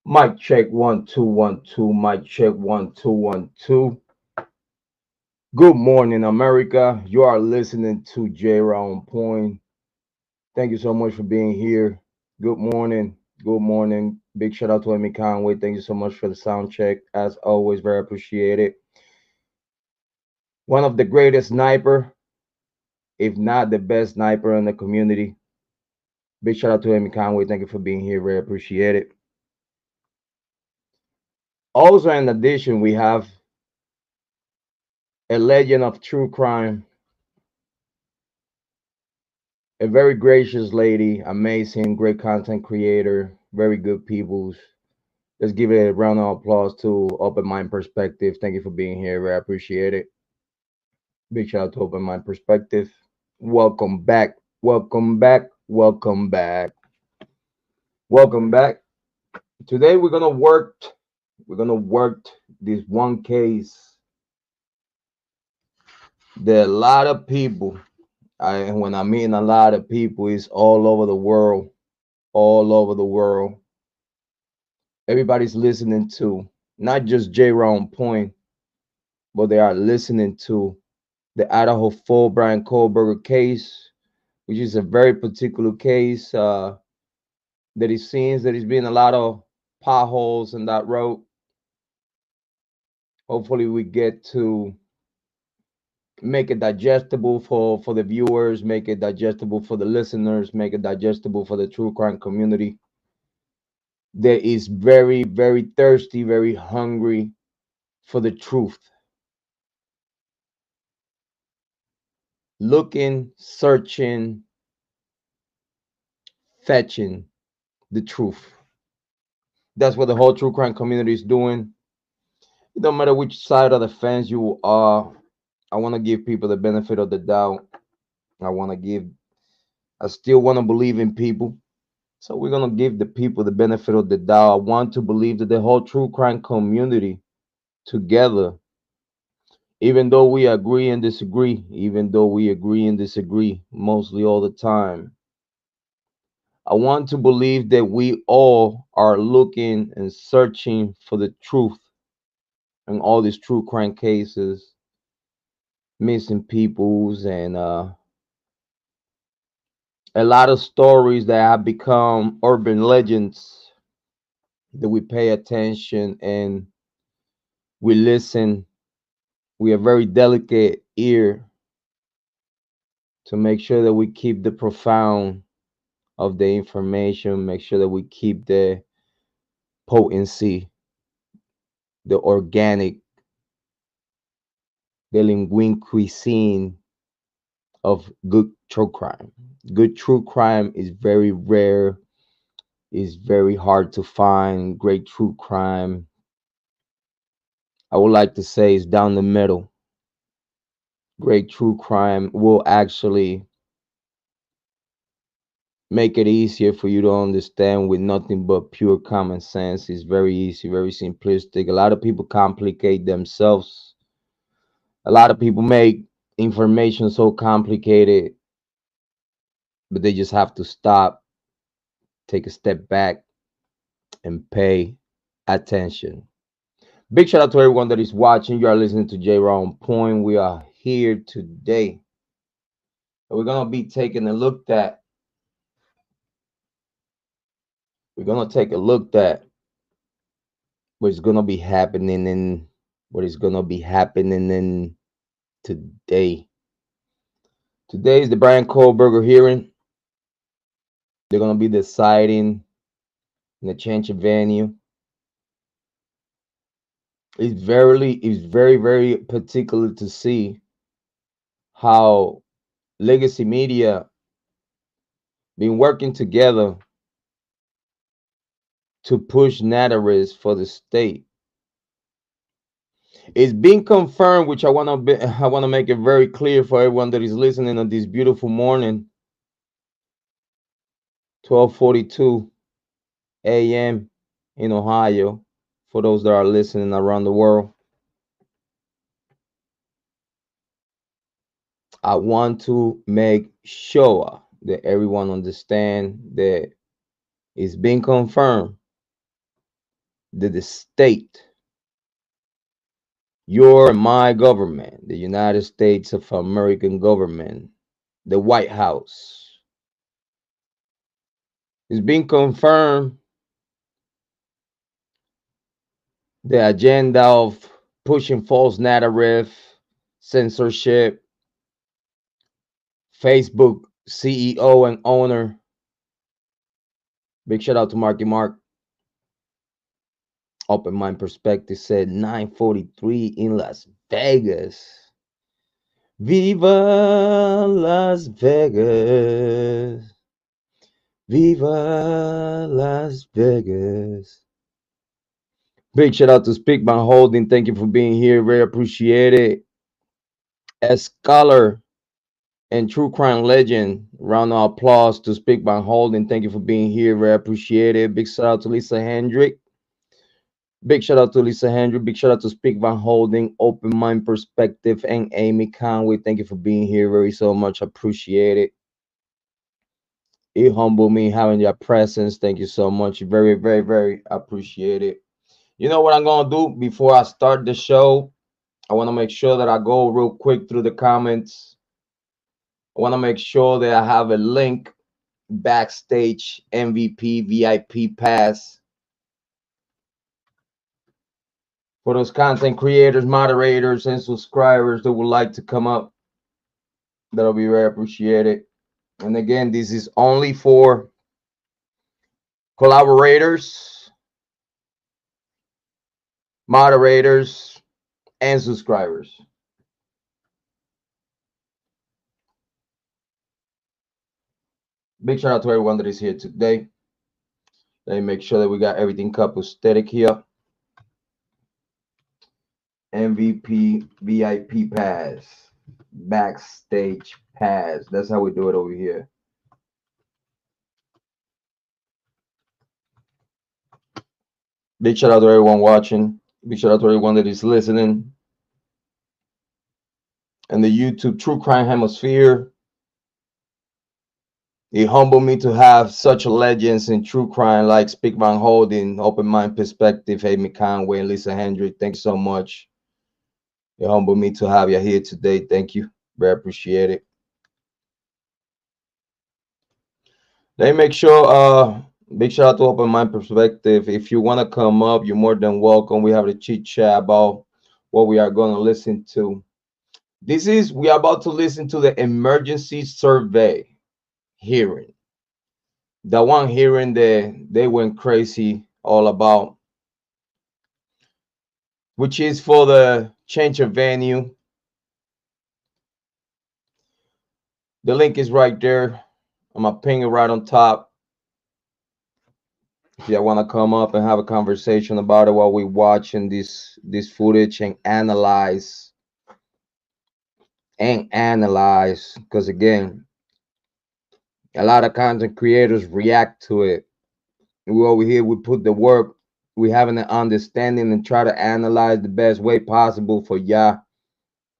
Mic check 1 2 1 2. Mic check 1 2 1 2. Good morning, America. You are listening to Jrod on Point. Thank you so much for being here. Good morning. Good morning. Big shout out to Amy Conway. Thank you so much for the sound check. As always, very appreciated. One of the greatest sniper, if not the best sniper in the community. Big shout out to Amy Conway. Thank you for being here. Very appreciated. Also, in addition, we have a legend of true crime, a very gracious lady, amazing, great content creator, very good peoples. Let's give it a round of applause to Open Mind Perspective. Thank you for being here. Very appreciate it. Big shout out to Open Mind Perspective. Welcome back. Welcome back. Welcome back. Welcome back. Today we're gonna work this one case that a lot of people, and when I mean a lot of people, is all over the world, all over the world. Everybody's listening to not just J Round Point, but they are listening to the Idaho full Bryan Kohberger case, which is a very particular case that it seems that there's been a lot of potholes in that road. Hopefully, we get to make it digestible for the viewers, make it digestible for the listeners, make it digestible for the true crime community that is very, very thirsty, very hungry for the truth, looking, searching, fetching the truth. That's what the whole true crime community is doing. It don't matter which side of the fence you are. I want to give people the benefit of the doubt. I want to give, I still want to believe in people. So we're going to give the people the benefit of the doubt. I want to believe that the whole true crime community together, even though we agree and disagree, even though we agree and disagree mostly all the time, I want to believe that we all are looking and searching for the truth in all these true crime cases, missing peoples, and a lot of stories that have become urban legends that we pay attention and we listen. We have very delicate ear to make sure that we keep the profound of the information, make sure that we keep the potency, the organic, the linguine cuisine of good true crime. Good true crime is very rare, is very hard to find. Great true crime, I would like to say, is down the middle. Great true crime will actually make it easier for you to understand with nothing but pure common sense. It's very easy, very simplistic. A lot of people complicate themselves. A lot of people make information so complicated, but they just have to stop, take a step back, and pay attention. Big shout out to everyone that is watching. You are listening to J Round Point. We are here today. We're gonna be taking a look at. We're gonna take a look at what's gonna be happening in what is gonna be happening in today. Today is the Bryan Kohberger hearing. They're gonna be deciding in the change of venue. It's very, very particular to see how legacy media been working together to push narratives for the state. It's been confirmed, which I want to make it very clear for everyone that is listening on this beautiful morning, 12:42 a.m. in Ohio. For those that are listening around the world, I want to make sure that everyone understand that it's been confirmed the state, your and my government, the United States of American government, the White House, is being confirmed the agenda of pushing false narrative, censorship. Facebook CEO and owner, big shout out to Marky Mark. Open Mind Perspective said 9:43 in Las Vegas. Viva Las Vegas. Viva Las Vegas. Big shout out to Speakman Holding. Thank you for being here. Very appreciated. As scholar and true crime legend, round of applause to Speakman Holding. Thank you for being here. Very appreciated. Big shout out to Lisa Hendrick. Big shout out to Lisa Hendrick. Big shout out to Speak Van Holding, Open Mind Perspective, and Amy Conway. Thank you for being here very so much. Appreciate it. It humbled me having your presence. Thank you so much. Very, very, very appreciate it. You know what I'm gonna do before I start the show? I want to make sure that I go real quick through the comments. I want to make sure that I have a link, backstage MVP VIP pass, for those content creators, moderators, and subscribers that would like to come up. That'll be very appreciated. And again, this is only for collaborators, moderators, and subscribers. Big shout out to everyone that is here today. Let me make sure that we got everything copacetic here. MVP VIP pass, backstage pass. That's how we do it over here. Big shout out to everyone watching. Big shout out to everyone that is listening. And the YouTube True Crime Hemisphere. It humbled me to have such legends in true crime like Speak Van Holding, Open Mind Perspective, Amy Conway, and Lisa Hendrick. Thank you so much. It humbled me to have you here today. Thank you. Very appreciate it. Let me make sure, big shout out to Open Mind Perspective. If you want to come up, you're more than welcome. We have a chit chat about what we are going to listen to. We are about to listen to the emergency survey hearing. The one hearing that they went crazy all about, which is for the change of venue. The link is right there. I'm gonna ping it right on top. If you want to come up and have a conversation about it while we're watching this footage and analyze, because again, a lot of content creators react to it. We over here, we put the work, we having an understanding and try to analyze the best way possible for y'all,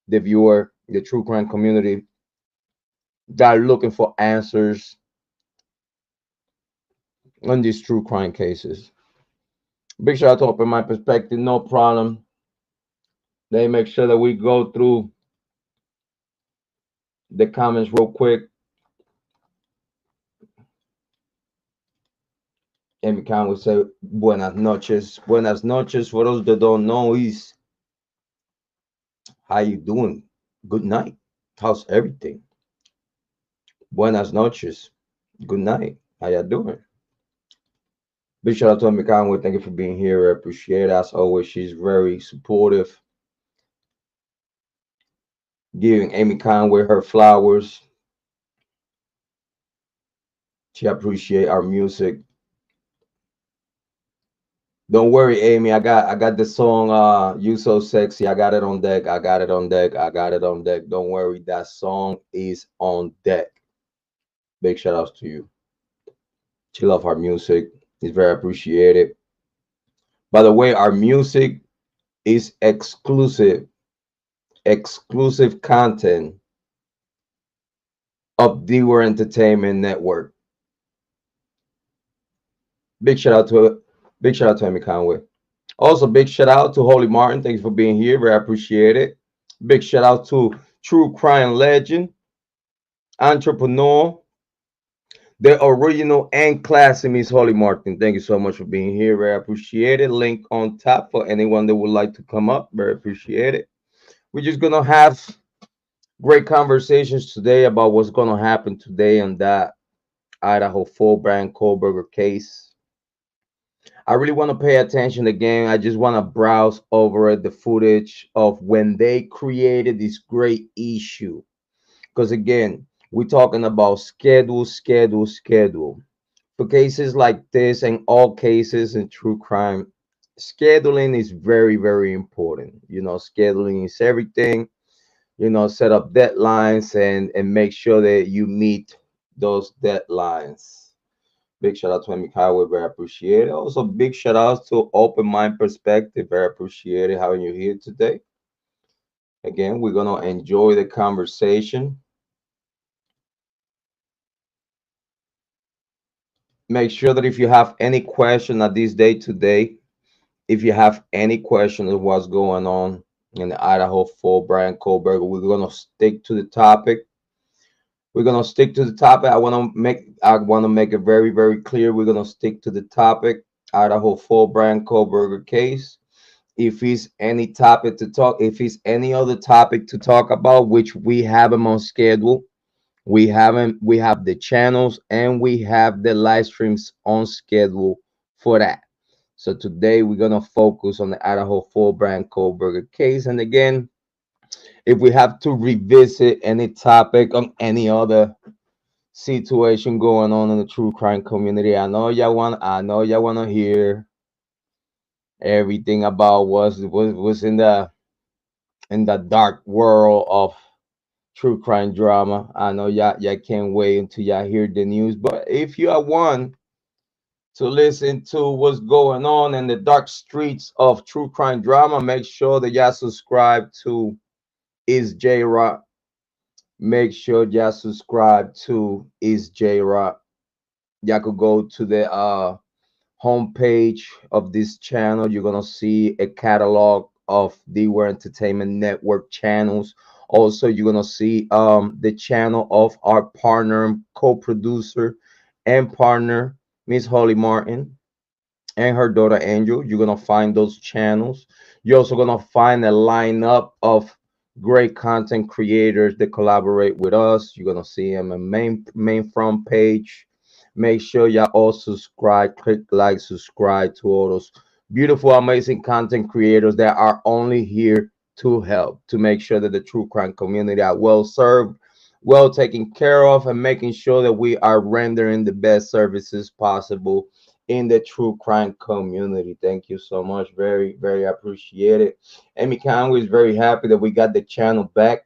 the viewer, the true crime community that are looking for answers on these true crime cases. Big shout out to Open My Perspective, no problem. They make sure that we go through the comments real quick. Amy Khan would say, Buenas noches. Buenas noches. For those that don't know, is how you doing? Good night. How's everything? Buenas noches. Good night. How you doing? Big shout out to Amy Conway. Thank you for being here. I appreciate it. As always, she's very supportive. Giving Amy Conway her flowers. She appreciate our music. Don't worry, Amy. I got the song You So Sexy. I got it on deck. I got it on deck. I got it on deck. Don't worry. That song is on deck. Big shout outs to you. She love our music. It's very appreciated. By the way, our music is exclusive content of Dewar Entertainment Network. Big shout out to Amy Conway. Also, big shout out to Holy Martin. Thanks for being here. Very appreciate it. Big shout out to True Crime Legend, Entrepreneur, the original and classy Miss Holly Martin. Thank you so much for being here. Very appreciate it. Link on top for anyone that would like to come up. Very appreciate it. We're just gonna have great conversations today about what's gonna happen today on that Idaho full Bryan Kohberger case. I really want to pay attention again. I just want to browse over the footage of when they created this great issue. Because again, we're talking about schedule, schedule, schedule. For cases like this and all cases in true crime, scheduling is very, very important. Scheduling is everything. Set up deadlines and make sure that you meet those deadlines. Big shout out to Amy Kyle, very appreciate it. Also, big shout outs to Open Mind Perspective, very appreciate it having you here today. Again, we're gonna enjoy the conversation. Make sure that if you have any question at this day today, if you have any question of what's going on in the Idaho for Bryan Kohberger, we're gonna stick to the topic. We're gonna stick to the topic. I want to make it very, very clear. We're gonna stick to the topic. Idaho for Bryan Kohberger case. If it's any topic to talk, if it's any other topic to talk about, which we have them on schedule, we have the channels and we have the live streams on schedule for that. So today we're gonna focus on the Idaho full Bryan Kohberger case. And again, if we have to revisit any topic on any other situation going on in the true crime community, I know y'all wanna hear everything about what's in the dark world of true crime drama. I know y'all can't wait until y'all hear the news. But if you are one to listen to what's going on in the dark streets of true crime drama, make sure that y'all subscribe to Is Jrod. Make sure y'all subscribe to Is Jrod. Y'all could go to the homepage of this channel. You're gonna see a catalog of the Ware Entertainment Network channels. Also, you're gonna see the channel of our partner, co-producer, and partner, Miss Holly Martin and her daughter Angel. You're gonna find those channels. You're also gonna find a lineup of great content creators that collaborate with us. You're gonna see them in main front page. Make sure y'all all subscribe, click like, subscribe to all those beautiful, amazing content creators that are only here to help, to make sure that the true crime community are well served, well taken care of, and making sure that we are rendering the best services possible in the true crime community. Thank you so much. Very, very appreciate it. Amy Conway is very happy that we got the channel back.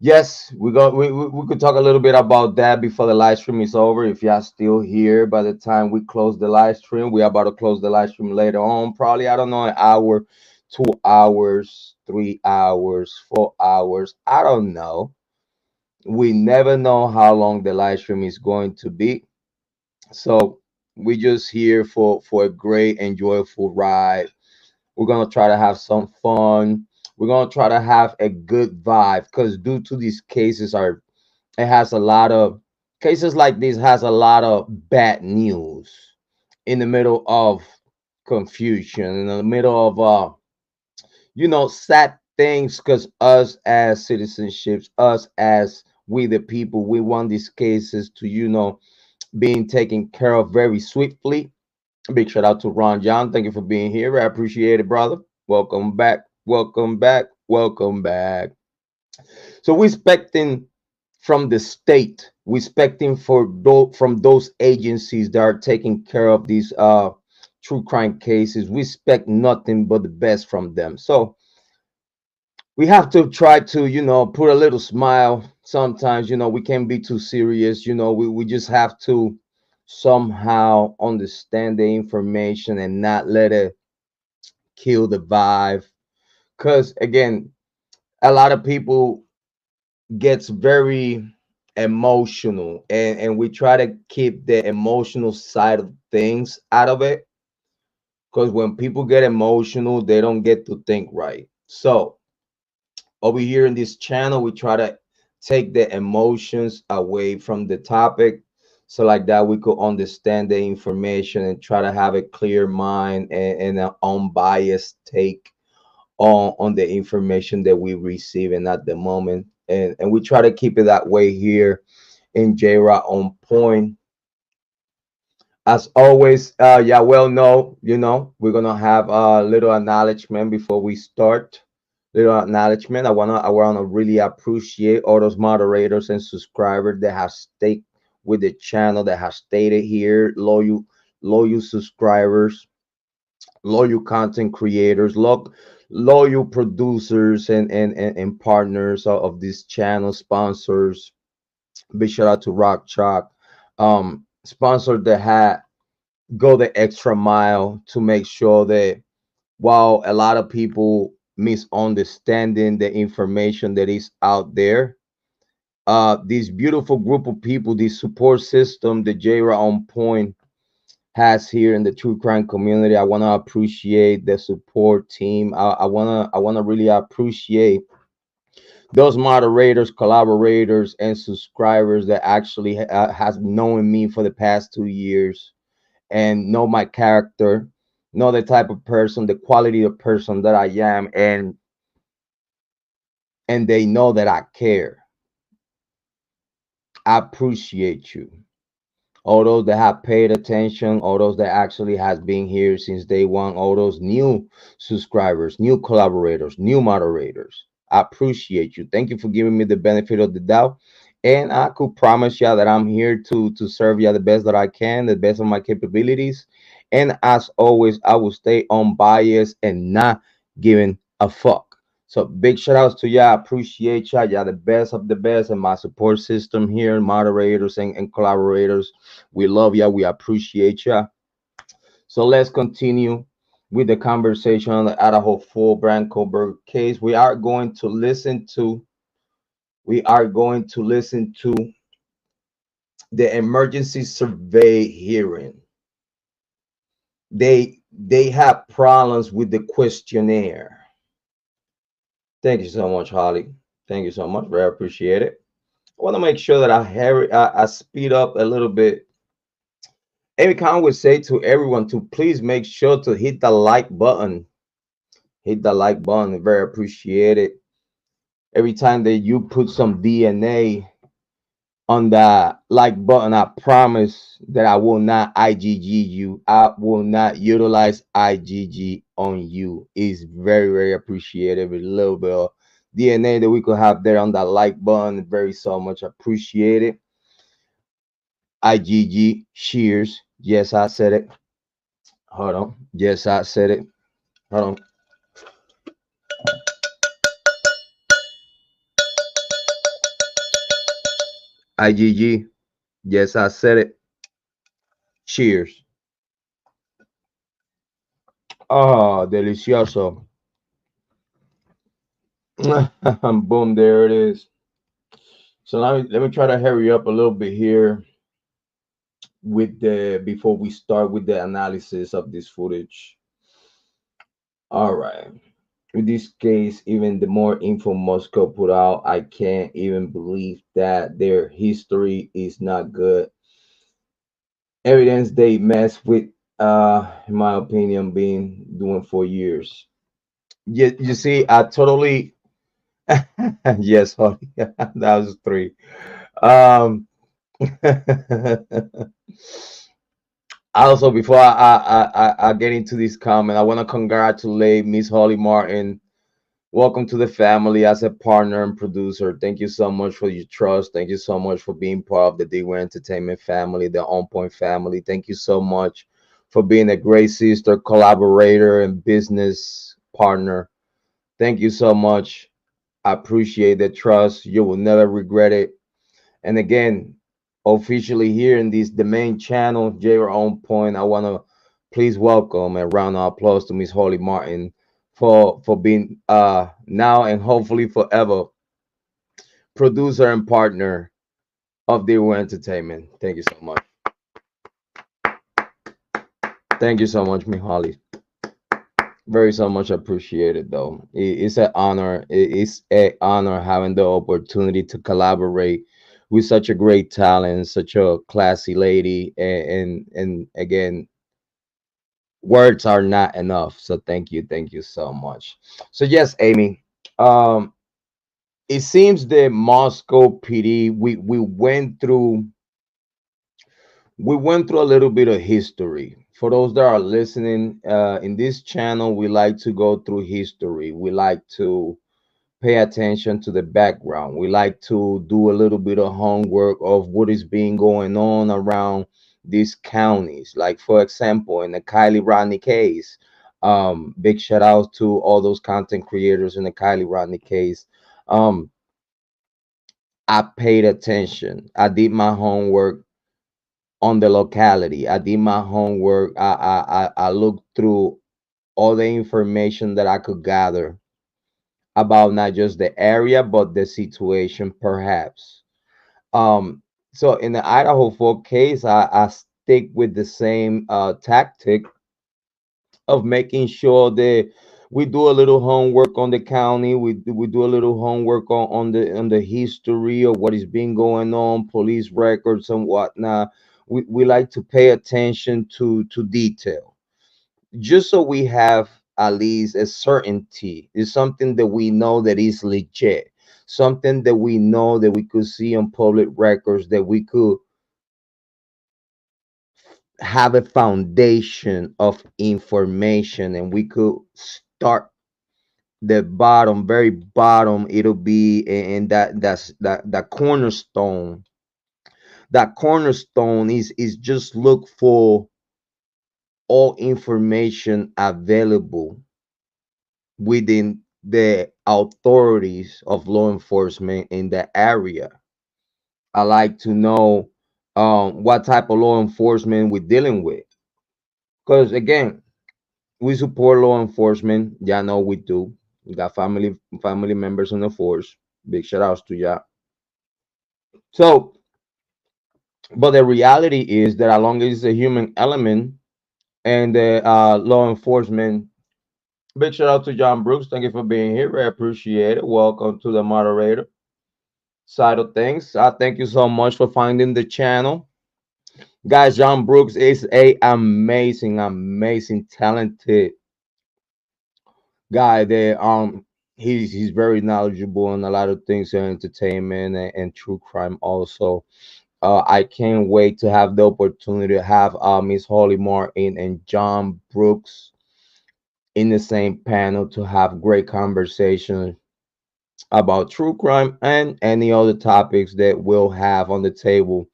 Yes, we could talk a little bit about that before the live stream is over. If y'all still here by the time we close the live stream, we are about to close the live stream later on. Probably, I don't know, an hour, 2 hours, 3 hours, 4 hours. I don't know. We never know how long the live stream is going to be. So we just here for a great enjoyable ride. We're gonna try to have some fun. We're gonna try to have a good vibe because due to these cases are it has a lot of cases like this has a lot of bad news in the middle of confusion, in the middle of sad things because us as citizenships, us as we the people, we want these cases to being taken care of very swiftly. Big shout out to Ron John. Thank you for being here. I appreciate it, brother. Welcome back. Welcome back. Welcome back. So we're expecting from the state, we're expecting from those agencies that are taking care of these true crime cases. We expect nothing but the best from them. So we have to try to put a little smile. Sometimes we can't be too serious. We just have to somehow understand the information and not let it kill the vibe, because again, a lot of people gets very emotional, and we try to keep the emotional side of things out of it. because when people get emotional, they don't get to think right. So over here in this channel, we try to take the emotions away from the topic, so like that we could understand the information and try to have a clear mind and an unbiased take on the information that we receiving at the moment. And we try to keep it that way here in Jrod on point. As always, yeah, well, no, we're gonna have a little acknowledgement before we start. Little acknowledgement. I wanna really appreciate all those moderators and subscribers that have stayed with the channel, that have stayed here, loyal subscribers, loyal content creators, loyal producers and partners of this channel, sponsors. Big shout out to Rock Chalk, sponsors that had go the extra mile to make sure that while a lot of people misunderstanding the information that is out there, this beautiful group of people, this support system that Jrod on point has here in the true crime community, I want to appreciate the support team. I want to really appreciate those moderators, collaborators, and subscribers that actually has known me for the past 2 years and know my character, know the type of person, the quality of person that I am, and they know that I care. I appreciate you. All those that have paid attention, all those that actually has been here since day one, all those new subscribers, new collaborators, new moderators. I appreciate you. Thank you for giving me the benefit of the doubt. And I could promise you that I'm here to serve you the best that I can, the best of my capabilities. And as always, I will stay unbiased and not giving a fuck. So big shout outs to y'all. Appreciate y'all. Y'all the best of the best and my support system here, moderators and collaborators. We love y'all. We appreciate y'all. So let's continue with the conversation on the Idaho full Bryan Kohberger case. We are going to listen to the emergency survey hearing. They have problems with the questionnaire. Thank you so much, Hollie. Thank you so much. Very appreciate it. I want to make sure that I speed up a little bit. Amy Khan would say to everyone to please make sure to hit the like button. Hit the like button. Very appreciate it. Every time that you put some DNA on the like button, I promise that I will not IGG you. I will not utilize IGG on you. It's very, very appreciated. With a little bit of DNA that we could have there on that like button, very so much appreciated. IGG, cheers. Yes, I said it. Hold on. Yes, I said it. Hold on. IGG. Yes, I said it. Cheers. Oh, delicioso. Boom, there it is. So let me try to hurry up a little bit here with the before we start with the analysis of this footage. All right. In this case, even the more info Moscow put out, I can't even believe that their history is not good. Evidence they mess with, in my opinion, been doing for years. You see, I totally yes, honey. That was three. Um Also, before I get into this comment, I want to congratulate Miss Hollie Martin. Welcome to the family as a partner and producer. Thank you so much for your trust. Thank you so much for being part of the Dewey Entertainment family, the On Point family. Thank you so much for being a great sister, collaborator, and business partner. Thank you so much. I appreciate the trust. You will never regret it. And again, officially here in this the main channel, Jrod On Point, I want to please welcome a round of applause to Miss Hollie Martin for being now and hopefully forever producer and partner of Dewey Entertainment. Thank you so much. Thank you so much, Miss Hollie. Very so much appreciated though. It's an honor. It's an honor having the opportunity to collaborate with such a great talent, such a classy lady, and again, words are not enough. So thank you so much. So yes, Amy. Um, it seems the Moscow PD we went through a little bit of history. For those that are listening, in this channel, we like to go through history. We like to pay attention to the background. We like to do a little bit of homework of what is being going on around these counties. Like for example, in the Kiely Rodni case, big shout out to all those content creators in the Kiely Rodni case. Um, I paid attention. I did my homework on the locality. I did my homework. I looked through all the information that I could gather about not just the area but the situation, perhaps. Um, so in the Idaho 4 case, I stick with the same tactic of making sure that we do a little homework on the county. We do a little homework on the history of what is being going on, police records and whatnot. We like to pay attention to detail, just so we have at least a certainty. It's something that we know that is legit, something that we know that we could see on public records, that we could have a foundation of information, and we could start the bottom, very bottom. It'll be in that cornerstone. That cornerstone is just look for all information available within the authorities of law enforcement in the area. I like to know what type of law enforcement we're dealing with. Because again, we support law enforcement. Y'all know we do. We got family members in the force. Big shout outs to y'all. So, but the reality is that as long as it's a human element and the law enforcement. Big shout out to John Brooks. Thank you for being here. I appreciate it. Welcome to the moderator side of things. I thank you so much for finding the channel. Guys, John Brooks is a amazing, talented guy there. He's very knowledgeable on a lot of things in entertainment and true crime also. I can't wait to have the opportunity to have Miss Hollie Martin and John Brooks in the same panel to have great conversations about true crime and any other topics that we'll have on the table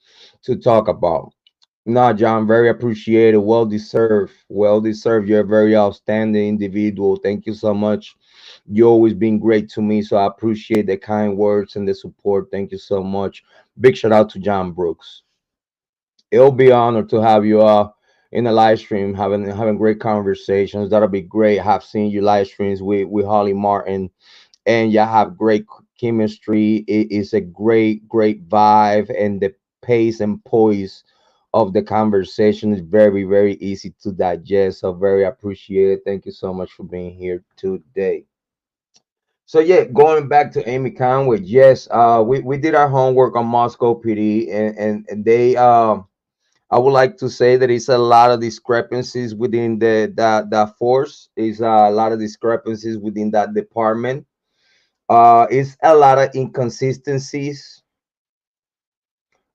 to talk about. No, John, very appreciated. Well deserved. Well deserved. You're a very outstanding individual. Thank you so much. You always been great to me, so I appreciate the kind words and the support. Thank you so much. Big shout out to John Brooks. It'll be an honor to have you in the live stream having great conversations. That'll be great. Have seen you live streams with Hollie Martin, and y'all have great chemistry. It is a great vibe, and the pace and poise of the conversation is very easy to digest. So very appreciated. Thank you so much for being here today. So yeah, going back to Amy Conway, yes, we did our homework on Moscow PD, and they I would like to say that it's a lot of discrepancies within that force. Is a lot of discrepancies within that department. It's a lot of inconsistencies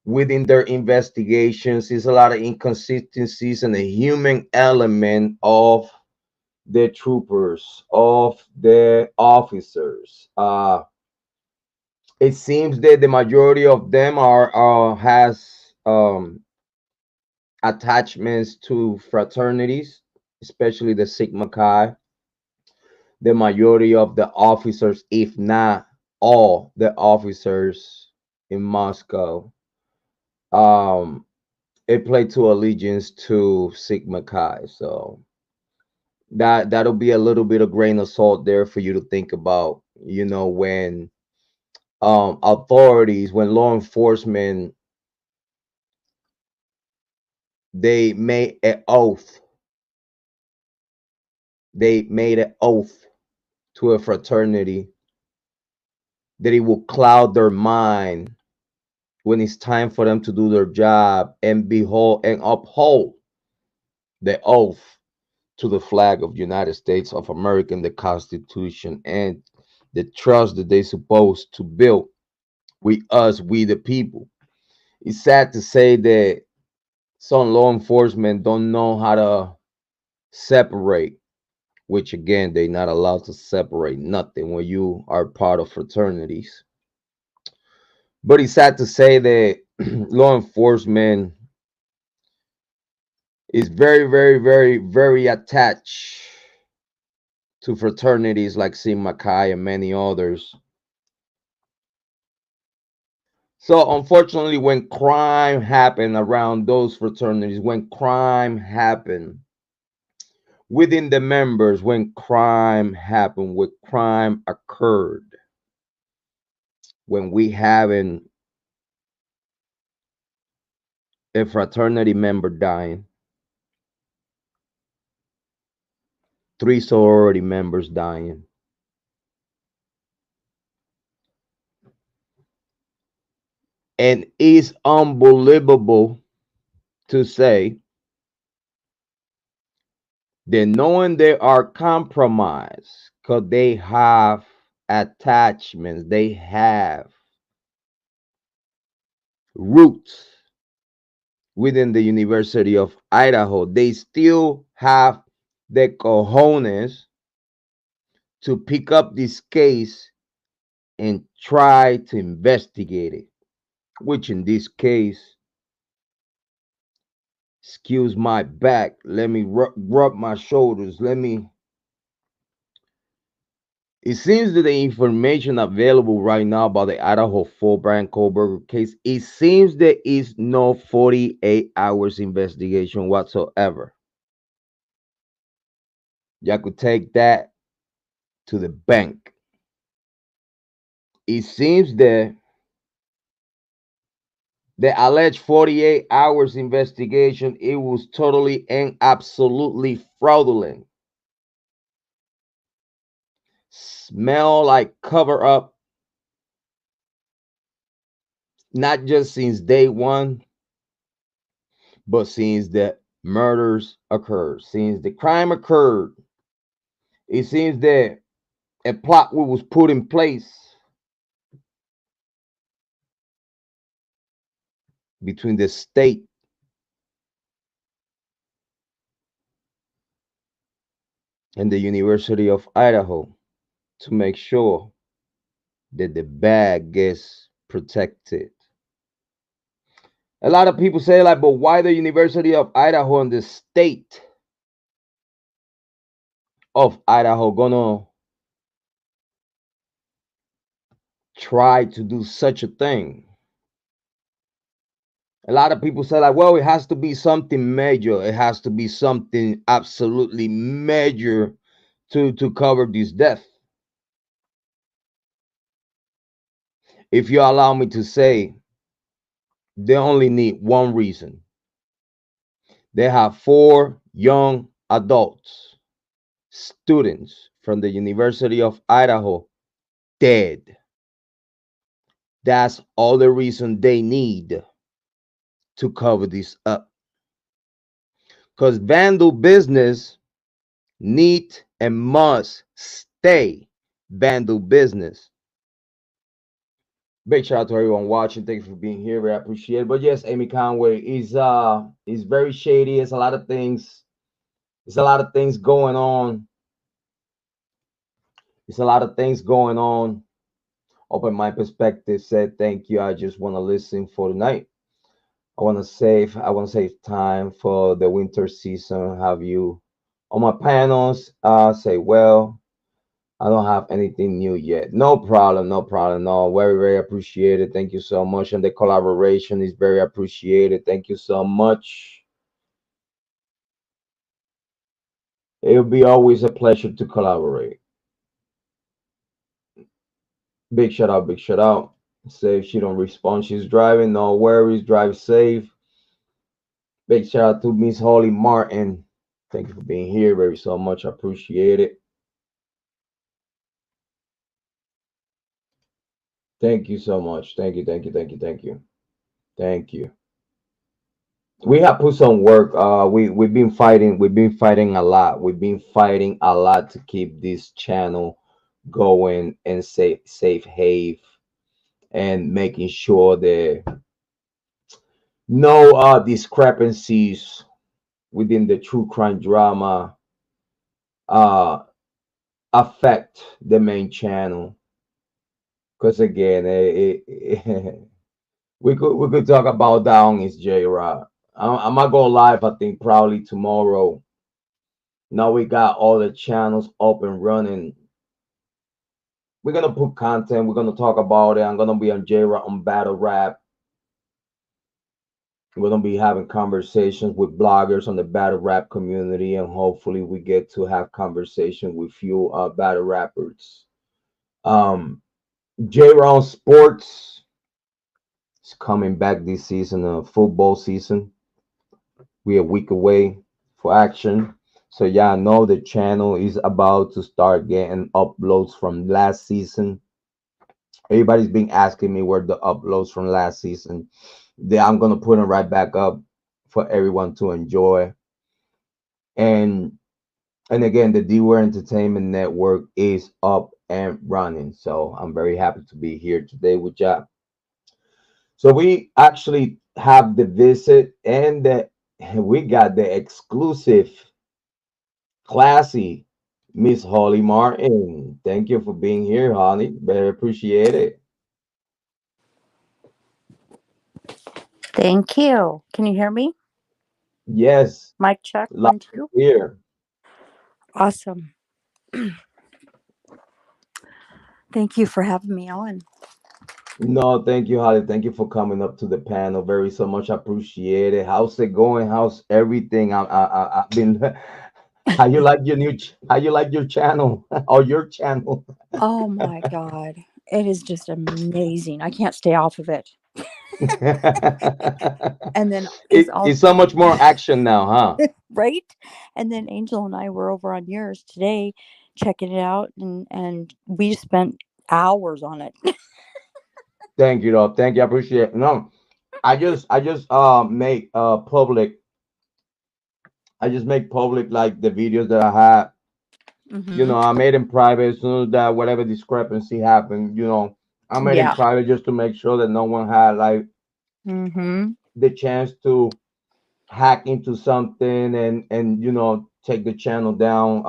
within their investigations. It's a lot of inconsistencies in the human element of the troopers, of the officers. It seems that the majority of them are has attachments to fraternities, especially the Sigma Chi. The majority of the officers, if not all the officers in Moscow, um, it played to allegiance to Sigma Chi. So that'll be a little bit of grain of salt there for you to think about. You know, when authorities, when law enforcement, they make an oath They made an oath to a fraternity that it will cloud their mind when it's time for them to do their job and behold and uphold the oath to the flag of the United States of America and the Constitution and the trust that they're supposed to build with us, we the people. It's sad to say that some law enforcement don't know how to separate, which again, they're not allowed to separate nothing when you are part of fraternities. But it's sad to say that law enforcement is very, very, very, very attached to fraternities like Sigma Chi and many others. So unfortunately, when crime happened around those fraternities, when crime happened within the members, when crime happened, when crime occurred, when we having a fraternity member dying, three sorority members dying, and it's unbelievable to say that knowing they are compromised because they have attachments, they have roots within the University of Idaho, they still have the cojones to pick up this case and try to investigate it, which in this case, excuse my back, let me rub my shoulders, let me. It seems that the information available right now about the Idaho 4 Bryan Kohberger case, it seems there is no 48 hours investigation whatsoever. Y'all could take that to the bank. It seems that the alleged 48 hours investigation, it was totally and absolutely fraudulent. Smell like cover up, not just since day one, but since the murders occurred, since the crime occurred. It seems that a plot was put in place between the state and the University of Idaho to make sure that the bag gets protected. A lot of people say, like, but why the University of Idaho and the state of Idaho gonna try to do such a thing? A lot of people say, like, well, it has to be something major. It has to be something absolutely major to cover this death. If you allow me to say, they only need one reason. They have four young adults, students from the University of Idaho, dead. That's all the reason they need to cover this up. Because vandal business need and must stay vandal business. Big shout out to everyone watching. Thank you for being here. Very appreciate it. But yes, Amy Conway is very shady. It's a lot of things. It's a lot of things going on. It's a lot of things going on. Open my perspective. Said thank you. I just want to listen for tonight. I want to save time for the winter season. Have you on my panels? Say, well, I don't have anything new yet. No problem, no problem. No, very, very appreciated. Thank you so much. And the collaboration is very appreciated. Thank you so much. It'll be always a pleasure to collaborate. Big shout out, big shout out. Say if she don't respond, she's driving. No worries, drive safe. Big shout out to Miss Hollie Martin. Thank you for being here very so much. I appreciate it. Thank you so much. Thank you, thank you, thank you, thank you. Thank you. We have put some work. We've been fighting a lot. We've been fighting a lot to keep this channel going and safe have and making sure that no discrepancies within the true crime drama uh affect the main channel. Because again, we could talk about down is Jrod. I'm gonna go live. I think probably tomorrow. Now we got all the channels up and running. We're gonna put content. We're gonna talk about it. I'm gonna be on Jrod on Battle Rap. We're gonna be having conversations with bloggers on the battle rap community, and hopefully we get to have conversation with few battle rappers. Um, J-Round Sports is coming back this season, football season. We're a week away for action. So yeah, I know the channel is about to start getting uploads from last season. Everybody's been asking me where the uploads from last season. I'm gonna put them right back up for everyone to enjoy. And and again, the D-Ware Entertainment Network is up and running. So I'm very happy to be here today with you. So we actually have the visit and we got the exclusive classy Miss Hollie Martin. Thank you for being here, Holly. Very appreciate it. Thank you. Can you hear me? Yes, Mic check, live 1, 2. here. Awesome. Thank you for having me on. No, thank you, Holly. Thank you for coming up to the panel. Very so much. I appreciate it. How's it going? How's everything? I've been. How you like your How you like your channel or your channel? Oh my God. It is just amazing. I can't stay off of it. And then it's all It's so much more action now, huh? right. And then Angel and I were over on yours today checking it out, and we spent hours on it. Thank you, though. Thank you. I appreciate it. No, I just make public. I just make public like the videos that I had. Hmm. I made them private as soon as that whatever discrepancy happened. I made it Yeah. private just to make sure that no one had like Hmm. the chance to hack into something and take the channel down,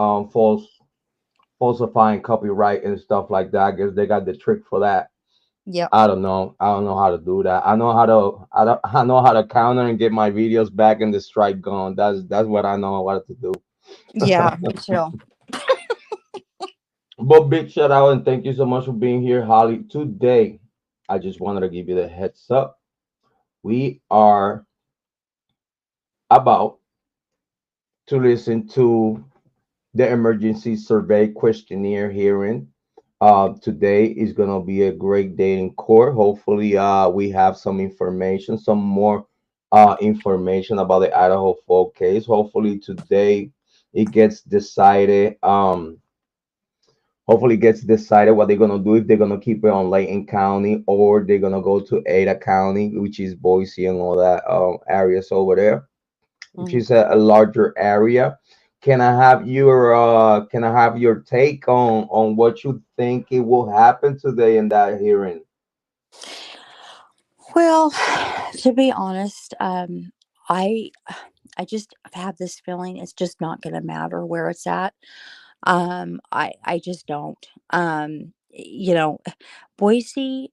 falsifying copyright and stuff like that. I guess they got the trick for that. Yep. I don't know how to do that. I know how to counter and get my videos back and the strike gone. That's what I know what to do. Yeah, me too. But big shout out and thank you so much for being here, Holly. Today, I just wanted to give you the heads up. We are about to listen to the emergency survey questionnaire hearing. Today is gonna be a great day in court. Hopefully, we have some information, some more information about the Idaho Fall case. Hopefully today it gets decided. Hopefully it gets decided what they're gonna do, if they're gonna keep it on Layton County or they're gonna go to Ada County, which is Boise and all that areas over there, which Mhm. is a larger area. Can I have your take on what you think it will happen today in that hearing? Well, to be honest, I I just have this feeling it's just not going to matter where it's at. I just don't. Boise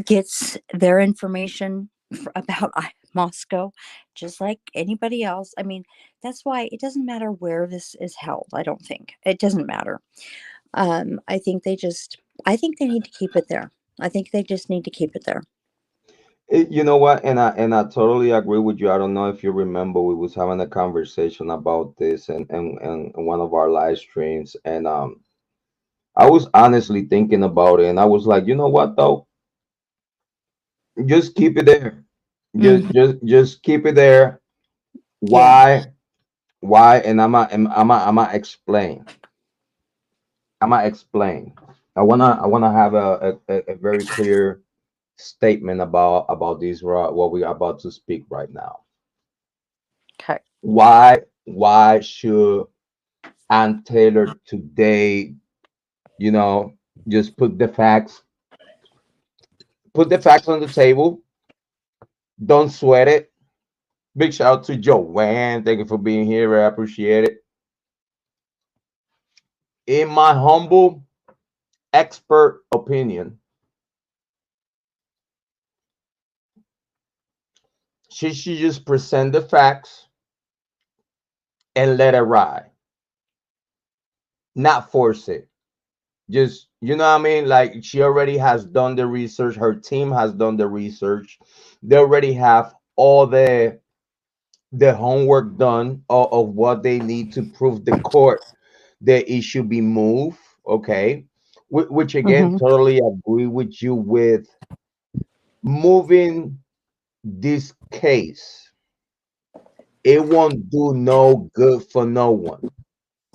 gets their information about Moscow just like anybody else. I mean, that's why it doesn't matter where this is held. I don't think it doesn't matter. I think I think they need to keep it there. I think they just need to keep it there. You know what? And I totally agree with you. I don't know if you remember we was having a conversation about this and one of our live streams, and I was honestly thinking about it, and I was like, you know what though? Just keep it there. Just Hmm. just just keep it there. Yeah. Why? Why? And I'm explain. I'm explain. I wanna have a very clear statement about this, what we are about to speak right now. Okay. Why should Ann Taylor today, you know, just put the facts on the table. Don't sweat it. Big shout out to Joanne. Thank you for being here. I appreciate it. In my humble expert opinion, she should just present the facts and let it ride, not force it. Just, you know what I mean? Like, she already has done the research. Her team has done the research. They already have all the homework done of what they need to prove the court that it should be moved. Okay, which again, Hmm. totally agree with you with moving this case. It won't do no good for no one.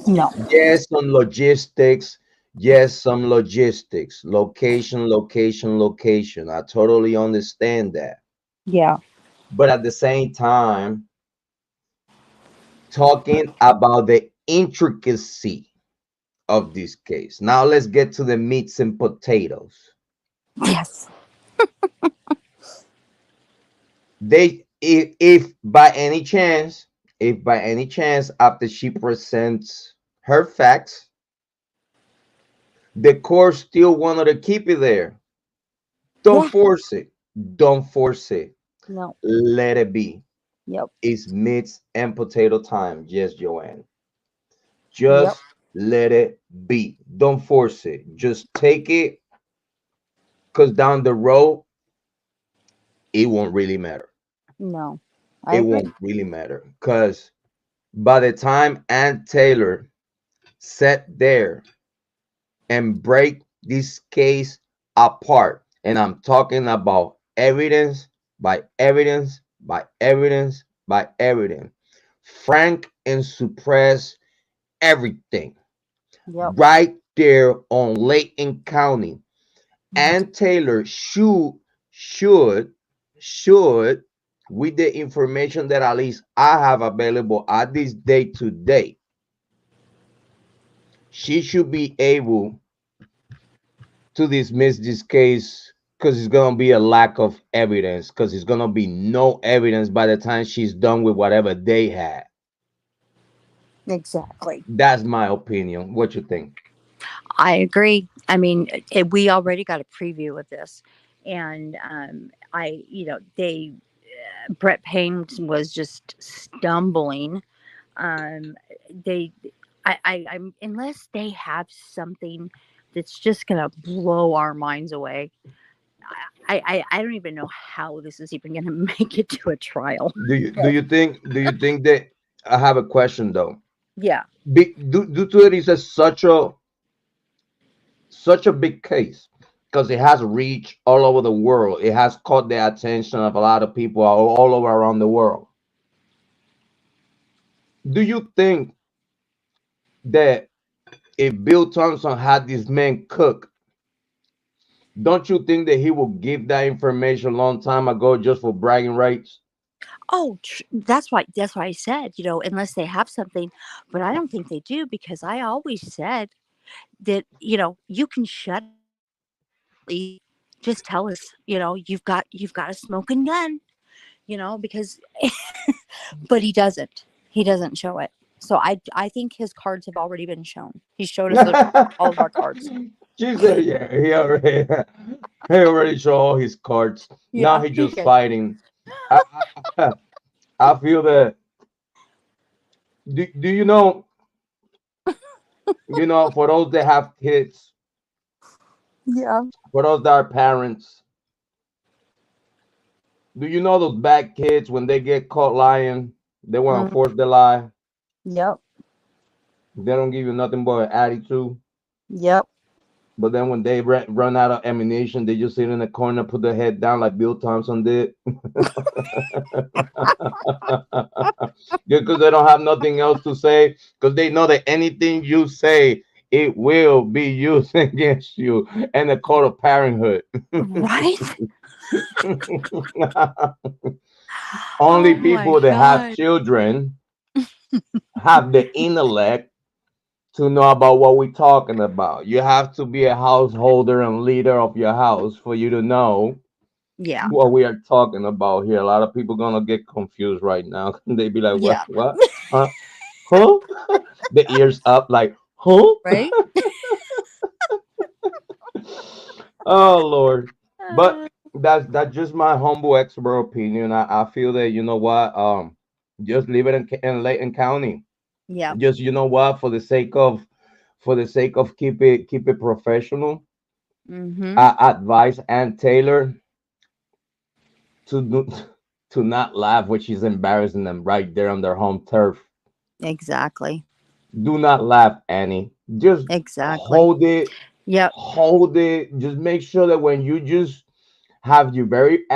No. Yes, some logistics. Yes, some logistics. Location, location, location. I totally understand that. Yeah. But at the same time, talking about the intricacy of this case. Now let's get to the meats and potatoes. Yes. If by any chance, after she presents her facts, the court still wanted to keep it there, don't Yeah. force it. Don't force it. No. Let it be. Yep. It's meats and potato time. Yes, Joanne. Yep. Just let it be. Don't force it. Just take it, because down the road, it won't really matter. No. I It agree. won't really matter. Because by the time Ann Taylor sat there and break this case apart, and I'm talking about evidence by evidence by evidence by evidence, frank and suppress everything Yep. right there on Layton County. Mhm. And Taylor should should with the information that at least I have available at this day today, she should be able to dismiss this case, because it's gonna be a lack of evidence, because it's gonna be no evidence by the time she's done with whatever they had. Exactly. That's my opinion. What you think? I agree. I mean, we already got a preview of this, and they Brett Payne was just stumbling. Um, they, I'm unless they have something that's just gonna blow our minds away. I don't even know how this is even gonna make it to a trial. Do you think that I have a question though? Yeah. Due to it is such a big case, because it has reached all over the world. It has caught the attention of a lot of people all over around the world. Do you think that if Bill Thompson had this man cooked, don't you think that he would give that information a long time ago just for bragging rights? Oh, that's why I said, unless they have something, but I don't think they do because I always said that, you can shut it down completely. Just tell us, you've got a smoking gun, because but he doesn't. He doesn't show it. So I think his cards have already been shown. He showed us all of our cards. She said, "Yeah, he already showed all his cards. Now Yeah, he's he just did. fighting." I I, I feel that. Do you know? For those that have kids, Yeah. for those that are parents, do you know those bad kids when they get caught lying, they want to Mm, force the lie. yep. They don't give you nothing but an attitude. Yep. But then when they run out of ammunition, they just sit in the corner, put their head down like Bill Thompson did. Because they don't have nothing else to say, because they know that anything you say, it will be used against you and the court of parenthood. Right? Only Oh my people that have God. children have the intellect to know about what we're talking about. You have to be a householder and leader of your house for you to know Yeah. what we are talking about here. A lot of people gonna get confused right now. They be like, "What? Yeah. What? Huh? Huh?" The ears up, like, "Huh?" Right? Oh Lord. But Uh, that's just my humble expert opinion. I feel that, you know what, just leave it in Layton County. yeah. Just, you know what, for the sake of keep it professional. Mm-hmm. I advise Aunt Taylor to do, to not laugh when she's embarrassing them right there on their home turf. Exactly. Do not laugh, Annie. Just Exactly. hold it, Yep. hold it. Just make sure that when you just have your very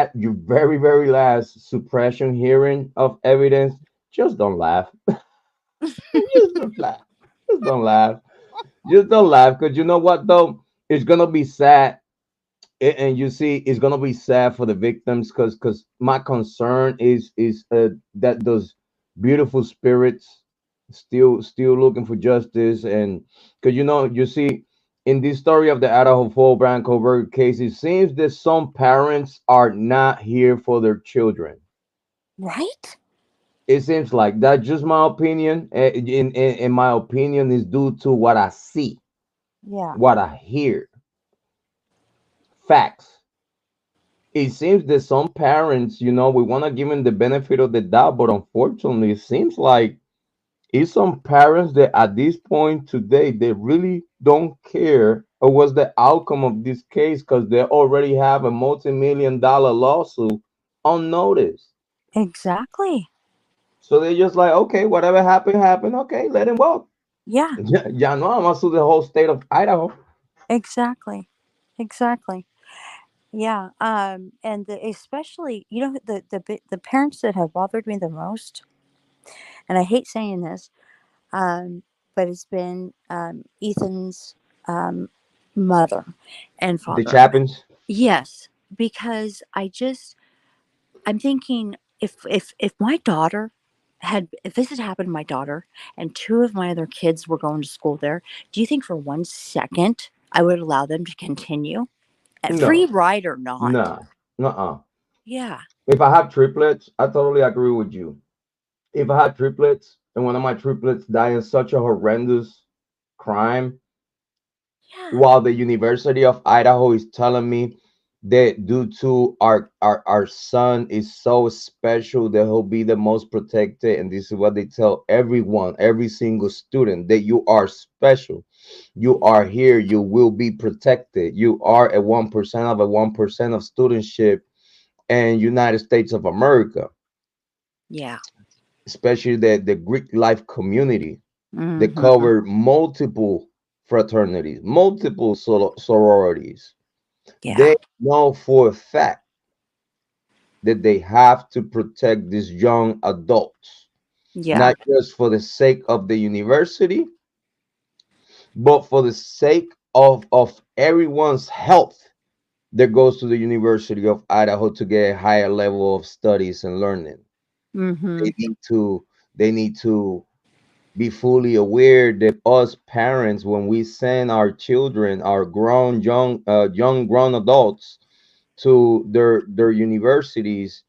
last suppression hearing of evidence, just don't laugh. Just don't laugh. Just don't laugh. Just don't laugh, because you know what though? It's gonna be sad. And you see, it's gonna be sad for the victims, because my concern is that those beautiful spirits still looking for justice. And because, you see, in this story of the Idaho Fall Bryan Kohberger case, it seems that some parents are not here for their children. Right? It seems like that. Just my opinion. In my opinion, is due to what I see, Yeah. what I hear, facts. It seems that some parents, we want to give them the benefit of the doubt, but unfortunately, it seems like it's some parents that at this point today, they really don't care or what's the outcome of this case, because they already have a multi-million-dollar lawsuit on notice. Exactly. So they're just like, okay, whatever happened, happened. Okay, let him walk. Yeah. Yeah, no, I'm gonna sue the whole state of Idaho. Exactly. Exactly. Yeah. And especially, the parents that have bothered me the most, and I hate saying this, um, but it's been Ethan's um, mother and The father. Chapins. Yes, because I'm thinking, if my daughter if this had happened to my daughter and two of my other kids were going to school there, do you think for 1 second I would allow them to continue? Free No, ride or not? no, uh. Yeah. If I have triplets, I totally agree with you. If I had triplets and one of my triplets died in such a horrendous crime, Yeah. while the University of Idaho is telling me that due to our son is so special that he'll be the most protected, and this is what they tell everyone, every single student, that you are special, you are here, you will be protected, you are a 1% of a 1% of studentship in United States of America, Yeah. especially the Greek life community. They Mm-hmm. cover multiple fraternities, multiple sororities. Yeah. They know for a fact that they have to protect these young adults, Yeah. not just for the sake of the university, but for the sake of everyone's health that goes to the University of Idaho to get a higher level of studies and learning. Mm-hmm. They need to be fully aware that us parents, when we send our children, our young grown adults, to their universities,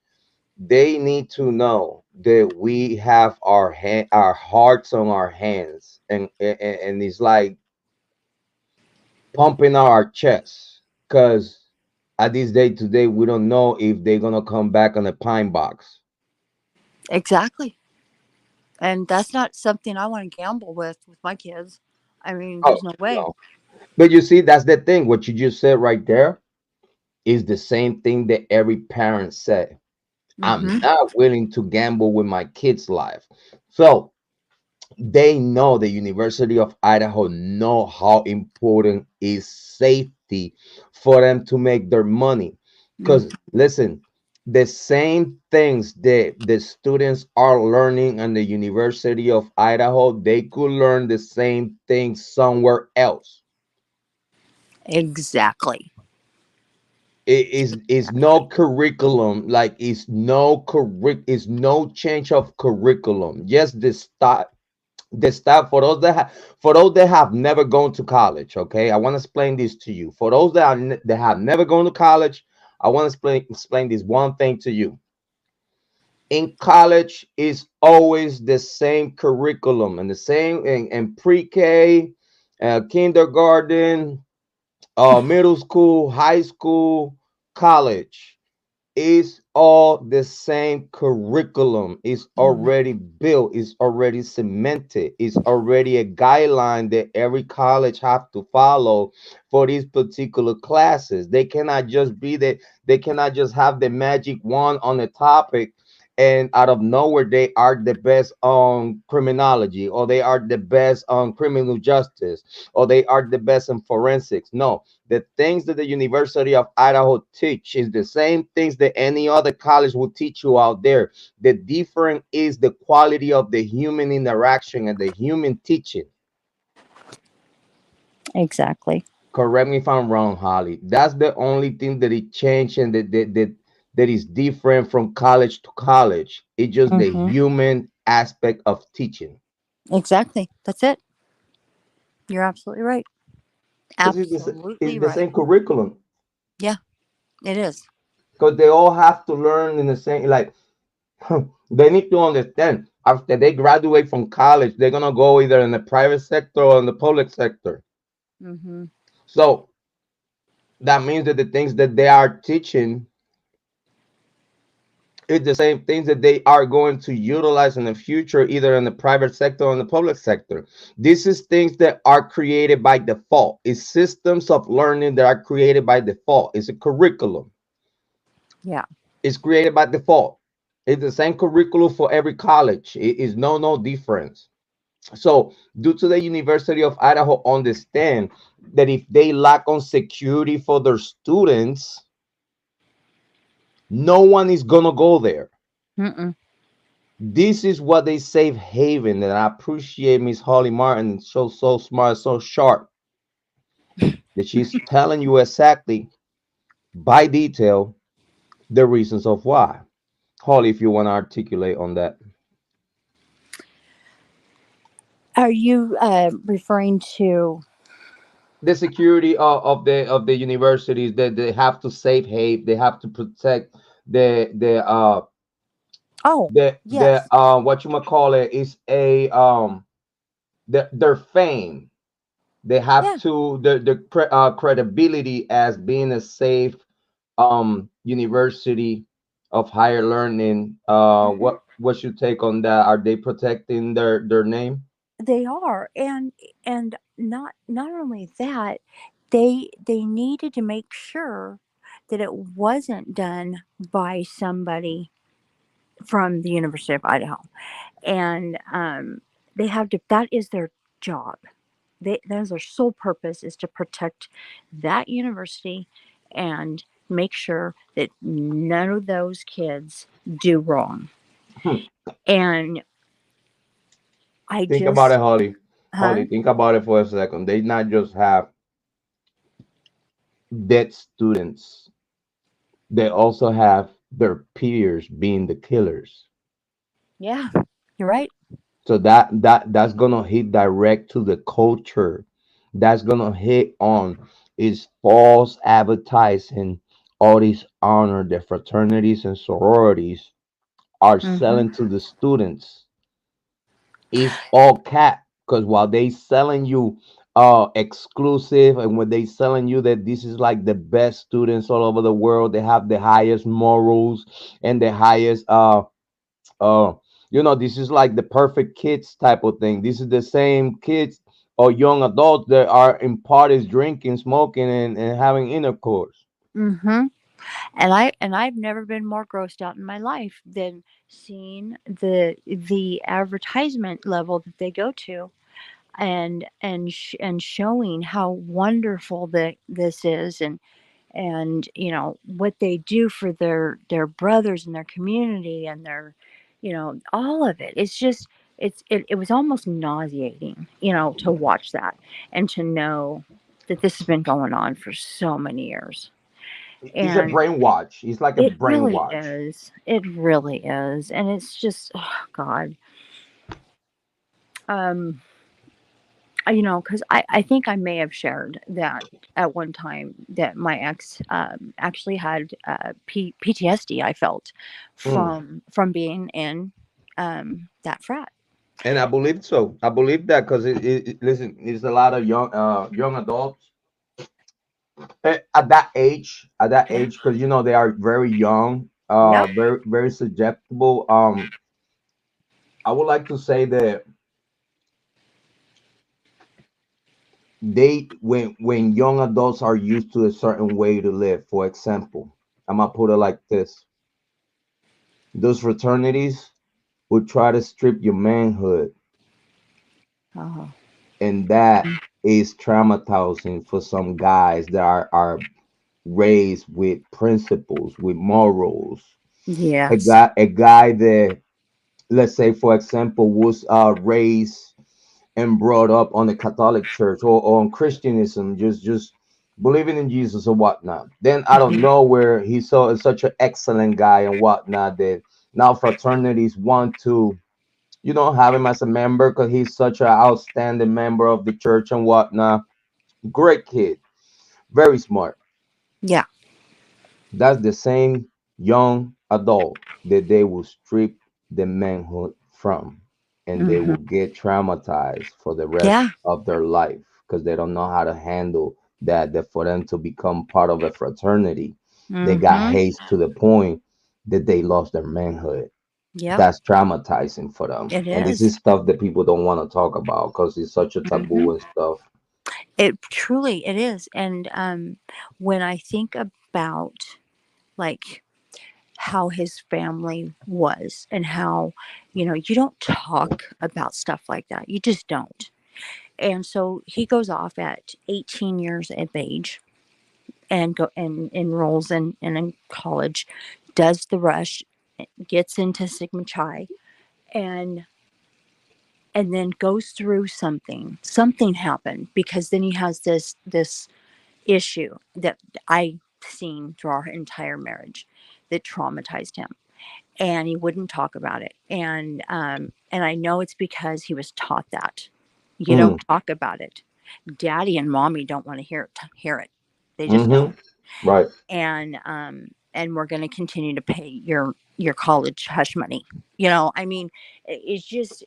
they need to know that we have our hearts on our hands, and it's like pumping out our chests, because at this day today we don't know if they're gonna come back on a pine box. Exactly. And that's not something I want to gamble with my kids. I mean, Oh there's no way. no. But you see, that's the thing. What you just said right there is the same thing that every parent said. I'm Mm-hmm. not willing to gamble with my kid's life. So They know the University of Idaho know how important is safety for them to make their money. Mm, Because listen, the same things that the students are learning in the University of Idaho, they could learn the same things somewhere else. exactly. Is no Exactly. curriculum, like it's no change of curriculum. Just the stuff for those for those that have never gone to college. Okay, I want to explain this to you. For those that have never gone to college, I want to explain this one thing to you. In college is always the same curriculum and the same in pre-K, kindergarten, middle school, high school, college. It's all the same curriculum. It's Mm, already built. It's already cemented. It's already a guideline that every college have to follow for these particular classes. They cannot just be that. They cannot just have the magic wand on the topic, and out of nowhere they are the best on criminology, or they are the best on criminal justice, or they are the best in forensics. No, the things that the University of Idaho teach is the same things that any other college will teach you out there. The difference is the quality of the human interaction and the human teaching. exactly. Correct me if I'm wrong, Holly. That's the only thing that it changed and that is different from college to college. It's just the Hmm. human aspect of teaching. Exactly. That's it. You're absolutely right. Because it's Absolutely the right. same curriculum. Yeah, it is. Because they all have to learn in the same, like, they need to understand after they graduate from college, they're gonna go either in the private sector or in the public sector. Hmm. So that means that the things that they are teaching is the same things that they are going to utilize in the future, either in the private sector or in the public sector. This is things that are created by default. It's systems of learning that are created by default. It's a curriculum. Yeah. It's created by default. It's the same curriculum for every college. It is no difference. So, due to the University of Idaho understand that if they lack on security for their students, no one is gonna go there. Mm-mm. This is what they safe haven, and I appreciate Miss Holly Martin. So smart, so sharp that she's telling you exactly by detail the reasons of why. Holly, if you want to articulate on that, Are you referring to? the security of the universities that they have to safe haven, they have to protect the Oh, the yes. what you might call it is a their fame. They have Yeah. to credibility as being a safe university of higher learning. Hmm. What's your take on that? Are they protecting their name? They are, and not only that, they needed to make sure that it wasn't done by somebody from the University of Idaho, and they have to. That is their job. That is their sole purpose, is to protect that university and make sure that none of those kids do wrong. Hmm. And I Think about it, just, Holly. huh? Holly, think about it for a second. They not just have dead students, they also have their peers being the killers. Yeah, you're right. So that's gonna hit direct to the culture. That's gonna hit on is false advertising, all this honor the fraternities and sororities are Hmm. selling to the students. It's all cap because while they selling you exclusive, and when they selling you that this is like the best students all over the world, they have the highest morals and the highest uh this is like the perfect kids type of thing. This is the same kids or young adults that are in parties drinking, smoking, and having intercourse. Hmm. And I've never been more grossed out in my life than seeing the advertisement level that they go to, and showing how wonderful this is, and what they do for their brothers and their community, and their, all of it. It's just, it was almost nauseating, to watch that, and to know that this has been going on for so many years. It's a And brainwash. It's like a it really brainwash. is. It really is. And it's just, oh God. Um, because I think I may have shared that at one time that my ex, actually had, PTSD. I felt Mm. from being in, that frat. And I believe so. I believe that because listen, it's a lot of young adults at that Yeah. age, because they are very young, Yep. very susceptible. I would like to say that when young adults are used to a certain way to live. For example, I'm gonna put it like this: those fraternities will try to strip your manhood, Oh, and that is traumatizing for some guys that are raised with principles, with morals. yes. A guy that, let's say, for example, was raised and brought up on the Catholic Church, or on Christianism, just believing in Jesus or whatnot. Then I don't Mhm. know where he's such an excellent guy and whatnot that now fraternities want to, have him as a member because he's such an outstanding member of the church and whatnot. Great kid, very smart. Yeah. That's the same young adult that they will strip the manhood from, and they will Hmm. get traumatized for the rest Yeah. of their life because they don't know how to handle that. That for them to become part of a fraternity, they got Hmm. hazed to the point that they lost their manhood. Yep. That's traumatizing for them, It and this is is. stuff that people don't want to talk about because it's such a Hmm. taboo and stuff. It truly it is. And when I think about, like, how his family was, and how, you don't talk about stuff like that. You just don't. And so he goes off at 18 years of age, and go and enrolls in college, does the rush, gets into Sigma Chi, and then goes through something happened, because then he has this issue that I seen through our entire marriage, that traumatized him, and he wouldn't talk about it. And I know it's because he was taught that you don't Mm, talk about it. Daddy and mommy don't want to hear it. They just mm-hmm. don't. Right. And we're going to continue to pay your college hush money. I mean, it's just,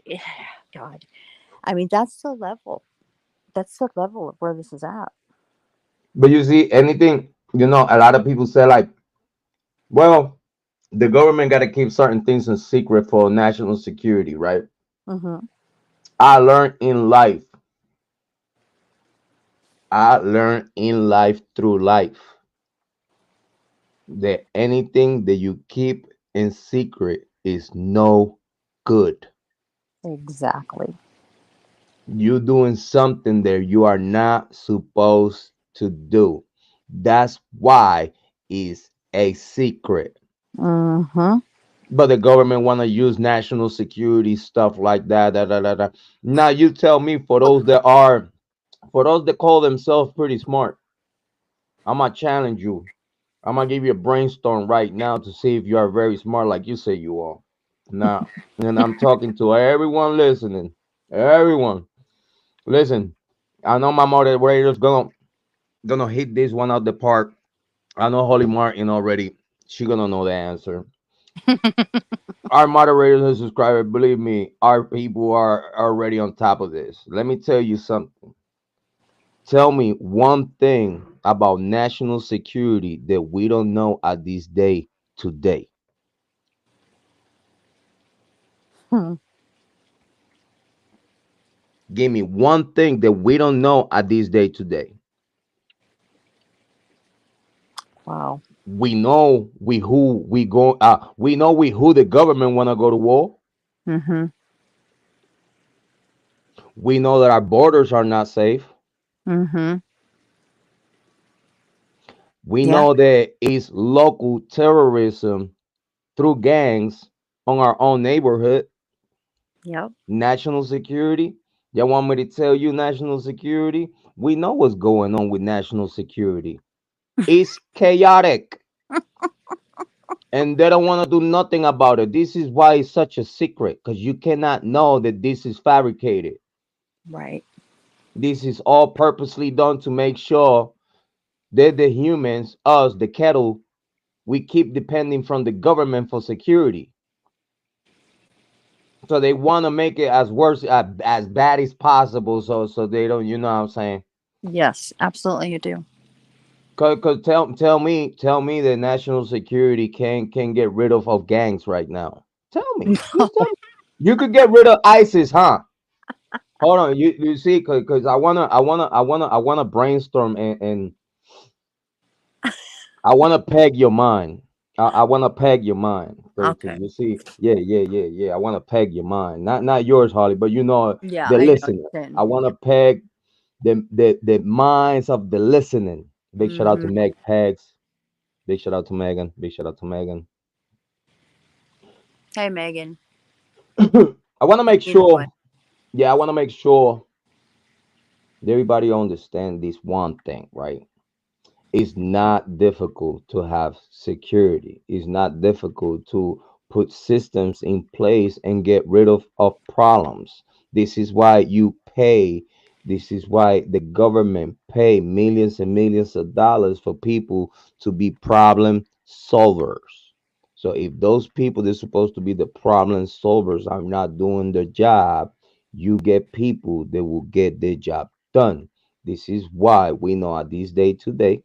God. I mean, that's the level. That's the level of where this is at. But you see, anything, a lot of people say like, well, the government got to keep certain things in secret for national security, right? Hmm. I learned in life, I learned in life through life that anything that you keep in secret is no good. Exactly. You're doing something that you are not supposed to do. That's why it's a secret. Hmm. But the government want to use national security stuff like that. Now you tell me, for those that call themselves pretty smart, I'm gonna challenge you. I'm gonna give you a brainstorm right now to see if you are very smart, like you say you are. Now, and I'm talking to everyone listening. Everyone, listen. I know my moderator's gonna hit this one out the park. I know Holly Martin already. She gonna know the answer. Our moderators and subscribers, believe me, our people are already on top of this. Let me tell you something. Tell me one thing about national security that we don't know at this day today. Hmm. Give me one thing that we don't know at this day today. Wow. We know we who we go. We know we who the government want to go to war. Mhm. We know that our borders are not safe. Mhm. We Yeah. know that it's local terrorism through gangs on our own neighborhood. Yep. National security. Y'all want me to tell you national security? We know what's going on with national security. It's chaotic, and they don't want to do nothing about it. This is why it's such a secret, because you cannot know that this is fabricated. Right. This is all purposely done to make sure that the humans, us, the cattle, we keep depending from the government for security. So they want to make it as worse as bad as possible. So they don't, you know what I'm saying? Yes, absolutely you do. Cause tell me that national security can get rid of gangs right now. Tell me, just tell me. You could get rid of ISIS, huh? Hold on, you see, cause I wanna brainstorm and I wanna peg your mind. I wanna peg your mind, cause Okay. you see, yeah. I wanna peg your mind, not yours, Holly, but you know Yeah, the I listener. understand. I wanna peg the minds of the listening. Big shout out to Mhm. Meg Pegs. Big shout out to Megan. Big shout out to Megan. Hey, Megan. I want to make You know it. sure, yeah, I want to make sure that everybody understand this one thing, right? It's not difficult to have security. It's not difficult to put systems in place and get rid of problems. This is why you pay. This is why the government pay millions and millions of dollars for people to be problem solvers. So if those people they're supposed to be the problem solvers are not doing their job, you get people that will get their job done. This is why we know at this day today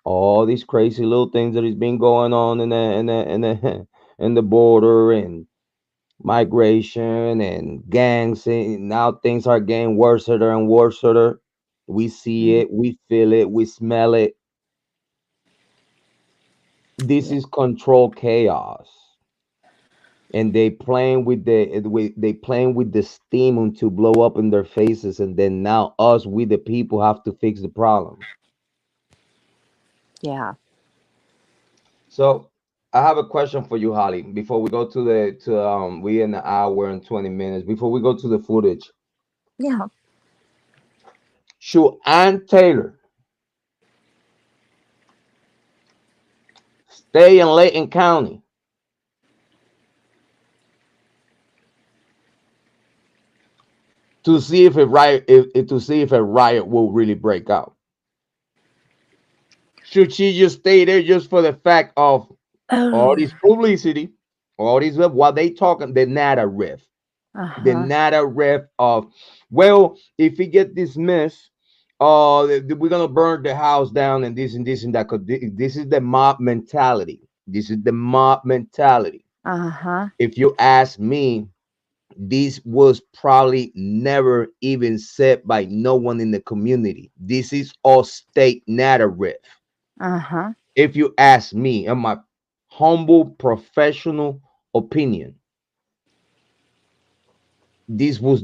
all these crazy little things that has been going on in the in the border and migration and gangs and now things are getting worse and worse. We see Mhm. it, we feel it, we smell it. This Yeah. is control chaos. And they playing with the steam to blow up in their faces, and then now us, we the people, have to fix the problem. Yeah. So I have a question for you, Holly. Before we go to the to we in the hour and 20 minutes. Before we go to the footage, Yeah. should Ann Taylor stay in Layton County to see if a riot to see if a riot will really break out? Should she just stay there just for the fact of all Oh. this publicity, all these what they talking the narrative, the Uh-huh. narrative of, well, if he get dismissed, we're gonna burn the house down and this and this and that. Cause this is the mob mentality. This is the mob mentality. Uh-huh. If you ask me, this was probably never even said by no one in the community. This is all state narrative. Uh-huh. If you ask me, in my humble professional opinion, this was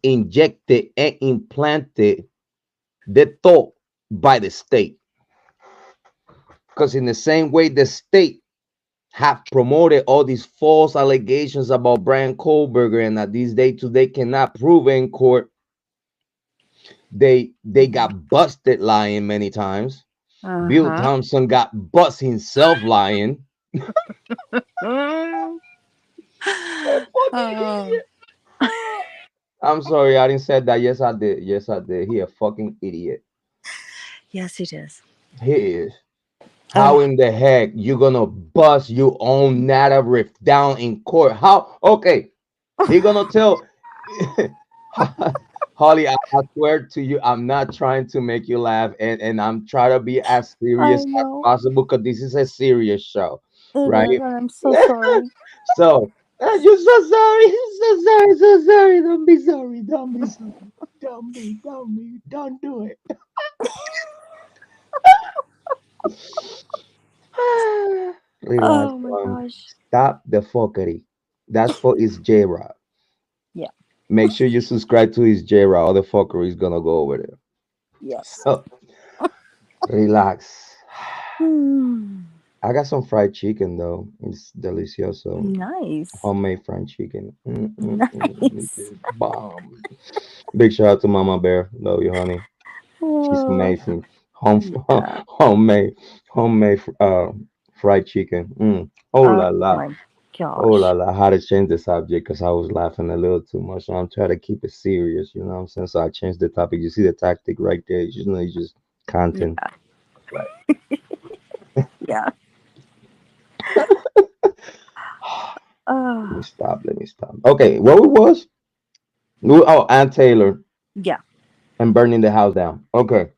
injected and implanted the thought by the state, because in the same way the state have promoted all these false allegations about Bryan Kohberger, and at this day today cannot prove in court, they got busted lying many times. Bill Uh-huh. Thompson got bust himself lying. Mm. That fucking Oh. idiot. I'm sorry, I didn't say that. Yes, I did. Yes, I did. He a fucking idiot. Yes, it is. He is. How Oh. in the heck you gonna bust your own narrative down in court? How? Okay, he gonna tell Holly. I swear to you, I'm not trying to make you laugh, and I'm trying to be as I serious as know. possible because this is a serious show, It right? is, and I'm so sorry. So you're so sorry, so sorry, so sorry. Don't be sorry. Don't be sorry. Don't do it. Relax, Oh my son. gosh. Stop the fuckery. That's for his Jrod. Yeah. Make sure you subscribe to his Jrod, or the fuckery is gonna go over there. Yes. So relax. Hmm. I got some fried chicken though. It's delicioso. Nice. Homemade fried chicken. It Nice. is bomb. Big shout out to Mama Bear. Love you, honey. She's Oh, amazing. Home yeah. homemade homemade fried chicken. Oh Oh la la. my Oh la gosh. la. I had to change the subject because I was laughing a little too much. So I'm trying to keep it serious, you know what I'm saying? So I changed the topic. You see the tactic right there. You just content. Yeah. Right. Yeah. Let Oh, me stop. Let me stop. Okay, what it was? Oh, Aunt Taylor yeah. and burning the house down. Okay.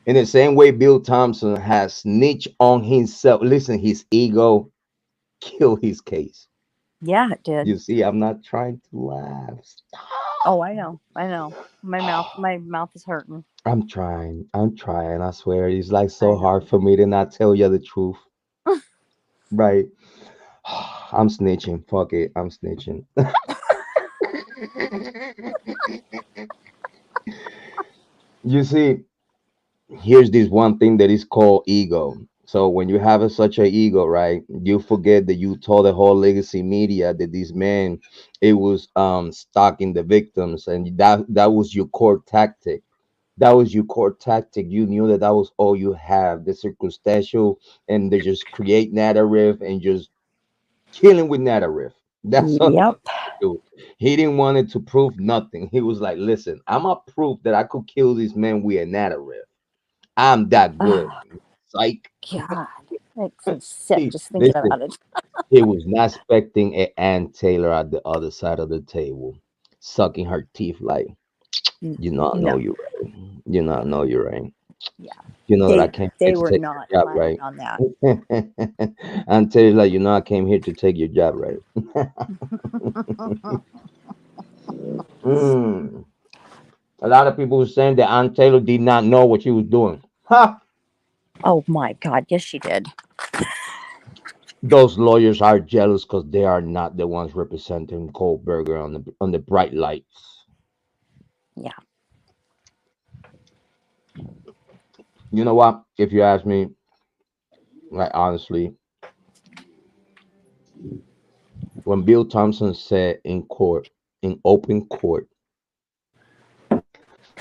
In the same way, Bill Thompson has snitched on himself. Listen, his ego killed his case. Yeah, it did. You see, I'm not trying to laugh. Oh, I know. I know. My mouth is hurting. I'm trying. I'm trying. I swear. It's like I so hard know. for me to not tell you the truth. Right. I'm snitching. Fuck it. I'm snitching. You see, here's this one thing that is called ego. So when you have such a ego, right, you forget that you told the whole legacy media that this man it was stalking the victims, and that was your core tactic. That was your core tactic. You knew that that was all you have, the circumstantial, and they just create narrative and just killing with narrative. That's all he Yep. wanted to do. He didn't want it to prove nothing. He was like, listen, I'm a proof that I could kill this man with a narrative. I'm that good. Oh, Psych. God. Makes me sick just thinking Listen, about it. he was not expecting a Ann Taylor at the other side of the table, sucking her teeth like, you not know No. you're right. You not know you're right. Yeah. You know that I They came here they to were take not your job, planning right? on that. And Taylor, you know I came here to take your job, right? Mm. A lot of people were saying that Aunt Taylor did not know what she was doing. Ha! Oh my God. Yes, she did. Those lawyers are jealous because they are not the ones representing Kohberger on the bright lights. Yeah. You know what? If you ask me, like honestly, when Bill Thompson said in court, in open court,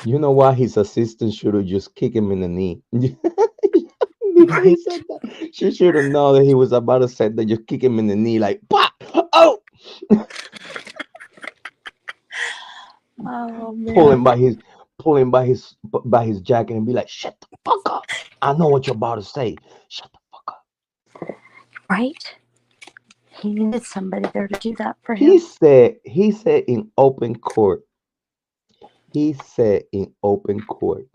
you know what? His assistant should have just kicked him in the knee. Before he Right. said that, she should have known that he was about to say that. Just kick him in the knee, like, pop! Oh, Oh pull him man. by his, pull him by his jacket and be like, shut the fuck up. I know what you're about to say. Shut the fuck up. Right. He needed somebody there to do that for He him. said, he said in open court, he said in open court,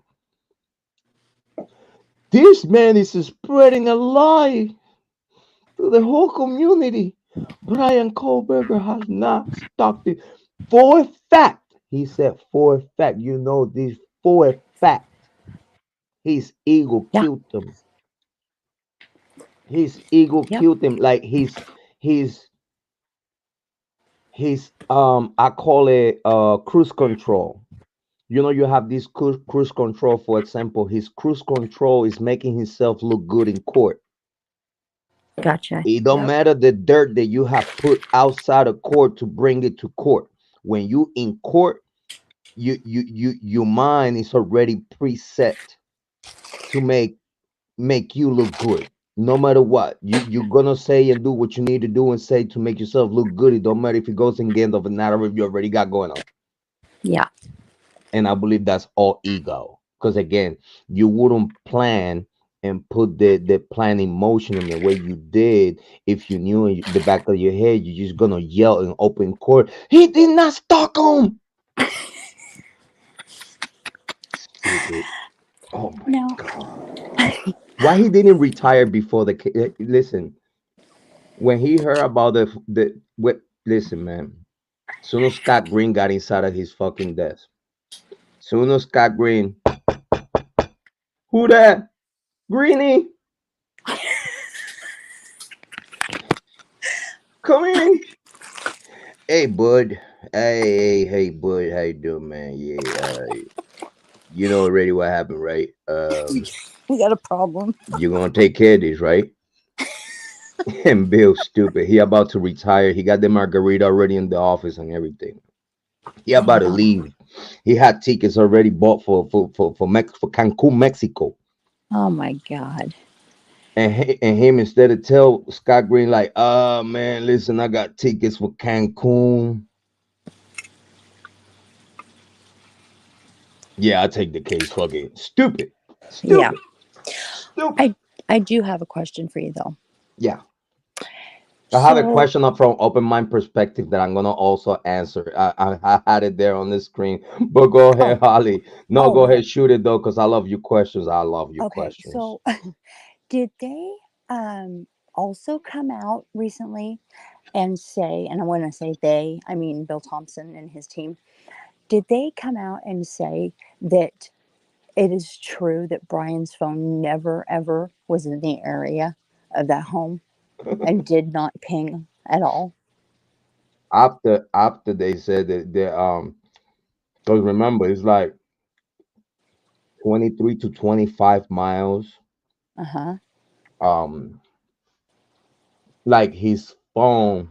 this man is spreading a lie to the whole community. Bryan Kohberger has not stalked it. For a fact, he said, for a fact, you know this for a fact. His ego Yeah. killed him. His ego Yep. killed him. Like his I call it cruise control. You know, you have this cruise control, for example. His cruise control is making himself look good in court. Gotcha. It don't Yep. matter the dirt that you have put outside of court to bring it to court. When you in court, your mind is already preset to make you look good. No matter what, you're gonna say and do what you need to do and say to make yourself look good. It don't matter if it goes against of a narrative you already got going on. Yeah. And I believe that's all ego. Because again, you wouldn't plan and put the plan in motion in the way you did if you knew in the back of your head you're just gonna yell in open court. He did not stalk him. Stupid. Oh my No. god. Why he didn't retire before listen, when he heard about the what listen, man. Soon as Scott Green got inside of his fucking desk. Soon as Scott Green, who that? Greenie. Come in. Hey, bud. Hey, bud. How you doing, man? Yeah, you know already what happened, right? We got a problem. You gonna take care of this, right? And Bill, stupid. He about to retire. He got the margarita already in the office and everything. He about to Oh, leave. He had tickets already bought for Cancun, Mexico. oh my God. And him instead of tell Scott Green like, man, listen, I got tickets for Cancun. Yeah, I take the case. Fuck it. Stupid. Yeah. Stupid. Stupid. I I do have a question for you though. Yeah. I have a So, question up from open mind perspective that I'm gonna also answer. I had it there on the screen, but go ahead, oh, Holly. No, oh, go ahead, shoot it though, because I love your questions. I love your okay. questions. So, did they also come out recently and say, and when I say they, I mean Bill Thompson and his team, did they come out and say that it is true that Brian's phone never ever was in the area of that home and did not ping at all? After they said that because remember it's like 23 to 25 miles. Uh huh. Um, like his phone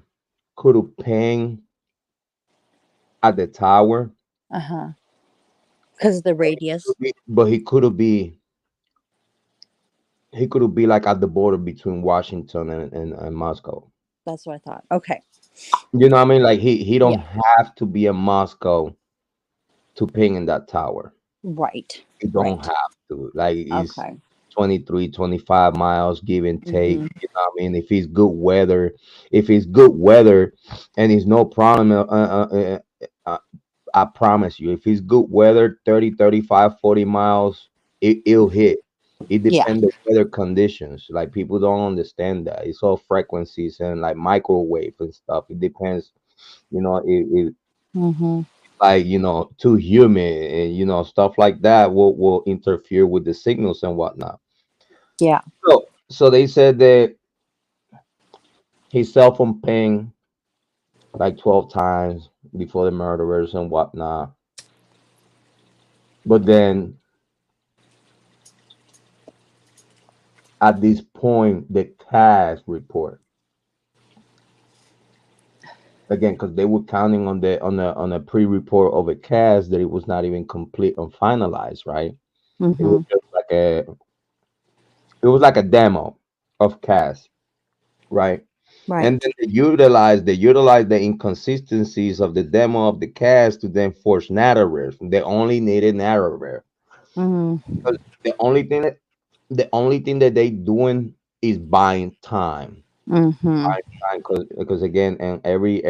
could have pinged at the tower, Uh huh. Because of the radius. but he could be like at the border between Washington and Moscow. That's what I thought. Okay. You know what I mean? Like he don't Yeah. have to be in Moscow to ping in that tower. Right. You don't Right. have to. Like it's Okay. 23, 25 miles, give and take. Mm-hmm. You know what I mean? If it's good weather and it's no problem, I promise you, if it's good weather, 30, 35, 40 miles, it'll hit. It Yeah. depends on weather conditions. Like people don't understand that. It's all frequencies and like microwave and stuff. It depends, it Mm-hmm. like too humid and stuff like that will interfere with the signals and whatnot. Yeah. So they said that his cell phone pinged like 12 times before the murderers and whatnot. But then at this point, the CAS report again because they were counting on a pre-report of a CAS that it was not even complete and finalized, right? It was Mm-hmm. just like a demo of CAS, right? And Right. then they utilized the inconsistencies of the demo of the cast to then force narrative. They only needed narrative. Mm-hmm. Because the only thing that they doing is buying time. Mm-hmm. Buying time because again, and every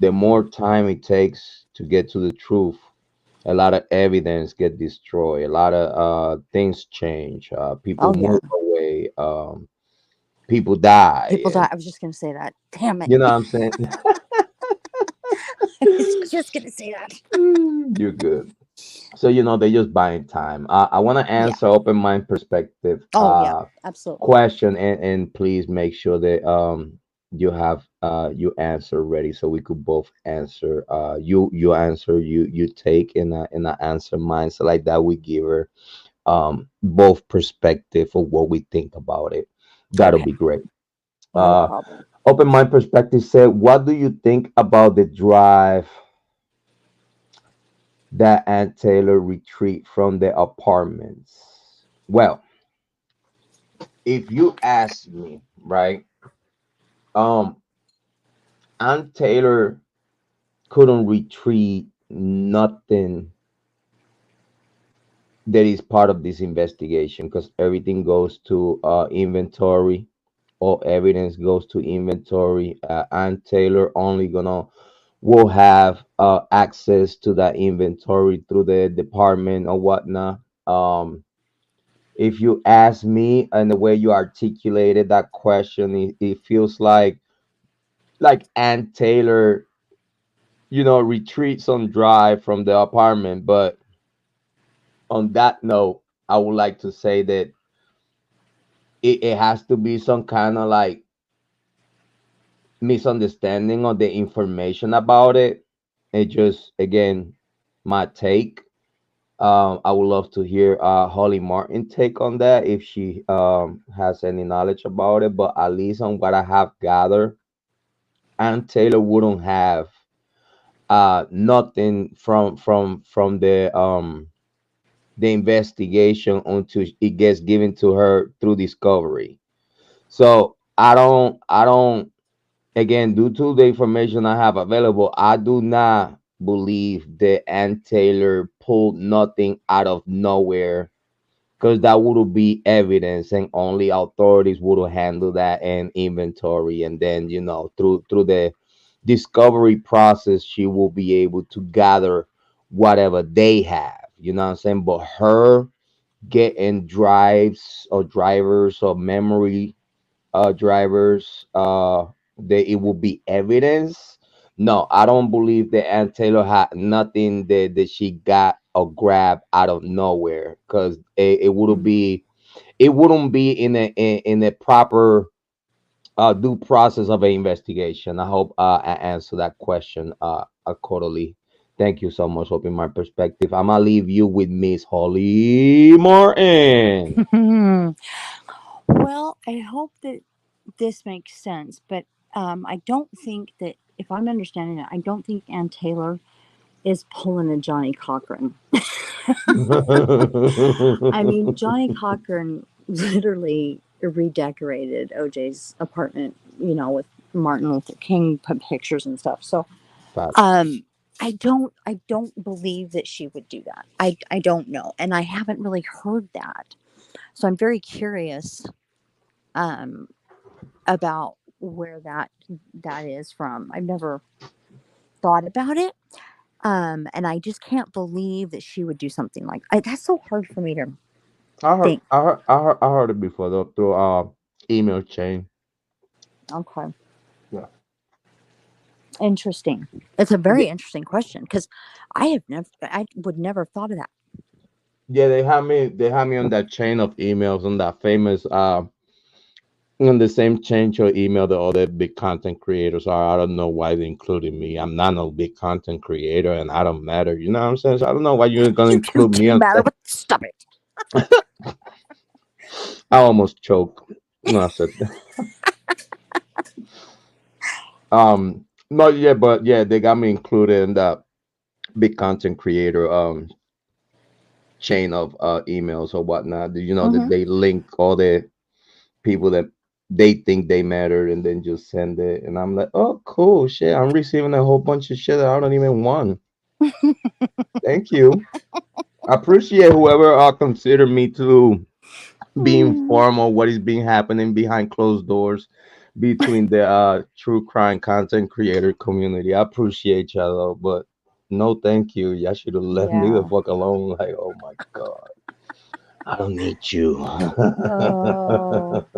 the more time it takes to get to the truth, a lot of evidence get destroyed, a lot of things change, people Oh yeah. move away, people die, People die. and I was just gonna say that. Damn it. you know what I'm saying. I was just gonna say that. You're good. So they just buying time. I want to Yeah. answer open mind perspective Oh yeah. Absolutely. question, and please make sure that you have you answer ready so we could both answer. You answer, you take in a answer mind, so like that we give her both perspective of what we think about it. That'll Okay. be great. No Uh, problem. Open mind perspective said, what do you think about the drive that Aunt Taylor retreat from the apartments? Well, if you ask me, right, um, Aunt Taylor couldn't retreat nothing that is part of this investigation because everything goes to inventory. All evidence goes to inventory. Aunt Taylor only gonna will have access to that inventory through the department or whatnot. If you ask me and the way you articulated that question, it feels like Aunt Taylor, retreats on drive from the apartment. But on that note, I would like to say that it has to be some kind of like misunderstanding of the information about it. It just, again, my take. I would love to hear Holly Martin take on that if she has any knowledge about it. But at least on what I have gathered, Ann Taylor wouldn't have nothing from the investigation until it gets given to her through discovery. So I don't again, due to the information I have available, I do not believe that Ann Taylor pulled nothing out of nowhere, because that would be evidence and only authorities would handle that and inventory, and then through the discovery process she will be able to gather whatever they have, what I'm saying. But her getting drives or drivers or memory drivers, that it will be evidence. No, I don't believe that Ann Taylor had nothing that she got or grabbed out of nowhere, because it wouldn't be in a proper due process of an investigation. I hope I answer that question accordingly. Thank you so much for opening my perspective. I'm gonna leave you with Miss Holly Martin. Well, I hope that this makes sense, but I don't think that, if I'm understanding it, I don't think Ann Taylor is pulling a Johnny Cochran. I mean, Johnny Cochran literally redecorated OJ's apartment, with Martin Luther King pictures and stuff. So, Facts. um, I don't believe that she would do that. I don't know, and I haven't really heard that. So I'm very curious um, about where that is from. I've never thought about it, and I just can't believe that she would do something like that's so hard for me to I heard, think. I heard, I heard, I heard it before though, through email chain. Okay, Yeah. interesting. It's a Yeah, very interesting question because I would never have thought of that. yeah, they had me on that chain of emails, on that famous on the same chain of email the other big content creators are. I don't know why they included me. I'm not no big content creator and I don't matter. You know what I'm saying? So I don't know why you're gonna You include me do on matter, but stop it. I almost choked when I said that. No, yeah, but yeah, they got me included in that big content creator chain of emails or whatnot. You know that Hmm. they link all the people that they think they matter and then just send it. And I'm like, oh, cool, shit. I'm receiving a whole bunch of shit that I don't even want. Thank you. I appreciate whoever consider me to be informed of what is being happening behind closed doors between the true crime content creator community. I appreciate y'all, though, but no, thank you. Y'all should have left me the Yeah. fuck alone. Like, oh my god, I don't need you. Oh.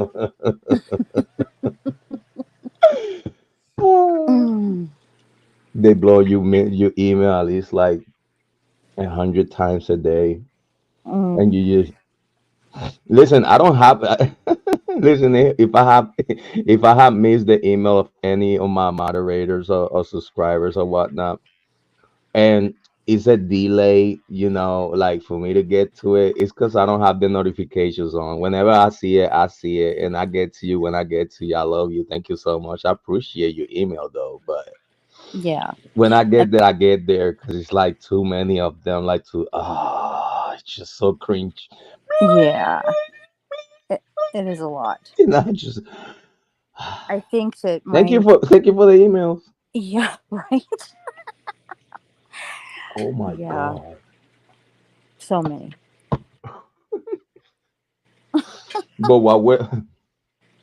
Mm, They blow you email at least like 100 times a day, and mm. you just listen. I don't have listen. If I have missed the email of any of my moderators or subscribers or whatnot, and it's a delay, like for me to get to it, it's because I don't have the notifications on. Whenever I see it, and I get to you when I get to you. I love you. Thank you so much. I appreciate your email though, but Yeah. when I Uh, get there, I get there because it's like too many of them. Like it's just so cringe. yeah. It, it is a lot. Just I think that thank you my for the emails. yeah, right. Oh my Yeah. god. So many. But what we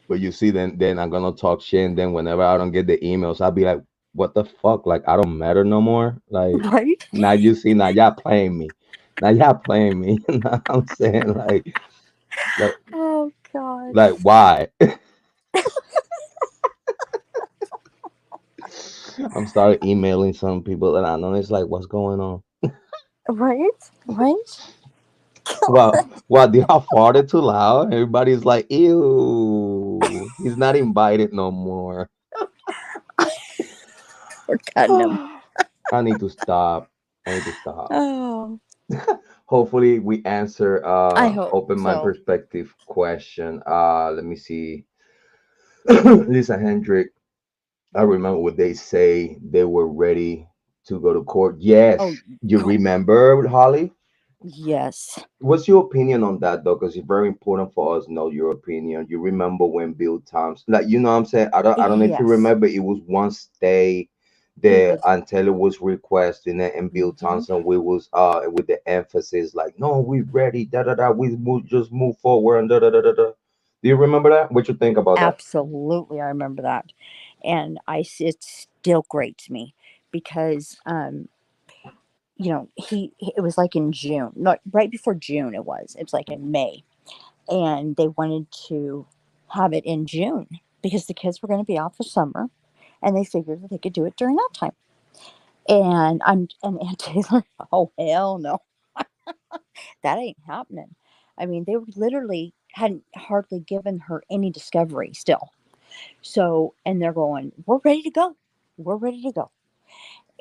but you see, then I'm gonna talk shit, and then whenever I don't get the emails, I'll be like, what the fuck? Like I don't matter no more. Like Right? now you see, now y'all playing me. Now y'all playing me. You know what I'm saying? Like, Oh God. like why? I'm started emailing some people that I know. It's like, what's going on? Right? Right? Well, they are farted too loud. Everybody's like, ew, he's not invited no more. We're cutting them. I need to stop. I need to stop. Oh, Hopefully we answer I hope open mind so. perspective question. Let me see. Lisa Hendrick, I remember what they say they were ready to go to court. Oh, Yes, you oh, remember, Holly? yes, What's your opinion on that though? Because it's very important for us to know your opinion. You remember when Bill Thompson, like you know what I'm saying? I don't know if you yes. remember, it was one stay It that was. Antelia was requesting it, and Bill Hmm. Thompson we was with the emphasis like, no, we ready, da da da, just move forward and da da da da da. Do you remember that? What you think about that? Absolutely, I remember that, and it's still great to me because it was like in June, not right before June. It was like in May, and they wanted to have it in June because the kids were going to be off for summer, and they figured that they could do it during that time. And Aunt Taylor, oh hell no, that ain't happening. I mean, they were literally hadn't hardly given her any discovery still. So, and they're going, we're ready to go. We're ready to go.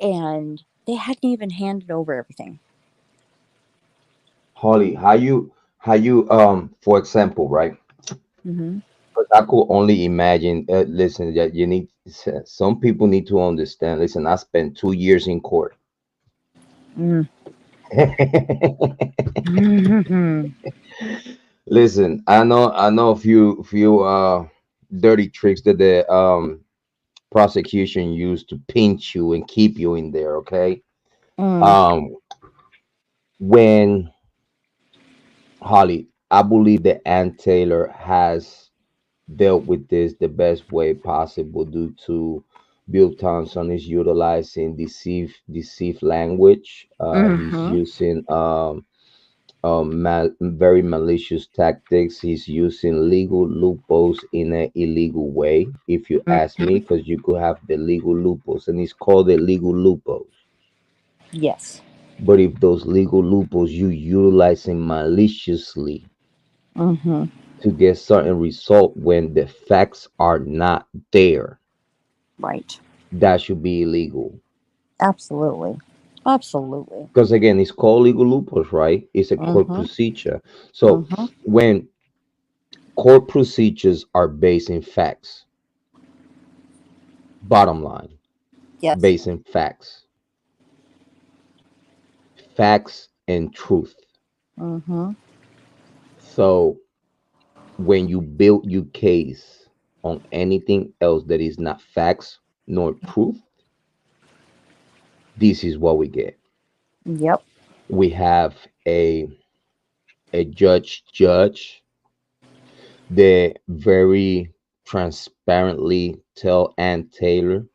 And they hadn't even handed over everything. Holly, how you for example, right? Hmm. Because I could only imagine. Listen, that you need some people need to understand. Listen, I spent 2 years in court. Mm. Hmm. Listen, I know a few dirty tricks that the prosecution used to pinch you and keep you in there. Okay, Mm. um, when Holly, I believe that Ann Taylor has dealt with this the best way possible due to Bill Thompson is utilizing deceive language. He's Hmm. using very malicious tactics. He's using legal loopholes in an illegal way, if you ask me, Hmm. because you could have the legal loopholes, and it's called the legal loopholes. Yes. But if those legal loopholes you utilizing maliciously Hmm. to get certain result when the facts are not there, Right. that should be illegal. Absolutely. Absolutely. Because again, it's called legal loopholes, right? It's a court Hmm. procedure. So Hmm. when court procedures are based in facts, bottom line, Yes. based in facts and truth. Hmm. So when you build your case on anything else that is not facts nor proof, this is what we get. Yep. We have a judge that very transparently tell Ann Taylor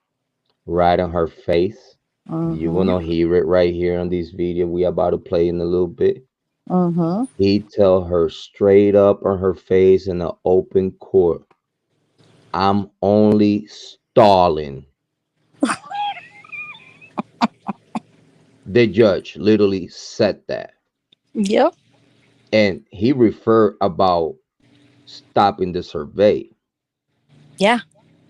right on her face. You're Hmm. gonna hear it right here on this video we about to play in a little bit. Hmm. He tell her straight up on her face in the open court, I'm only stalling. The judge literally said that. Yep. And he referred about stopping the survey, Yeah.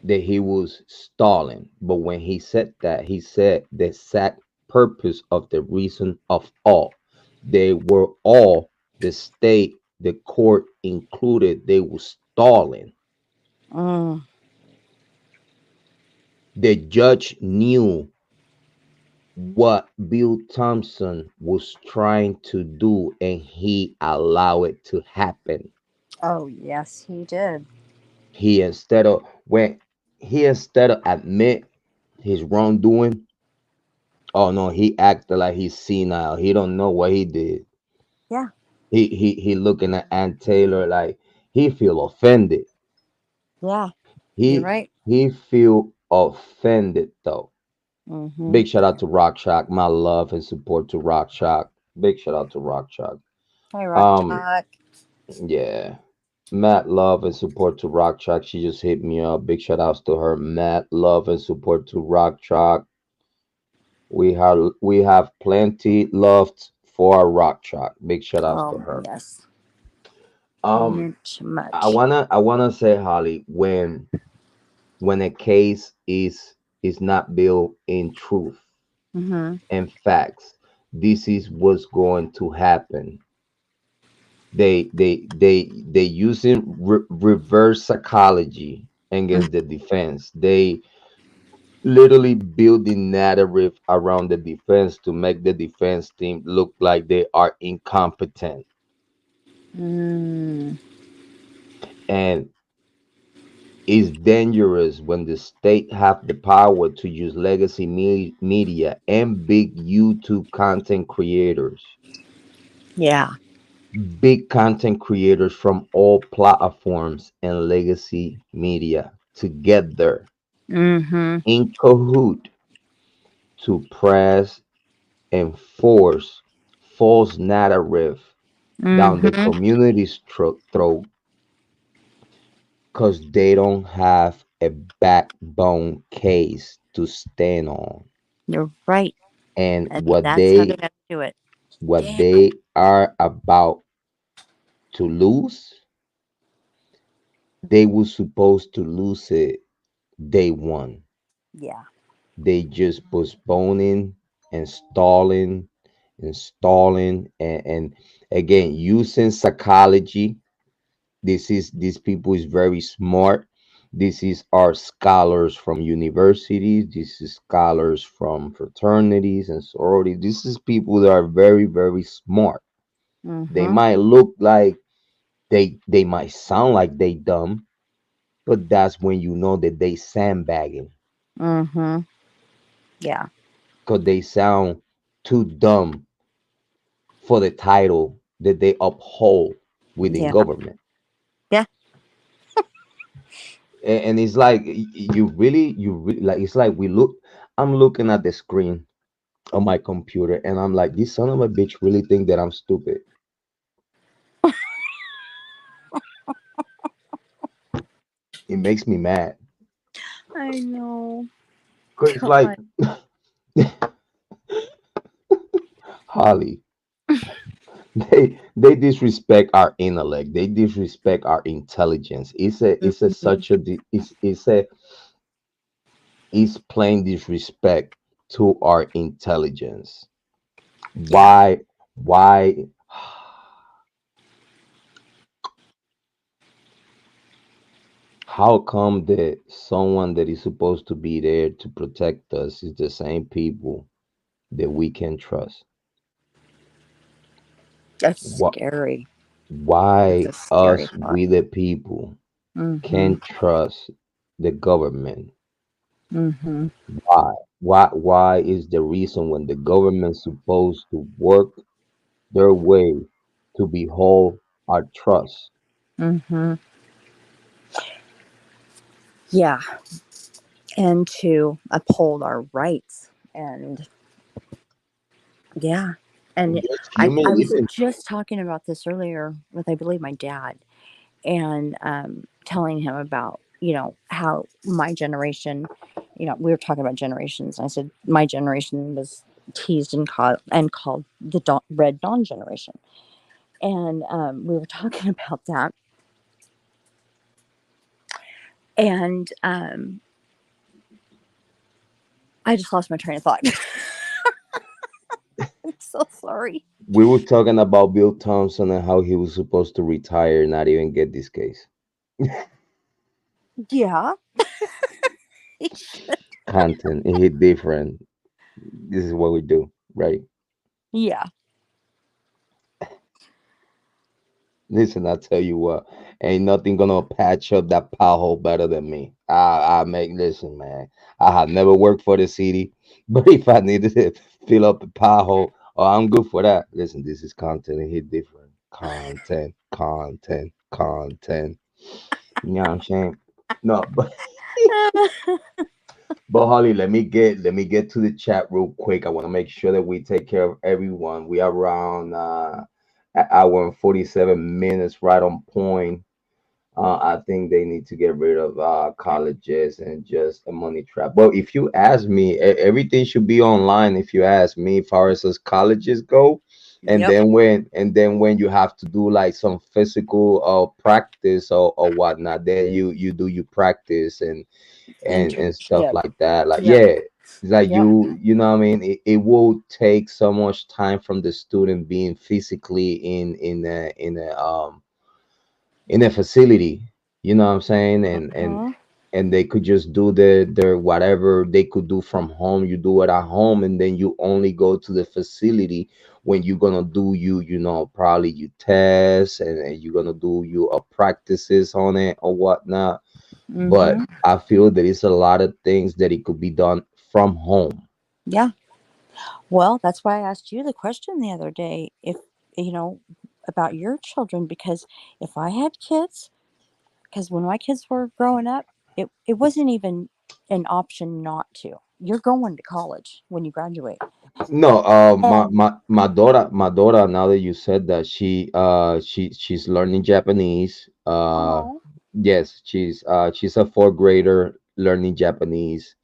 that he was stalling. But when he said that, he said the exact purpose of the reason of all. They were all the state, the court included, they were stalling. Mm. The judge knew what Bill Thompson was trying to do and he allowed it to happen. Oh, yes, he did. He instead of when he instead of admit his wrongdoing, oh no, he acted like he's senile. He don't know what he did. Yeah. He looking at Aunt Taylor like he feel offended. Yeah. You're He right. he feel offended though. Hmm. Big shout out to Rock Shock. My love and support to Rock Shock. Big shout out to Rock Shock. Hey, Rock Um, Chalk. yeah. Matt love and support to Rock Shock. She just hit me up. Big shout outs to her. Matt love and support to Rock Shock. We have plenty loved for our Rock Shock. Big shout outs to her. Yes. Um, Not I much. wanna I wanna say, Holly, when a case is is not built in truth Mm-hmm. and facts. This is what's going to happen. They using reverse psychology against the defense. They literally building narrative around the defense to make the defense team look like they are incompetent. Mm. And it's dangerous when the state have the power to use legacy media and big YouTube content creators, Yeah. big content creators from all platforms and legacy media together Mm-hmm. in cahoot to press and force false narrative down the Mm-hmm. community's throat because they don't have a backbone case to stand on. You're right. And And that's how they got to do it. what Damn. they are about to lose, they were supposed to lose it day one. Yeah. They just postponing and stalling and stalling and again using psychology. These people is very smart. This is our scholars from universities. This is scholars from fraternities and sororities. This is people that are very smart. They Mm-hmm. might look like they might sound like they dumb, but that's when you know that they sandbagging Mm-hmm. Yeah. because they sound too dumb for the title that they uphold within Yeah. government. Yeah. And it's like you really like it's like we look. I'm looking at the screen on my computer and I'm like, this son of a bitch really think that I'm stupid. It makes me mad. I know. 'Cause it's like God. Holly, they disrespect our intellect. They disrespect our intelligence. It's a Mhm. such a it's plain disrespect to our intelligence. Yeah. Why how come that someone that is supposed to be there to protect us is the same people that we can trust? That's What scary. That's why a scary us thought. we the people Mm-hmm. can trust the government? Mm-hmm. Why is the reason when the government's supposed to work their way to behold our trust? Mm-hmm. Yeah. And to uphold our rights. And yeah. And Just I human was even. just talking about this earlier with, I believe, my dad, and telling him about, how my generation, we were talking about generations. I said my generation was teased and called the Red Dawn generation. And we were talking about that. And I just lost my train of thought. I'm so sorry. We were talking about Bill Thompson and how he was supposed to retire and not even get this case. Yeah. Content, it hit different. This is what we do, right? Yeah. Listen, I tell you what, ain't nothing gonna patch up that pothole better than me. I make listen, man. I have never worked for the city, but if I needed to fill up a pothole, oh, I'm good for that. Listen, this is content. It hit different. Content. You know what I'm saying? No, but Holly, let me get to the chat real quick. I want to make sure that we take care of everyone. We are around an hour and 47 minutes, right on point. I think they need to get rid of colleges and just a money trap. But if you ask me, everything should be online. If you ask me, as far as colleges go, And Yep. when you have to do like some physical practice or whatnot, then you do your practice and stuff Internship. like that. Like, Yep. yeah, it's like Yep. you know what I mean. It will take so much time from the student being physically in a facility, you know what I'm saying, Mm-hmm. and they could just do their whatever they could do from home. You do it at home, and then you only go to the facility when you're gonna do you know, probably you test, and you're gonna do your practices on it or whatnot. But Mm-hmm. I feel that it's a lot of things that it could be done from home. Yeah. Well, that's why I asked you the question the other day, if you know about your children, because if I had kids, because when my kids were growing up, it wasn't even an option not to. You're going to college when you graduate. No, And my daughter. Now that you said that, she's learning Japanese. oh, Yes, she's a fourth grader learning Japanese,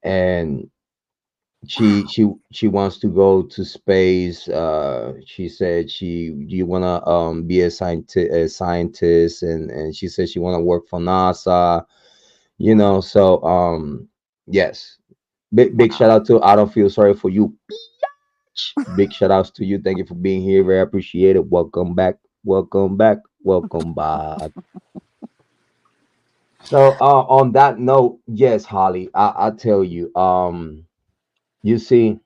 and she wow. she she wants to go to space. She said you wanna be a scientist, and she said she wanna work for NASA. You Wow. know, so yes, big shout Wow. out to. I don't feel sorry for you. Big shout outs to you. Thank you for being here. Very appreciated. Welcome back. Welcome back. Welcome back. So on that note, yes, Holly, I tell you, you see,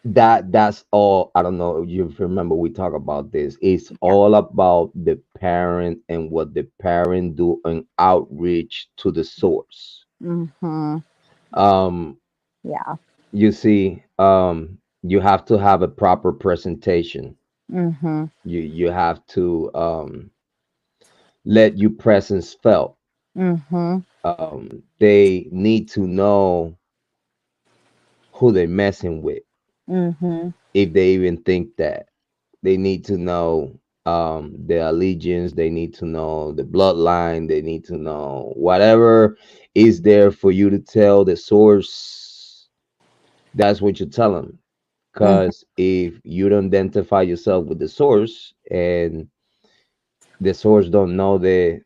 that's all. I don't know if you remember we talk about this. It's Yeah. all about the parent and what the parent do in outreach to the source. Mm-hmm. Um, Yeah. you see, you have to have a proper presentation. Mm-hmm. You have to let your presence felt. Mm-hmm. They need to know who they're messing with, Mm-hmm. if they even think that. They need to know their allegiance. They need to know the bloodline. They need to know whatever is there for you to tell the source. That's what you tell them. Mm-hmm. Because if you don't identify yourself with the source, and the source don't know the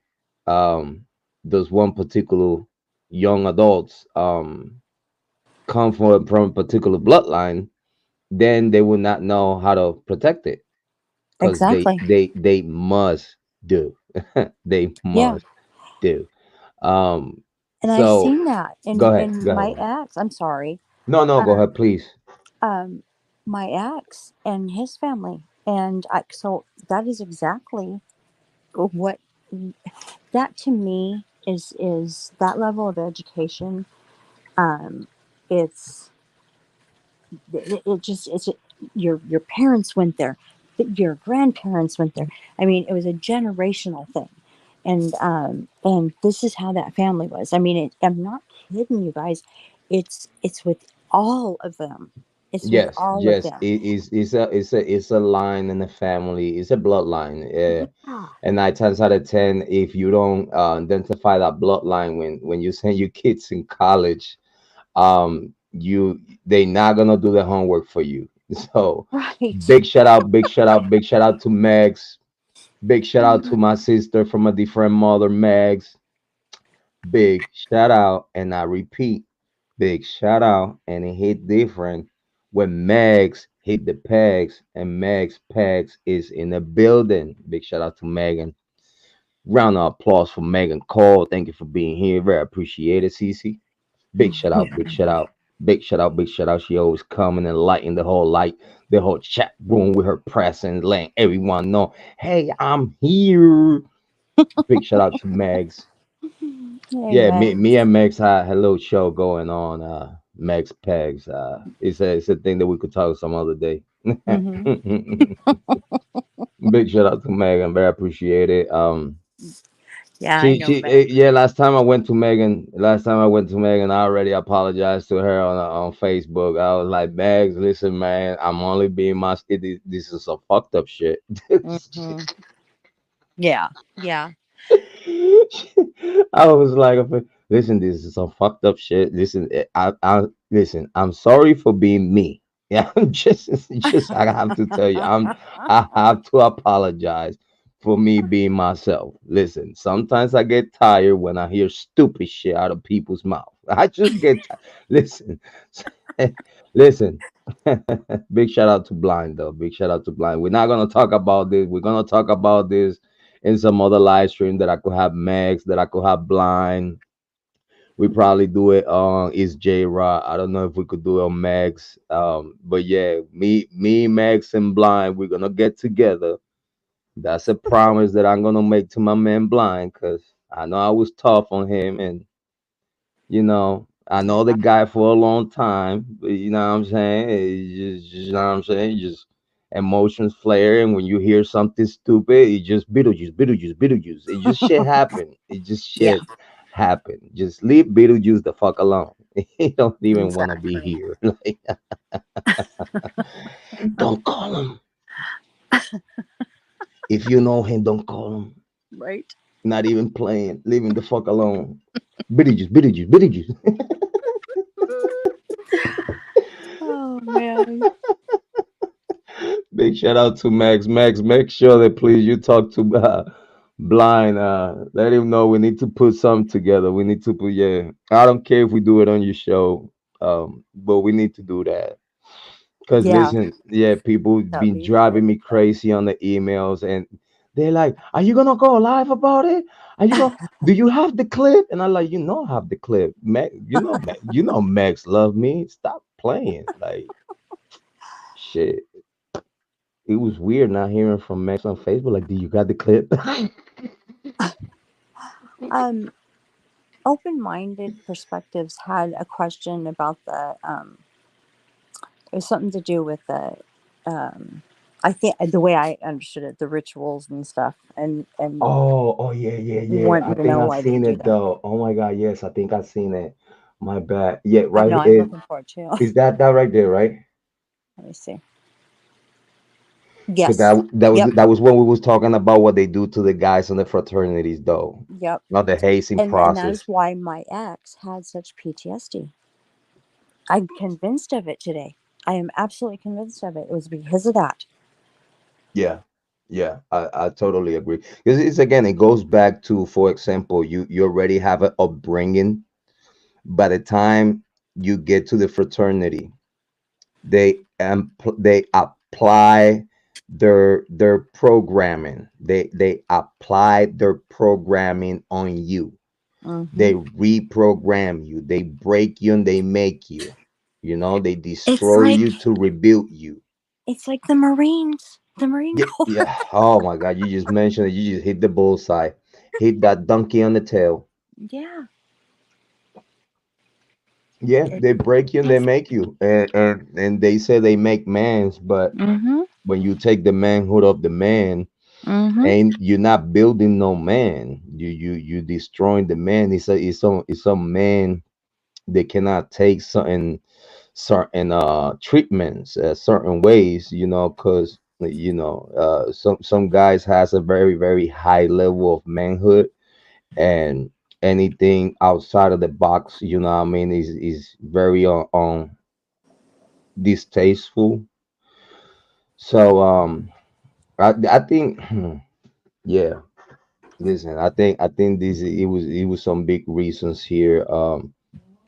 those one particular young adults come from a particular bloodline, then they will not know how to protect it, because they Exactly. they they must do. They Yeah. must do. um And I've so seen that go ahead, in go my ahead. ex. I'm sorry. No, go ahead, Um, please. um, my ex and his family, and so that is exactly what that to me is that level of education. Um, it's it just it's your parents went there, your grandparents went there. I mean, it was a generational thing, and this is how that family was. I mean, I'm not kidding you guys. It's with all of them. It's with Yes, all of yes, them. it's a line in the family. It's a bloodline. Yeah. And 9 times out of 10, if you don't identify that bloodline when you send your kids in college, they not gonna do the homework for you. So Right. big shout out to Megs. Big shout out to my sister from a different mother, Megs. Big shout out, and I repeat, big shout out, and it hit different when Megs hit the pegs, and Megs pegs is in the building. Big shout out to Megan. Round of applause for Megan Cole. Thank you for being here. Very appreciated, Cece. Big shout out, big shout out, big shout out, big shout out. She always coming and lighting the whole chat room with her presence, letting everyone know, hey, I'm here. Big shout out to Megs. Yeah, me, Amen. me and Megs had a little show going on. Megs Pegs. It's a thing that we could talk some other day. Hmm. Big shout out to Megan. Very appreciated. Yeah, I know, Meg. Yeah. Last time I went to Megan, I already apologized to her on Facebook. I was like, Megs, listen, man, I'm only being this is some fucked up shit. Hmm. Yeah, yeah. I was like, listen, this is some fucked up shit. Listen, I listen. I'm sorry for being me. Yeah, I'm just I have to tell you, I have to apologize for me being myself. Listen, sometimes I get tired when I hear stupid shit out of people's mouth. I just get listen, listen. Big shout out to Blind though. Big shout out to Blind. We're not gonna talk about this. We're gonna talk about this in some other live stream that I could have Max, that I could have Blind. We probably do it on is Jrod. I don't know if we could do it on Max. But yeah, me, Max, and Blind, we're gonna get together. That's a promise that I'm gonna make to my man Blind, cause I know I was tough on him, and I know the guy for a long time. But you know what I'm saying? You know what I'm saying? Just emotions flare, and when you hear something stupid, it just Beetlejuice, Beetlejuice, Beetlejuice. It just shit happen. It just Yeah, shit happen. Just leave Beetlejuice the fuck alone. He don't even want to be exactly. here. Like, don't call him. If you know him, don't call him. Right. Not even playing. Leave him the fuck alone. Beetlejuice, Beetlejuice, Beetlejuice. Oh man. Big shout out to Max. Max, make sure that please you talk to Blind. Let him know we need to put something together. We need to put, yeah. I don't care if we do it on your show, but we need to do that. Cause Yeah, listen, yeah, people that'd been be driving really me crazy on the emails, and they're like, "Are you gonna go live about it? Are you gonna? Do you have the clip?" And I'm like, "You know, I have the clip, Max. Max love me. Stop playing, like shit." It was weird not hearing from Max on Facebook. Like, do you got the clip? um open-minded perspectives had a question about the it was something to do with the um I think the way I understood it, the rituals and stuff, and Oh, yeah, yeah, yeah. I wanting to think know I why they seen do it that. though. Oh my God, yes, I think I seen it. My bad. Yeah, I know, right I'm here. looking forward to. Is that right there, right? Let me see. Because Yes. Yep. that was when we was talking about what they do to the guys in the fraternities, though. Yep. Not the hazing And that is process. why my ex had such PTSD. I'm convinced of it today. I am absolutely convinced of it. It was because of that. Yeah, yeah, I totally agree. Because it's again, it goes back to, for example, you already have an upbringing. By the time you get to the fraternity, they apply their programming. They apply their programming on you. Hmm. They reprogram you. They break you and they make you. They It's destroy like you to rebuild you. the Marines, the Marine Yeah, Corps. yeah. Oh my God, you just mentioned it. You just hit the bullseye. Hit that donkey on the tail. Yeah. Yeah, It, they break you and they make you. And they say they make mans, but mm-hmm. when you take the manhood of the man, Mm-hmm. and you're not building no man. You destroying the man. It's some man they cannot take certain treatments certain ways, because some guys has a very very high level of manhood, and anything outside of the box, what I mean, is very distasteful. So I think yeah. Listen, I think this it was some big reasons here.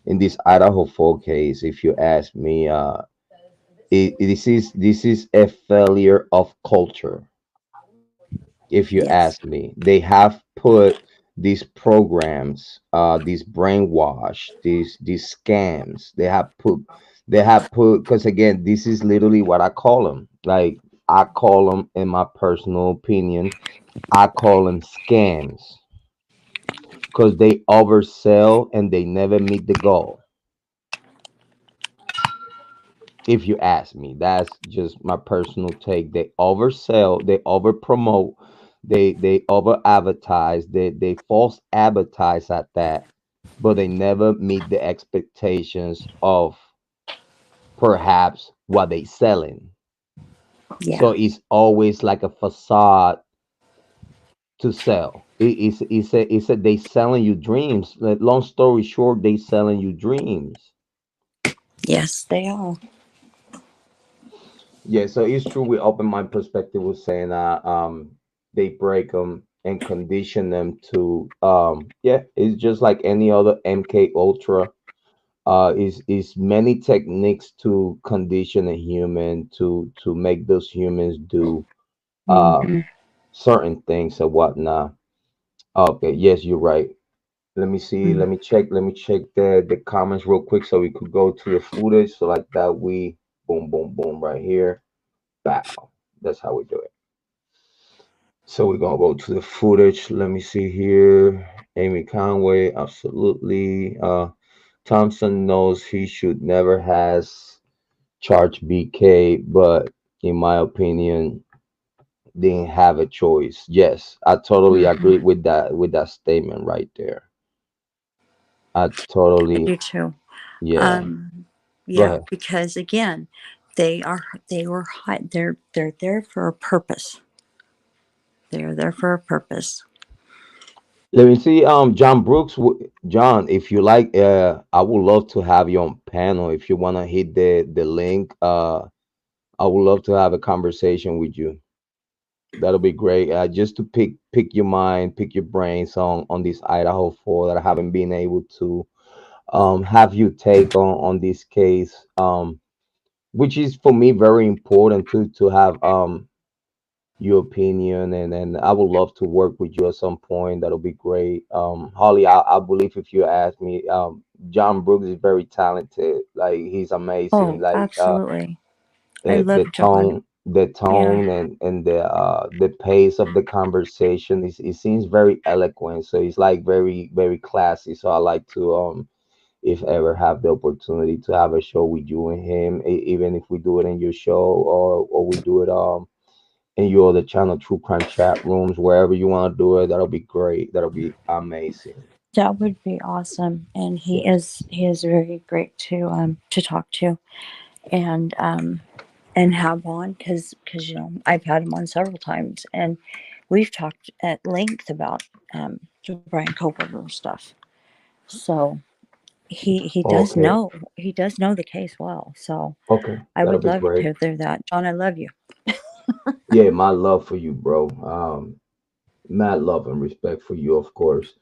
In this Idaho 4 case, if you ask me, this is a failure of culture. If you Yes. ask me, they have put these programs, these brainwash, these scams. They have put because again, this is literally what I call them. Like I call them, in my personal opinion, I call them scams because they oversell and they never meet the goal. If you ask me, that's just my personal take. They oversell, they over promote, they over advertise, they false advertise at that, but they never meet the expectations of perhaps what they selling. Yeah. So it's always like a facade to sell. It's a they selling you dreams. Like, long story short, they selling you dreams. Yes, they are. Yeah, so it's true. We open my perspective was saying that they break them and condition them to yeah, it's just like any other MK Ultra. Is many techniques to condition a human to make those humans do uh Hmm. certain things or whatnot. Okay, yes, you're right. Let me see. Let me check. Let me check the comments real quick so we could go to the footage. So like that, we boom, boom, boom, right here. Bow. That's how we do it. So we're gonna go to the footage. Let me see here. Amy Conway, absolutely. Thompson knows he should never has charged BK, but in my opinion, didn't have a choice. Yes, I totally Hmm. agree with that statement right there. I I totally do too. yeah. Um, Go yeah, ahead. because again, they were they're there for a purpose. They're there for a purpose. Let me see. John Brooks, John, if you like, I would love to have you on panel. If you wanna hit the link, I would love to have a conversation with you. That'll be great. Just to pick your mind, pick your brains on this Idaho 4 that I haven't been able to have you take on this case, which is for me very important to have your opinion, and I would love to work with you at some point. That'll be great. Holly, I believe if you ask me, John Brooks is very talented. Like he's amazing. Oh, Like absolutely. I the love John. Yeah. tone and the pace of the conversation is it seems very eloquent. So it's like very classy. So I like to if ever have the opportunity to have a show with you and him, even if we do it in your show or we do it in your other channel, True Crime Chat Rooms, wherever you want to do it, that'll be great. That'll be amazing. That would be awesome, and Yeah. he is very great to talk to, and have on because you know I've had him on several times, and we've talked at length about the Bryan Kohberger stuff. So Okay. he does know the case well. So Okay. I That'll would be love great. to do that. John, I love you. Yeah, my love for you, bro. Mad love and respect for you, of course.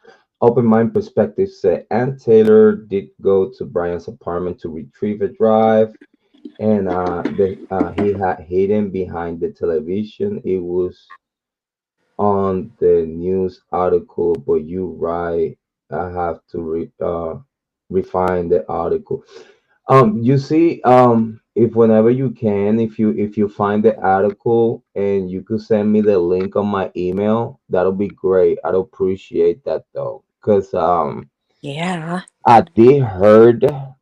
Open Mind Perspective said Ann Taylor did go to Brian's apartment to retrieve a drive, and he had hidden behind the television. It was on the news article, but you right. I have to refine the article. You see, if whenever you can, if you find the article and you could send me the link on my email, that'll be great. I'd appreciate that though, cause Yeah. I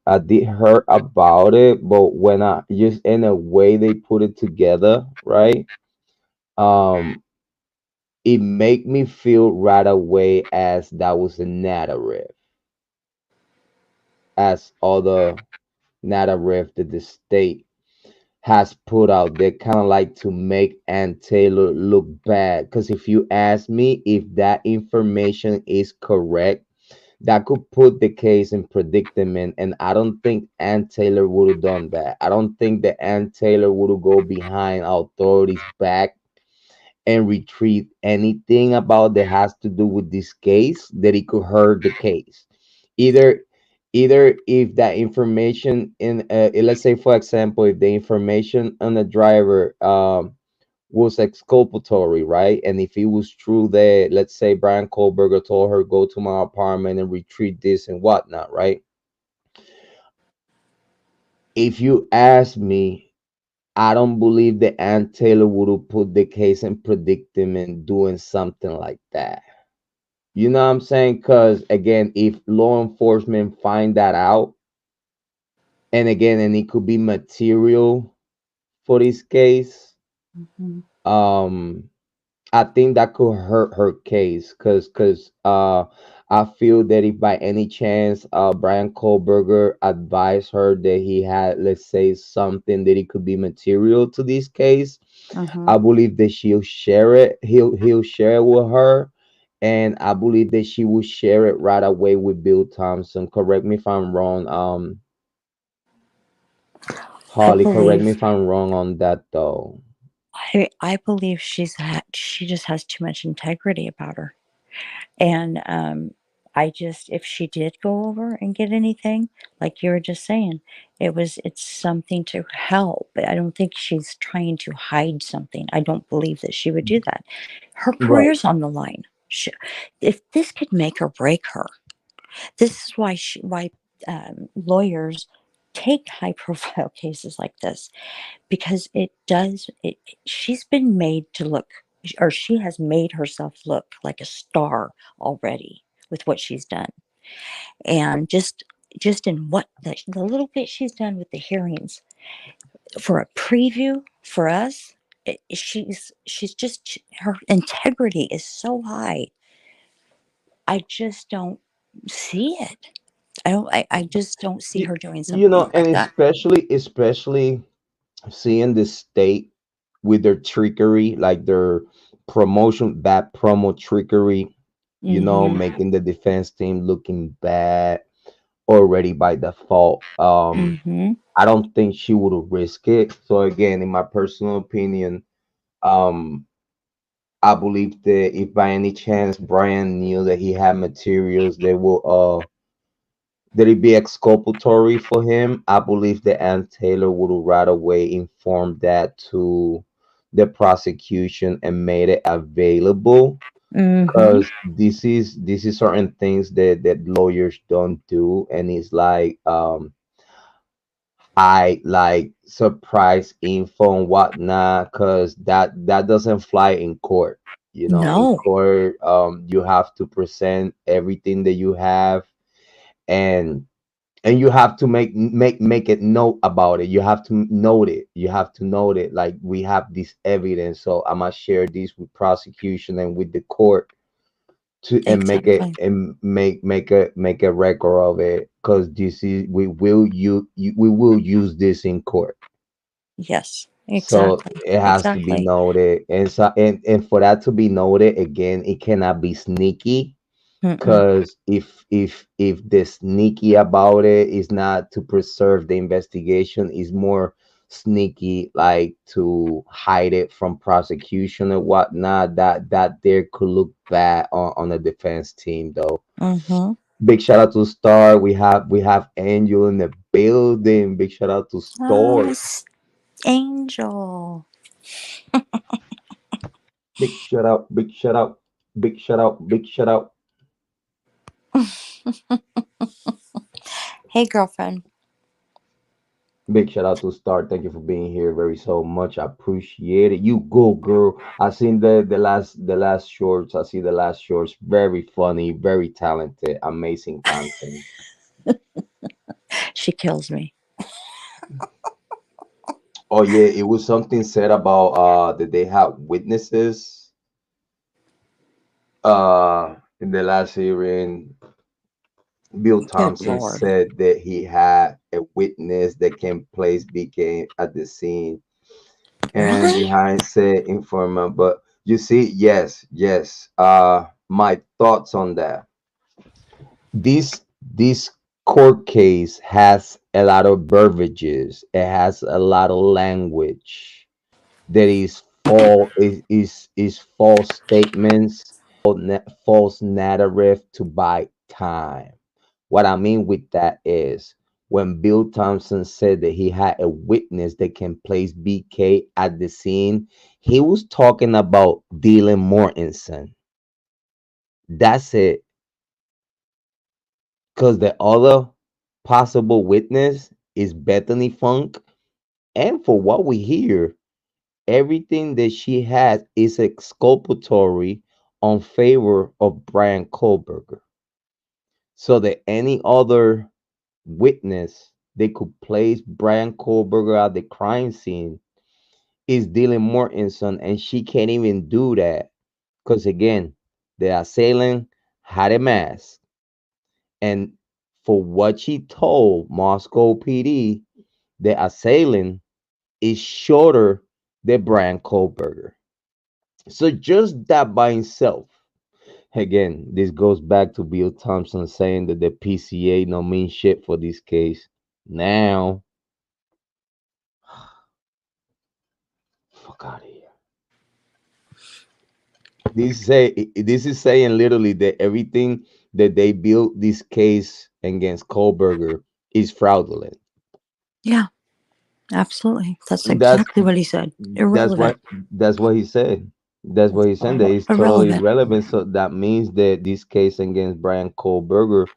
I did heard about it, but when I just in a way they put it together, right? Um, it make me feel right away as that was a narrative, as other narrative that the state has put out there, kind of like to make Ann Taylor look bad. Because if you ask me if that information is correct, that could put the case in predicament. And I don't think Ann Taylor would have done that. I don't think that Ann Taylor would have go behind authorities' back and retrieve anything about that has to do with this case that it could hurt the case. Either if that information in let's say for example if the information on the driver was exculpatory, right? And if it was true that let's say Bryan Kohberger told her go to my apartment and retrieve this and whatnot, right? If you ask me, I don't believe that Ann Taylor would have put the case in predicament doing something like that. You know what I'm saying? Because again, if law enforcement find that out, and again, and it could be material for this case, Hmm. um, I think that could hurt her case. Cause I feel that if by any chance Bryan Kohberger advised her that he had, let's say, something that it could be material to this case, Hmm. I believe that she'll share it. He'll share it with her, and I believe that she will share it right away with Bill Thompson. Correct me if I'm wrong. I Holly, correct me believe if I'm wrong on that though. I believe she just has too much integrity about her. And I just, if she did go over and get anything, like you were just saying, it's something to help. I don't think she's trying to hide something. I don't believe that she would do that. Her Right. career's on the line. If this could make or break her, this is why lawyers take high profile cases like this, because she's been made to look, or she has made herself look like a star already with what she's done. And just in what the little bit she's done with the hearings, for a preview for us, she's just, her integrity is so high. I just don't see it. I just don't see You, her doing you something know, and like that. especially seeing the state with their trickery, like their promotion, bad promo trickery, Mm-hmm. making the defense team looking bad already by default. Mm-hmm. I don't think she would risk it. So again, in my personal opinion, um, I believe that if by any chance Brian knew that he had materials that it be exculpatory for him, I believe that Ann Taylor would right away inform that to the prosecution and made it available. Mm-hmm. Because this is certain things that lawyers don't do, and it's like I like surprise info and whatnot, because that doesn't fly in court. In No. court, you have to present everything that you have, and you have to make it note about it. You have to note it. You have to note it. Like, we have this evidence, so I must share this with prosecution and with the court to and make it Exactly. and make a record of it, because this is we will use this in court. Yes. So Exactly. it has to be Exactly. noted, and for that to be noted again, it cannot be sneaky. Mm-mm. Because if the sneaky about it is not to preserve the investigation, is more sneaky, like to hide it from prosecution and whatnot, that there could look bad on the defense team though. Mm-hmm. Big shout out to Star. We have Angel in the building. Big shout out to Star. Angel. Big shout out, big shout out, big shout out, big shout out. Hey, girlfriend. Big shout out to Star. Thank you for being here very so much. I appreciate it. You go, girl. I seen the last shorts. I see the last shorts. Very funny, very talented, amazing content. She kills me. Oh yeah, it was something said about that they have witnesses in the last hearing. Bill Good Thompson Lord. said that he had a witness that can place BK at the scene, and Really? behind said informant. But you see, yes. My thoughts on that. This court case has a lot of verbiages. It has a lot of language that is false statements, false narrative to buy time. What I mean with that is, when Bill Thompson said that he had a witness that can place BK at the scene, he was talking about Dylan Mortensen. That's it. Because the other possible witness is Bethany Funk. And for what we hear, everything that she has is exculpatory on favor of Bryan Kohberger. So that any other witness they could place Bryan Kohberger at the crime scene is Dylan Mortensen, and she can't even do that because again, the assailant had a mask, and for what she told Moscow PD, the assailant is shorter than Bryan Kohberger. So just that by itself. Again, this goes back to Bill Thompson saying that the PCA no mean shit for this case. Now fuck out of here. This is saying literally that everything that they built this case against Kohlberger is fraudulent. Yeah, absolutely. That's That's exactly what he said. that's Irrelevant. what that's what he said. That's what he said. That is totally Irrelevant. irrelevant. So that means that this case against Bryan Kohberger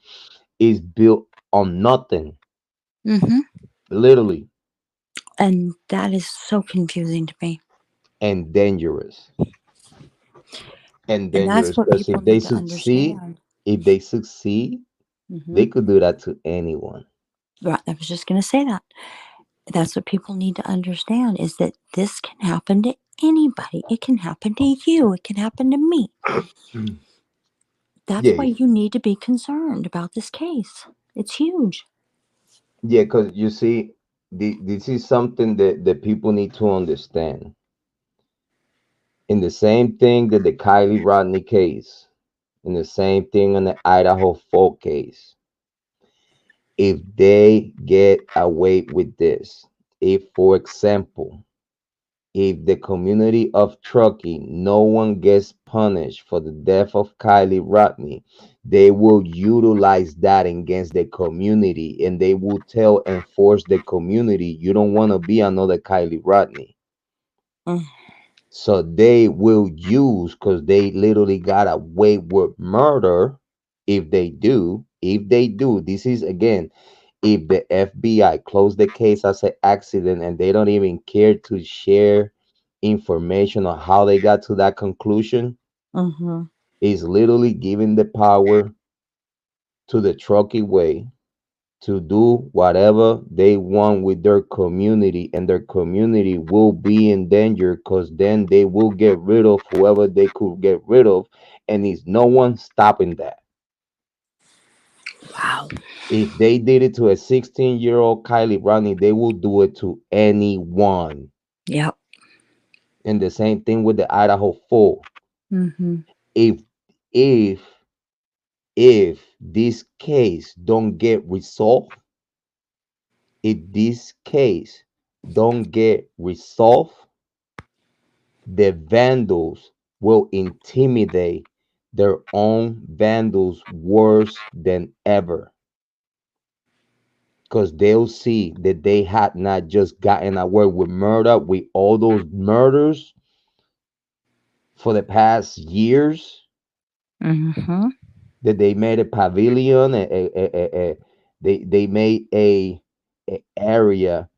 is built on nothing, Hmm. literally, And that is so confusing to me. and dangerous. And And dangerous that's what because people need to understand. if they succeed, Hmm. they could do that to anyone. Right. I was just going to say that. That's what people need to understand is that this can happen to anybody. It can happen to you. It can happen to me. That's why Yeah, you need to be concerned about this case. It's huge. yeah, because you see, this is something that people need to understand. In the same thing that the Kylie Rodney case, in the same thing on the Idaho folk case, if they get away with this, if, for example, if the community of Truckee, no one gets punished for the death of Kylie Rodney, they will utilize that against the community and they will tell and force the community, you don't want to be another Kylie Rodney. Mm, So they will use because they literally got away with murder. If they do, this is again, if the FBI close the case as an accident and they don't even care to share information on how they got to that conclusion, mm-hmm. is literally giving the power to the Truckee way to do whatever they want with their community, and their community will be in danger because then they will get rid of whoever they could get rid of, and is no one stopping that. Wow. If they did it to a 16-year-old Kylie Rodney, they will do it to anyone. Yep. And the same thing with the Idaho 4. Mm-hmm. If if if this case don't get resolved, if this case don't get resolved, the vandals will intimidate their own vandals worse than ever. Because they'll see that they had not just gotten away with murder, with all those murders for the past years, Mm-hmm. that they made a pavilion, they made a area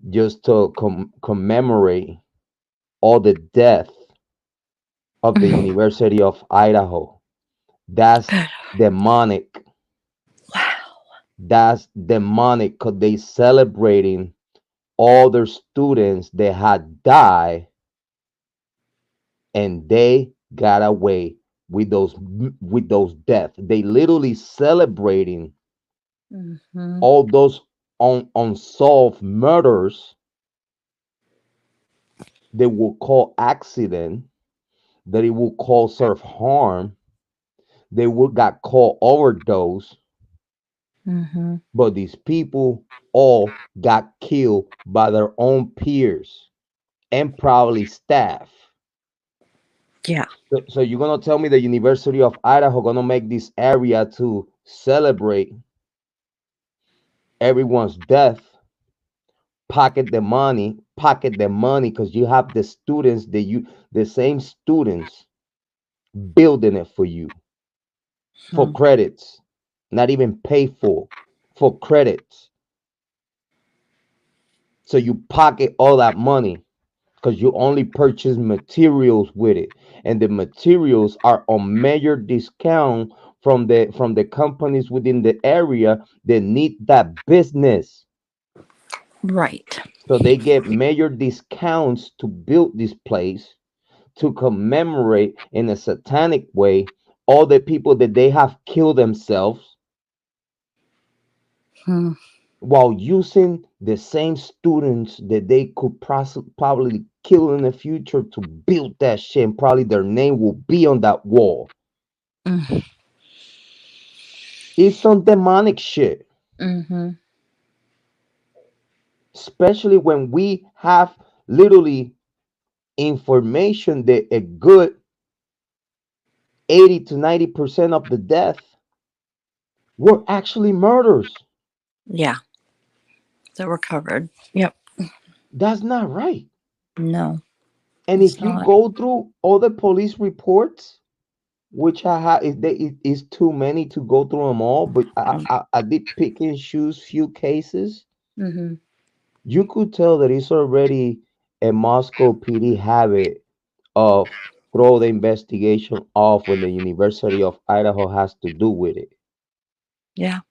just to commemorate all the death of the University of Idaho. That's Good. demonic. Wow. That's demonic because they celebrating all their students that had died and they got away with those deaths. They literally celebrating Mm-hmm. all those unsolved murders they will call accident, that it will call self harm, they would got called overdose, Mm-hmm. but these people all got killed by their own peers and probably staff. Yeah. So you're gonna tell me the University of Idaho gonna make this area to celebrate everyone's death, pocket the money, because you have the students that you the same students building it for you for Hmm. credits, not even pay for credits. So you pocket all that money because you only purchase materials with it, and the materials are on major discount from the companies within the area that need that business. Right. So they get major discounts to build this place to commemorate in a satanic way all the people that they have killed themselves Hmm. while using the same students that they could probably kill in the future to build that shit. And probably their name will be on that wall. Mm. It's some demonic shit, Mm-hmm. especially when we have literally information that a good 80 to 90% of the death were actually murders. Yeah, that were covered. Yep. That's not right. No, And it's if you not. go through all the police reports, which I have, it is too many to go through them all, but I did pick and choose few cases. Mm-hmm. You could tell that it's already a Moscow PD habit of throw the investigation off when the University of Idaho has to do with it. Yeah.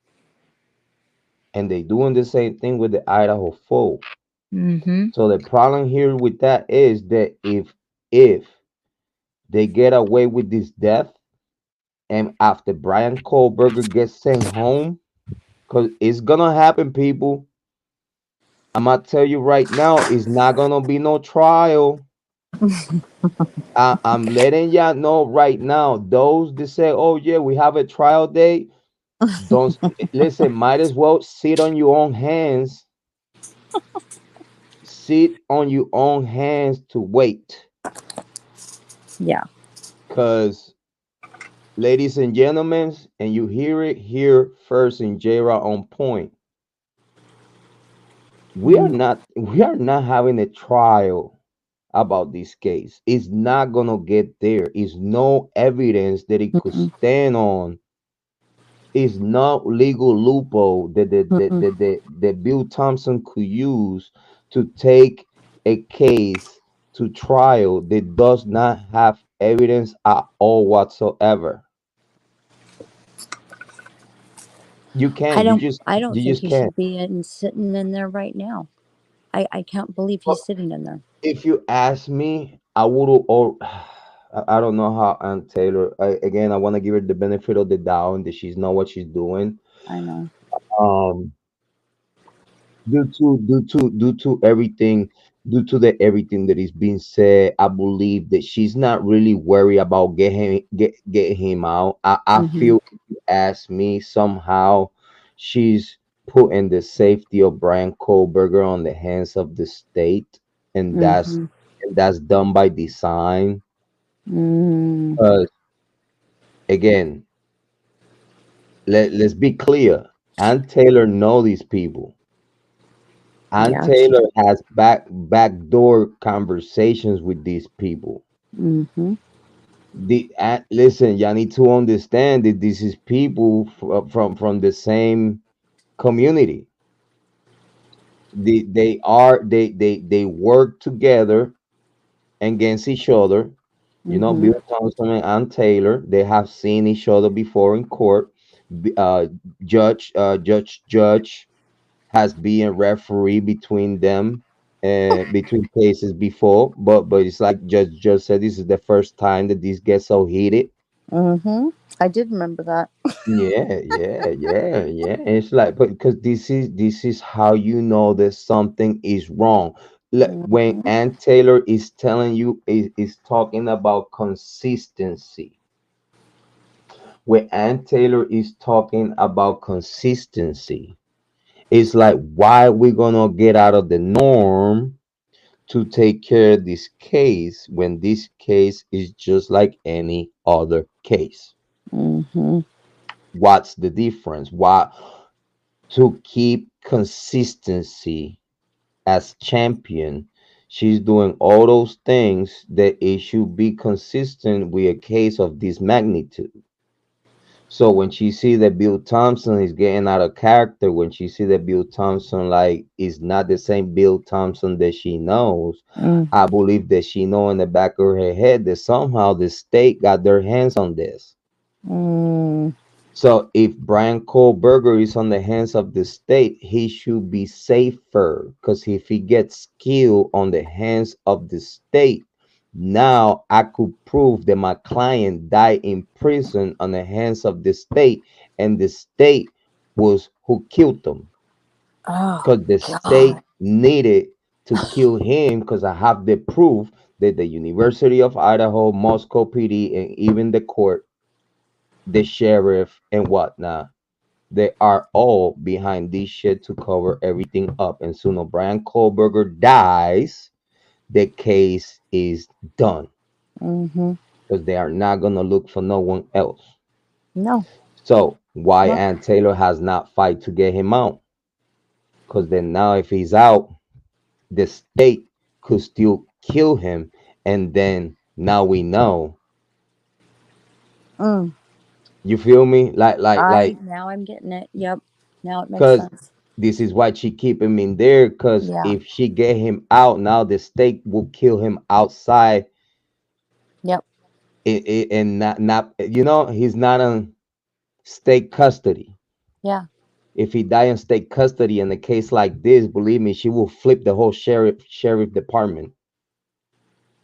And they doing the same thing with the Idaho folk. Mm-hmm. So the problem here with that is that if they get away with this death and after Bryan Kohberger gets sent home, because it's gonna happen, people. I'm gonna tell you right now, it's not gonna be no trial. I'm letting y'all know right now. Those that say, "Oh yeah, we have a trial date," don't listen. Might as well sit on your own hands. Sit on your own hands to wait, Yeah. cause ladies and gentlemen, and you hear it here first in Jrod on point. Mm-hmm. We are not having a trial about this case. It's not gonna get there. It's no evidence that it could stand on. It's no legal loophole Mm-hmm. that Bill Thompson could use to take a case to trial that does not have evidence at all whatsoever. You I can't. don't. I don't You think just he can't. should be sitting in there right now. I can't believe he's sitting in there. If you ask me, I would or I don't know how Aunt Taylor. Again, I want to give her the benefit of the doubt and that she's know what she's doing. I know. Um, due to everything, due to the everything that is being said, I believe that she's not really worried about get him out. I Mm-hmm. feel if you ask me, somehow she's putting the safety of Bryan Kohberger on the hands of the state, and Mm-hmm. that's done by design. Mm, Again, let's be clear. Aunt Taylor know these people. Aunt yeah. She, Taylor has backdoor conversations with these people. mm-hmm. Listen, y'all need to understand that this is people from the same community. They work together against each other. You know, Mm-hmm. Bill Thompson and Aunt Taylor, they have seen each other before in court. B- Uh, Judge has been a referee between them, between cases before. But it's like Judge said, this is the first time that this gets so heated. Mm-hmm. I did remember that. Yeah. It's like, but because this is how you know that something is wrong. When Mm-hmm. Aunt Taylor is telling you is talking about consistency. When Aunt Taylor is talking about consistency, it's like why we gonna get out of the norm to take care of this case when this case is just like any other case. Mm-hmm. What's the difference? Why to keep consistency as champion? She's doing all those things that it should be consistent with a case of this magnitude. So when she see that Bill Thompson is getting out of character, when she see that Bill Thompson like is not the same Bill Thompson that she knows, I believe that she know in the back of her head that somehow the state got their hands on this. Mm-hmm. So if Bryan Kohberger is on the hands of the state, he should be safer because if he gets killed on the hands of the state, now I could prove that my client died in prison on the hands of the state, and the state was who killed them Oh because the God. state needed to kill him because I have the proof that the University of Idaho, Moscow PD, and even the court, the sheriff, and whatnot, they are all behind this shit to cover everything up. And soon Bryan Kohberger dies, the case is done Mm-hmm. because they are not gonna look for no one else. No. So why No. Ann Taylor has not fight to get him out? Because then now if he's out, the state could still kill him, and then now we know. Mm. You feel me? Like, I now I'm getting it. Yep. Now it makes because sense. this is why she keep him in there. Because Yeah. if she get him out now, the state will kill him outside. Yep. And not he's not in state custody. Yeah. If he die in state custody in a case like this, believe me, she will flip the whole sheriff department.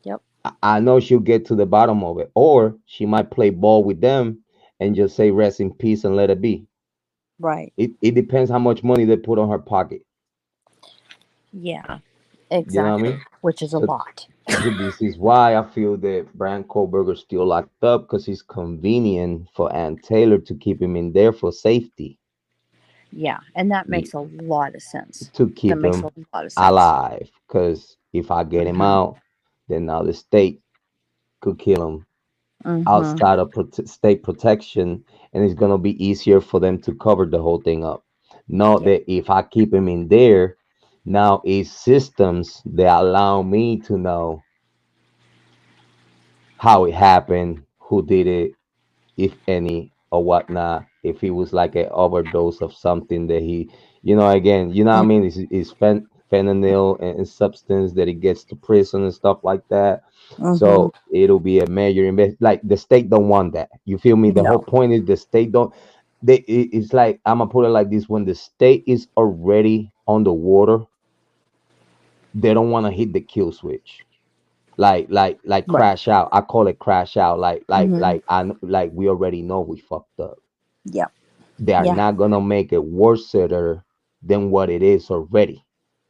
Yep. I know she'll get to the bottom of it, or she might play ball with them and just say rest in peace and let it be. Right. It depends how much money they put on her pocket. Yeah. You know what I Exactly. mean? Which is a So lot. this is why I feel that Bryan Kohberger still locked up because it's convenient for Ann Taylor to keep him in there for safety, Yeah. And that makes a lot of sense. to That keep makes a him lot of sense. alive. Because if I get him Mm-hmm. out, then now the state could kill him Mm-hmm. outside of state protection, and it's gonna be easier for them to cover the whole thing up. Know Yep. that if I keep him in there, now it's systems that allow me to know how it happened, who did it, if any, or whatnot. If he was like an overdose of something that he, again, you know what I Mm. mean? It's fentanyl and substance that he gets to prison and stuff like that. Mm-hmm. So it'll be a major like the state don't want that. You feel me? The whole No. point is the state don't. It's like I'm gonna put it like this: when the state is already on the water, they don't want to hit the kill switch. Like Right. crash out. I call it crash out. Mm-hmm. Like we already know we fucked up. Yep. They are Yeah. not gonna make it worse than what it is already.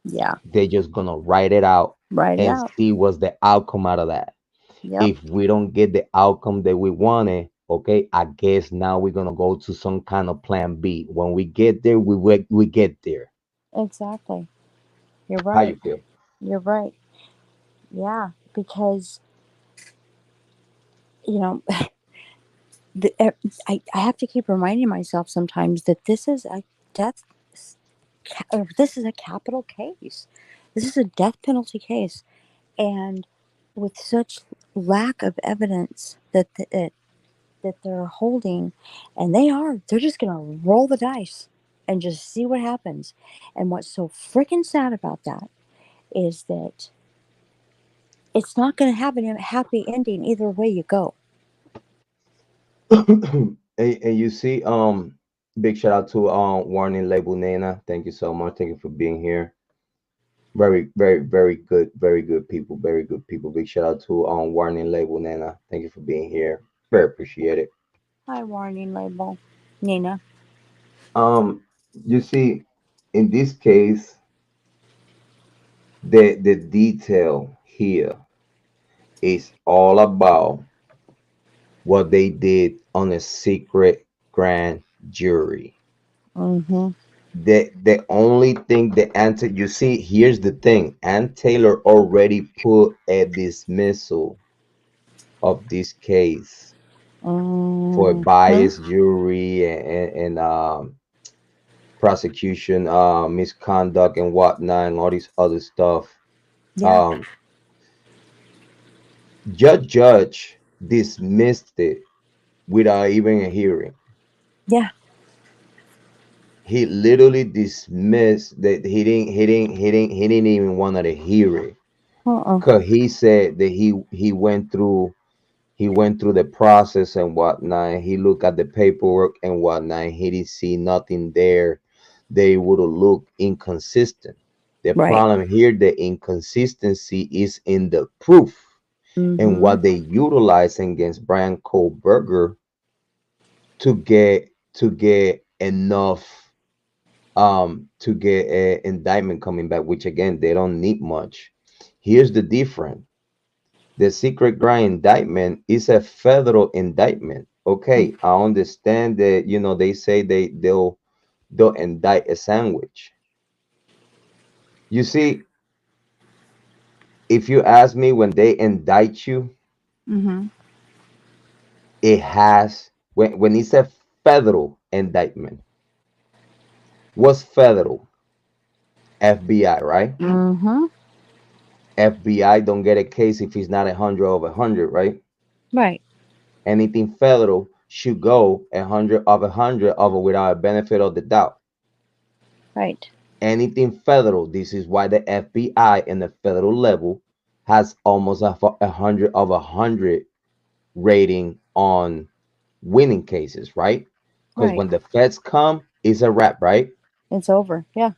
Yeah. They're just gonna write it out Write it and out. see what's the outcome out of that. Yep. If we don't get the outcome that we wanted, okay, I guess now we're gonna go to some kind of plan B. When we get there, we get there. Exactly. You're How you right. feel? You're right. Yeah. Because, you know, the, I have to keep reminding myself sometimes that this is a death, or this is a capital case. This is a death penalty case. And with such lack of evidence that they're holding, and they're just going to roll the dice and just see what happens. And what's so freaking sad about that is that it's not going to have a happy ending either way you go. And you see, big shout out to Warning Label Nana. Thank you so much. Thank you for being here. Very, very, very good people. Very good people. Big shout out to Warning Label Nana. Thank you for being here. Very appreciate it. Hi, warning label. Nina. Um, you see, in this case, the detail here is all about what they did on a secret grand jury. Mm-hmm. The only thing the answer, you see, here's the thing: Ann Taylor already put a dismissal of this case for Mm-hmm. biased jury and prosecution misconduct and whatnot and all this other stuff. Yeah. um judge dismissed it without even a hearing. Yeah. He literally dismissed that. He didn't even want to hear it, Uh-uh. because he said that he went through the process and whatnot. He looked at the paperwork and whatnot. He didn't see nothing there. They would have looked inconsistent. The Right. problem here, the inconsistency is in the proof and Mm-hmm. what they utilize against Bryan Kohberger to get enough to get an indictment coming back, which again they don't need much. Here's the difference: the secret grand indictment is a federal indictment. Okay, I understand that they say they'll indict a sandwich. You see, If you ask me, when they indict you, Mm-hmm. it has when it's a federal indictment. What's federal? FBI, right? Mm-hmm. FBI don't get a case if it's not 100 of 100, right? Right. Anything federal should go 100 of 100 without a benefit of the doubt. Right. Anything federal. This is why the FBI in the federal level has almost 100 of 100 rating on winning cases, right? Because Right. when the feds come, it's a wrap, right? It's over. Yeah.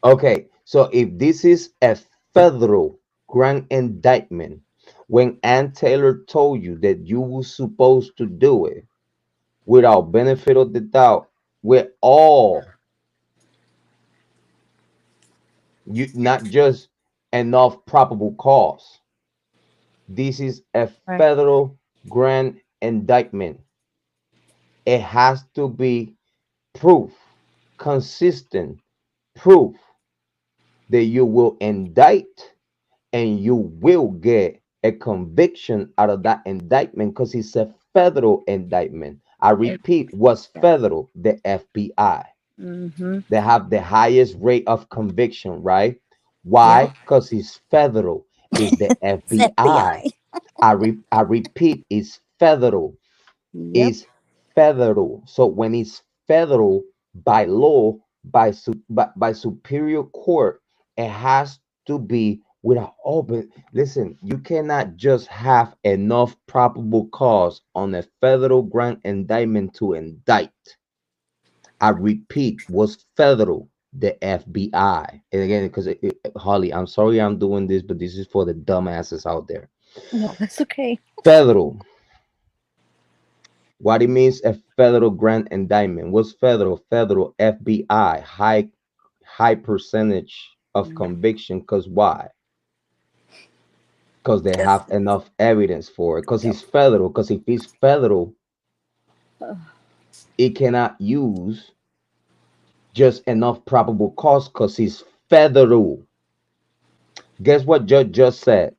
Okay, so if this is a federal grand indictment, when Ann Taylor told you that you were supposed to do it without benefit of the doubt, with all you not just enough probable cause. This is a Right. federal grand indictment. It has to be proof, consistent proof that you will indict and you will get a conviction out of that indictment because it's a federal indictment. I repeat, what's Exactly. federal? The FBI. Mm-hmm. They have the highest rate of conviction, right? Yep. Why? Because it's federal. It's the It's FBI. FBI. I repeat, it's federal. Yep. Is federal. So when it's federal by law, by superior court, it has to be without open. Listen, you cannot just have enough probable cause on a federal grand indictment to indict. I repeat, was federal, the FBI. And again, because Holly, I'm sorry I'm doing this, but this is for the dumbasses out there. No, that's okay. Federal. What it means a federal grand indictment. What's federal? Federal FBI, high percentage of Mm. conviction. Cause why? Because they Yes. have enough evidence for it. Because Yep. it's federal. Because if it's federal, Ugh. it cannot use just enough probable cause because it's federal. Guess what judge just said?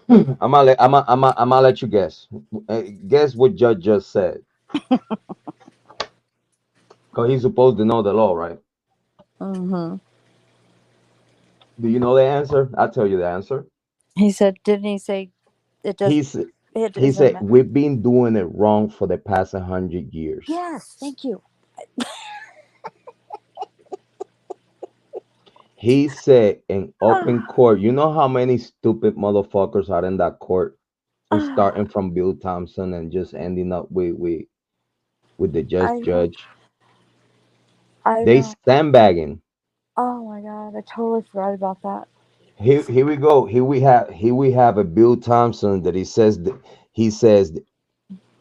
I'm gonna let you guess. Guess what judge just said? Because he's supposed to know the law, right? Mm-hmm. Do you know the answer? I'll tell you the answer. He said, didn't he say it does? He's It he doesn't said matter. we've been doing it wrong for the past 100 years. Yes. Thank you. He said in open Ah, court, you know how many stupid motherfuckers are in that court, and starting ah, from Bill Thompson and just ending up with the just I judge. I They know. sandbagging. Oh my god, I totally forgot about that. Here we go. Here we have a Bill Thompson that he says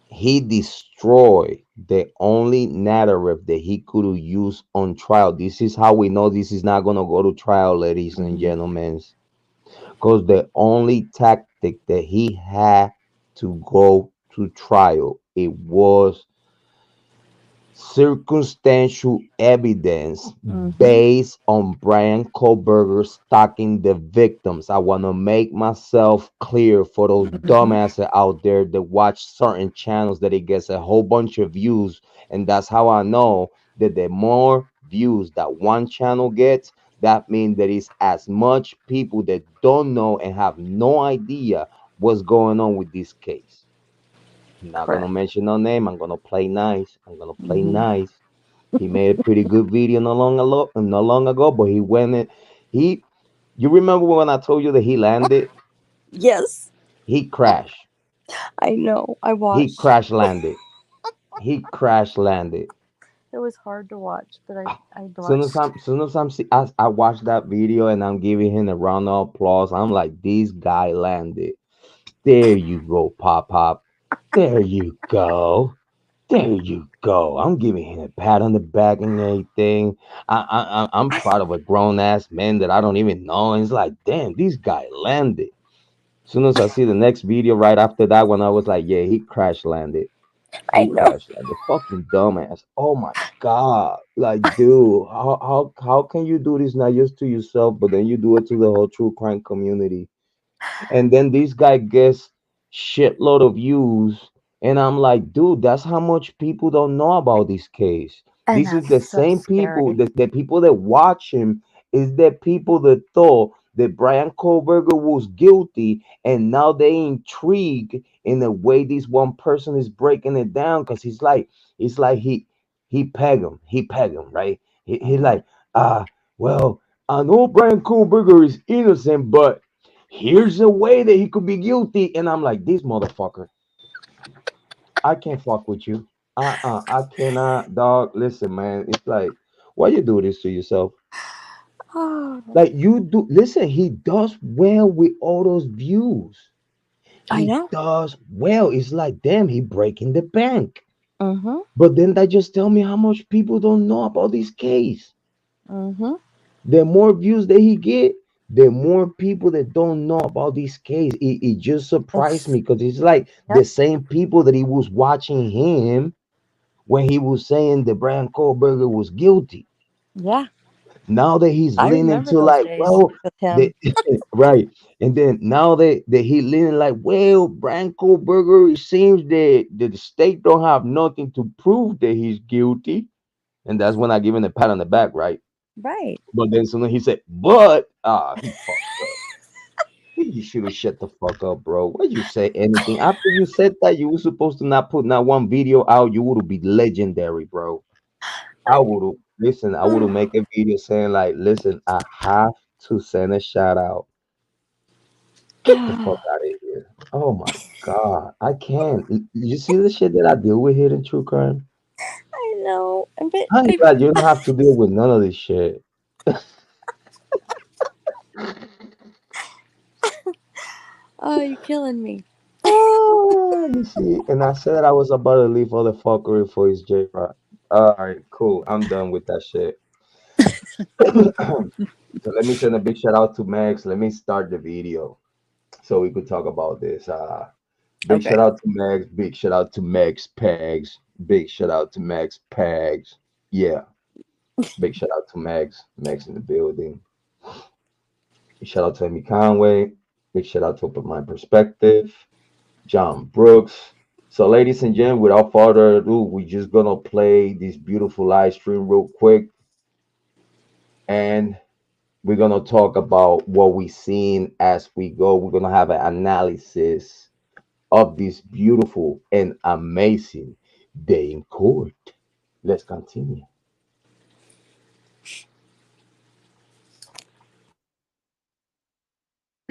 he destroyed the only narrative that he could use on trial. This is how we know this is not going to go to trial, ladies and Mm-hmm. gentlemen, because the only tactic that he had to go to trial, it was circumstantial evidence Mm-hmm. based on Bryan Kohberger stalking the victims. I want to make myself clear for those Mm-hmm. dumbasses out there that watch certain channels that it gets a whole bunch of views. And that's how I know that the more views that one channel gets, that means there is as much people that don't know and have no idea what's going on with this case. I'm not gonna Correct. mention no name. I'm gonna play nice. I'm gonna play Mm-hmm. nice. He made a pretty good video not long ago, but he went in. He, you remember when I told you that he landed? Yes, He crashed. I know. I He watched. crash landed. He crash landed. It was hard to watch, but I watched. Soon as I watched that video and I'm giving him a round of applause, I'm like, this guy landed. There you go, Pop Pop. There you go. There you go. I'm giving him a pat on the back and everything. I'm proud of a grown ass man that I don't even know. And it's like, damn, this guy landed. Soon as I see the next video right after that one, I was like, yeah, he crash landed. I He know. crash landed. Fucking dumbass. Oh my God, like, dude, how can you do this not just to yourself, but then you do it to the whole true crime community? And then this guy gets shitload of views, and I'm like, dude, that's how much people don't know about this case. And This is that's the so same people, scary. the people that watch him is the people that thought that Bryan Kohberger was guilty, and now they intrigued in the way this one person is breaking it down, because it's like he peg him, right? He Mhm. like, well, I know Bryan Kohberger is innocent, but here's a way that he could be guilty. And I'm like, this motherfucker, I can't fuck with you. I cannot, dog. Listen, man, it's like, why you do this to yourself? Oh, Like, you do, listen, he does well with all those views. I He know. does well. It's like, damn, he breaking the bank. Mm-hmm. But then that just tell me how much people don't know about this case. Mm-hmm. The more views that he get, the more people that don't know about this case. It just surprised It's me, because it's like yep. the same people that he was watching him when he was saying that Brian Kohlberger was guilty. Yeah. Now that he's I leaning remember to those like, days well, with the, him. right. And then now that he leaning like, well, Brian Kohlberger, it seems that the state don't have nothing to prove that he's guilty. And that's when I give him a pat on the back, right? Right. But then suddenly he said, but he fucked up. You should have shut the fuck up, bro. Why'd you say anything? After you said that, you were supposed to not put not one video out. You would have been legendary, bro. I would have listen. I would have make a video saying like, listen, I have to send a shout out. Get the fuck I out of here. Oh my god, I can't. You see the shit that I deal with here in true crime? know, but I'm glad you don't have to deal with none of this shit. oh, you're killing me. You see, and I said I was about to leave all the fuckery for his Jrod. All right, cool. I'm done with that shit. So let me send a big shout out to Max. Let me start the video so we could talk about this. Big Okay. shout out to Max. Big shout out to Max Pags. Big shout out to Max Pags. Yeah. Big shout out to Max. Max in the building. Big shout out to Amy Conway. Big shout out to Open My Perspective. John Brooks. So, ladies and gentlemen, without further ado, we're just gonna play this beautiful live stream real quick, and we're gonna talk about what we seen as we go. We're gonna have an analysis of this beautiful and amazing day in court. Let's continue.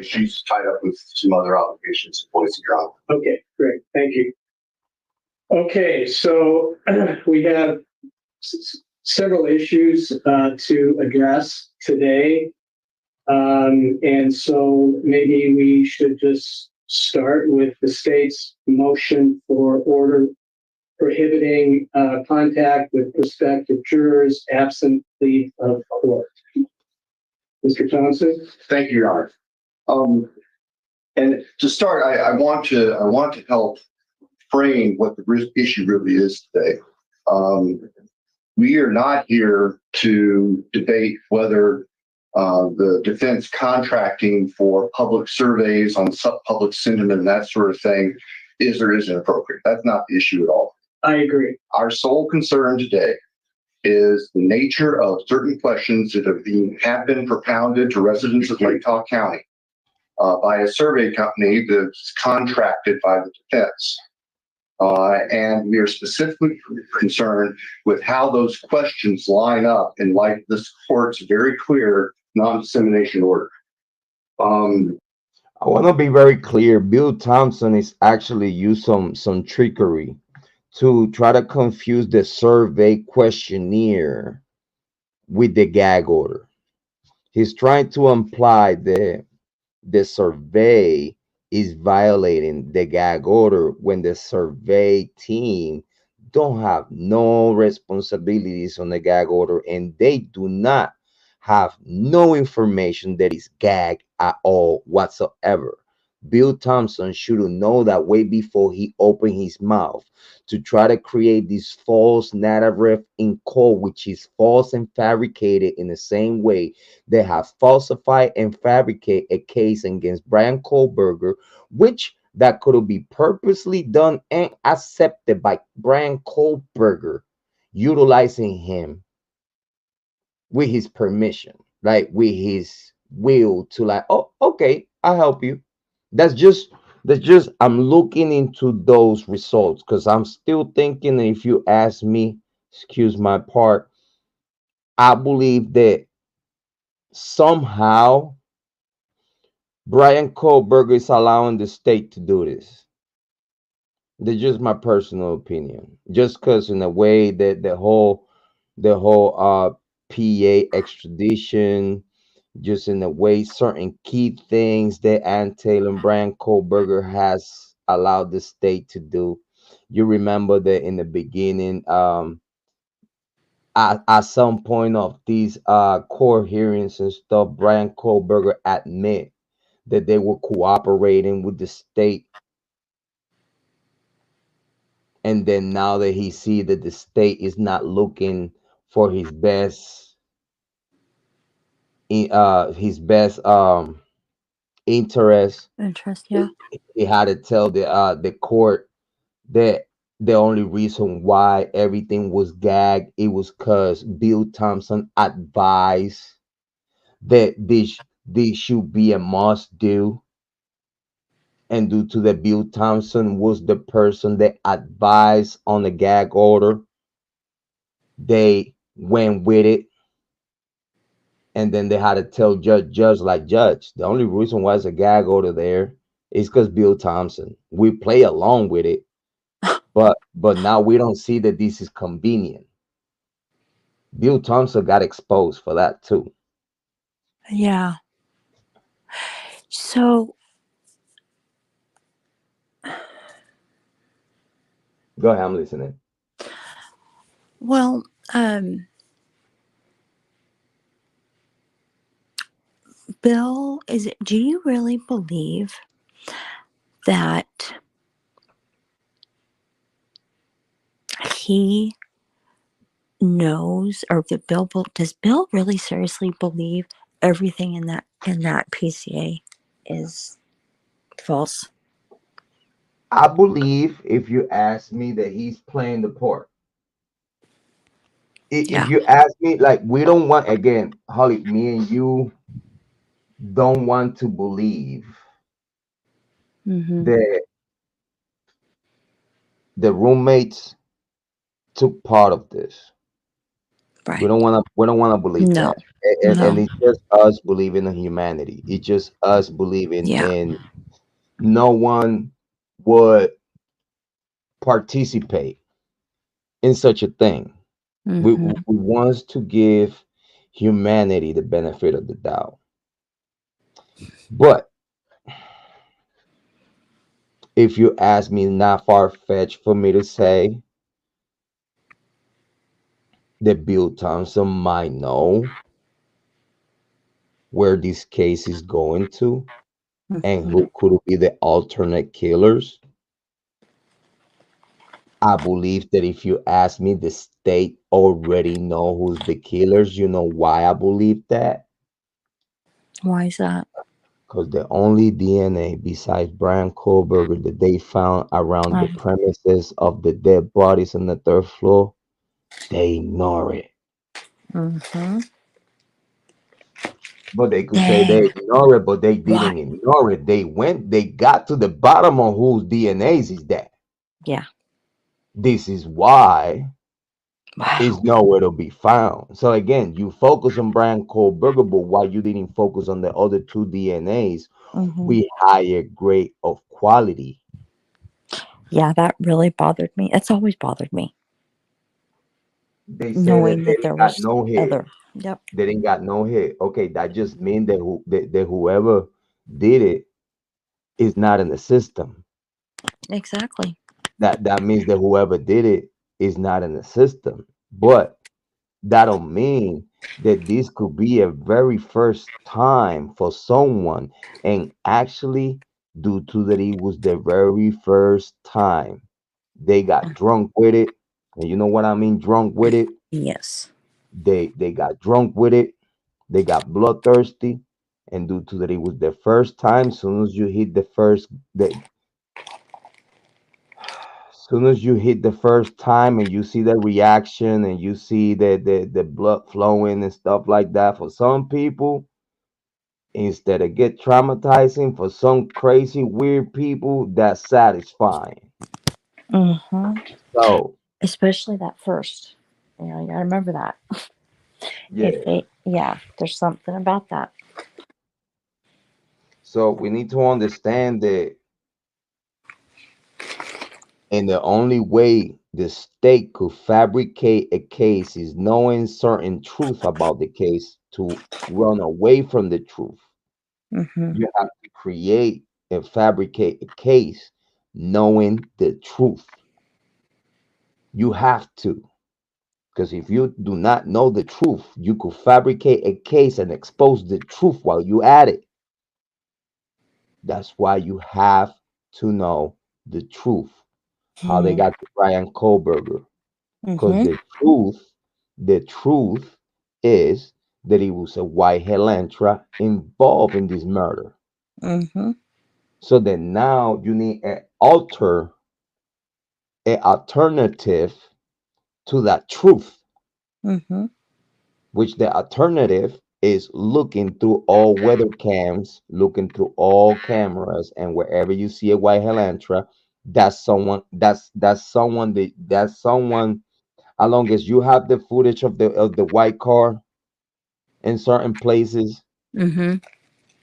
She's tied up with some other obligations in Boise, Your Honor. Okay, great. Thank you. Okay, so we have several issues to address today. And so maybe we should just start with the state's motion for order prohibiting contact with prospective jurors absent leave of court. Mr. Thompson? Thank you, Your Honor. Um, And to start, I want to help frame what the issue really is today. Um, we are not here to debate whether the defense contracting for public surveys on public sentiment and that sort of thing is or isn't appropriate. That's not the issue at all. I agree. Our sole concern today is the nature of certain questions that have been propounded to residents of Lake Tahoe County by a survey company that's contracted by the defense. And we are specifically concerned with how those questions line up in light of this court's very clear non-dissemination order. I want to be very clear. Bill Thompson is actually used some trickery to try to confuse the survey questionnaire with the gag order. He's trying to imply that the survey is violating the gag order when the survey team don't have no responsibilities on the gag order, and they do not have no information that is gag at all whatsoever. Bill Thompson should have known that way before he opened his mouth to try to create this false narrative in court, which is false and fabricated in the same way they have falsified and fabricated a case against Bryan Kohberger, which that could be purposely done and accepted by Bryan Kohberger, utilizing him with his permission, like with his will to like, oh, okay, I'll help you. That's just I'm looking into those results because I'm still thinking, and if you ask me, excuse my part, I believe that somehow Bryan Kohberger is allowing the state to do this. That's just my personal opinion. Just because in a way that the whole PA extradition, just in the way certain key things that Ann Taylor and Bryan Kohberger has allowed the state to do. You remember that in the beginning, at some point of these court hearings and stuff, Bryan Kohberger admit that they were cooperating with the state, and then now that he see that the state is not looking for his best interest, Interest, yeah. he had to tell the court that the only reason why everything was gagged, it was because Bill Thompson advised that this should be a must do, and due to that Bill Thompson was the person that advised on the gag order, they went with it. And then they had to tell judge, the only reason why it's a gag order there is because Bill Thompson. We play along with it, but now we don't see that this is convenient. Bill Thompson got exposed for that too. Yeah. So, Go ahead, I'm listening. well, Bill, do you really believe that he knows, or that does Bill really seriously believe everything in that PCA is false? I believe, if you ask me, that he's playing the part. If Yeah. you ask me, like, we don't want, again, Holly, me and you don't want to believe Mm-hmm. that the roommates took part of this. We Right. don't want to. We don't want to believe No. that, and No. it's just us believing in humanity. It's just us believing Yeah. in no one would participate in such a thing. We Mm-hmm. want to give humanity the benefit of the doubt. But if you ask me, not far fetched for me to say that Bill Thompson might know where this case is going to and Mm-hmm. who could be the alternate killers. I believe that if you ask me, the state already know who's the killers. You know why I believe that? Why is that? Because the only DNA besides Bryan Kohberger that they found around the Um, premises of the dead bodies on the third floor, they ignore it. mm-hmm. But they could say they Dang. ignore it, but they What? didn't ignore it. They got to the bottom of whose DNAs is that. Yeah. This is why Wow. is nowhere to be found. So again, you focus on Bryan Kohberger, but why you didn't focus on the other two DNAs Mm-hmm. with higher grade of quality? Yeah, that really bothered me. It's always bothered me They said that knowing they that didn't there got was no hit. other. Yep. They didn't got no hit. Okay, that just means that whoever did it is not in the system. Exactly. That means that whoever did it is not in the system. But that don't mean that this could be a very first time for someone and actually due to that it was the very first time they got drunk with it. And you know what I mean, drunk with it? Yes. They got drunk with it. They got bloodthirsty, and due to that it was the first time. Soon as you hit soon as you hit the first time, and you see the reaction, and you see the blood flowing and stuff like that, for some people, instead of get traumatizing, for some crazy weird people, that's satisfying. Mm-hmm. So Especially that first. You know, you gotta remember that. If yeah, they, yeah, there's something about that. so we need to understand that, and the only way the state could fabricate a case is knowing certain truth about the case to run away from the truth. Mm-hmm. You have to create and fabricate a case knowing the truth. You have to. Because if you do not know the truth, you could fabricate a case and expose the truth while you at it. That's why you have to know the truth. How they got to Bryan Kohberger. Because Mm-hmm. the truth is that it was a white Helantra involved in this murder. Mm-hmm. So then now you need an alternative to that truth, Mm-hmm. which the alternative is looking through all weather cams, looking through all cameras, and wherever you see a white Helantra, that's someone. As long as you have the footage of the white car in certain places, Mm-hmm.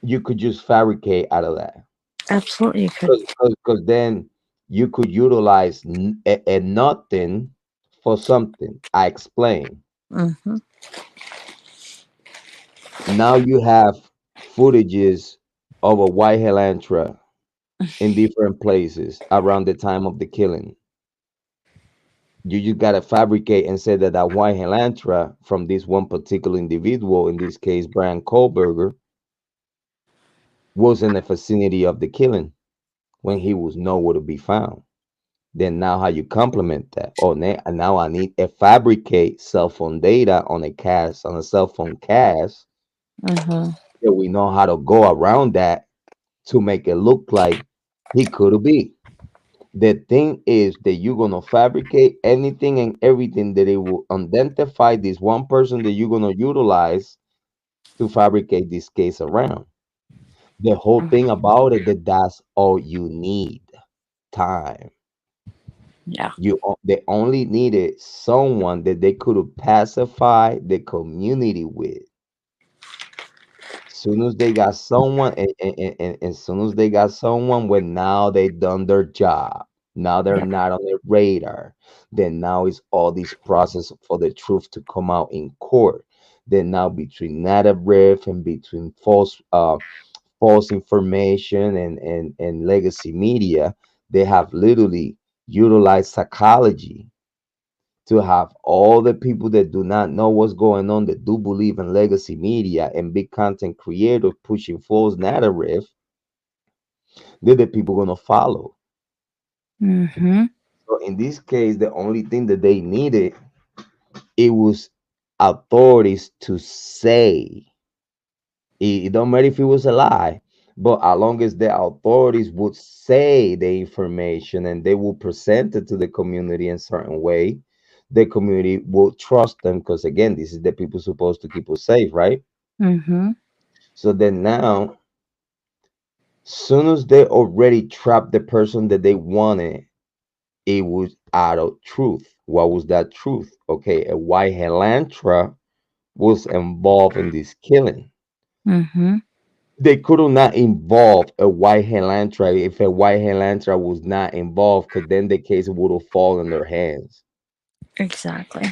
you could just fabricate out of that. Absolutely, you could. Because then you could utilize a nothing for something. I explain. Mm-hmm. Now you have footages of a white Helantra in different places around the time of the killing. You just gotta fabricate and say that that white Helantra from this one particular individual, in this case Bryan Kohberger, was in the vicinity of the killing when he was nowhere to be found. Then now how you complement that? Oh, now I need a fabricate cell phone data on a cell phone cast Mm-hmm. that we know how to go around that to make it look like he could be. The thing is that you're gonna fabricate anything and everything that it will identify this one person that you're gonna utilize to fabricate this case around. The whole thing about it that that's all you need. Time. Yeah. They only needed someone that they could pacify the community with. Soon as they got someone, and soon as they got someone, when now they done their job, now they're Yep. not on the radar. Then now it's all this process for the truth to come out in court. Then now between narrative and between false information and legacy media, they have literally utilized psychology to have all the people that do not know what's going on, that do believe in legacy media and big content creators pushing false narrative, they're the people gonna follow. Mm-hmm. So in this case, the only thing that they needed, it was authorities to say. It don't matter if it was a lie, but as long as the authorities would say the information and they will present it to the community in certain way, the community will trust them because again, this is the people supposed to keep us safe, right? Mm-hmm. So then now, soon as they already trapped the person that they wanted, it was out of truth. What was that truth? Okay, a white Helantra was involved in this killing. Mm-hmm. They could not involve a white Helantra if a white Helantra was not involved, because then the case would have fallen in their hands. Exactly.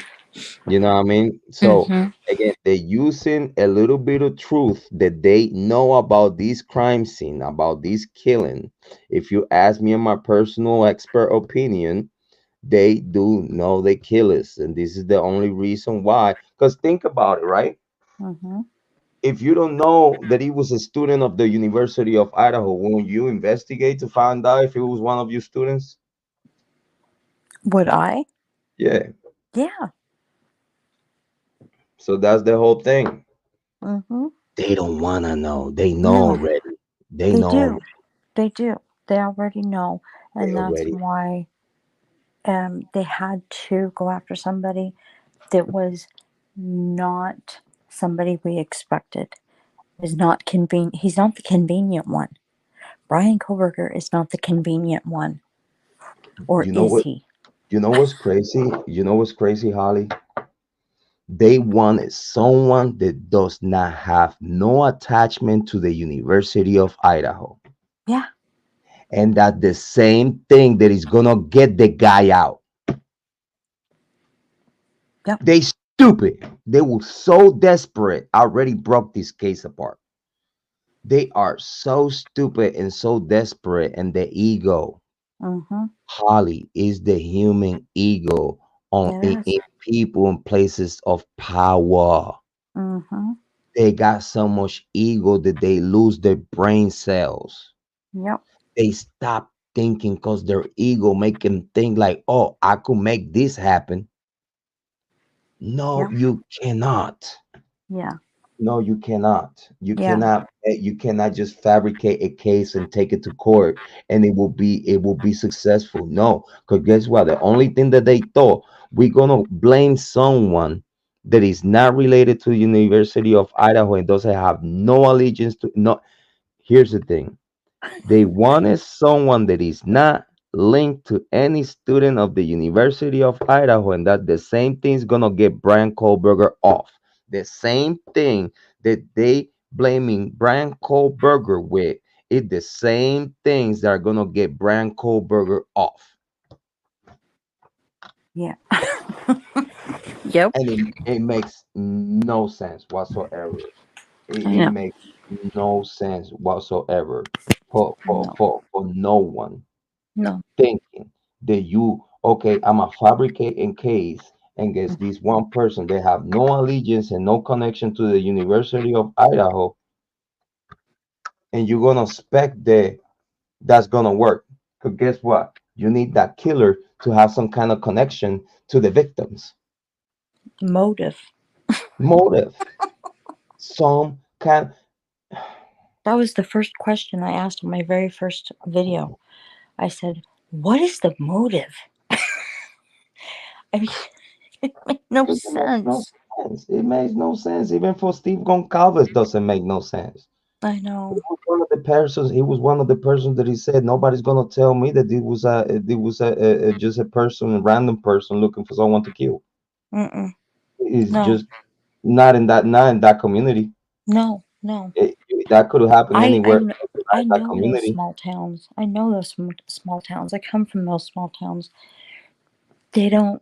You know what I mean? So Mm-hmm. again, they're using a little bit of truth that they know about this crime scene, about this killing. If you ask me in my personal expert opinion, they do know the killers, and this is the only reason why. Because think about it, right? Mm-hmm. If you don't know that he was a student of the University of Idaho, won't you investigate to find out if he was one of your students? Would I? Yeah. Yeah. So that's the whole thing. Mm-hmm. They don't want to know. They know No, already. They they know do. already. They do. They already know, They and that's already. why they had to go after somebody that was not somebody we expected. Is not convenient. He's not the convenient one. Bryan Kohberger is not the convenient one, or You know is what? he? You know what's crazy? You know what's crazy, Holly? They wanted someone that does not have no attachment to the University of Idaho. Yeah. And that the same thing that is gonna get the guy out. Yep. They stupid. They were so desperate. Already broke this case apart. They are so stupid and so desperate, and the ego, Mm-hmm. Holly, is the human ego It is. in people in places of power. Mm-hmm. They got so much ego that they lose their brain cells. Yep. They stop thinking because their ego make them think like, oh, I could make this happen. No, Yep. you cannot. Yeah. No, you cannot. Yeah. You cannot just fabricate a case and take it to court and it will be successful. No, because guess what? The only thing that they thought, we're gonna blame someone that is not related to University of Idaho and doesn't have no allegiance to no. Here's the thing. They wanted someone that is not linked to any student of the University of Idaho, and that the same thing is gonna get Bryan Kohberger off. The same thing that they blaming Bryan Kohberger with is the same things that are gonna get Bryan Kohberger off. Yeah. Yep. And it makes no sense whatsoever. I It know. makes no sense whatsoever No. for no one No. thinking that you okay, I'm a fabricating case against this one person. They have no allegiance and no connection to the University of Idaho, and you're gonna expect that that's gonna work. Because guess what? You need that killer to have some kind of connection to the victims. Motive. Motive. Some kind. That was the first question I asked in my very first video. I said, "What is the motive?" I mean, it made no Because it makes no sense. sense. It makes no sense. Even for Steve Goncalves doesn't make no sense. I He know. was one of the persons. He was one of the persons that he said nobody's gonna tell me that just a person, a random person looking for someone to kill. Mm-mm. It's No. just not in that community. No. No. That could have happened I I anywhere, kn- but not I in that know those community. small towns. I know those small towns. I come from those small towns. They don't.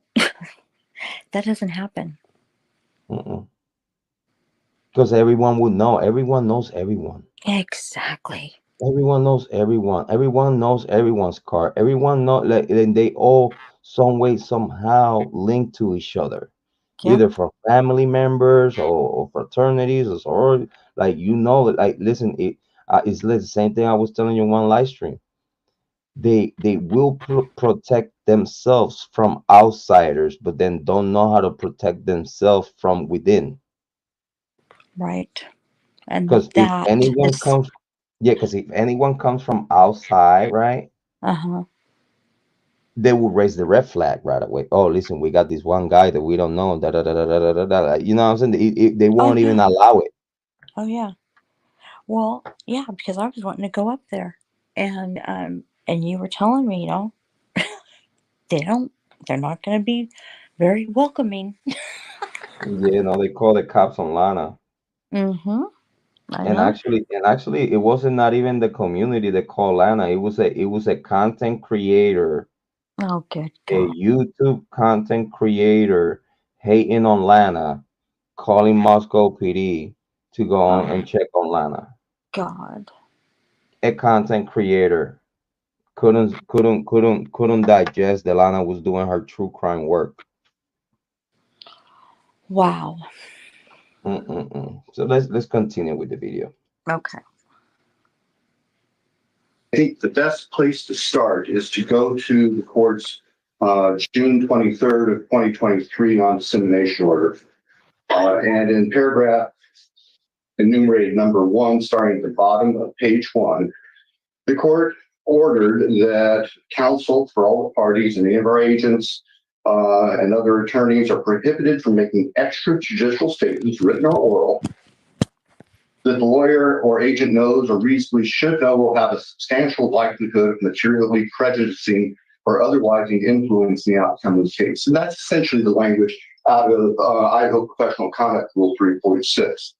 That doesn't happen. Because everyone would know. Everyone knows everyone. Exactly. Everyone knows everyone. Everyone knows everyone's car. Everyone know like and they all some way somehow linked to each other, Yep. either from family members or fraternities or sorority. Like like listen, it's like the same thing I was telling you on one live stream. They will protect themselves from outsiders, but then don't know how to protect themselves from within. Right. And Because if that anyone is. comes, yeah, because if anyone comes from outside, right? Uh huh. They will raise the red flag right away. Oh, listen, we got this one guy that we don't know. Da, da, da, da, da, da, da, da. You know what I'm saying? They Oh won't even yeah. allow it. Oh yeah. Well, yeah, because I was wanting to go up there, and you were telling me, they don't, they're not going to be very welcoming. You know, they call the cops on Lana. Mm-hmm. I And know. actually, it wasn't not even the community that called Lana. It was a content creator, Oh, good a God. YouTube content creator hating on Lana, calling Moscow PD to go on Oh and check on Lana. God. A content creator couldn't digest that Lana was doing her true crime work. Wow. So let's continue with the video. Okay. I think the best place to start is to go to the court's June 23rd of 2023 non-dissemination order. And in paragraph enumerated number 1, starting at the bottom of page 1, the court ordered that counsel for all the parties and any of our agents and other attorneys are prohibited from making extrajudicial statements, written or oral, that the lawyer or agent knows or reasonably should know will have a substantial likelihood of materially prejudicing or otherwise influencing the outcome of the case. And that's essentially the language out of Idaho Professional Conduct Rule 346.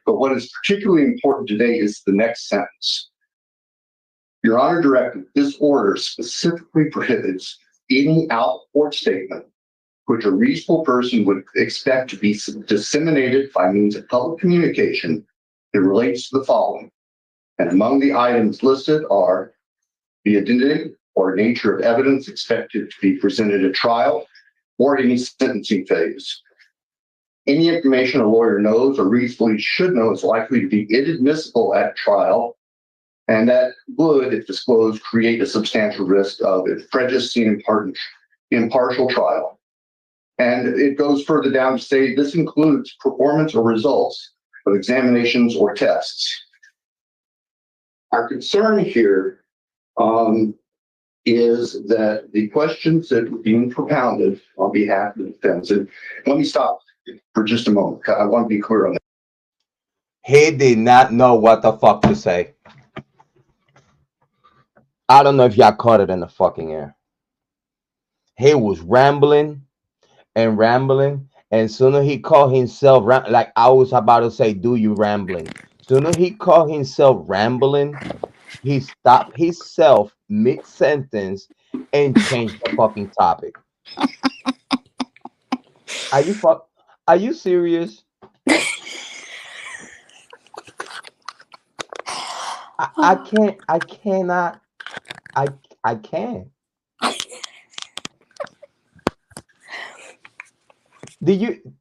But what is particularly important today is the next sentence. Your Honor directed, this order specifically prohibits any out-of-court statement which a reasonable person would expect to be disseminated by means of public communication that relates to the following. And among the items listed are the identity or nature of evidence expected to be presented at trial or any sentencing phase. Any information a lawyer knows or reasonably should know is likely to be inadmissible at trial, and that would, if disclosed, create a substantial risk of prejudicing impartial trial. And it goes further down to say this includes performance or results of examinations or tests. Our concern here is that the questions that are being propounded on behalf of the defense, and let me stop for just a moment. I want to be clear on that. He did not know what the fuck to say. I don't know if y'all caught it in the fucking air. He was rambling and rambling, and sooner he called himself like I was about to say, "Do you rambling?" Sooner he called himself rambling, he stopped himself mid sentence and changed the fucking topic. Are you fuck? Are you serious? I can't. I cannot. I can't. Did you?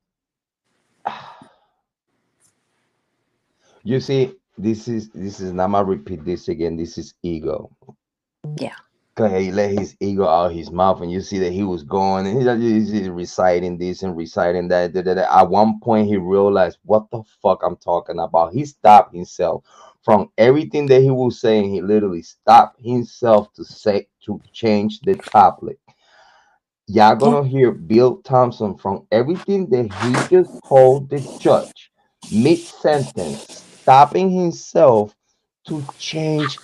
You see, this is not. I'm gonna repeat this again. This is ego. Yeah. Cause he let his ego out his mouth, and you see that he was going and he's reciting this and reciting that, At one point, he realized what the fuck I'm talking about. He stopped himself from everything that he was saying. He literally stopped himself to change the topic. Y'all gonna hear Bill Thompson from everything that he just told the judge mid sentence, stopping himself to change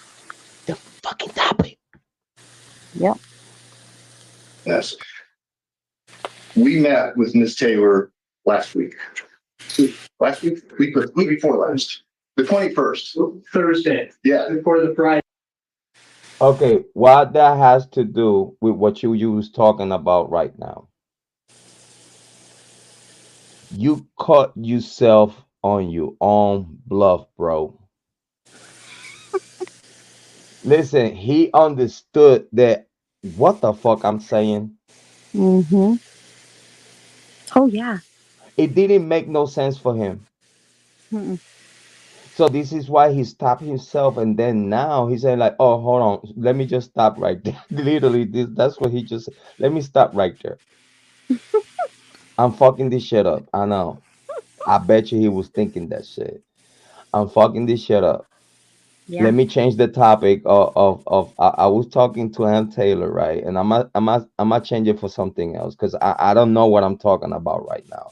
the fucking topic. Yep. Yes. We met with Ms. Taylor last week. Week before last. The 21st. Thursday. Yeah. Before the Friday. Okay, what that has to do with what you was talking about right now? You caught yourself on your own bluff, bro. Listen, he understood that what the fuck I'm saying. Mm-hmm. Oh yeah. It didn't make no sense for him. Mm-mm. So this is why he stopped himself, and then now he's saying like, "Oh, hold on, let me just stop right there." Literally, that's what he just said. Let me stop right there. I'm fucking this shit up. I know. I bet you he was thinking that shit. I'm fucking this shit up. Yeah. Let me change the topic of I was talking to Aunt Taylor, right? And I'm gonna change it for something else because I don't know what I'm talking about right now.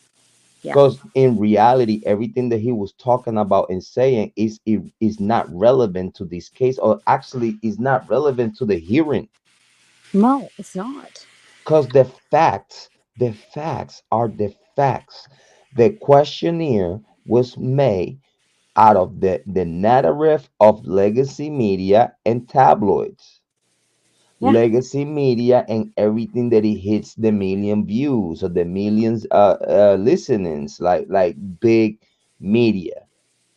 Yeah. Because in reality, everything that he was talking about and saying is not relevant to this case, or actually is not relevant to the hearing. No, it's not. Because the facts are the facts. The questionnaire was made out of the narrative of legacy media and tabloids. Yeah. Legacy media and everything that it hits the million views or the millions listenings, like big media.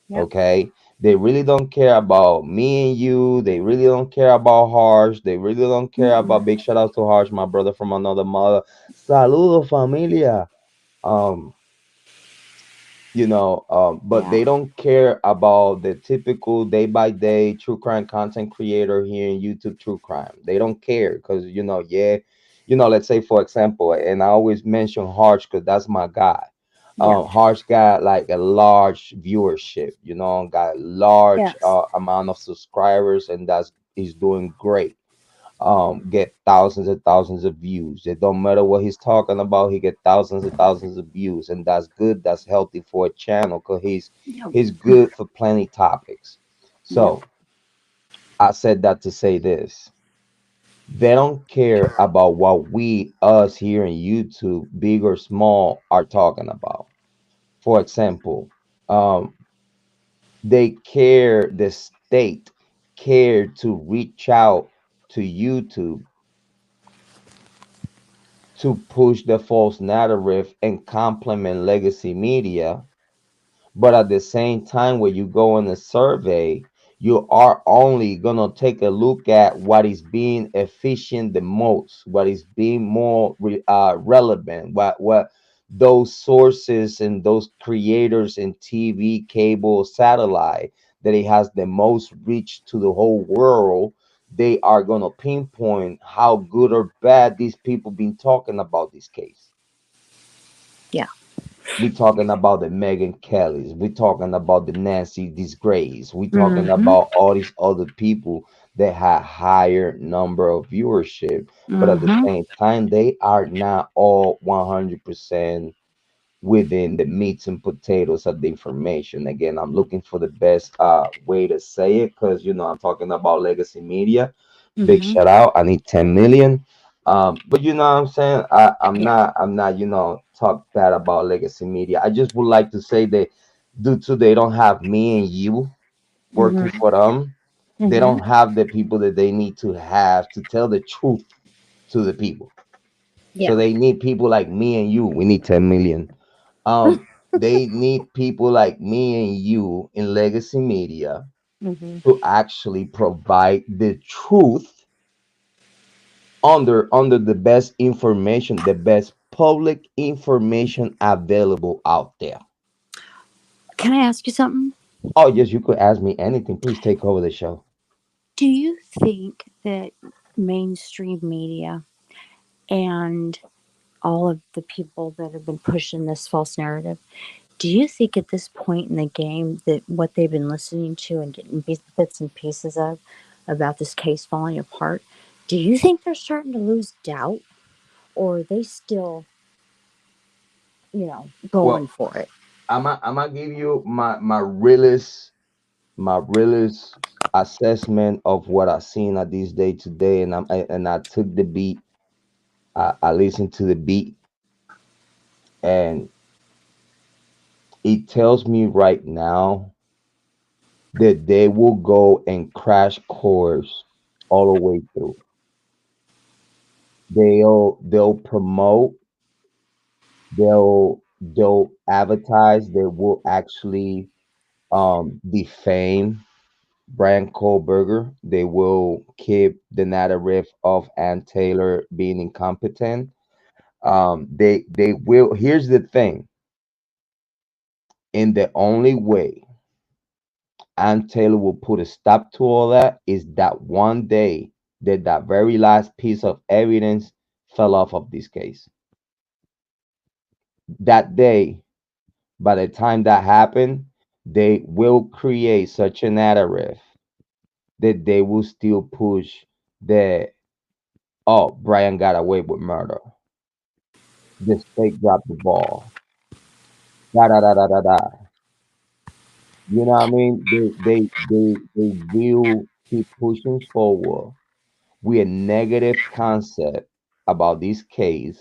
Yep. Okay, they really don't care about me and you. They really don't care about Harsh. They really don't care about, big shout out to Harsh, my brother from another mother. Saludo familia. um But Yeah. they don't care about the typical day by day true crime content creator here in YouTube true crime. They don't care because yeah, let's say for example, and I always mention Harsh because that's my guy. Yeah. Harsh got like a large viewership, got large Yes. amount of subscribers, and that's he's doing great. Get thousands and thousands of views. It don't matter what he's talking about, he get thousands and thousands of views, and that's good. That's healthy for a channel because Yep. he's good for plenty topics. Yep. So I said that to say this: they don't care about what we us here in YouTube, big or small, are talking about. For example, um, they care the state care to reach out to YouTube to push the false narrative and complement legacy media. But at the same time, when you go in a survey, you are only gonna take a look at what is being efficient the most, what is being more relevant, what those sources and those creators in TV, cable, satellite that it has the most reach to the whole world. They are gonna pinpoint how good or bad these people been talking about this case. Yeah. We talking about the Megan Kellys. We talking about the Nancy Disgrace. We talking Mm-hmm. about all these other people that have higher number of viewership, but at the Mm-hmm. same time, they are not all 100% within the meats and potatoes of the information. Again, I'm looking for the best way to say it because I'm talking about legacy media. Big Mm-hmm. shout out. I need 10 million. But you know what I'm saying? Yeah. I'm not, talk bad about legacy media. I just would like to say that due to they don't have me and you working Mm-hmm. for them, they Mm-hmm. don't have the people that they need to have to tell the truth to the people. Yeah. So they need people like me and you. We need 10 million. They need people like me and you in legacy media Mm-hmm. to actually provide the truth under the best information, the best public information available out there. Can I ask you something? Oh yes, you could ask me anything. Please take over the show. Do you think that mainstream media and all of the people that have been pushing this false narrative, do you think at this point in the game that what they've been listening to and getting bits and pieces of about this case falling apart, do you think they're starting to lose doubt, or are they still, going Well, for it? I'm gonna give you my realest assessment of what I seen at this day today, and I took the beat. I listened to the beat, and it tells me right now that they will go and crash course all the way through. They'll promote, they'll advertise, they will actually defame Bryan Kohberger. They will keep the narrative of Ann Taylor being incompetent. They will. Here's the thing: in the only way Ann Taylor will put a stop to all that is that one day that that very last piece of evidence fell off of this case. That day, by the time that happened, they will create such a narrative that they will still push that, oh, Brian got away with murder. The state dropped the ball. Da da da da da da. You know what I mean? They will keep pushing forward with a negative concept about this case,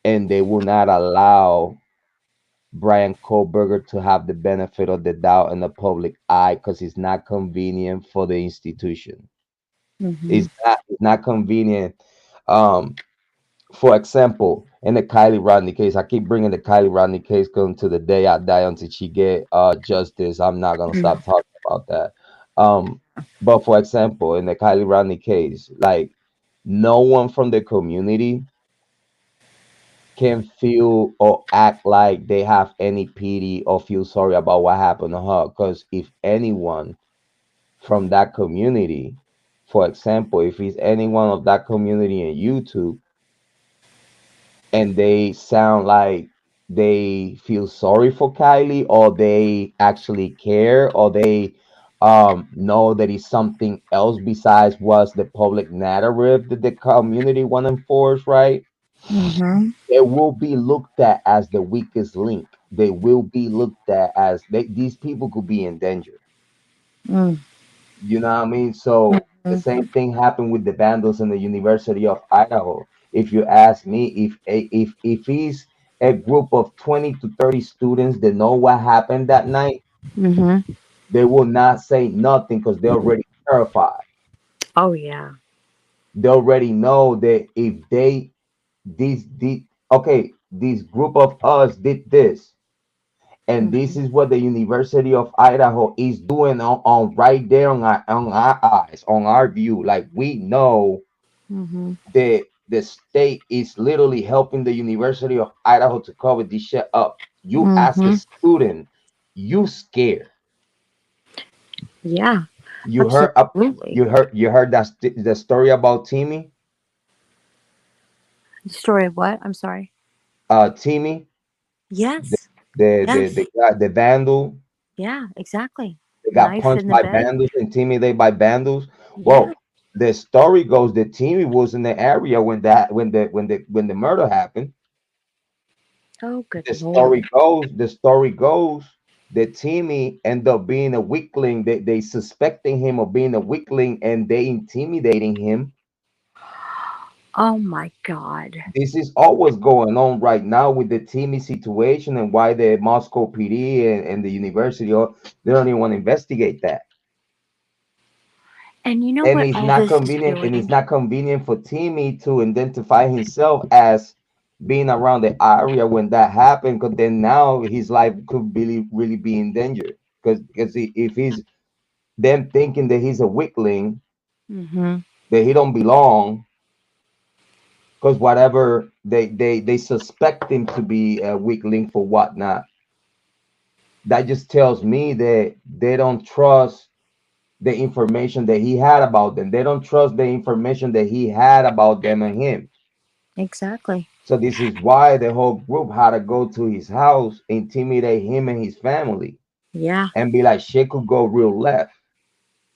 and they will not allow Bryan Kohberger to have the benefit of the doubt in the public eye because it's not convenient for the institution. Mm-hmm. It's not convenient. Um, for example, in the Kiely Rodni case, I keep bringing the Kiely Rodni case going to the day I die until she get justice. I'm not gonna stop talking about that. Um, but for example, in the Kiely Rodni case, like no one from the community can feel or act like they have any pity or feel sorry about what happened to her. Because if anyone from that community, for example, if it's anyone of that community in YouTube and they sound like they feel sorry for Kiely, or they actually care, or they know that it's something else besides what's the public narrative that the community want to enforce, right? Mm-hmm. They will be looked at as the weakest link. They will be looked at as these people could be in danger. Mm-hmm. You know what I mean? So the same thing happened with the vandals in the University of Idaho. If you ask me, if he's a group of 20 to 30 students that know what happened that night, Mm-hmm. they will not say nothing because they're already terrified. Oh yeah. They already know that if they these okay, this group of us did this, and this Mm-hmm. is what the University of Idaho is doing on right there on our eyes, on our view. Like we know Mm-hmm. that the state is literally helping the University of Idaho to cover this shit up. You as a Mm-hmm. student, you scared. Yeah. You heard up. Absolutely. You heard that the story about Timmy. The story of what? I'm sorry. Timmy, the Yes. the Yes. guy, the vandal. Yeah. Exactly. They got Knife punched in the by bed. vandals, intimidated by vandals. Yeah. Well, the story goes that Timmy was in the area when the murder happened. Oh, good The Lord. story goes, that Timmy ended up being a weakling. They suspecting him of being a weakling and they intimidating him. Oh my God. This is all what's going on right now with the Timmy situation and why the Moscow PD and the university, they don't even want to investigate that. And you know And what it's all not this is convenient, and it's doing? not convenient for Timmy to identify himself as being around the area when that happened, because then now his life could really be in danger. Because if he's them thinking that he's a weakling, Mm-hmm. that he don't belong, because whatever they suspect him to be a weakling for whatnot, that just tells me that they don't trust the information that he had about them. They don't trust the information that he had about them and him. Exactly. So this is why the whole group had to go to his house, intimidate him and his family, Yeah. and be like, shit could go real left.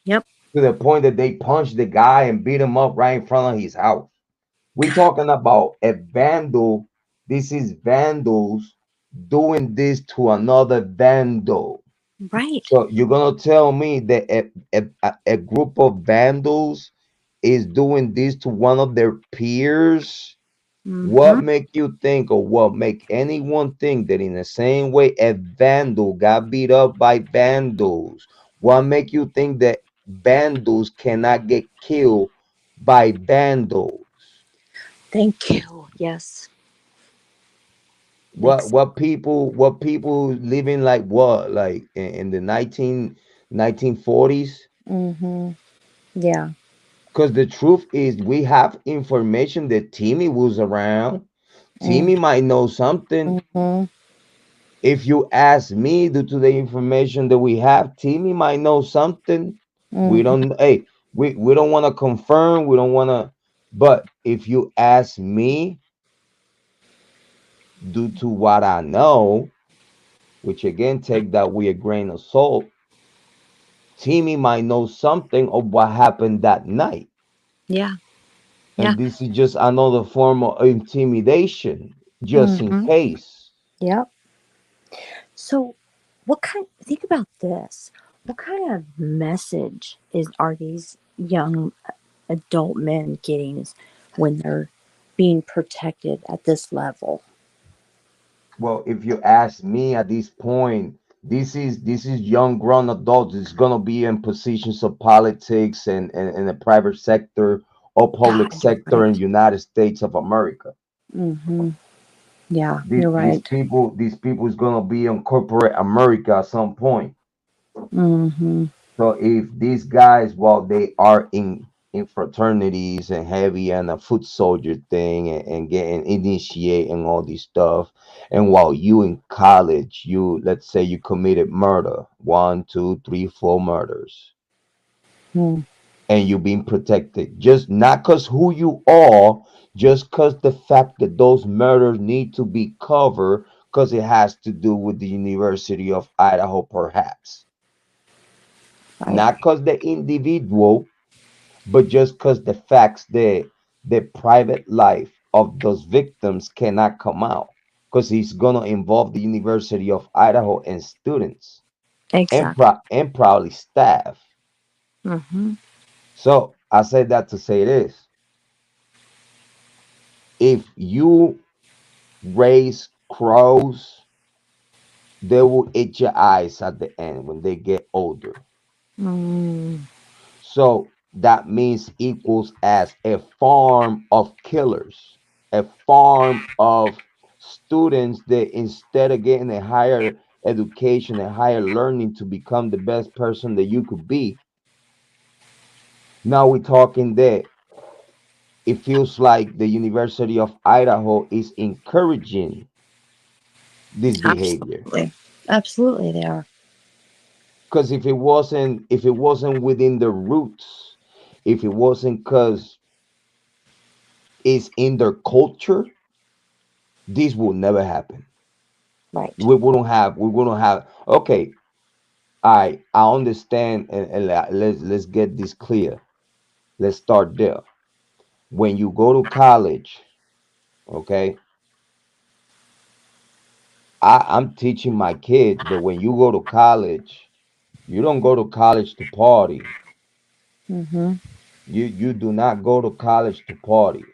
Yep. To the point that they punched the guy and beat him up right in front of his house. We talking about a vandal. This is vandals doing this to another vandal. Right. So you're gonna tell me that a group of vandals is doing this to one of their peers? Mm-hmm. What make you think, or what make anyone think that in the same way a vandal got beat up by vandals, what make you think that vandals cannot get killed by vandals? Thank you. Yes. What Ex- what people living like what, like in the 1940s? mm-hmm. Yeah. Because the truth is, we have information that Timmy was around. Timmy Mm-hmm. might know something. Mm-hmm. If you ask me, due to the information that we have, Timmy might know something. We Mm-hmm. don't. Hey, we don't want to confirm. We don't want to. But if you ask me, due to what I know, which again take that with a grain of salt, Timmy might know something of what happened that night. Yeah. Yeah. And this is just another form of intimidation, just in Mm-hmm. case. Yep. So, think about this. What kind of message are these young adult men getting when they're being protected at this level? Well, if you ask me at this point, this is young grown adults. It's gonna be in positions of politics and the private sector or public God, you're sector in right. United States of America. Mm-hmm. Yeah, These you're these right. people these people is gonna be in corporate America at some point. Mm-hmm. So if these guys, while they are in in fraternities and heavy and a foot soldier thing and getting initiate and all this stuff. And while you in college, you let's say you committed murder, one, two, three, four murders, Hmm. and you being protected. Just not cause who you are, just cause the fact that those murders need to be covered because it has to do with the University of Idaho, perhaps. Right. Not cause the individual, but just because the facts the private life of those victims cannot come out because it's gonna involve the University of Idaho and students and Exactly. and probably staff. Mm-hmm. So I said that to say this: if you raise crows, they will eat your eyes at the end when they get older. Mm, So that means equals as a farm of killers, a farm of students that instead of getting a higher education, a higher learning to become the best person that you could be, now we're talking that it feels like the University of Idaho is encouraging this behavior. absolutely. Absolutely, they are. Because if it wasn't within the roots, if it wasn't because it's in their culture, this will never happen. Right. We wouldn't have okay. I understand and let's get this clear. Let's start there. When you go to college, okay, I'm teaching my kids that when you go to college, you don't go to college to party. Mm-hmm. You do not go to college to party.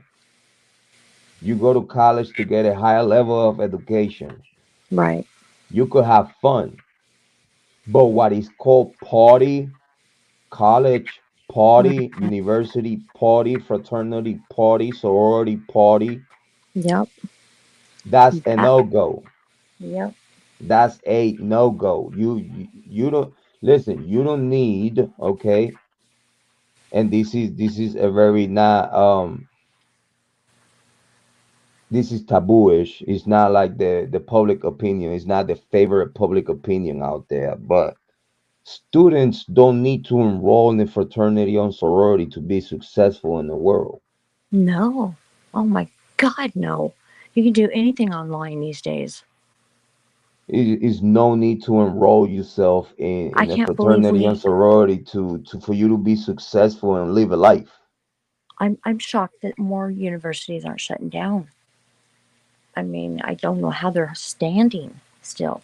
You go to college to get a higher level of education. Right. You could have fun, but what is called party, college party, Mm. university party, fraternity party, sorority party, Yep. that's a That. no-go. Yep. That's a no-go. You don't listen, you don't need, okay, and this is a very not this is tabooish. It's not like the public opinion. It's not the favorite public opinion out there, but students don't need to enroll in a fraternity or sorority to be successful in the world. No. Oh my God, no. You can do anything online these days. It is no need to enroll yourself I in a can't believe fraternity and we. sorority to for you to be successful and live a life. I'm shocked that more universities aren't shutting down. I mean, I don't know how they're standing still.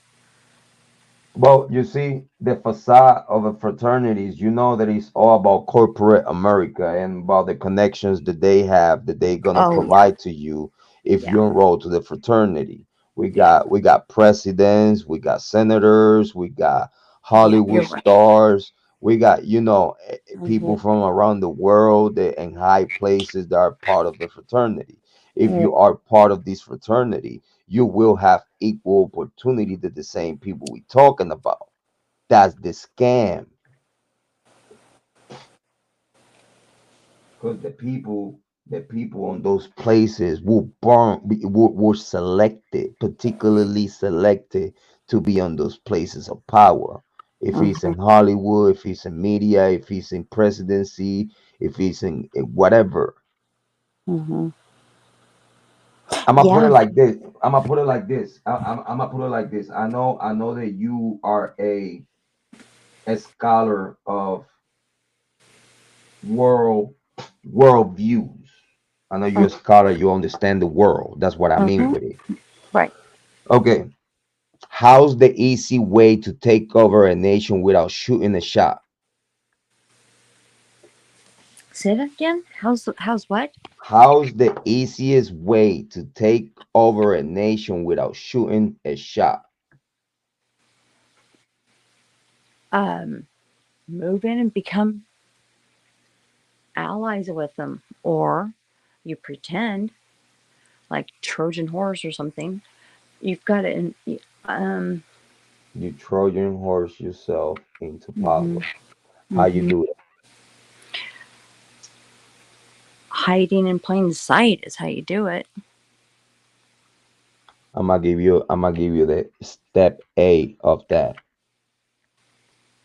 Well, you see, the facade of a fraternities, you know that it's all about corporate America and about the connections that they have that they're gonna Oh yeah. provide to you if Yeah. you enroll to the fraternity. We Yeah. got we got presidents, we got senators, we got Yeah. Hollywood You're right. stars, we got people Mm-hmm. from around the world that in high places that are part of the fraternity. If Mm, you are part of this fraternity, you will have equal opportunity to the same people we talking about. That's the scam. Because the people on those places were selected, particularly selected to be on those places of power. If he's mm-hmm. in Hollywood, if he's in media, if he's in presidency, if he's in whatever. Mm-hmm. I'm gonna put it Yeah. like this. I'm gonna put it like this. I'm gonna put it like this. I know that you are a scholar of world world views. I know you're a scholar, you understand the world. That's what I mean Mm-hmm. with it. Right. Okay. How's the easy way to take over a nation without shooting a shot? Say that again. How's what? How's the easiest way to take over a nation without shooting a shot? Um, Move in and become allies with them, or you pretend like Trojan horse or something. You've got to. Um. You Trojan horse yourself into Mm-hmm. power. How you Mm-hmm. do it? hiding in plain sight is how you do it. I'm gonna give you the step A of that.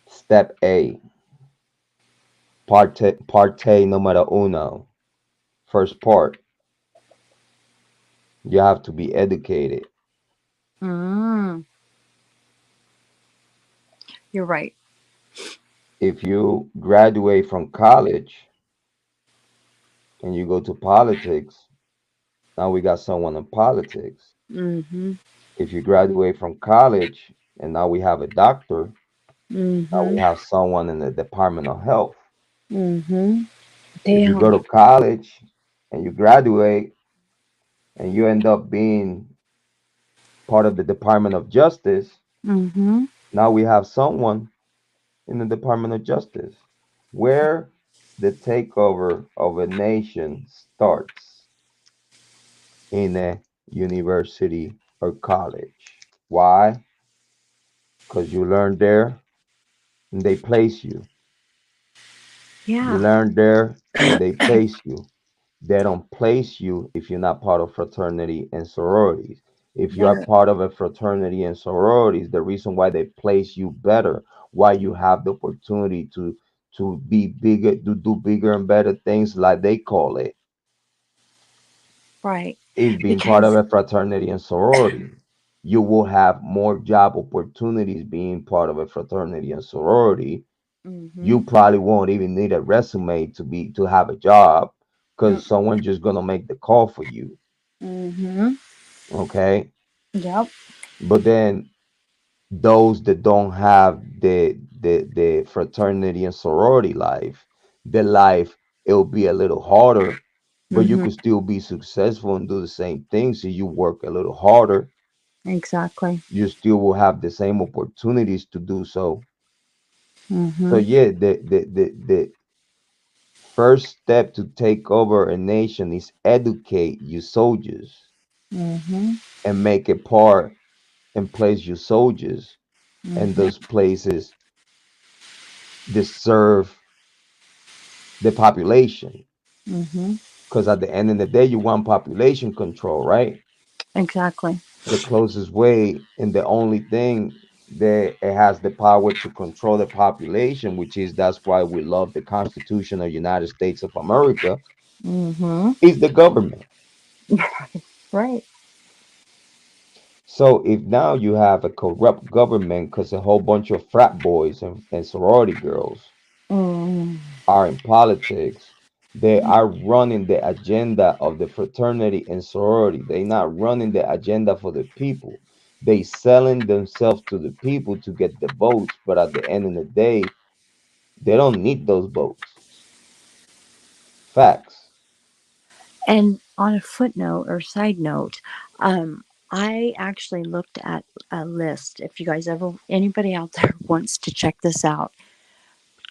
Step A, parte numero uno. First part, you have to be educated. Mm, you're right. If you graduate from college and you go to politics, now we got someone in politics. Mm-hmm. If you graduate from college and now we have a doctor, now Mm-hmm. we have someone in the Department of Health. Mm-hmm. If you go Damn. to college and you graduate and you end up being part of the Department of Justice, Mm-hmm. now we have someone in the Department of Justice. Where the takeover of a nation starts in a university or college. Why? Because you learn there and they place you. You Yeah. learn there and they place you. They don't place you if you're not part of fraternity and sororities. If you are Better. part of a fraternity and sororities, the reason why they place you better, why you have the opportunity to be bigger, to do bigger and better things like they call it, Right. is being part of Because a fraternity and sorority. You will have more job opportunities being part of a fraternity and sorority. mm-hmm. You probably won't even need a resume to have a job because Mm, someone's just gonna make the call for you. mm-hmm. Okay. Yep. But then those that don't have the fraternity and sorority life, the life, it'll be a little harder, but you Mm-hmm. could still be successful and do the same thing. So you work a little harder, Exactly. you still will have the same opportunities to do so. So Mm-hmm. yeah, the first step to take over a nation is educate your soldiers Mm-hmm. and make a part and place your soldiers in Mm-hmm. those places that serve the population. Mm-hmm. Because at the end of the day, you want population control, right? Exactly. The closest way and the only thing that it has the power to control the population, which is that's why we love the Constitution of United States of America, Mm-hmm. is the government. Right. So if now you have a corrupt government because a whole bunch of frat boys and sorority girls Mm. are in politics, they are running the agenda of the fraternity and sorority. They not running the agenda for the people. They selling themselves to the people to get the votes, but at the end of the day, they don't need those votes. Facts. And on a footnote or side note, um, I actually looked at a list. If you guys ever, anybody out there wants to check this out,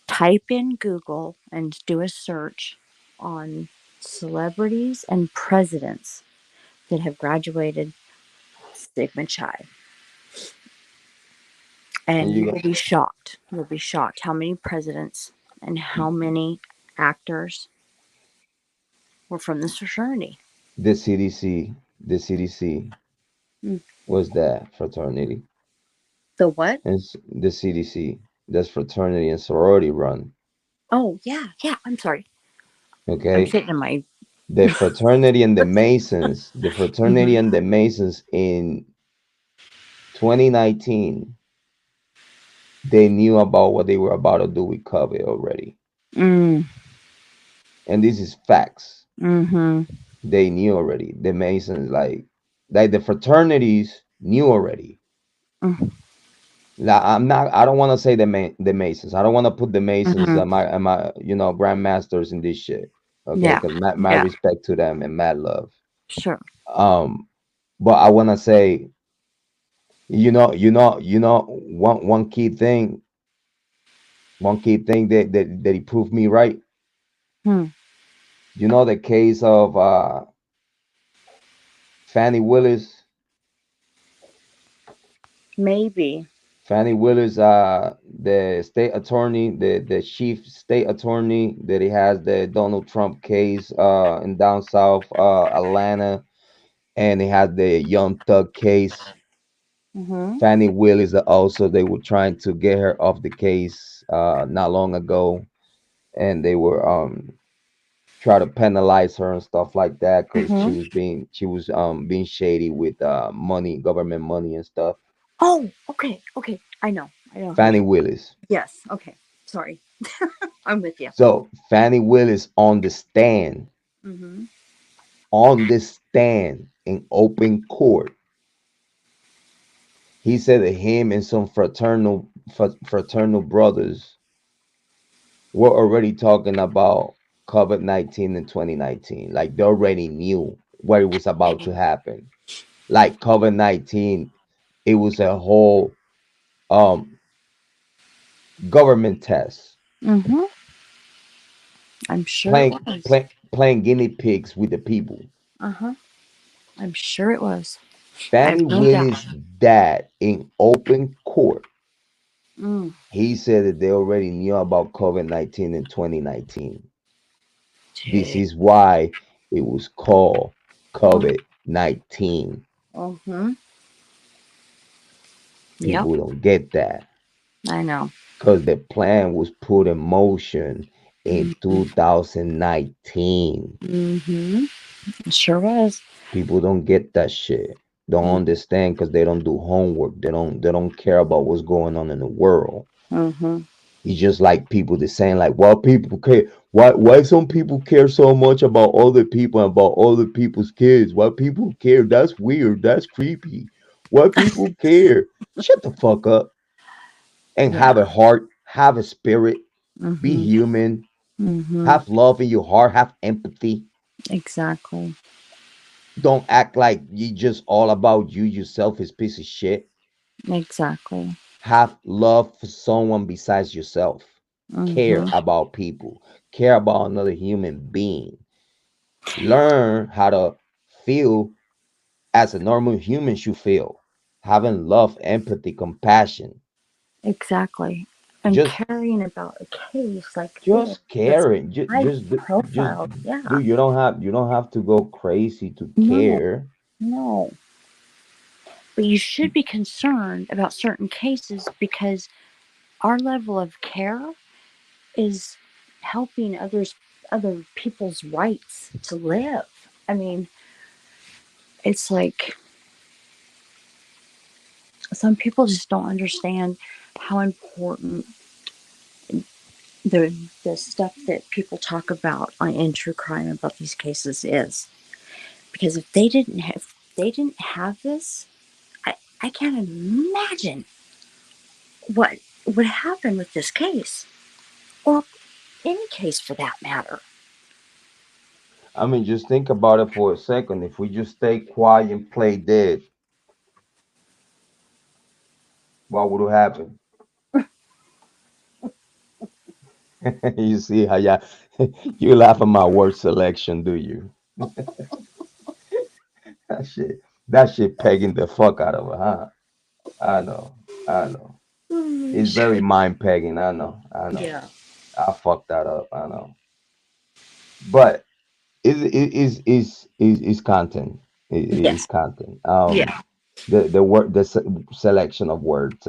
type in Google and do a search on celebrities and presidents that have graduated Sigma Chi. And And you you got will be shocked. You'll be shocked how many presidents and how many actors were from this fraternity. the CDC, the CDC Mm. was that fraternity. The what? And the CDC, that's fraternity and sorority run. Oh, yeah, yeah. I'm sorry. I'm Okay. sitting in my. The fraternity and the Masons, the fraternity Mhm. and the Masons in 2019, they knew about what they were about to do with COVID already. Mm, And this is facts. mm-hmm. They knew already. The Masons, like the fraternities knew already. Mm, Like, I don't want to say the Masons. I don't want to put the Masons mm-hmm. my grandmasters in this shit. Okay, Yeah, because my yeah, respect to them and mad love. sure. Um, but I want to say, one key thing that he proved me right. Hmm. You know the case of Fannie Willis. Maybe. Fannie Willis, the state attorney, the chief state attorney that he has the Donald Trump case in down south Atlanta, and he had the Young Thug case. Mm-hmm. Fannie Willis also they were trying to get her off the case not long ago, and they were try to penalize her and stuff like that because Mm-hmm. she was being shady with money, government money and stuff. Oh, okay, okay. I know who. Fannie Willis. Yes. Okay. Sorry, I'm with you. So Fannie Willis Mm-hmm. on the stand in open court, he said that him and some fraternal brothers were already talking about COVID-19 in 2019. Like they already knew what it was about to happen. Like COVID-19, it was a whole um government test, Mm-hmm. I'm sure it was. playing guinea pigs with the people. Uh huh. I'm sure it was. I have Fannie no doubt. Willis' dad in open court, Mm. he said that they already knew about COVID-19 in 2019. This Dang. is why it was called COVID-19. Mm-hmm. Yep. People don't get that I know. because the plan was put in motion in Mm-hmm. 2019. Mm-hmm. It sure was. People don't get that shit. Don't understand because they don't do homework. They don't care about what's going on in the world. Mm-hmm. It's just like people that saying like, well, people care. Why some people care so much about other people and about other people's kids? Why people care? That's weird. That's creepy. Why people care? Shut the fuck up and have Yeah. a heart, have a spirit, be Mm-hmm. human, Mm-hmm. have love in your heart, have empathy. Exactly. Don't act like you just all about you, you selfish piece of shit. Exactly. Have love for someone besides yourself. Care Mm-hmm. about people. Care about another human being. Learn how to feel as a normal human should feel. Having love, empathy, compassion. Exactly. And Just caring about a case like this just that's caring. high Just profile. do Yeah. you don't have to go crazy to No, care. no. But you should be concerned about certain cases because our level of care is helping other people's rights to live. I mean, it's like some people just don't understand how important the stuff that people talk about on in true crime about these cases is. Because if they didn't have this, I I can't imagine what would happen with this case or any case for that matter. I mean, just think about it for a second. If we just stay quiet and play dead, what would happen? You see how you laugh at my word selection, do you? That shit pegging the fuck out of her, huh? I know, I know. It's very mind pegging. I know, I know. Yeah. I fucked that up. I know, but is content. It is Yes. content. Yeah. The word selection of words.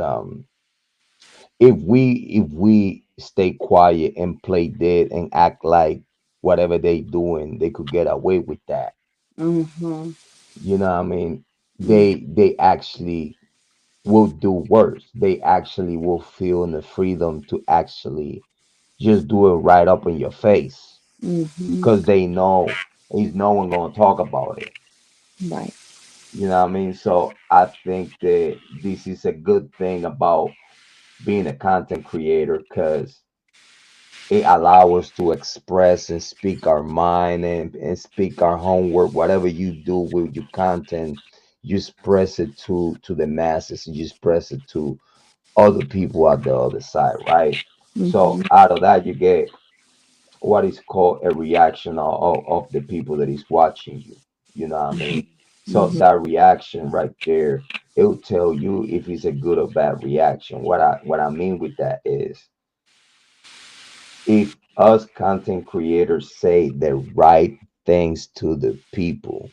If we stay quiet and play dead and act like whatever they doing, they could get away with that. Mm-hmm. You know what I mean? Mm-hmm. They actually will do worse. They actually will feel the freedom to actually just do it right up in your face Mm-hmm. because they know he's no one gonna talk about it. Right. You know what I mean? So I think that this is a good thing about being a content creator because it allows us to express and speak our mind and speak our homework. Whatever you do with your content, you express it to the masses and you express it to other people at the other side, right? Mm-hmm. So out of that, you get what is called a reaction of the people that is watching you. You know what I mean? So Mm-hmm. that reaction right there It'll tell you if it's a good or bad reaction. What I mean with that is, if us content creators say the right things to the people,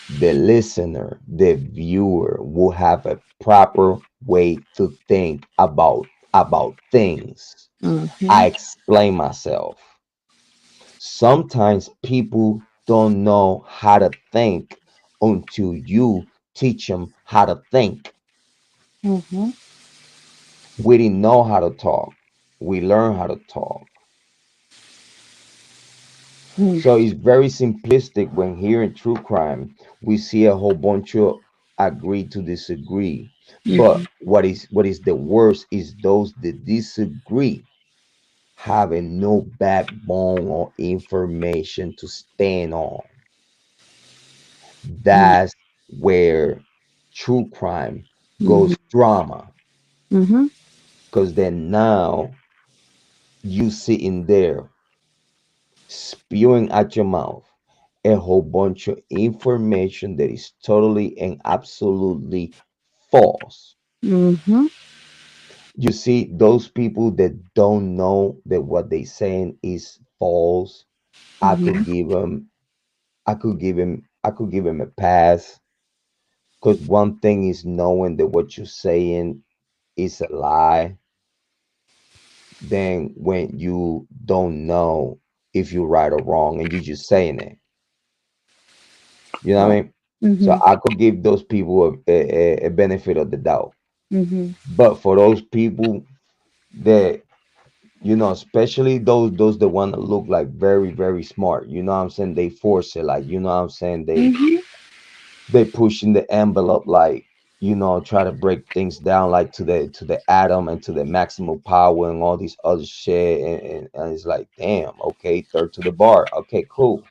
the listener, the viewer will have a proper way to think about things. I Mm-hmm. explain myself. Sometimes people don't know how to think until you teach them how to think. Mm-hmm. We didn't know how to talk. We learn how to talk. So it's very simplistic when here in true crime we see a whole bunch of agree to disagree. But Mm-hmm. what is the worst is those that disagree having no backbone or information to stand on. That's where true crime Mm-hmm. goes drama. Mm-hmm. Because then now you sitting there spewing at your mouth a whole bunch of information that is totally and absolutely false. Mm-hmm. You see, those people that don't know that what they saying is false, I could Mm-hmm. give them, I could give him a pass. Because one thing is knowing that what you're saying is a lie. Then when you don't know if you're right or wrong and you just saying it, you know what I Right. mean? So Mm-hmm. I could give those people a benefit of the doubt. Mm-hmm. But for those people that, especially those that want to look like very, very smart, you know what I'm saying? They force it, like, you know what I'm saying? Mm-hmm. They pushing the envelope, like, try to break things down like to the atom and to the maximum power and all these other shit. And it's like, damn, okay, third to the bar. Okay, cool.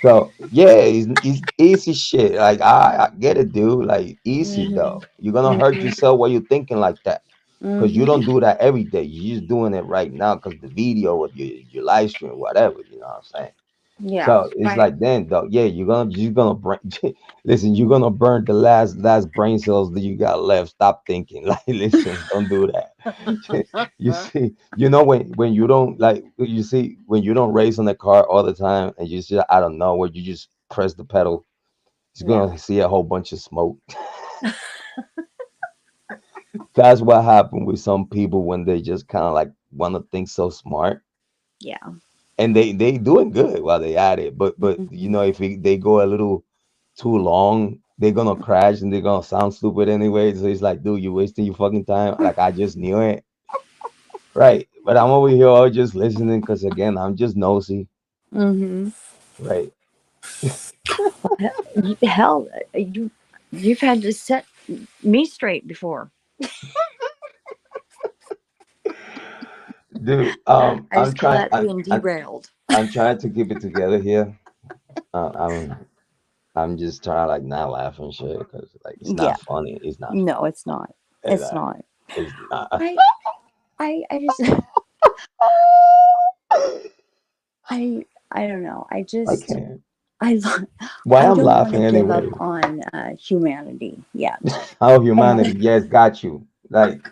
So yeah, it's easy shit. Like I get it, dude. Like easy Mm-hmm. though. You're gonna hurt Mm-hmm. yourself while you're thinking like that. Cause you Mm-hmm. don't do that every day. You're just doing it right now because the video or your live stream, whatever, you know what I'm saying? Yeah. So it's Right. like then though, yeah, you're gonna burn listen, you're gonna burn the last brain cells that you got left. Stop thinking. Like listen, don't do that. You see, when you don't like you see when you don't race on the car all the time and you just I don't know where you just press the pedal, it's Yeah. gonna see a whole bunch of smoke. That's what happened with some people when they just kind of like want to think so smart, Yeah. and they doing good while they at it. But Mm-hmm. if they go a little too long, they're gonna crash and they're gonna sound stupid anyway. So it's like, dude, you're wasting your fucking time. Like I just knew it, right? But I'm over here all just listening because again, I'm just nosy, Mm-hmm. right? Hell, you've had to set me straight before. Dude, I just call that being I'm derailed. I'm trying to keep it together here. Uh, I'm I'm just trying to like not laugh and shit because like it's Yeah. not funny. It's not No, funny. it's not. It's It's not. not. It's not. I I just I don't know. I can't. I lo- Why I I'm don't want to laughing give up anyway? on humanity yet. How And humanity? Yes, got you. Like,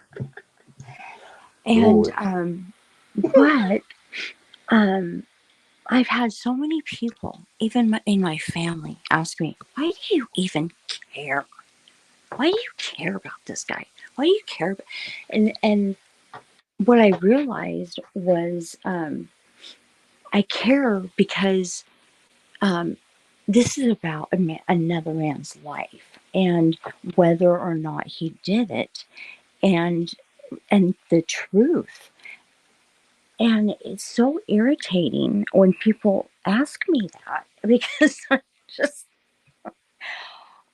and Lord, but um I've had so many people, even in my family, ask me, "Why do you even care? Why do you care about this guy? Why do you care?" And what I realized was, I care because um, this is about another man's life and whether or not he did it, and the truth. And it's so irritating when people ask me that because I'm just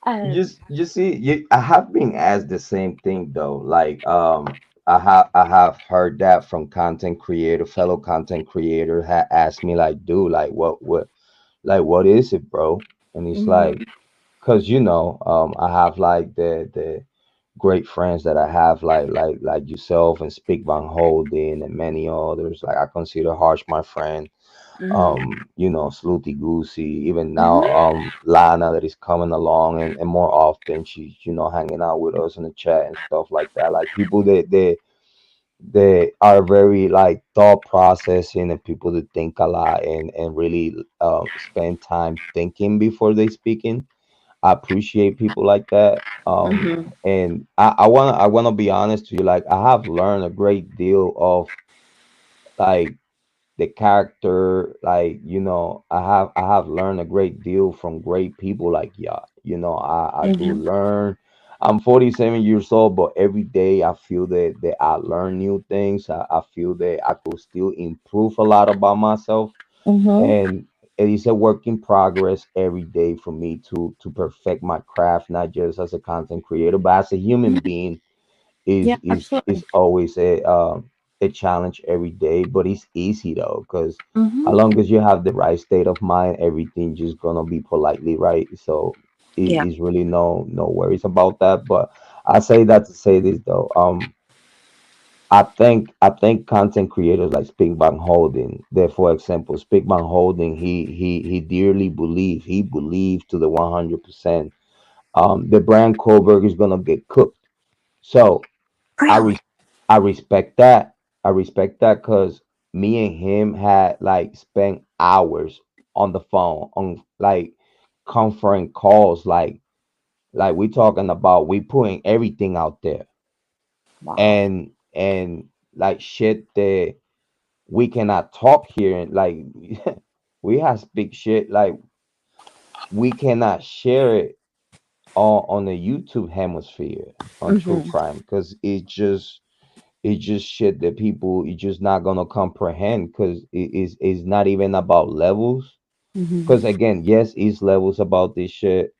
um you see, I have been asked the same thing though. Like, I have heard that from content creator, fellow content creator, asked me like, dude, like, what is it, bro? And it's mhm, like, cause I have like the great friends that I have, like yourself and Speak Van Holden and many others. Like I consider Harsh my friend. Mhm. Slooty Goosey, even now, Mhm. Lana that is coming along, and more often she's, hanging out with us in the chat and stuff like that. Like people that they are very like thought processing, and people that think a lot, and really spend time thinking before they speaking. I appreciate people like that. Mhm. And I wanna be honest to you, like I have learned a great deal of like the character, like I have learned a great deal from great people like y'all. I do Mhm. learn. I'm 47 years old, but every day I feel that I learn new things. I feel that I could still improve a lot about myself, Mhm. and it is a work in progress every day for me to perfect my craft, not just as a content creator, but as a human being. is Yeah, is is absolutely. always a challenge every day, but it's easy though, because as Mhm. long as you have the right state of mind, everything just gonna be politely right. So it Yeah. is really no worries about that. But I say that to say this though. I think content creators like Speakbank Holding, that for example, Speakbank Holding, he dearly he believes to the 100%, that Bryan Kohberger is gonna get cooked. So I Really? res- I respect that. I respect that because me and him had like spent hours on the phone, on like conference calls, like we talking about, we putting everything out there, Wow. and like shit that we cannot talk here, and like we have speak shit like we cannot share it on the YouTube hemisphere on true Mhm. crime, because it's just shit that people is just not gonna comprehend, because it's not even about levels. Mhm. Because again, yes, it's levels about this shit,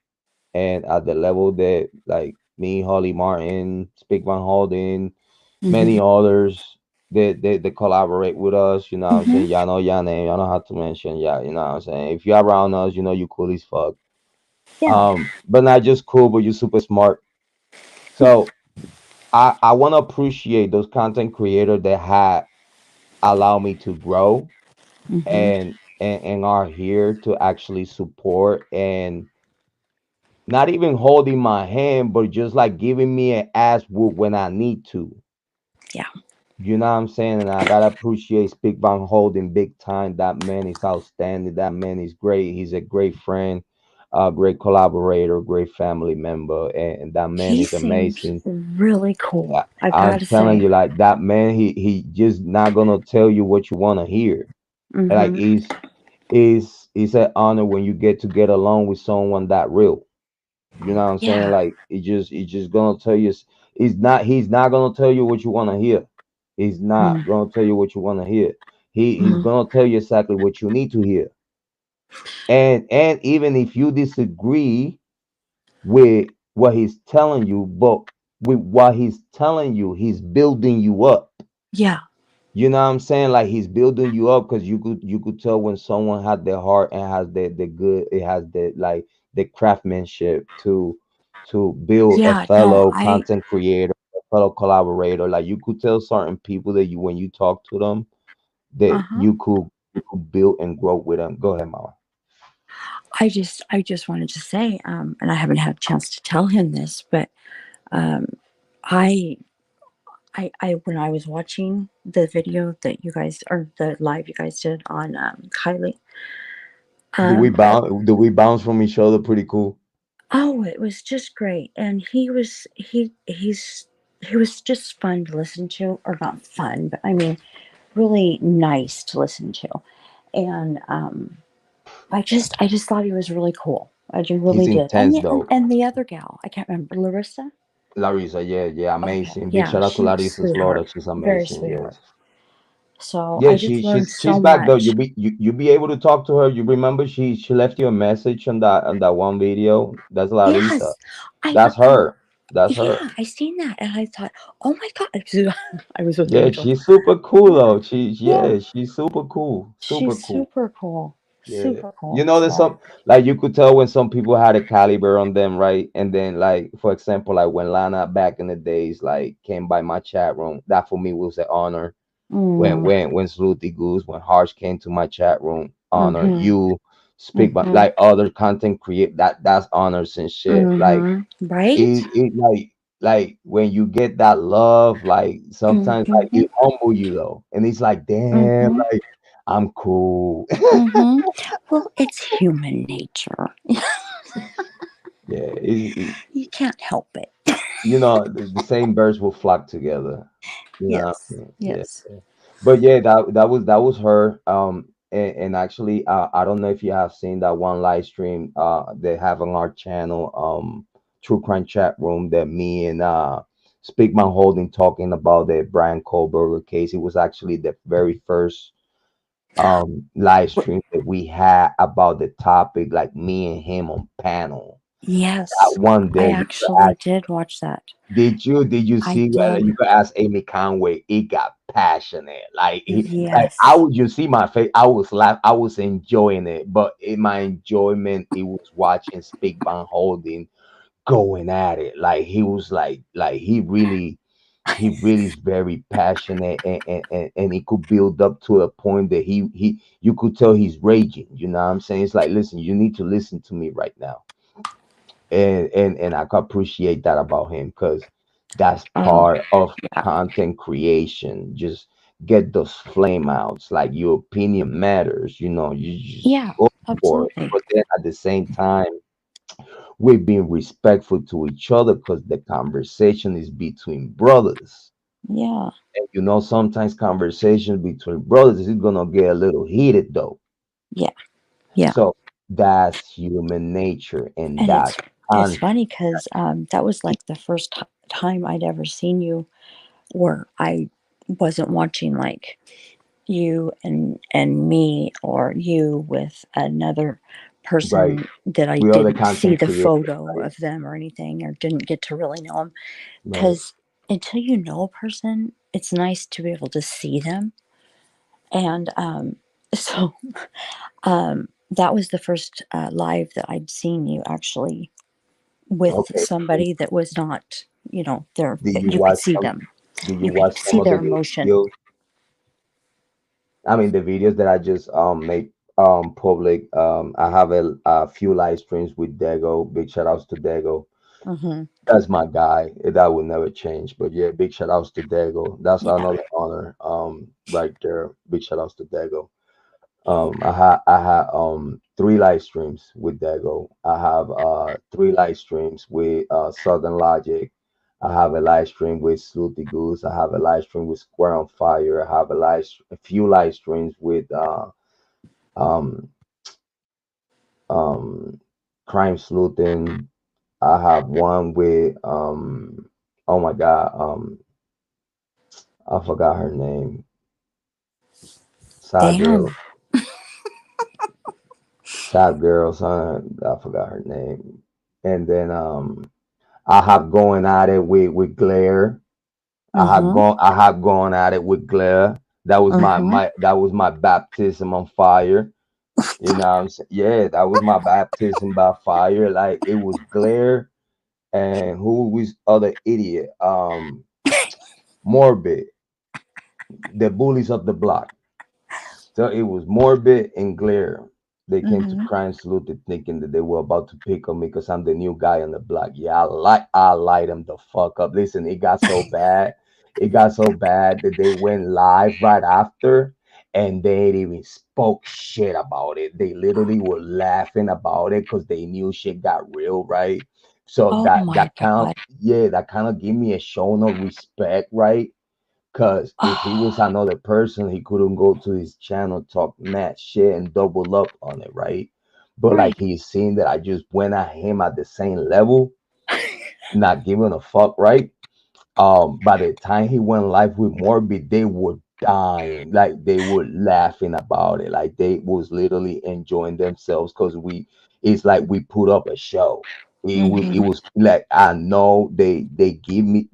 and at the level that like me, Holly Martin, Speak Van Holden, many Mhm. others that collaborate with us, what I'm saying? Mhm. Y'all know your name, y'all know how to mention, yeah, what I'm saying? If you're around us, you cool as fuck. Yeah. But not just cool, but you super smart. So I want to appreciate those content creators that had allow me to grow, Mhm. and are here to actually support, and not even holding my hand, but just like giving me an ass whoop when I need to. Yeah. You know what I'm saying? And I gotta appreciate Speak Bang Holding big time. That man is outstanding. That man is great. He's a great friend, a great collaborator, great family member, and that man He is seems amazing. really cool. I, I've got I'm to telling say. you, like that man, he just not gonna tell you what you wanna hear. Like Mhm. it's an honor when you get along with someone that real. You know what I'm saying? Yeah. Like it just gonna tell you. He's not gonna tell you what you want to hear. He's not Mhm. gonna tell you what you want to hear. He's Mhm. gonna tell you exactly what you need to hear. And even if you disagree with what he's telling you, but with what he's telling you, he's building you up. Yeah. You know what I'm saying? Like he's building you up, because you could tell when someone had their heart and has the good, it has the like the craftsmanship to build a Yeah. No, fellow I. content creator, a fellow collaborator. Like you could tell certain people that you when you talk to them Uh that huh. you could build and grow with them. Go ahead, Mama. I just wanted to say, and I haven't had a chance to tell him this, but um, I, when I was watching the video that you guys, or the live you guys did on Kylie, Do we I, bounce? Do we bounce from each other? Pretty cool. oh, it was just great, and he was just fun to listen to, or not fun, but I mean, really nice to listen to, and I just thought he was really cool. I just He's really did, intense though. and the other gal, I can't remember, Larissa. Larissa, yeah, yeah, Okay, amazing. Big yeah, shout out to she's Larissa's Laura. sweetheart, She's very amazing. sweetheart. Yes. So Yeah, I she just learned she's so she's back though. You much. be you be able to talk to her. You remember she left you a message on that one video. That's Larissa. Yes, I That's her. That's her. yeah, I seen that, and I thought, oh my god, I was with Yeah, Angel. she's super cool Yeah, though. yeah, She's super cool. Super she's cool. super cool, Yeah. super cool. There's So some like you could tell when some people had a caliber on them, right? And then like for example, like when Lana back in the days like came by my chat room, that for me was an honor. Mm, when Sleuty Goose, when Harsh came to my chat room, honor mm-hmm. you speak, but Mm-hmm. like other content create that's honors and shit. Like Mm-hmm. Right? it like when you get that love, like sometimes like Mm-hmm. it humble you though, and it's like damn, Mm-hmm. like I'm cool. Mm-hmm. Well, it's human nature. Yeah, You can't help it. you know the same birds will flock together. You know, Yes. yeah. Yes. But yeah, that was her. And actually, I don't know if you have seen that one live stream. They have on our channel, True Crime Chat Room, that me and Speakman Holding talking about the Bryan Kohberger case. It was actually the very first live Wh- stream that we had about the topic, like me and him on panel. That Yes. one I there, you could actually ask. did watch that. Did you I see? did. You could ask Amy Conway. It got passionate. Like I Yes. would you see my face. I was I was enjoying it, but in my enjoyment, it was watching Speak Van Holding going at it. Like he was like he really is very passionate, and he could build up to a point that he you could tell he's raging. You know what I'm saying? It's like, listen, you need to listen to me right now, and I can appreciate that about him because that's Oh, part of yeah. content creation. Just get those flame outs. Like your opinion matters. You just Yeah, go for it. absolutely. But then at the same time, we're being respectful to each other because the conversation is between brothers. Yeah. And sometimes conversations between brothers is gonna get a little heated though. Yeah. Yeah. So that's human nature, and And that's it's content. funny because that was like the first time I'd ever seen you where I wasn't watching like you and me or you with another Right. person that I We are the didn't see content the creators, photo right? of them or anything or didn't get to really know them Right. because until you know a person, it's nice to be able to see them. And so that was the first live that I'd seen you actually with Okay. somebody that was not, there. Did you You could watch see some? them. Did you You could watch some see of the their emotion. videos? I mean, the videos that I just made public. I have a few live streams with Dago. Big shout outs to Dago. Hmm. That's my guy. That will never change. But yeah, big shout outs to Dago. That's Yeah. another honor. Right there. Big shout outs to Dago. I had three live streams with Dago. I have three live streams with Southern Logic. I have a live stream with Sleuty Goose. I have a live stream with Square on Fire. I have a few live streams with um um Crime Sleuthing. I have one with oh my god, I forgot her name. Sad Damn. girl. Sad girl, son. I forgot her name. And then I have going at it with Glare. Mm-hmm. I have gone at it with Glare. That was Mm-hmm. that was my baptism on fire. You know what I'm saying? Yeah, that was my baptism by fire. Like it was Glare and who was other idiot? Morbid, the bullies of the block. So it was Morbid and Glare. They came to Mm-hmm. Crime Salute thinking that they were about to pick on me because I'm the new guy on the block. Yeah, I light them the fuck up. Listen, it got so bad. It got so bad that they went live right after and they ain't even spoke shit about it. They literally were laughing about it because they knew shit got real, right? So Oh my that kind of God. yeah, that kind of give me a show of respect, right? Cause if he was Oh, another person, he couldn't go to his channel, talk mad shit, and double up on it, right? But like right. he's seen that I just went at him at the same level, not giving a fuck, right? By the time he went live with Morbid, they were dying, like they were laughing about it, like they was literally enjoying themselves because it's like we put up a show. It Mm-hmm. was like I know they give me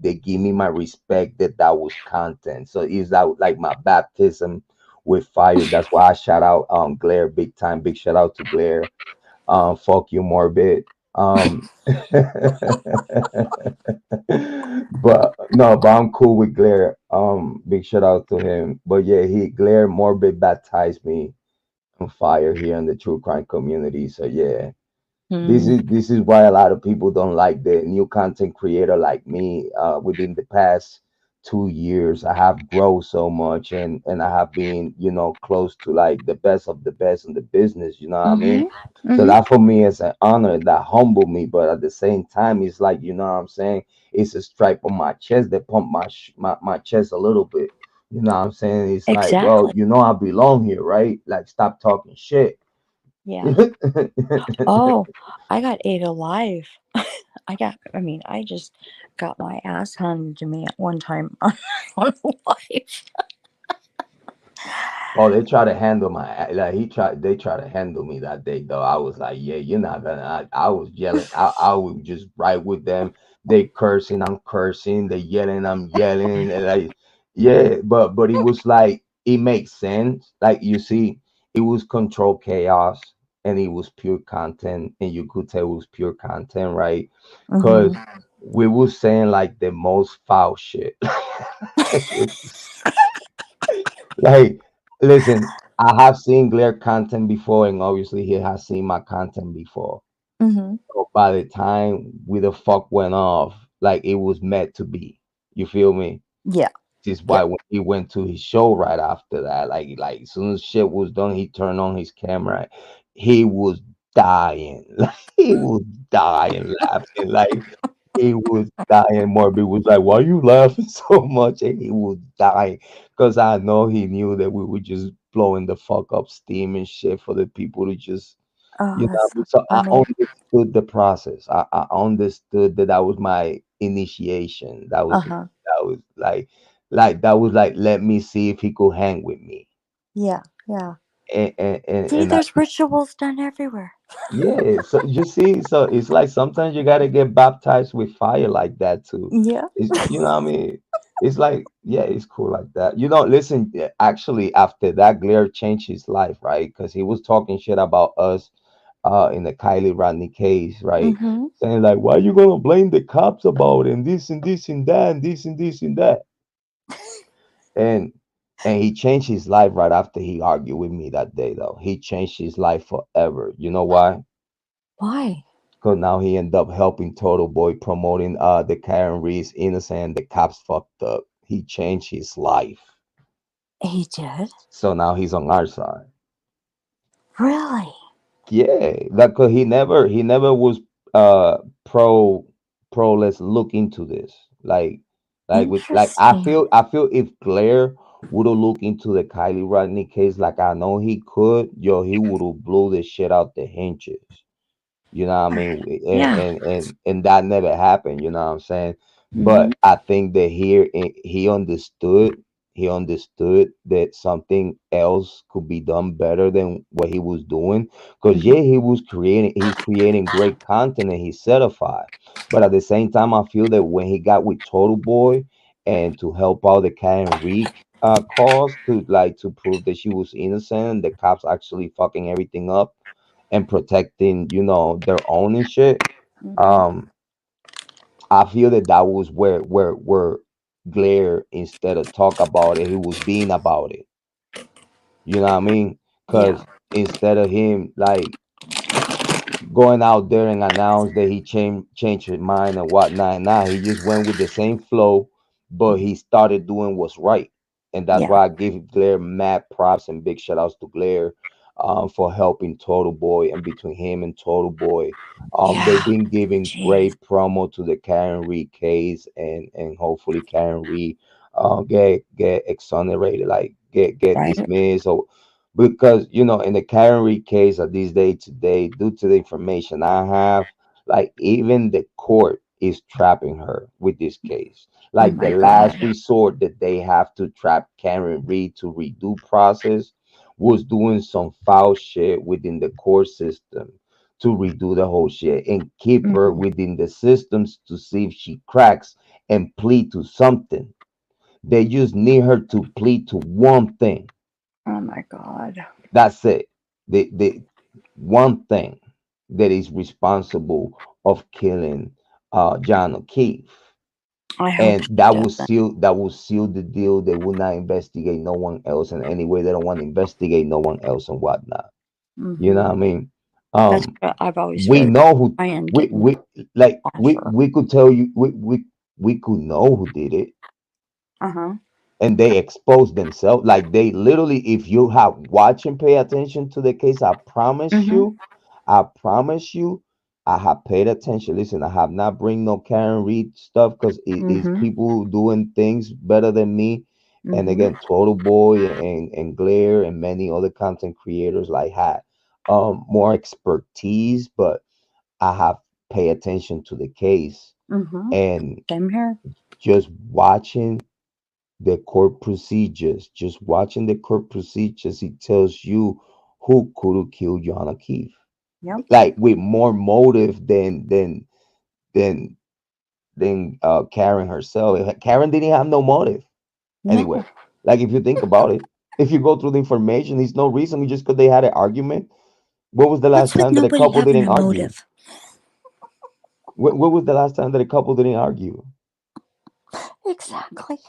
my respect that was content. So it's that like my baptism with fire. That's why I shout out Glare big time. Big shout out to Glare. Fuck you, Morbid. Um, but no, but I'm cool with Glare. Big shout out to him. But yeah, he Glare Morbid baptized me on fire here in the true crime community. So yeah, this Hmm. is this is why a lot of people don't like the new content creator like me. Within the past 2 years, I have grown so much, and I have been, close to like the best of the best in the business. You know what I mean? Mhm. So Mhm. that for me is an honor that humble me, but at the same time, it's like, you know what I'm saying? It's a stripe on my chest that pump my chest a little bit. You know what I'm saying? It's like, well, Exactly. I belong here, right? Like, stop talking shit. Yeah. Oh, I got ate alive. I mean, I just got my ass handed to me at one time on life. Oh, they try to handle like they try to handle me that day though. I was like, yeah, you're not gonna. I was yelling. I was just right with them. They cursing, I'm cursing. They yelling, I'm yelling. And like, yeah, but it was like it makes sense. Like you see, it was control chaos, and it was pure content, and you could tell it was pure content, right? Mhm. Because we was saying like the most foul shit. Like, listen, I have seen Glare content before, and obviously he has seen my content before. Mhm. So by the time we the fuck went off, like it was meant to be. You feel me? Yeah. This is Yeah. why when he went to his show right after that, like as soon as shit was done, he turned on his camera. He was dying. Like he was dying laughing. Like he was dying. Morby was like, "Why you laughing so much?" And he was dying because I know he knew that we were just blowing the fuck up steam and shit for the people to just, Oh, that's so so I funny. understood the process. I understood that that was my initiation. Uh huh. That was that was like, let me see if he could hang with me. Yeah. Yeah. See, And I, there's rituals done everywhere. yeah, so you see, so it's like sometimes you gotta get baptized with fire like that too. Yeah. It's, you know what I mean? It's like, yeah, it's cool like that. Listen, actually, after that, Glare changed his life, right? Because he was talking shit about us in the Kiely Rodni case, right? Mhm. Saying like, why you gonna blame the cops about it, and this and this and that and this and this and that? And he changed his life right after he argued with me that day, though. He changed his life forever. You know why? Why? Because now he ended up helping Total Boy promoting the Karen Reed's innocent. The cops fucked up. He changed his life. He did. So now he's on our side. Really Yeah, that cause he never was uh pro let's look into this. I interesting. feel if Claire would have looked into the Kylie Rodney case like I know he could, yo, he would have blew the shit out the hinges. You know what I mean? Yeah. And that never happened, you know what I'm saying? Mhm. But I think that here he understood that something else could be done better than what he was doing. Because Mhm. yeah, he's creating great content and he's certified. But at the same time, I feel that when he got with Total Boy and to help out the Karen Reek cause to prove that she was innocent, the cops actually fucking everything up and protecting, their own and shit. Mhm. Um, I feel that that was where Glare, instead of talk about it, he was being about it. You know what I mean? Yeah. Because instead of him like going out there and announce that he changed his mind and whatnot. Nah, he just went with the same flow, but he started doing what's right. And that's Yeah. why I give Blair mad props and big shout outs to Blair for helping Total Boy. And between him and Total Boy, they've Yeah. been giving Jeez. great promo to the Karen Reed case, and hopefully Karen Reed get exonerated, like get Right. dismissed, or because in the Karen Reed case of these days today, due to the information I have, like even the court is trapping her with this case. Oh Like the my last God. resort that they have to trap Karen Reed to redo process was doing some foul shit within the court system to redo the whole shit and keep her Mhm. within the systems to see if she cracks and plead to something. They just need her to plead to one thing. Oh my God. That's it. The one thing. that is responsible of killing John O'Keefe. I hope And she doesn't. that will seal the deal. They will not investigate no one else in any way. They don't want to investigate no one else and whatnot. You know Hmm. what I mean? That's Um, what I've always we feared. know who Brian getting offer. we could tell you we could know who did it, Uh huh. and they expose themselves. Like they literally, if you have watch and pay attention to the case, Hmm. I promise you, I have paid attention. Listen, I have not bring no Karen Reed stuff because it is Hmm. people doing things better than me. And Hmm. again, Total Boy and Glare and many other content creators like had more expertise, but I have paid attention to the case Hmm. and Same here. just watching the court procedures, just watching the court procedures, it tells you who could have killed John O'Keefe. Yep. Like with more motive than Karen herself. Karen didn't have no motive No. anyway. Like if you think about it, if you go through the information, there's no reason just because they had an argument. When was the last What's with time that a nobody couple having didn't a argue? motive? When was the last time that a couple didn't argue? Exactly.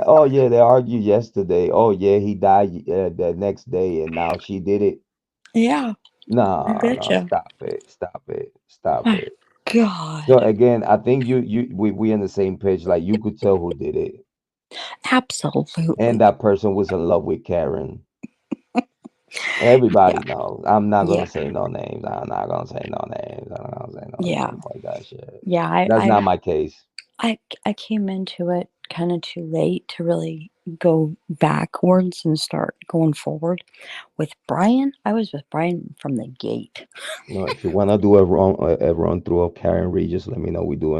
Oh yeah, they argued yesterday. Oh yeah, he died the next day, and now she did it. Yeah. I No, no, betcha. stop it, stop it, stop My it. So God. again, I think we on the same page. Like you could tell who did it, and Absolutely. that person was in love with Karen. Yeah. Everybody knows. I'm not Yeah. gonna say no names. I'm not gonna say no names. I'm not gonna say no Yeah. names like that shit. Yeah. That's not my case. I came into it kind of too late to really go backwards and start going forward. With Brian, I was with Brian from the gate. No, if you wanna do a run through of Karen Reed, just let me know. We do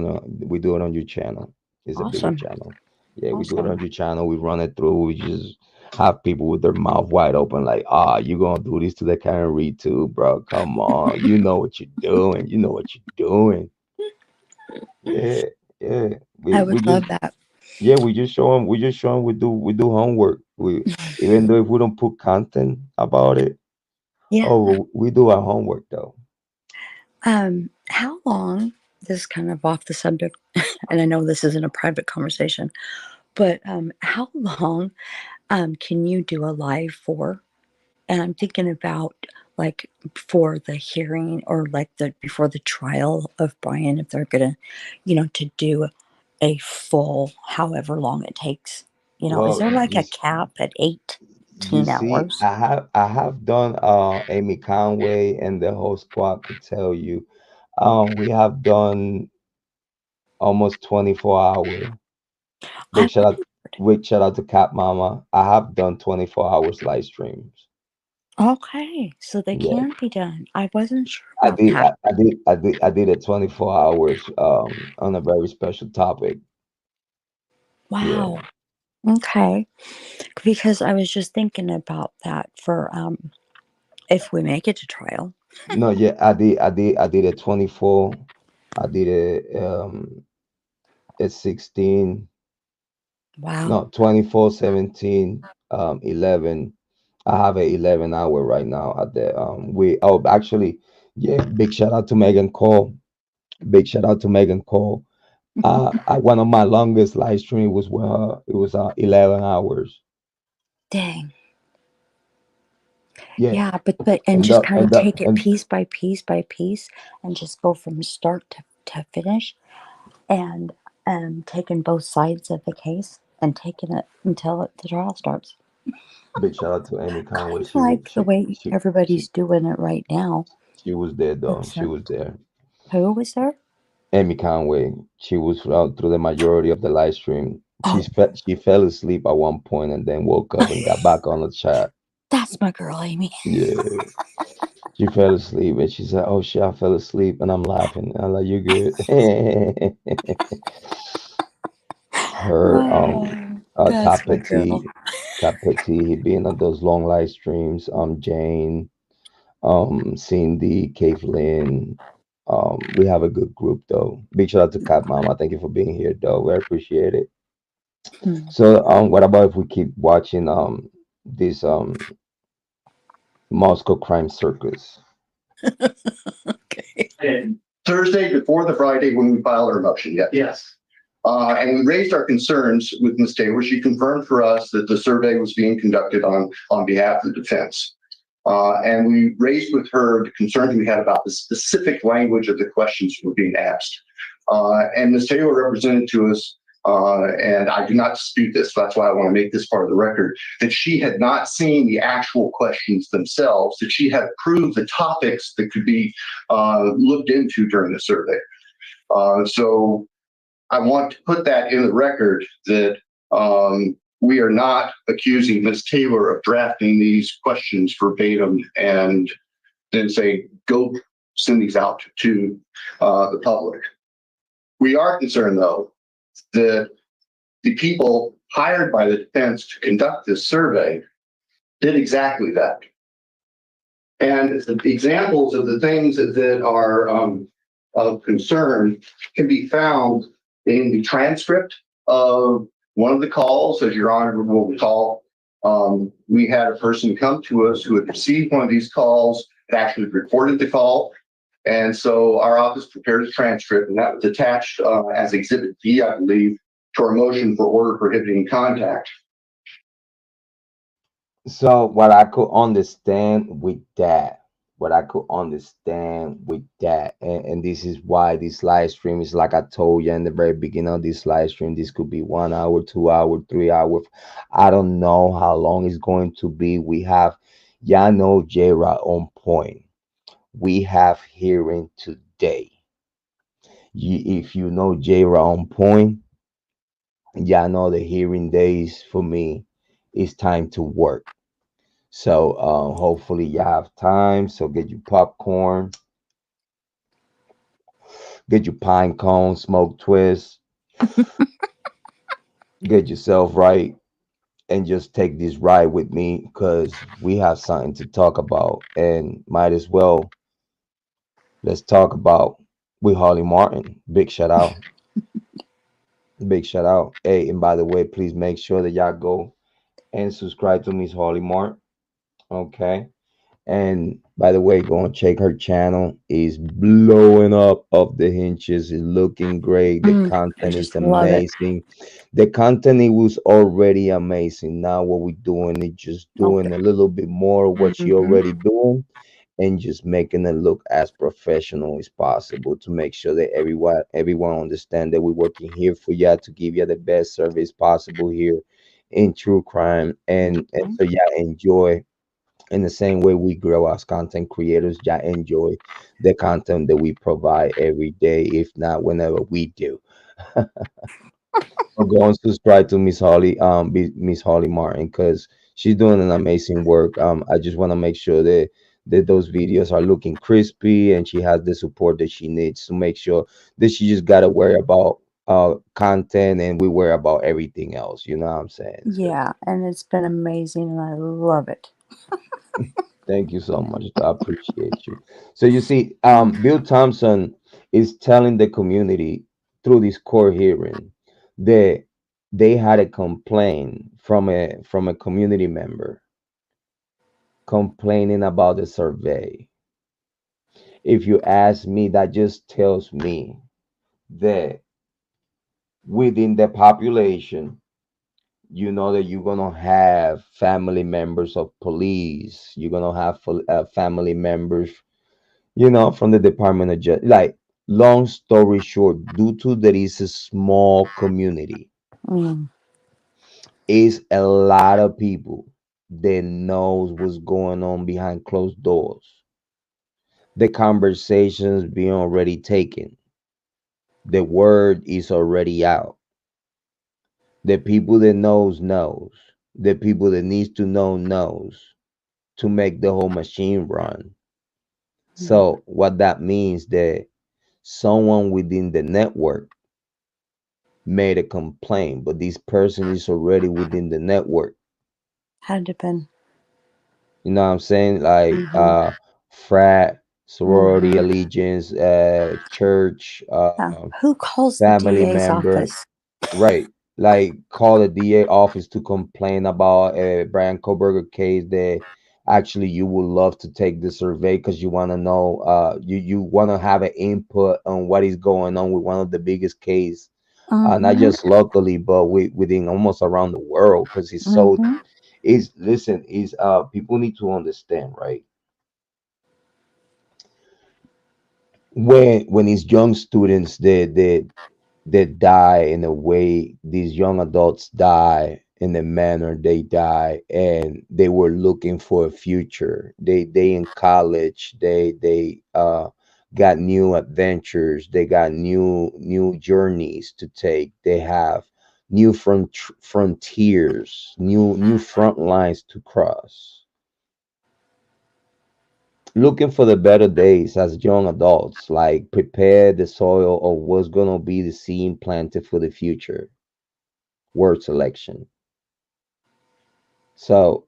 it on your channel. It's a bigger Awesome. channel. Yeah, we do it Awesome. on your channel. We run it through. We just have people with their mouth wide open, like, you gonna do this to the Karen Reed too, bro? Come on, you know what you're doing. You know what you're doing. Yeah, yeah. I We would just love that. yeah, we just show them. We just show them. We do homework. We even though if we don't put content about it, Yeah. oh, we do our homework though. How long, this is kind of off the subject, and I know this isn't a private conversation, but how long can you do a live for? And I'm thinking about like for the hearing or like the before the trial of Brian, if they're gonna, to do a full however long it takes. Is Well, there like a cap at you 18 see, hours? I have done Amy Conway and the whole squad could tell you. We have done almost 24 hour. Big I've shout out heard. big shout out to Cat Mama. I have done 24 hours live streams. Okay, so they Yeah. can be done. I wasn't sure I about did that. I did a 24 hours on a very special topic. Yeah. Wow. Okay. Because I was just thinking about that for if we make it to trial. No, yeah, I did a 24. I did a 16. Wow. No, 24, 17, 11. I have a 11 hour right now at the actually, yeah, big shout out to Megan Cole. Big shout out to Megan Cole. One of my longest live stream was with her. It was 11 hours. Dang. Yeah. Yeah, but and And just the kind and of the take it and piece by piece by piece and just go from start to finish and taking both sides of the case and taking it until the trial starts. big shout out to Amy Kind Conway. of like the way everybody's She doing it right now. she was there though. It's She was there. who was there? Amy Conway. She was through the majority of the live stream. Oh, She fell asleep at one point and then woke up and got back on the chat. that's my girl, Amy. Yeah, she fell asleep and she said, "Oh shit, I fell asleep," and I'm laughing. I'm like, "You good?" Her Oh, Cap that's my girl. Petit, Cap Petit, he being on those long live streams. Jane, Cindy, Caitlin. We have a good group though. Big shout out to Cat Mama. Thank you for being here though. We appreciate it. Hmm. So what about if we keep watching this Moscow Crime Circus? Thursday before the Friday when we filed our motion, yes. Yes. And we raised our concerns with Ms. Taylor. She confirmed for us that the survey was being conducted on behalf of the defense. And we raised with her the concerns we had about the specific language of the questions that were being asked. And Ms. Taylor represented to us, and I do not dispute this, so that's why I want to make this part of the record, that she had not seen the actual questions themselves, that she had approved the topics that could be looked into during the survey. So I want to put that in the record that we are not accusing Ms. Taylor of drafting these questions verbatim and then say, go send these out to the public. We are concerned, though, that the people hired by the defense to conduct this survey did exactly that. And the examples of the things that are of concern can be found in the transcript of one of the calls. As Your Honor will recall, we had a person come to us who had received one of these calls, had actually recorded the call. And so our office prepared a transcript, and that was attached as Exhibit B, I believe, to our motion for order prohibiting contact. So what I could understand with that, and this is why this live stream is like I told you in the very beginning of this live stream, this could be 1 hour, 2 hour, 3 hour. I don't know how long it's going to be. We have, y'all know Jrod on point. We have hearing today. If you know Jrod on point, y'all know the hearing days for me, it's time to work. So hopefully you have time. So get your popcorn, get your pine cone, smoke twist, get yourself right, and just take this ride with me because we have something to talk about. And might as well let's talk about with Hollie Martin. Big shout out. Big shout out. Hey, and by the way, please make sure that y'all go and subscribe to Miss Hollie Martin. Okay. And by the way, go and check her channel. Is blowing up of the hinges. It's looking great. The I content is just love it. amazing. The content it was already amazing. Now what we're doing is just doing Okay. a little bit more of what she Mhm. already doing and just making it look as professional as possible to make sure that everyone understand that we're working here for y'all to give you the best service possible here in true crime and Mhm. so y'all enjoy in the same way we grow as content creators, y'all enjoy the content that we provide every day, if not whenever we do. So go and subscribe to Miss Hollie Martin, because she's doing an amazing work. I just want to make sure that those videos are looking crispy and she has the support that she needs to make sure that she just gotta worry about content and we worry about everything else. You know what I'm saying? So Yeah, and it's been amazing, and I love it. thank you so much. I appreciate you. So you see, Mm. Bill Thompson is telling the community through this court hearing that they had a complaint from a community member complaining about the survey. If you ask me, that just tells me that within the population, you know that you're gonna have family members of police. You're gonna have family members, from the Department of Justice. Like, long story short, due to that is a small community, Mm. is a lot of people that knows what's going on behind closed doors. The conversations being already taken. The word is already out. The people that knows. The people that needs to know knows to make the whole machine run. Mm. So what that means that someone within the network made a complaint, but this person is already within the network. Had to been. You know what I'm saying? Like Mhm. frat, sorority, Mhm. allegiance, church, Yeah. Who calls the family DA's member, office? right? Like call the DA office to complain about a Bryan Kohberger case that actually you would love to take the survey because you want to know, you want to have an input on what is going on with one of the biggest case, not Mm-hmm. just locally but within almost around the world, because it's so, Mm-hmm. is listen, is people need to understand, right? When these young students, they die in a way, these young adults die in the manner they die, and they were looking for a future. They in college, they got new adventures, they got new journeys to take, they have new frontiers, new front lines to cross, looking for the better days as young adults, like prepare the soil of what's gonna be the seed planted for the future. Word selection. So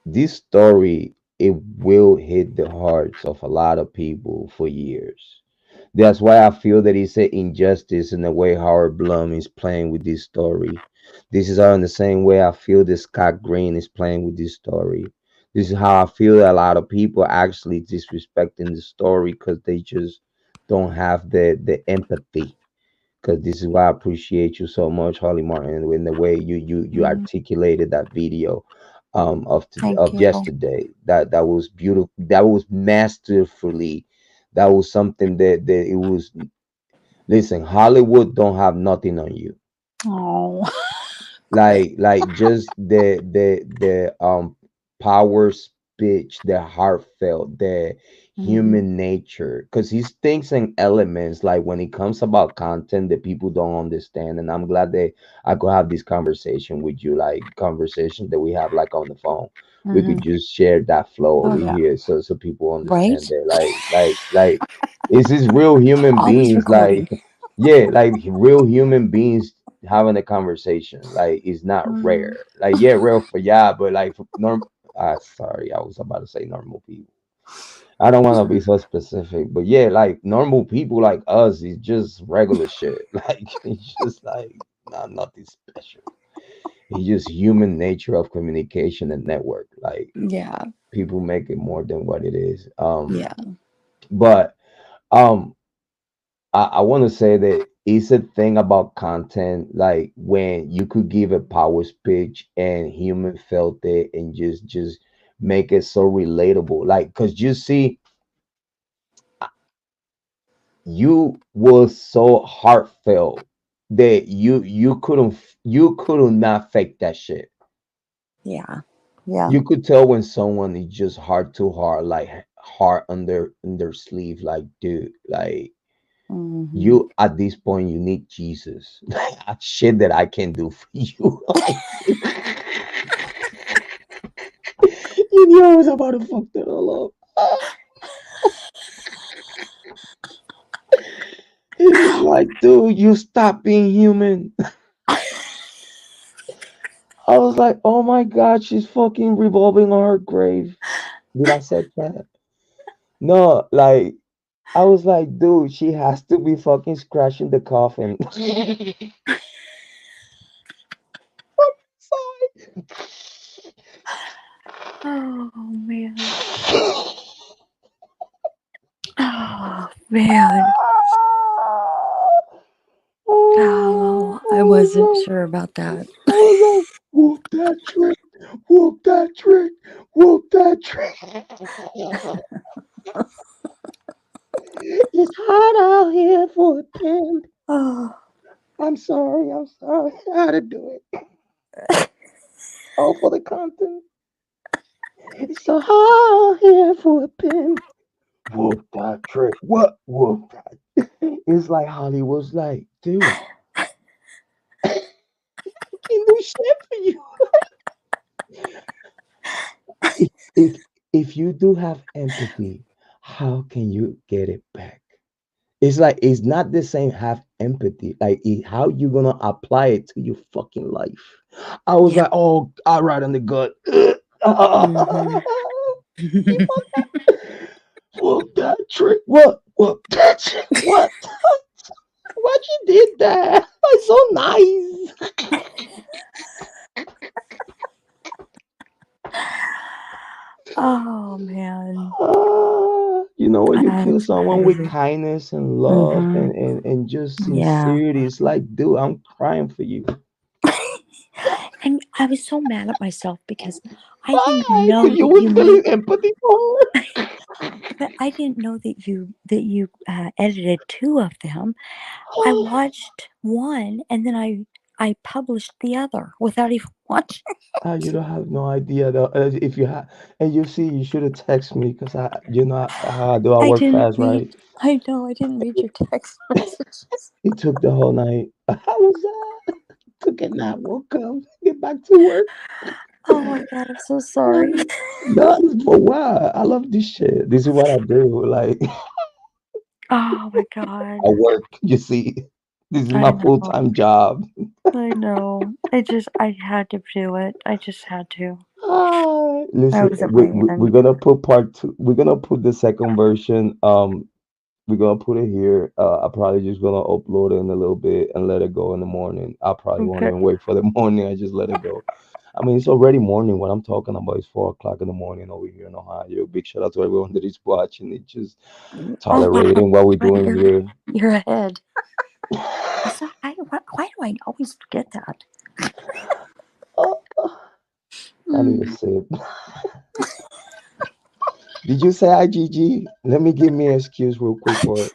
this story, it will hit the hearts of a lot of people for years. That's why I feel that it's an injustice in the way Howard Blum is playing with this story. This is how, in the same way, I feel that Scott Green is playing with this story. This is how I feel that a lot of people are actually disrespecting the story because they just don't have the empathy. Because this is why I appreciate you so much, Holly Martin, in the way you Mm-hmm. articulated that video Thank of you. yesterday. That was beautiful. That was masterfully. That was something that it was. Listen, Hollywood don't have nothing on you. Oh, great. Like just the power speech, the heartfelt, the Mm-hmm. human nature, because he thinks in elements, like when it comes about content that people don't understand. And I'm glad that I could have this conversation with you, like conversation that we have like on the phone. We Mm-hmm. could just share that flow Oh over yeah. here, so people understand Right. that, like it's these real human Always beings, like recording. yeah, like real human beings having a conversation, like is not Mm. rare. Like yeah, rare for yeah, but like for norm. Sorry, I was about to say normal people. I don't want to be so specific, but yeah, like normal people like us is just regular shit. Like it's just like not nothing special. It's just human nature of communication and network. Like Yeah. people make it more than what it is. Yeah. But um I want to say that it's a thing about content, like when you could give a power speech and human felt it and just make it so relatable. Like, cause you see, you was so heartfelt that you couldn't not fake that shit. Yeah. Yeah. You could tell when someone is just heart to heart, like heart under in their sleeve, like dude, like Mm-hmm. you at this point you need Jesus. Like shit that I can do for you. Like you knew I was about to fuck that all up. He was like, dude, you stop being human. I was like, oh my god, she's fucking revolving on her grave. Did I say that? No, like I was like, dude, she has to be fucking scratching the coffin. Oh man. Oh man. Oh, I wasn't Oh, sure about that. I was like, whoop that trick, whoop that trick, whoop that trick. It's hot out here for a pimp. Oh. I'm sorry. I had to do it. All for the content. It's so hot out here for a pimp. Whoop that trick. What? Whoop that. It's like Hollywood's like, dude, I can do shit for you. If, if if you do have empathy, how can you get it back? It's like it's not the same. Have empathy, like how you gonna apply it to your fucking life? I was Yeah. like, oh, I right on the gut. Mm-hmm. Whoop that trick. What? Whoop that trick. What? What you did that? That's so nice. know, when you kill That's someone with crazy. kindness and love Mm-hmm. and just Yeah. sincerity, it's like, dude, I'm crying for you. And I was so mad at myself because I didn't Why? know Because you that was you made, feeling empathy for but I didn't know that you edited two of them. I her. watched one and then I published the other without even watching. You don't have no idea though. If you have, and you see, you should have texted me because you know how I do. I I work didn't fast, read. right? I know I didn't read your text messages. It took the whole night. I was took a nap, woke up, get back to work. Oh my god, I'm so sorry. No, but wow, I love this shit. This is what I do. Like Oh my I god. work. You see, this is I my full know. time job. I know. I had to do it. I just had to. I Listen, wasn't we're waiting. gonna put part two. We're gonna put the second version. We're gonna put it here. I probably just gonna upload it in a little bit and let it go in the morning. I probably won't Okay. even wait for the morning. I just let it go. I mean, it's already morning. What I'm talking about is 4 o'clock in the morning over here in Ohio. Big shout out to everyone that is watching. It just Oh wow. tolerating what we're Right, doing here. you're ahead. So why do I always forget that? Oh, I need a Mm. sip. Did you say IGG? Let me give me an excuse real quick for it.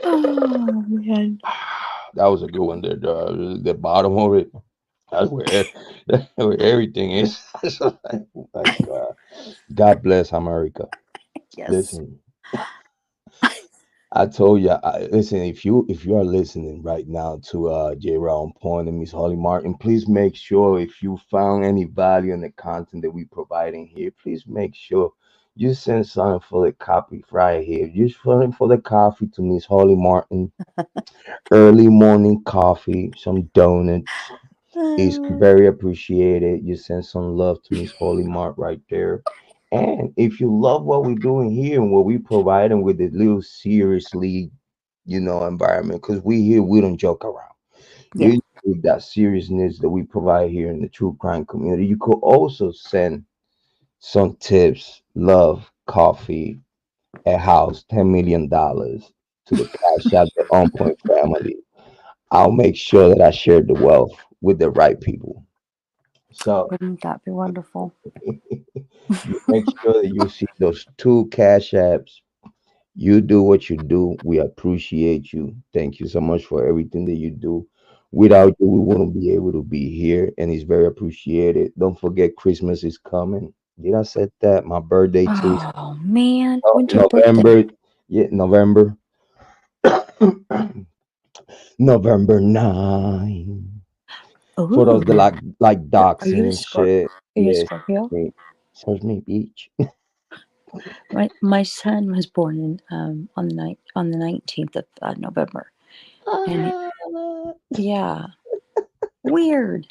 Oh man. That was a good one there. The bottom of it. That's where, that's where everything is. So, oh my God. God bless America. Yes. Listen, I told you. Listen, if you are listening right now to Jrod Point and Miss Holly Martin, please make sure if you found any value in the content that we providing here, please make sure you send something for the copy right here. Just something for the coffee to Miss Holly Martin. Early morning coffee, some donuts is Uh, very appreciated. You send some love to Miss Holy Mart right there. And if you love what we're doing here and what we providing with a little seriously, environment, because we here we don't joke around. yeah. You with that seriousness that we provide here in the true crime community. You could also send some tips, love, coffee, a house, $10 million to the Cash App, the On Point family. I'll make sure that I share the wealth with the right people. So Wouldn't that be wonderful? you make sure that you see those two cash apps. You do what you do. We appreciate you. Thank you so much for everything that you do. Without you, we wouldn't be able to be here, and it's very appreciated. Don't forget, Christmas is coming. Did I said that? My birthday too. Oh man, when's your birthday? November. Yeah, November. November 9. For those that Ooh, like are you doxing a and Scorp? shit. Are you a Yes, Scorpio? me. Serves me, beach. My son was born in on the 19th of November, and yeah, weird.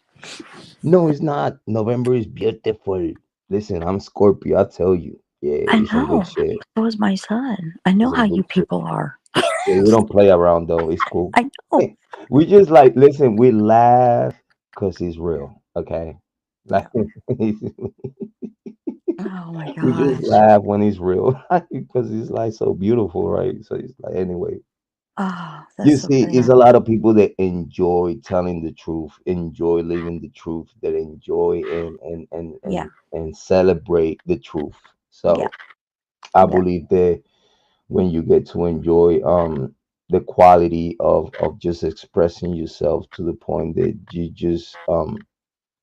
No, it's not. November is beautiful. Listen, I'm Scorpio. I tell you. Yeah, I it's some good know. shit. So was my son. I know It's how some you good shit. people are. Yeah, we don't play around though. It's cool. I know. We just like listen. We laugh because it's real. Okay, like Yeah. Oh my we just gosh. laugh when it's real because it's like so beautiful, right? So it's like anyway. Oh, that's You so see, it's funny. a lot of people that enjoy telling the truth, enjoy living the truth, that enjoy Yeah. and celebrate the truth. Yeah. So I Yeah. believe that when you get to enjoy the quality of just expressing yourself to the point that you just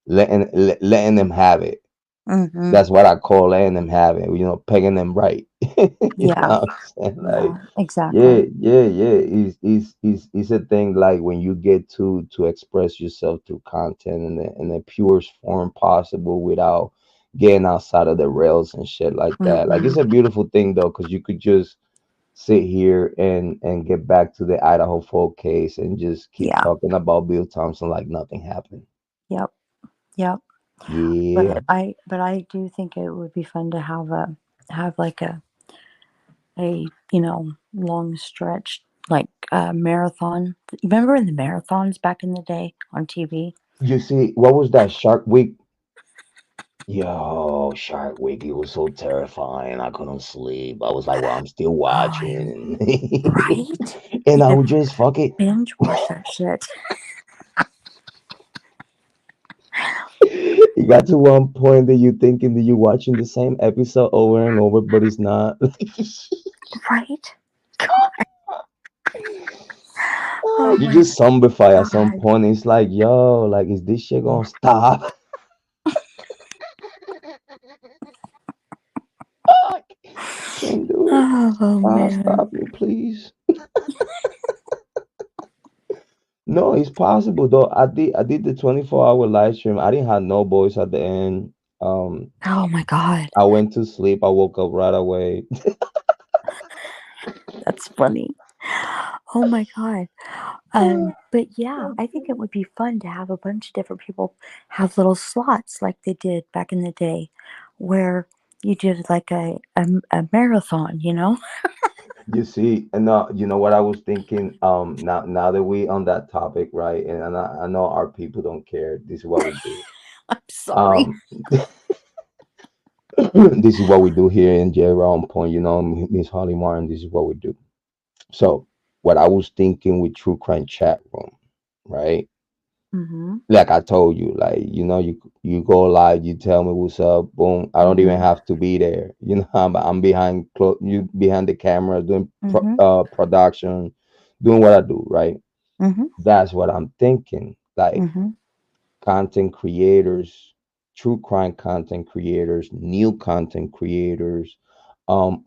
letting them have it. Mm-hmm. That's what I call letting them have it. Pegging them right. You know Yeah. what I'm saying? Like Yeah. Exactly. yeah, yeah, yeah. It's a thing like when you get to express yourself through content in the purest form possible without getting outside of the rails and shit like that. Like Mm-hmm. it's a beautiful thing though, because you could just sit here and get back to the Idaho folk case and just keep Yeah. talking about Bill Thompson like nothing happened. Yep. Yep. Yeah. But I do think it would be fun to have like a long stretch like marathon. Remember in the marathons back in the day on TV? You see, what was that Shark Week? Yo, Shark Week, it was so terrifying. I couldn't sleep. I was like, well, I'm still Oh, I watching. right? And I Yeah, would just fuck it. binge watch that shit. You got to one point that you thinking that you're watching the same episode over and over, but it's not. Right? God. Oh You my just zombify at some God. point. It's like, yo, like, is this shit gonna stop? Can't do it. Oh man. Stop me, please. No, it's possible though. I did the 24-hour live stream. I didn't have no voice at the end. Um, Oh my God. I went to sleep. I woke up right away. That's funny. Oh my God. But yeah, I think it would be fun to have a bunch of different people have little slots like they did back in the day, where you did like a marathon, you know? You see, and you know what I was thinking. Now that we on that topic, right? And I know our people don't care. This is what we do. I'm sorry. Um, this is what we do here in Jrod Point. You know, Miss Holly Martin. This is what we do. So, what I was thinking with True Crime Chat Room, right? Mm-hmm. Like I told you, like you go live, you tell me what's up, boom. I don't even Mm-hmm. have to be there. You know, I'm behind you behind the camera doing Mm-hmm. production, doing what I do, right? Mm-hmm. That's what I'm thinking. Like Mm-hmm. content creators, true crime content creators, new content creators,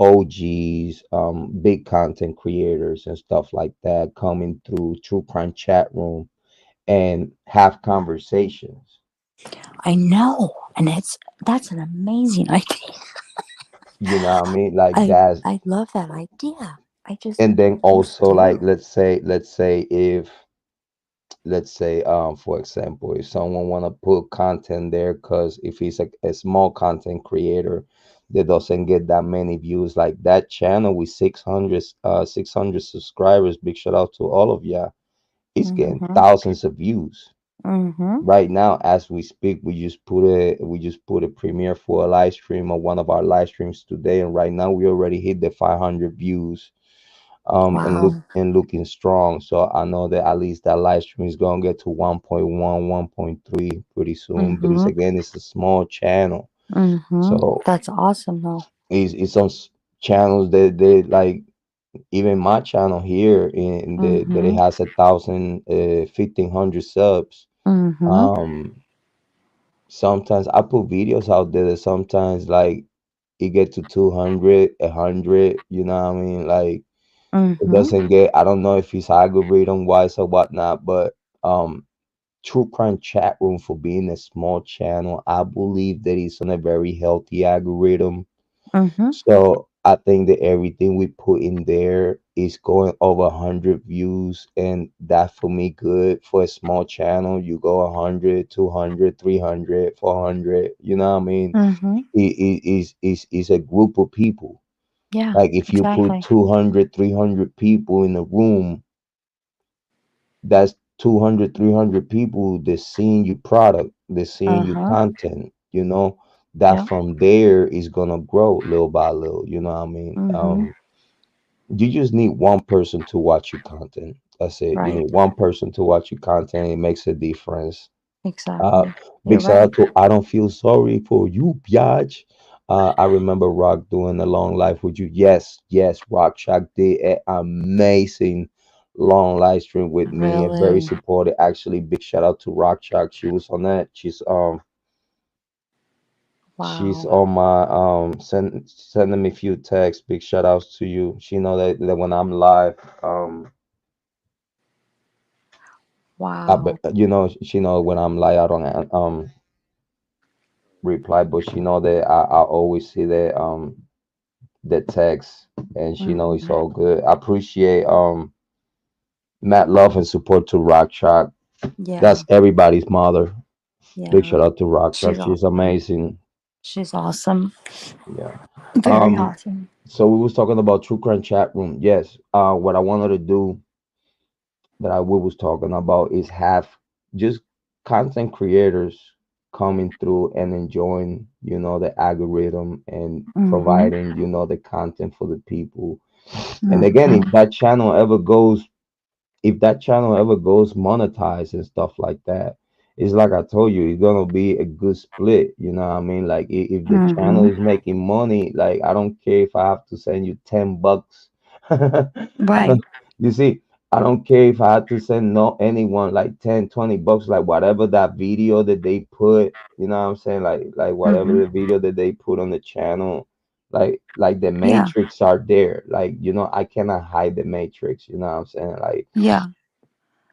OGs, big content creators and stuff like that coming through True Crime Chat Room and have conversations. I know, and that's an amazing idea. You know what I mean? Like I that's I love that idea. and then I just also like do. let's say if let's say for example if someone want to put content there because if he's a small content creator that doesn't get that many views like that channel with 600 subscribers, big shout out to all of ya, it's getting Mm-hmm. thousands of views Mm-hmm. right now as we speak. We just put a premiere for a live stream of one of our live streams today, and right now we already hit the 500 views, Wow. and looking strong. So I know that at least that live stream is gonna get to 1.1, 1.3 pretty soon, but it's Mm-hmm. again it's a small channel. Mm-hmm. So That's awesome though. it's on channels that they like. Even my channel here in the that it Mm-hmm. has 1,500 subs. Mm-hmm. um Sometimes I put videos out there that sometimes like it get to 200, 100, you know what I mean? Like it Mm-hmm. doesn't get, I don't know if it's algorithm wise or whatnot, but um True Crime Chat Room, for being a small channel, I believe that it's on a very healthy algorithm. Mm-hmm. So I think that everything we put in there is going over 100 views, and that for me good for a small channel. You go 100, 200, 300, 400. You know what I mean? Mm-hmm. Is a group of people. Yeah, Like if you put exactly. 200, 300 people in a room, that's 200, 300 people that's seeing your product, they're seeing your Uh-huh. content, you know, that Yeah. from there is gonna grow little by little, you know what I mean? Mm-hmm. You just need one person to watch your content. That's it. You Right. need one person to watch your content. It makes a difference. Uh, Exactly. You're Big shout right. out to I don't feel sorry for you, biatch. I remember Rock doing a long life with you. Yes, yes, Rock Shack did an amazing long live stream with me. A very Really. supportive. Actually, big shout out to Rock Shack. She was on that. She's Wow. on my sending me a few texts. Big shout outs to you. She know that when I'm live, but Wow. she know when I'm live, I don't reply, but she know that I always see the text, and she know it's Mm-hmm. all good. I appreciate Matt love and support to Rock Shock. Yeah. That's everybody's mother. Big Yeah. shout out to Rock Shock. She's She's awesome. amazing. She's awesome. Yeah. Very Um. awesome. So we was talking about True Crime Chat Room. Yes. What I wanted to do that we was talking about is have just content creators coming through and enjoying the algorithm and Mm-hmm. providing, the content for the people. And again, Mm-hmm. if that channel ever goes monetized and stuff like that, it's like I told you, it's gonna be a good split. You know what I mean? Like if the channel Mm-hmm. is making money, like I don't care if I have to send you $10. I Right. don't, you see, I don't care if I had to send no anyone like 10, $20, like whatever that video that they put, you know what I'm saying? Like whatever Mm-hmm. the video that they put on the channel, like the Yeah. matrix are there. Like, I cannot hide the matrix, you know what I'm saying? Yeah.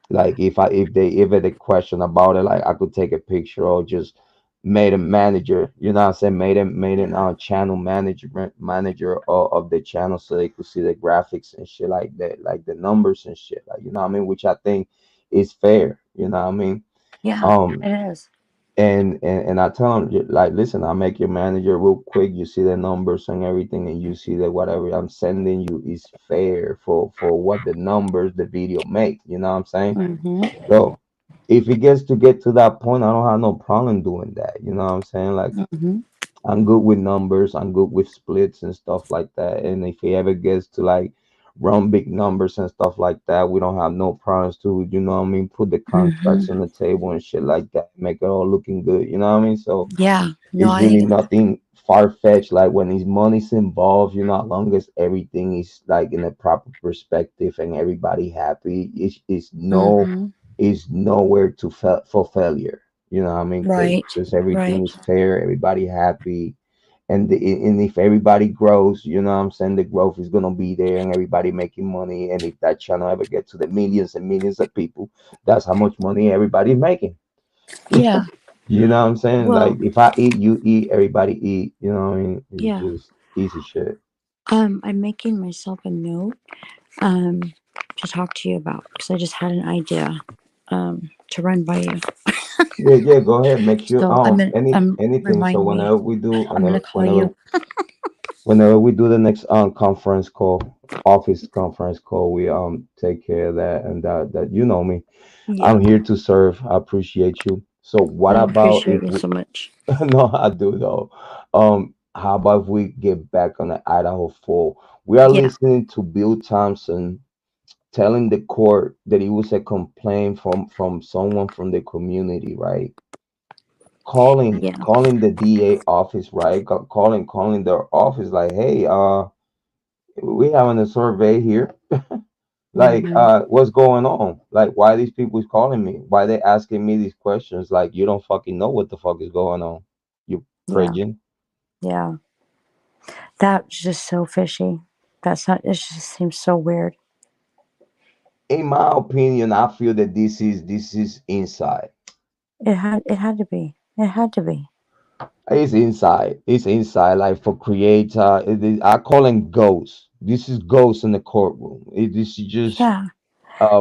Like if they question about it, like I could take a picture or just made a manager, you know what I'm saying, made an channel manager of the channel so they could see the graphics and shit like that, like the numbers and shit, like, you know what I mean, which I think is fair, you know what I mean. Yeah. um It is. and I tell them, like, listen, I'll make your manager real quick. You see the numbers and everything, and you see that whatever I'm sending you is fair for what the numbers the video make. You know what I'm saying? Mm-hmm. So if it get to that point, I don't have no problem doing that. You know what I'm saying? Like, Mm-hmm. I'm good with numbers. I'm good with splits and stuff like that. And if he ever gets to like run big numbers and stuff like that, we don't have no problems to, put the contracts Mm-hmm. on the table and shit like that, make it all looking good. You know what I mean? So Yeah. No, it's I really think nothing far fetched. Like when his money's involved, as long as everything is like in a proper perspective and everybody happy, mm-hmm. it's nowhere to for failure. You know what I mean? Right. Because everything Right. is fair, everybody happy, and if everybody grows, what I'm saying, the growth is gonna be there, and everybody making money. And if that channel ever gets to the millions and millions of people, that's how much money everybody's making. Yeah. You know what I'm saying? Like Well, if I eat, you eat, everybody eat. You know what I mean? It's yeah. just easy shit. I'm making myself a note to talk to you about because I just had an idea to run by you. Yeah, yeah. Go ahead. Make sure. So Anything. So remind me. I'm gonna call you. whenever we do the next conference call, office conference call, we take care of that, and that you know me. Yeah. I'm here to serve. I appreciate you. So what I about appreciate if you we, so much. no, I do though. How about if we get back on the Idaho 4? We are Yeah. listening to Bill Thompson telling the court that it was a complaint from someone from the community, right? Calling Yeah. calling the DA office, right? Calling their office like, hey, we having a survey here. Like, Mm-hmm. what's going on? Like, why these people is calling me? Why they asking me these questions? Like, you don't fucking know what the fuck is going on. You Yeah. prejin. Yeah. That's just so fishy. That's not. It just seems so weird. In my opinion, I feel that this is inside. It had to be. It had to be. It's inside. It's inside. Like for creator, I call them ghosts. This is ghosts in the courtroom. This is just Yeah.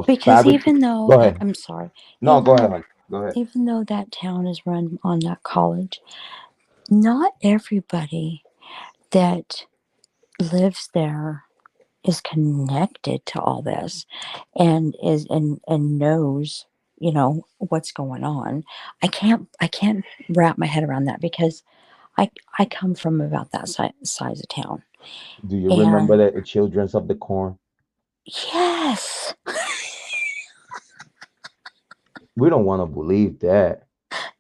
Because fabric. even though Go ahead. I'm sorry, No, go even ahead, though hon. Go ahead. even though that town is run on that college, not everybody that lives there is connected to all this and is and knows what's going on. I can't wrap my head around that because I come from about that size of town. Do you remember And the Children's of the Corn? yes. We don't want to believe that.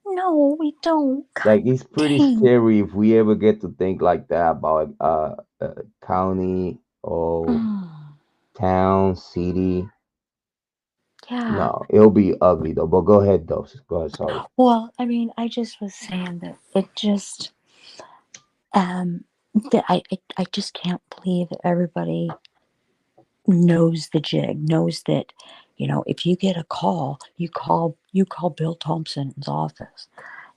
No, we don't. God Like it's pretty dang. scary if we ever get to think like that about county or Mm, town, city. yeah. No, it'll be ugly though. But go ahead, though. Go ahead. Sorry. Well, I mean, I just was saying that it just um that I just can't believe that everybody knows the jig, knows that, if you get a call, you call Bill Thompson's office.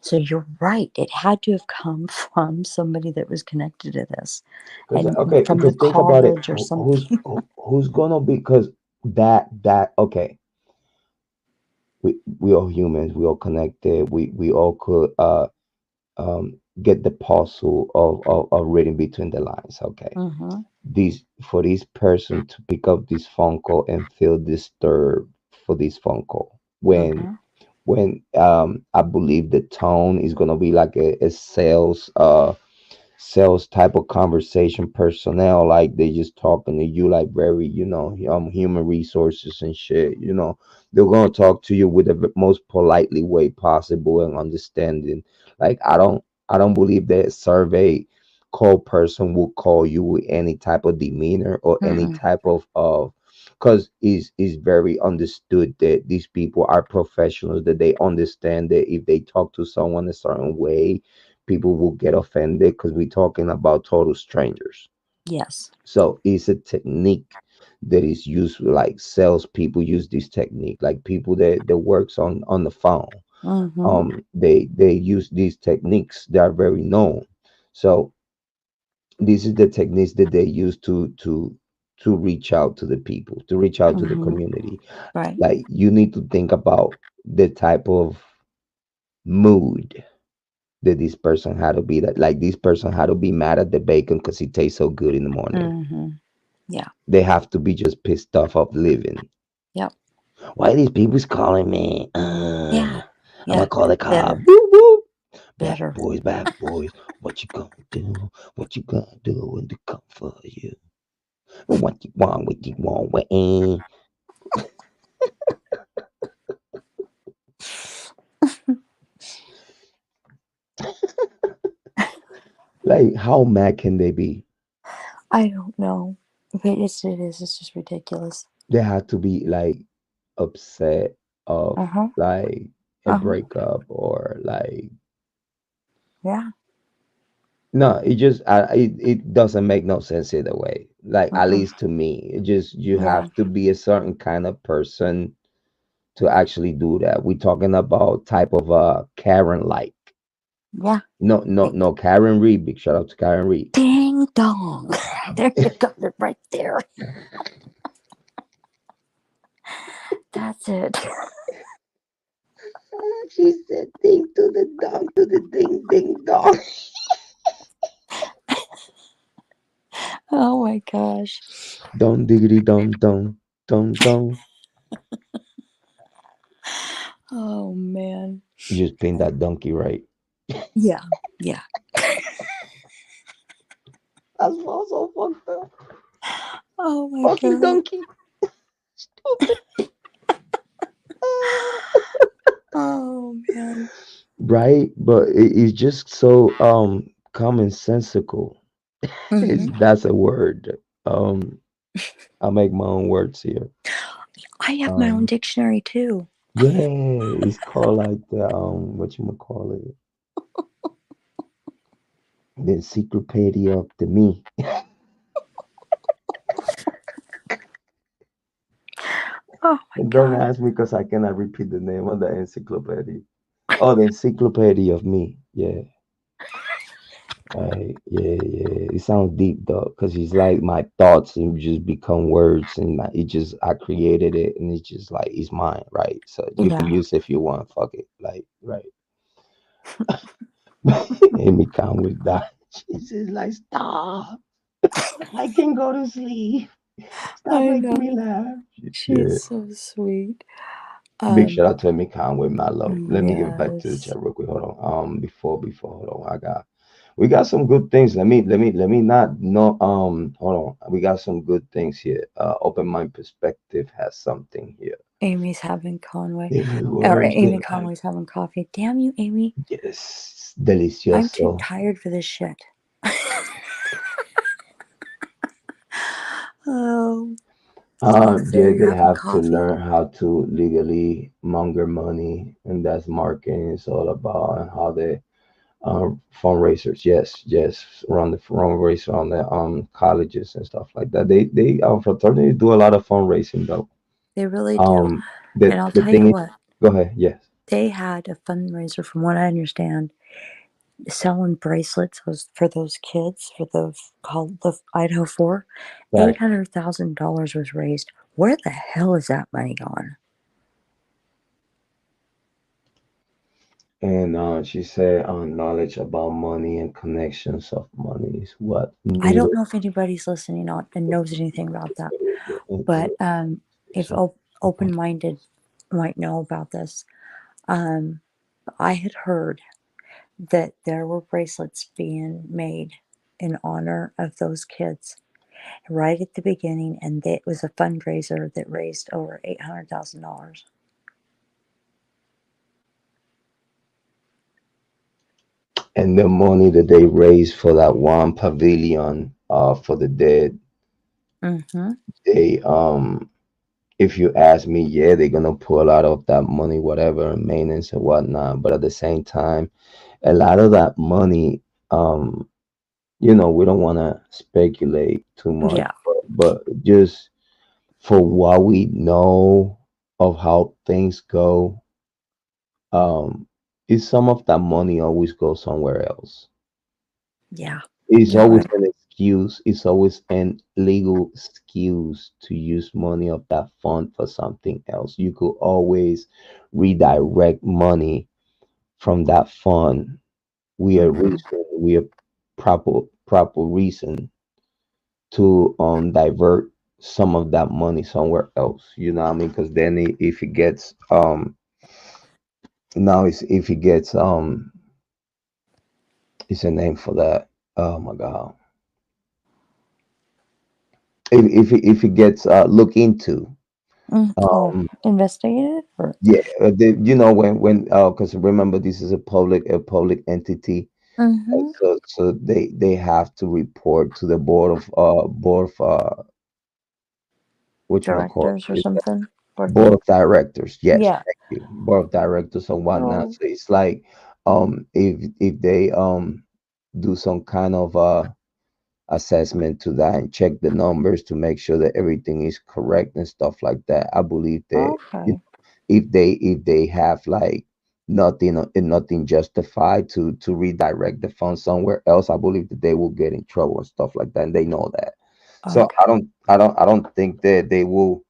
So you're right. It had to have come from somebody that was connected to this Because and okay, from the because think about it. college or something. Who's gonna be? Because that okay. We all humans. We all connected. We all could get the puzzle of reading between the lines. Okay, Mm-hmm. this for this person to pick up this phone call and feel disturbed for this phone call when Mm-hmm. when I believe the tone is gonna be like a sales type of conversation personnel, like they just talking to you like very, human resources and shit, they're gonna talk to you with the most politely way possible and understanding. Like I don't believe that survey call person will call you with any type of demeanor or any Mm-mm. type of because is very understood that these people are professionals, that they understand that if they talk to someone a certain way, people will get offended because we're talking about total strangers. Yes. So it's a technique that is used, like salespeople use this technique, like people that works on the phone. Mm-hmm. They use these techniques that are very known. So this is the techniques that they use to reach out to the people, to reach out to the Mm-hmm. community. Right. Like you need to think about the type of mood that this person had to be, that like this person had to be mad at the bacon because it tastes so good in the morning. Mm-hmm. Yeah. They have to be just pissed off of living. Yep. Why these people's calling me? Yeah. I'm gonna Yeah. call the cop. Better. Whoop, whoop. Better. Bad boys. What you gonna do? What you gonna do when they come for you? What you want? What you want? What? Like, how mad can they be? I don't know. But it is. It's just ridiculous. They have to be like upset of Uh-huh. like a Uh-huh. breakup or like Yeah. no, it doesn't make no sense either way. Like at Mm-mm. least to me, it just you Yeah. have to be a certain kind of person to actually do that. We're talking about type of Karen like. Yeah. No Karen Reed. Big shout out to Karen Reed. Ding dong. There you got it right there. That's it. She said ding to the dong to the ding ding dong. Oh my gosh. Don diggity don don don don. Oh man. You just pinned that donkey right. Yeah. Yeah. That's also fucked up. Oh my Fucking god. donkey. Stupid. Oh man. Right? But it's just so commonsensical. It's Hmm. that's a word. Um, I make my own words here. I have my own Um, dictionary too. yeah, it's called like the what you call it, the encyclopedia of the me. Oh my And don't god. ask me because I cannot repeat the name of the encyclopedia. Oh, the encyclopedia of me. Yeah, right. Yeah. It sounds deep though, because it's like my thoughts and just become words, and it just I created it, and it's just like it's mine, right? So you can Yeah. use it if you want. Fuck it, like right. Amy Khan was dying. She says like, stop. I can go to sleep. Stop I making me know. laugh. Yeah. She's so sweet. Big Um, shout out to Amy Khan with my love. Let me get back to the yes. chat real quick. Hold on. Before hold on. We got some good things. Let me not no hold on. We got some good things here. Open mind perspective has something here. Amy's having Conway. This is Or words Amy that I Conway's having coffee. Damn you, Amy. yes, I'm too delicioso. tired for this shit. Oh, it's Yeah, there. You're they having have to coffee. learn how to legally monger money, and that's marketing. It's all about and how they fundraisers. Yes, run the fundraiser on the colleges and stuff like that. They fraternity do a lot of fundraising though. They really do. Um, And I'll the tell you thing is, what, go ahead. Yes, they had a fundraiser, from what I understand, selling bracelets was for those kids, for the called the Idaho 4. right. $800,000 was raised. Where the hell is that money going? And she said, knowledge about money and connections of money is what I don't needed. know if anybody's listening on and knows anything about that, but if So, open minded might know about this. Um, I had heard that there were bracelets being made in honor of those kids right at the beginning, and it was a fundraiser that raised over $800,000. And the money that they raised for that one pavilion for the dead, Mm-hmm. they if you ask me, yeah, they're gonna pull out of that money, whatever, maintenance and whatnot. But at the same time, a lot of that money, um, we don't want to speculate too much, Yeah, but just for what we know of how things go, um, is some of that money always goes somewhere else. yeah, It's you're always right. an excuse. It's always an legal excuse to use money of that fund for something else. You could always redirect money from that fund. Mm-hmm. We are proper reason to divert some of that money somewhere else. You know what I mean? Because then if it gets now it's if it gets it's a name for that. Oh my god. If it gets looked into. Mm. Oh, Um, investigated or? yeah, when because remember this is a public entity, and Mm-hmm. so they have to report to the which one called Directors or something? Or, board of directors. Yes, yeah. thank you, board of directors and whatnot. Oh, So it's like if they do some kind of assessment to that and check the numbers to make sure that everything is correct and stuff like that. I believe that you okay. if they have like nothing justified to redirect the funds somewhere else, I believe that they will get in trouble and stuff like that, and they know that. So Okay. I don't think that they will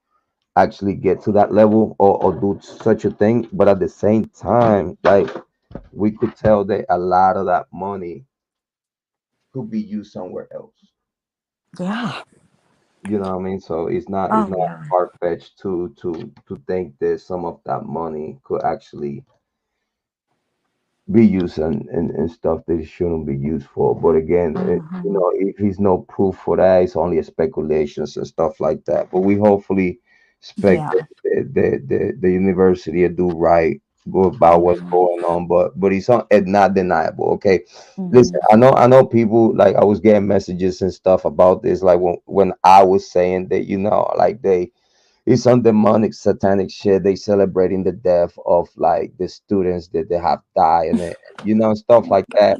actually get to that level or do such a thing. But at the same time, like we could tell that a lot of that money could be used somewhere else. Yeah. You know what I mean? So it's Oh, not yeah. far fetched to think that some of that money could actually be used and stuff that it shouldn't be used for. But again, Mm-hmm. if there's no proof for that, it's only speculations and stuff like that. But we hopefully expect Yeah. that the university will do right, go about what's Mm-hmm. going on. But it's not deniable. Okay, listen, Mm-hmm. I know people like I was getting messages and stuff about this, like when I was saying that like it's some demonic satanic shit. They celebrating the death of like the students that they have died and stuff like that.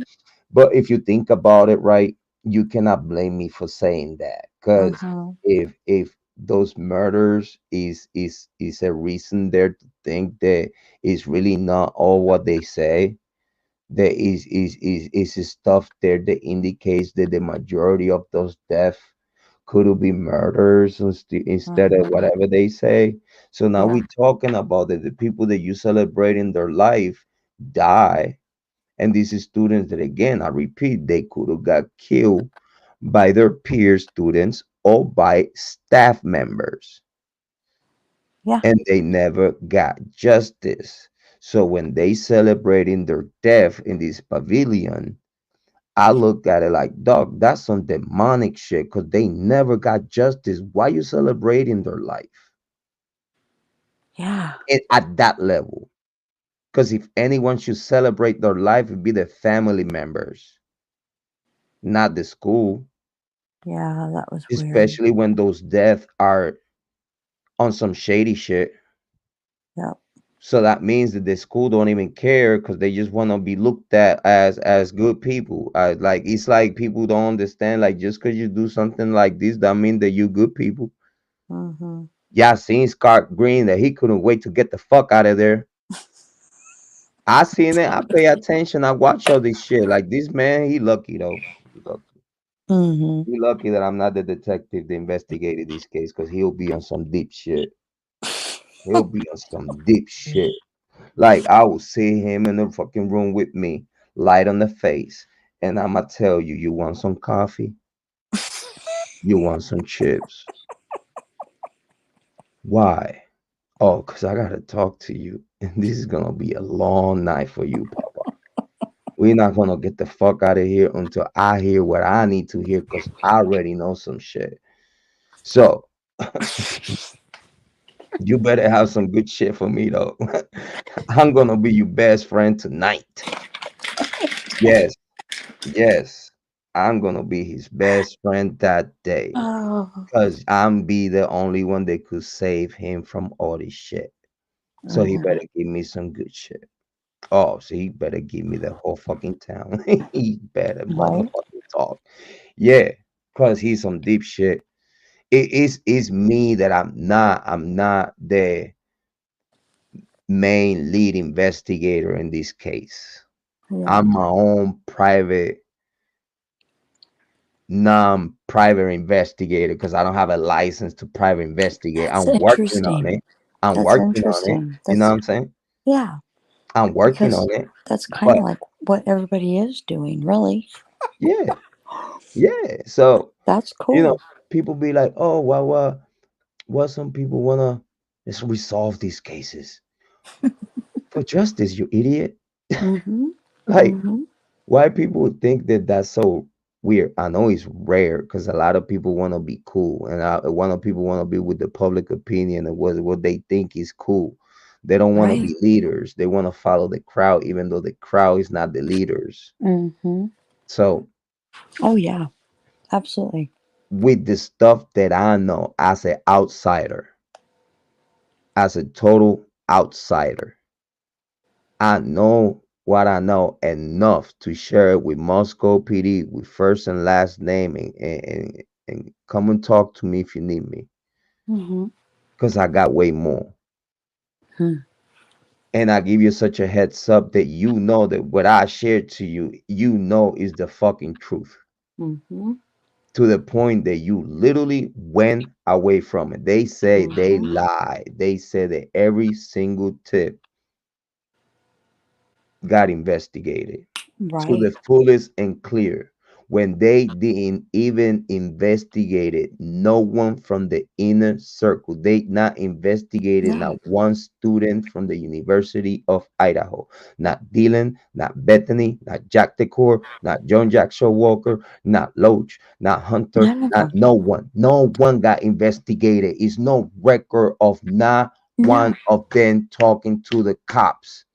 But if you think about it, right, you cannot blame me for saying that because Mm-hmm. if those murders is a reason there to think that it's really not all what they say. There is stuff there that indicates that the majority of those deaths could be murders instead of Mm-hmm. whatever they say. So now Yeah. we talking about that the people that you celebrate in their life die, and these is students that again I repeat they could have got killed by their peer students or by staff members, Yeah. and they never got justice. So when they celebrating their death in this pavilion, I look at it like, dog, that's some demonic shit because they never got justice. Why you celebrating their life Yeah. at that level? Because if anyone should celebrate their life, it'd be the family members, not the school. Yeah. That was weird. Especially when those deaths are on some shady shit. Yep. So that means that the school don't even care because they just want to be looked at as good people. Like it's like people don't understand. Like just because you do something like this, that mean that you good people. Mm-hmm. Yeah, I seen Scott Green that he couldn't wait to get the fuck out of there. I seen it. I pay attention. I watch all this shit. Like this man, he lucky though. He lucky. Mm-hmm. He lucky that I'm not the detective that investigated this case because he'll be on some deep shit. He'll be on some deep shit. Like I will see him in the fucking room with me, light on the face, and I'ma tell you, you want some coffee? You want some chips? Why? Oh, because I gotta talk to you. And this is gonna be a long night for you, Papa. We're not gonna get the fuck out of here until I hear what I need to hear because I already know some shit. So you better have some good shit for me though. I'm gonna be your best friend tonight. Yes, yes. I'm gonna be his best friend that day. Oh, Cause I'm be the only one that could save him from all this shit. So he uh, better give me some good shit. Oh, so he better give me the whole fucking town. He better right? motherfucking talk. Yeah, cause he's some deep shit. It's me that I'm not the main lead investigator in this case. Yeah. I'm my own private non-private investigator because I don't have a license to private investigate. That's I'm working on interesting. it. I'm That's working on it. interesting. You know what That's, I'm saying? yeah, I'm working on because it. that's kind But of like what everybody is doing, really. yeah, yeah. So, That's you know, cool. people be like, oh, well, some people wanna let's resolve these cases for justice, you idiot. Mm-hmm. Like, Mm-hmm. why people think that that's so weird? I know it's rare because a lot of people want to be cool, and a lot of people want to be with the public opinion and what they think is cool. They don't want to Right. be leaders. They want to follow the crowd, even though the crowd is not the leaders. Mm-hmm. So, Oh, yeah, absolutely. with the stuff that I know as an outsider, as a total outsider, I know what I know enough to share it with Moscow PD with first and last name and come and talk to me if you need me Mm-hmm. because I got way more. Hmm. And I give you such a heads up that you know that what I shared to you, you know is the fucking truth Mm-hmm. to the point that you literally went away from it. They say they Mm-hmm. lie. They say that every single tip got investigated to Right. the fullest and clear when they didn't even investigate it. No one from the inner circle, they not investigated not No. one student from the University of Idaho, not Dylan, not Bethany, not Jack Decor, not John Jack Showalker, not Loach, not Hunter, None of not them. no one got investigated. It's no record of not No. one of them talking to the cops.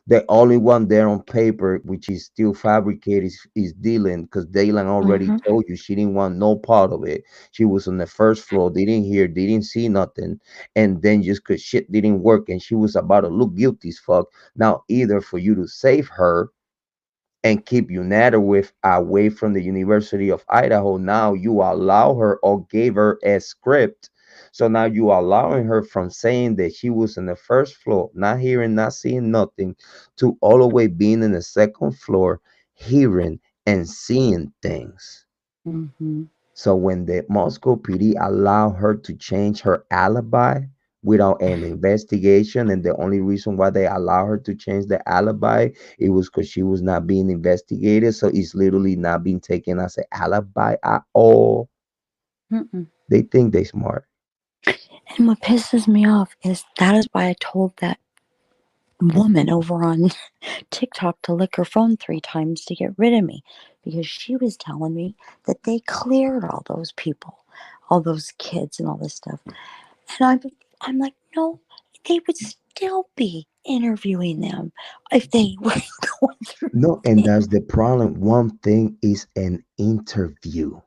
The only one there on paper, which is still fabricated, is Dylan, because Dylan already Mm-hmm. told you she didn't want no part of it. She was on the first floor, didn't hear, didn't see nothing, and then just because shit didn't work and she was about to look guilty as fuck. Now, either for you to save her and keep Unada with away from the University of Idaho. Now you allow her or gave her a script. So now you allowing her from saying that she was in the first floor, not hearing, not seeing nothing, to all the way being in the second floor, hearing and seeing things. Mm-hmm. So when the Moscow PD allowed her to change her alibi without an investigation, and the only reason why they allow her to change the alibi, it was because she was not being investigated. So it's literally not being taken as an alibi at all. Mm-mm. They think they smart. And what pisses me off is that is why I told that woman over on TikTok to lick her phone 3 times to get rid of me because she was telling me that they cleared all those people, all those kids, and all this stuff. And I'm like, no, they would still be interviewing them if they were going through No, and things. that's the problem. One thing is an interview.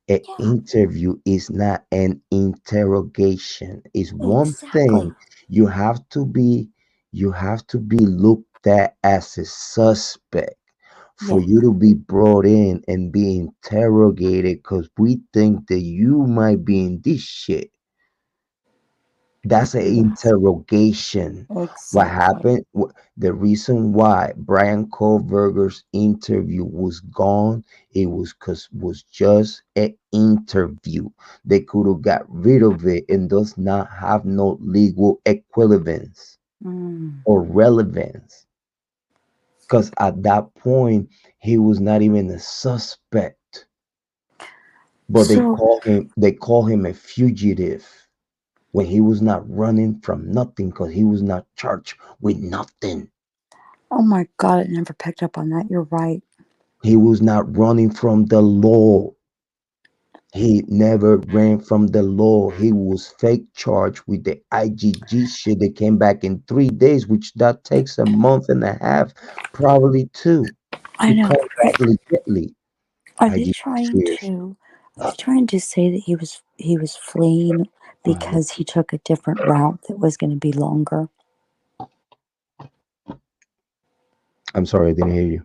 An Yeah, interview is not an interrogation. It's one exactly. thing. You have to be looked at as a suspect for Yeah, you to be brought in and be interrogated because we think that you might be in this shit. That's an yes, interrogation. What exactly. happened? The reason why Bryan Kohberger's interview was gone, it was just an interview. They could have got rid of it and does not have no legal equivalence Mm. or relevance. Because at that point, he was not even a suspect. But they So, call him a fugitive. when he was not running from nothing because he was not charged with nothing. Oh my God, I never picked up on that. You're right. He was not running from the law. He never ran from the law. He was fake charged with the IGG shit that came back in 3 days, which that takes a month and a half, probably two, I to know. come back legitly. Are they IGG trying shares. to? Are they trying to say that he was fleeing because he took a different route that was going to be longer? I'm sorry, I didn't hear you.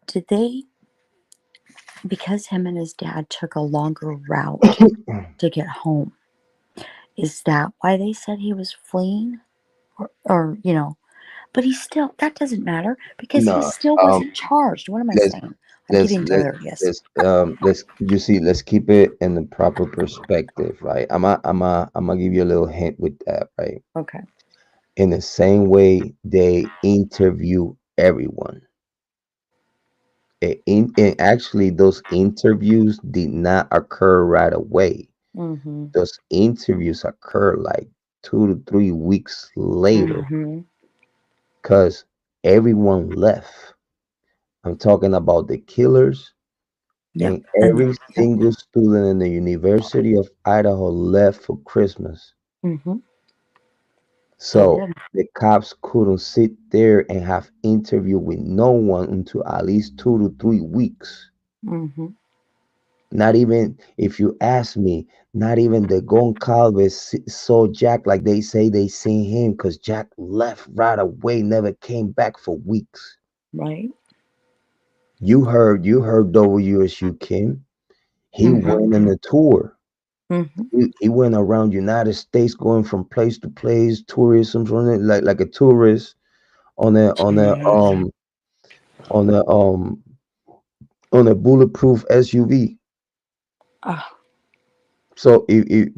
Did they, because him and his dad took a longer route to get home? Is that why they said he was fleeing? Or but he still, that doesn't matter because he No, still wasn't charged. What am I let's saying? I'm let's getting let delirious. let's you see, let's keep it in the proper perspective, right? I'm gonna give you a little hint with that, right? Okay. In the same way they interview everyone. And actually, those interviews did not occur right away. Mm-hmm. Those interviews occur like 2 to 3 weeks later Mm-hmm. because everyone left. I'm talking about the killers, Yep. and And every yep. single student in the University of Idaho left for Christmas. Mm-hmm. They So did. the cops couldn't sit there and have interview with no one until at least 2 to 3 weeks. Mm-hmm. Not even, if you ask me, not even the Goncalves saw Jack like they say they seen him because Jack left right away, never came back for weeks. Right. You heard WSU Kim. He Mm-hmm. went on a tour. Mm-hmm. He went around United States, going from place to place, tourism, like a tourist on a on a Jeez. on a on a bulletproof SUV. Oh, So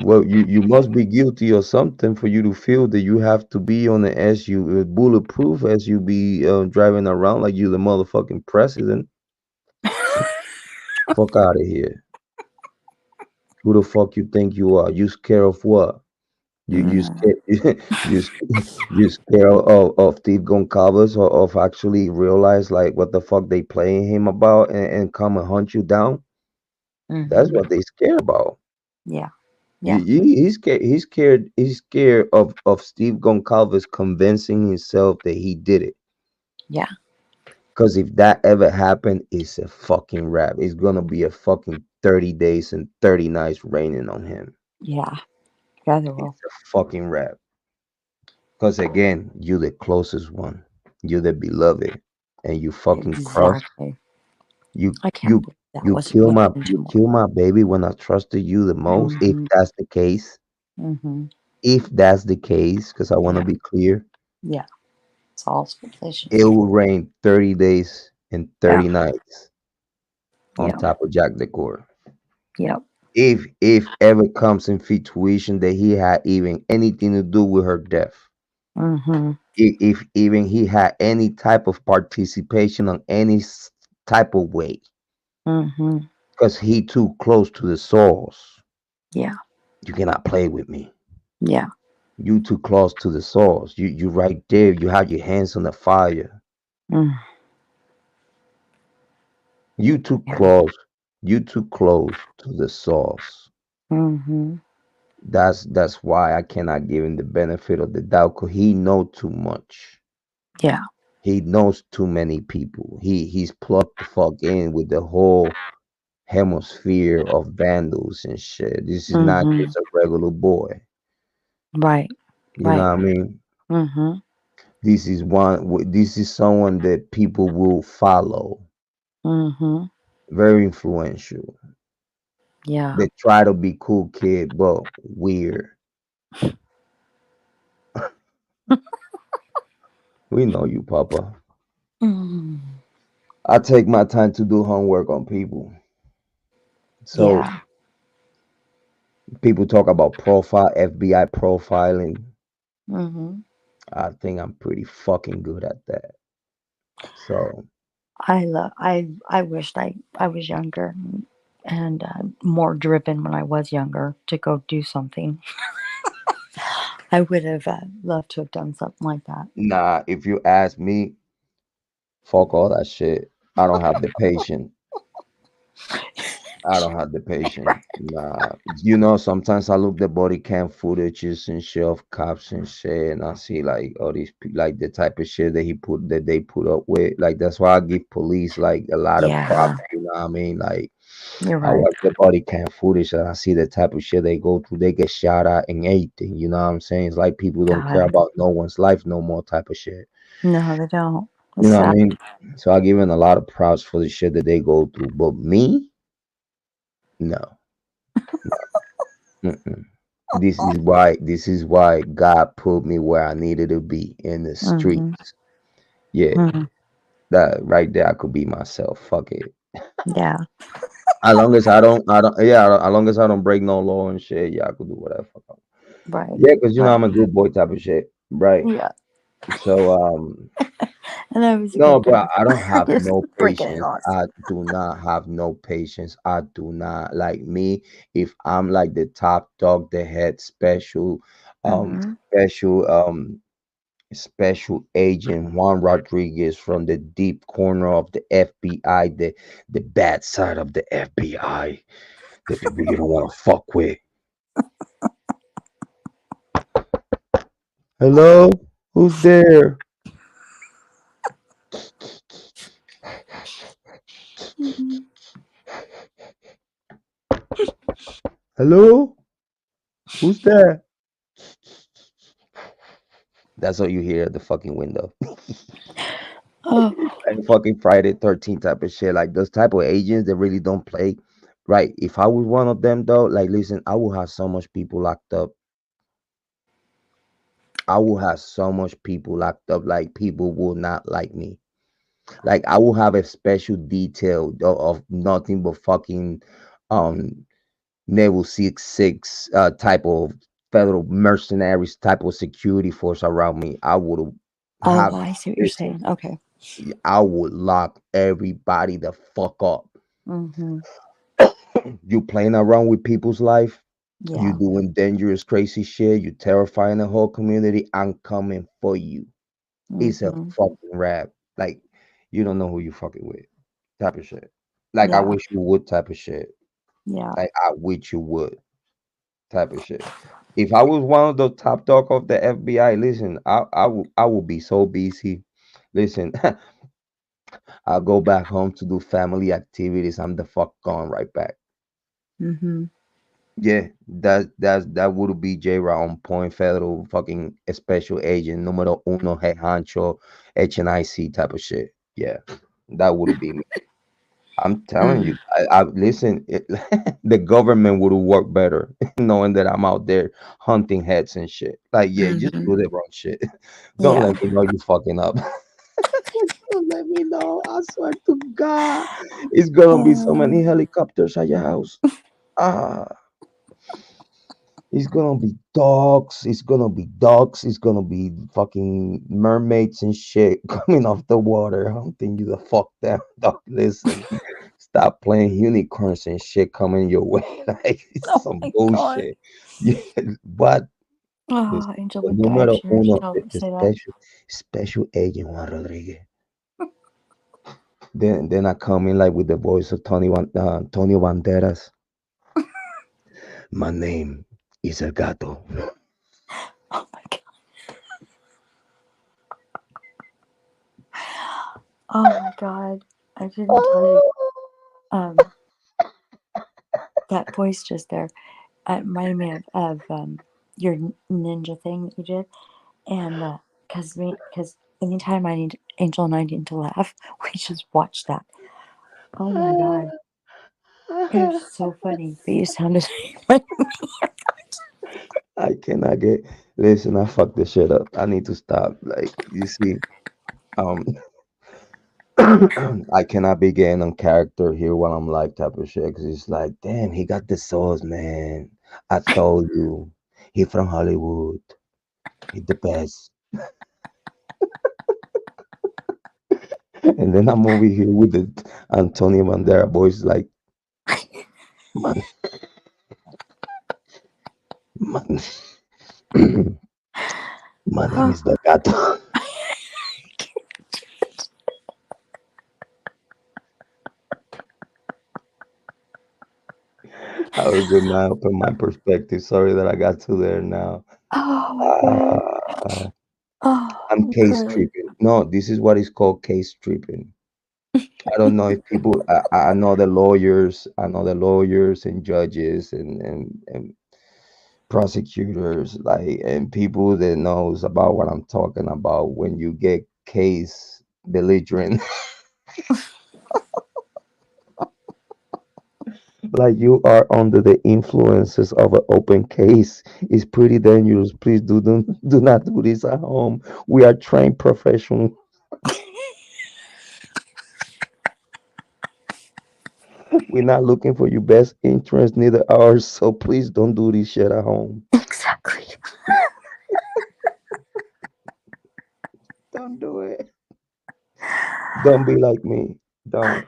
well, you must be guilty or something for you to feel that you have to be on an SUV, bulletproof SUV, driving around like you the motherfucking president. Fuck out of here. Who the fuck you think you are? You scared of what? You mm, scared you scared of Steve Goncalves, or of actually realize like what the fuck they playing him about, and come and hunt you down? That's mm-hmm. what they scared about. Yeah. Yeah. He's scared. He's scared of Steve Goncalves convincing himself that he did it. Yeah. Because if that ever happened, it's a fucking wrap. It's gonna be a fucking 30 days and 30 nights raining on him. Yeah. Yeah. They will. It's a fucking wrap. Because again, you the closest one. You the beloved. And you fucking cross. Exactly. You I can't you believe that you wasn't kill looked my into you more. kill my baby when I trusted you the most. If Mm-hmm. that's the case. Mm-hmm. If that's the case, because I want to Yeah. be clear. Yeah. It's all speculation. It will rain 30 days and Yeah. 30 nights on Yeah. top of Jack Decor. Yep. If ever comes in fruition that he had even anything to do with her death, Mm-hmm. if even he had any type of participation on any type of way, Mm-hmm. because he too close to the source. Yeah. You cannot play with me. Yeah. You too close to the source. You right there. You have your hands on the fire. Mm. You too Yeah. close. You too close to the source. Mm-hmm. That's why I cannot give him the benefit of the doubt, because he know too much. Yeah. He knows too many people. He's plugged the fuck in with the whole hemisphere of vandals and shit. This is not Mm-hmm. just a regular boy. Right. You know Right. what I mean? Mm-hmm. This is someone that people will follow. Mm-hmm. Very influential. Yeah. They try to be cool kid, but weird. We know you, Papa. Mm. I take my time to do homework on people. So Yeah. people talk about profile, FBI profiling. Mm-hmm. I think I'm pretty fucking good at that. So I wished I was younger and more driven when I was younger to go do something. I would have loved to have done something like that. Nah, if you ask me, fuck all that shit. I don't have the patience. I don't have the patience. Nah, sometimes I look the body cam footages and shit of cops and shit, and I see like all these like the type of shit that they put up with. Like that's why I give police like a lot of Yeah, props. You know what I mean? Like you're I right. watch the body cam footage and I see the type of shit they go through. They get shot at and anything. You know what I'm saying? It's like people don't care God, about no one's life no more type of shit. no, they don't. You It's know what I sad. mean? So I give them a lot of props for the shit that they go through. But me, no. Mm-mm. This is why God put me where I needed to be in the Hmm. streets. Yeah, Hmm. that right there I could be myself. Fuck it. Yeah, As long as I don't break no law and shit, yeah, I could do whatever. Fuck I want. right. Yeah, because Right. I'm a good boy type of shit. Right. Yeah, So and I was a no, good but girl. I don't have Just no breaking patience. laws. I do not have no patience. I do not like me. If I'm like the top dog, the head Hmm. special, special agent Juan Rodriguez from the deep corner of the FBI, the bad side of the FBI, the people you don't want to fuck with. Hello, who's there? Hello, who's there? That's what you hear at the fucking window. Oh, Like fucking Friday 13 type of shit. Like those type of agents that really don't play. Right. If I was one of them though, like listen, I will have so much people locked up. I will have so much people locked up. Like people will not like me. Like I will have a special detail of nothing but fucking um Naval 6 type of federal mercenaries type of security force around me. I would have oh, I see what you're listen, saying. Okay. I would lock everybody the fuck up. Hmm. You playing around with people's life, you Yeah. doing dangerous, crazy shit, you terrifying the whole community. I'm coming for you. It's a Hmm. fucking rap. Like, you don't know who you fucking with. Type of shit. Like, I Yeah. wish you would type of shit. Yeah. Like, I wish you would type of shit. If I was one of the top dog of the FBI, listen, I would be so busy. Listen, I'll go back home to do family activities. I'm the fuck gone right back. Hmm. Yeah, that would be Jrod on point federal fucking special agent numero uno head honcho HNIC type of shit. Yeah, that would be me. I'm telling Hmm. you, I listen. The government would work better knowing that I'm out there hunting heads and shit. Like, yeah, just Hmm. do the wrong shit. Don't Yeah. let me know you fucking up. Don't let me know. I swear to God, it's gonna be so many Uh, helicopters at your house. Ah. It's gonna be dogs. It's gonna be dogs. It's gonna be fucking mermaids and shit coming off the water. Hunting you the fuck down, dog. Listen, stop playing unicorns and shit coming your way. Like it's oh some my God. bullshit. Yeah, but Oh, listen, Angel the would die if numero she heard you uno, the say that. special agent Juan Rodriguez. Then I come in like with the voice of Antonio Banderas. My name is El Gato. Oh my God. Oh my God. I didn't tell you. Um, that voice just there reminded me of your ninja thing that you did, and because anytime I need Angel and I need to laugh, we just watch that. Oh my God, it's so funny. But you sounded like I cannot get. Listen, I fucked this shit up. I need to stop. Like you see, um, I cannot be getting on character here while I'm live type of shit. Cause it's like, damn, he got the sauce, man. I told you, he from Hollywood. He the best. And then I'm over here with the Antonio Bandera voice, like, man, man. My name is the gato. I was just now from my perspective. Sorry that I got to there now. Oh my god. Uh, Oh, I'm I'm case crying. tripping. No, this is what is called case tripping. I don't know if people. I know the lawyers. I know the lawyers and judges and prosecutors, like, and people that knows about what I'm talking about. When you get case belligerent, like you are under the influences of an open case, is pretty dangerous. Please do not do this at home. We are trained professionals. We're not looking for your best interest, neither ours. So please don't do this shit at home. Exactly. Don't do it. Don't be like me. Don't.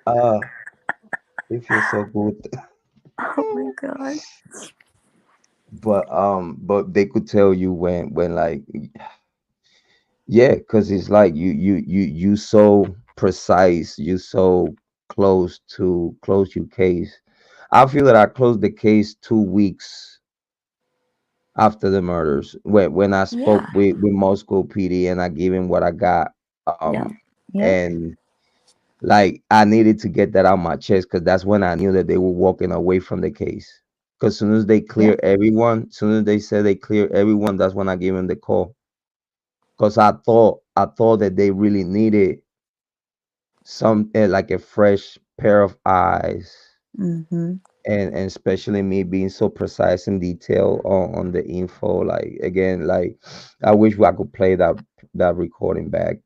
Ah, it feels so good. Oh my god. But they could tell you when like, yeah, because it's like you so precise, you so close your case. I feel that I closed the case 2 weeks after the murders. When I spoke Yeah. with Moscow PD and I gave him what I got, Yeah. um, Yep. and like I needed to get that out my chest because that's when I knew that they were walking away from the case. Because soon as they Yep. clear everyone, soon as they said they clear everyone, that's when I gave him the call. Because I thought that they really needed some like a fresh pair of eyes, Mm-hmm. and especially me being so precise and detailed on the info. Like again, like I wish I could play that recording back.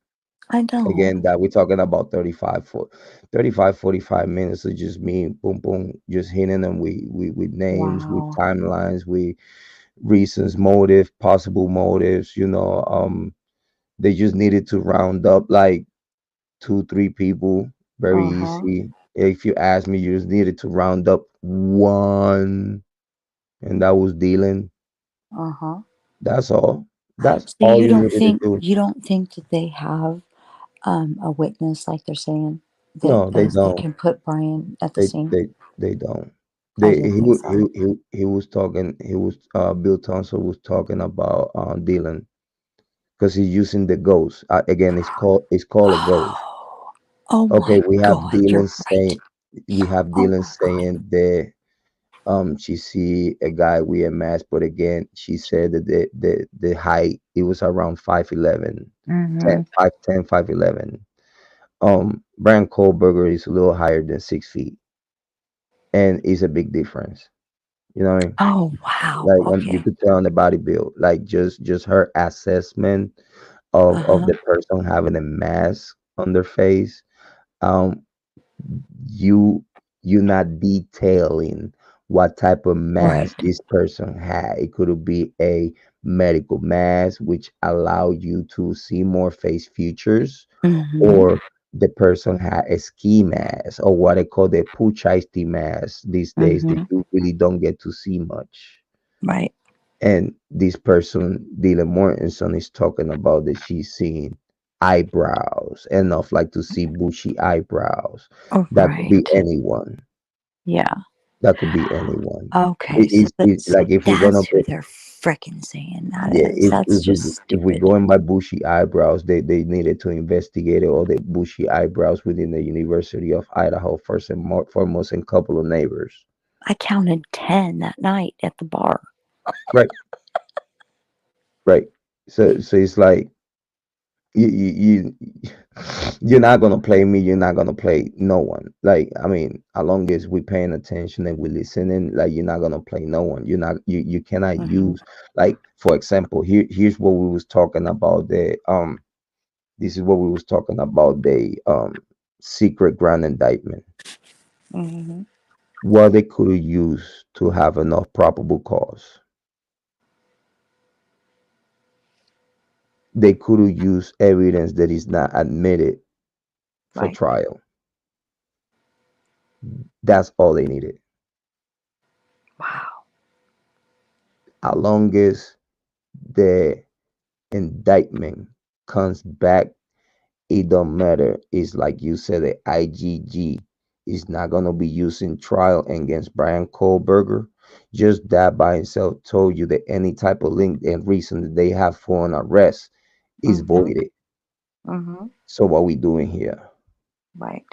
I know. Again, that we're talking about 35 45 minutes of just me boom boom just hitting them with names, with Wow. timelines, with reasons, motive, possible motives, they just needed to round up like two three people, very Uh-huh. easy. If you ask me, you just needed to round up one, and that was dealing. Uh-huh. That's So all you needed to do. you don't think that they have a witness like they're saying No, they that don't. can put Brian at the They scene? they they don't. I They didn't think so. he was talking. He was Bill Thompson was talking about Dylan because he's using the ghost. Again, it's called a ghost. Oh, oh Okay, my God, you're right. We have Oh Dylan my God. saying that she see a guy with a mask, but again she said that the height it was around 5'11", Mm-hmm. 5'11". Bryan Kohberger is a little higher than 6 feet, and it's a big difference. You know what I mean? Oh wow. Like you Okay. could tell on the body build, like just her assessment of Uh-huh. the person having a mask on their face. Um, you you're not detailing what type of Right. mask this person had. It could be a medical mask, which allow you to see more face features, Mm-hmm. or the person had a ski mask or what they call the puchaisti mask these days that Mm-hmm. you really don't get to see much. Right. And this person, Dylan Mortensen, is talking about that she's seeing eyebrows, enough like to see bushy eyebrows. Oh, That could be right. anyone. Yeah. That could be anyone. Okay. So Like if we're gonna that's who go, they're freaking saying that yeah, is. That's just if we're stupid. going by bushy eyebrows, they needed to investigate all the bushy eyebrows within the University of Idaho first and foremost, and couple of neighbors. I counted 10 that night at the bar. Right, right. So it's like you you're not gonna play me, you're not gonna play no one. Like I mean, as long as we're paying attention and we're listening, like you're not gonna play no one. You cannot Mm-hmm. use, like, for example, here's what we was talking about, the this is what we was talking about, the secret grand indictment. Mm-hmm. What they could have used to have enough probable cause. They could have used evidence that is not admitted for Right. trial. That's all they needed. Wow. As long as the indictment comes back, it don't matter. It's like you said, the IGG is not gonna be used in trial against Bryan Kohberger. Just that by itself told you that any type of link and reason that they have for an arrest is Mm-hmm. voided. Mm-hmm. So what we doing here Right.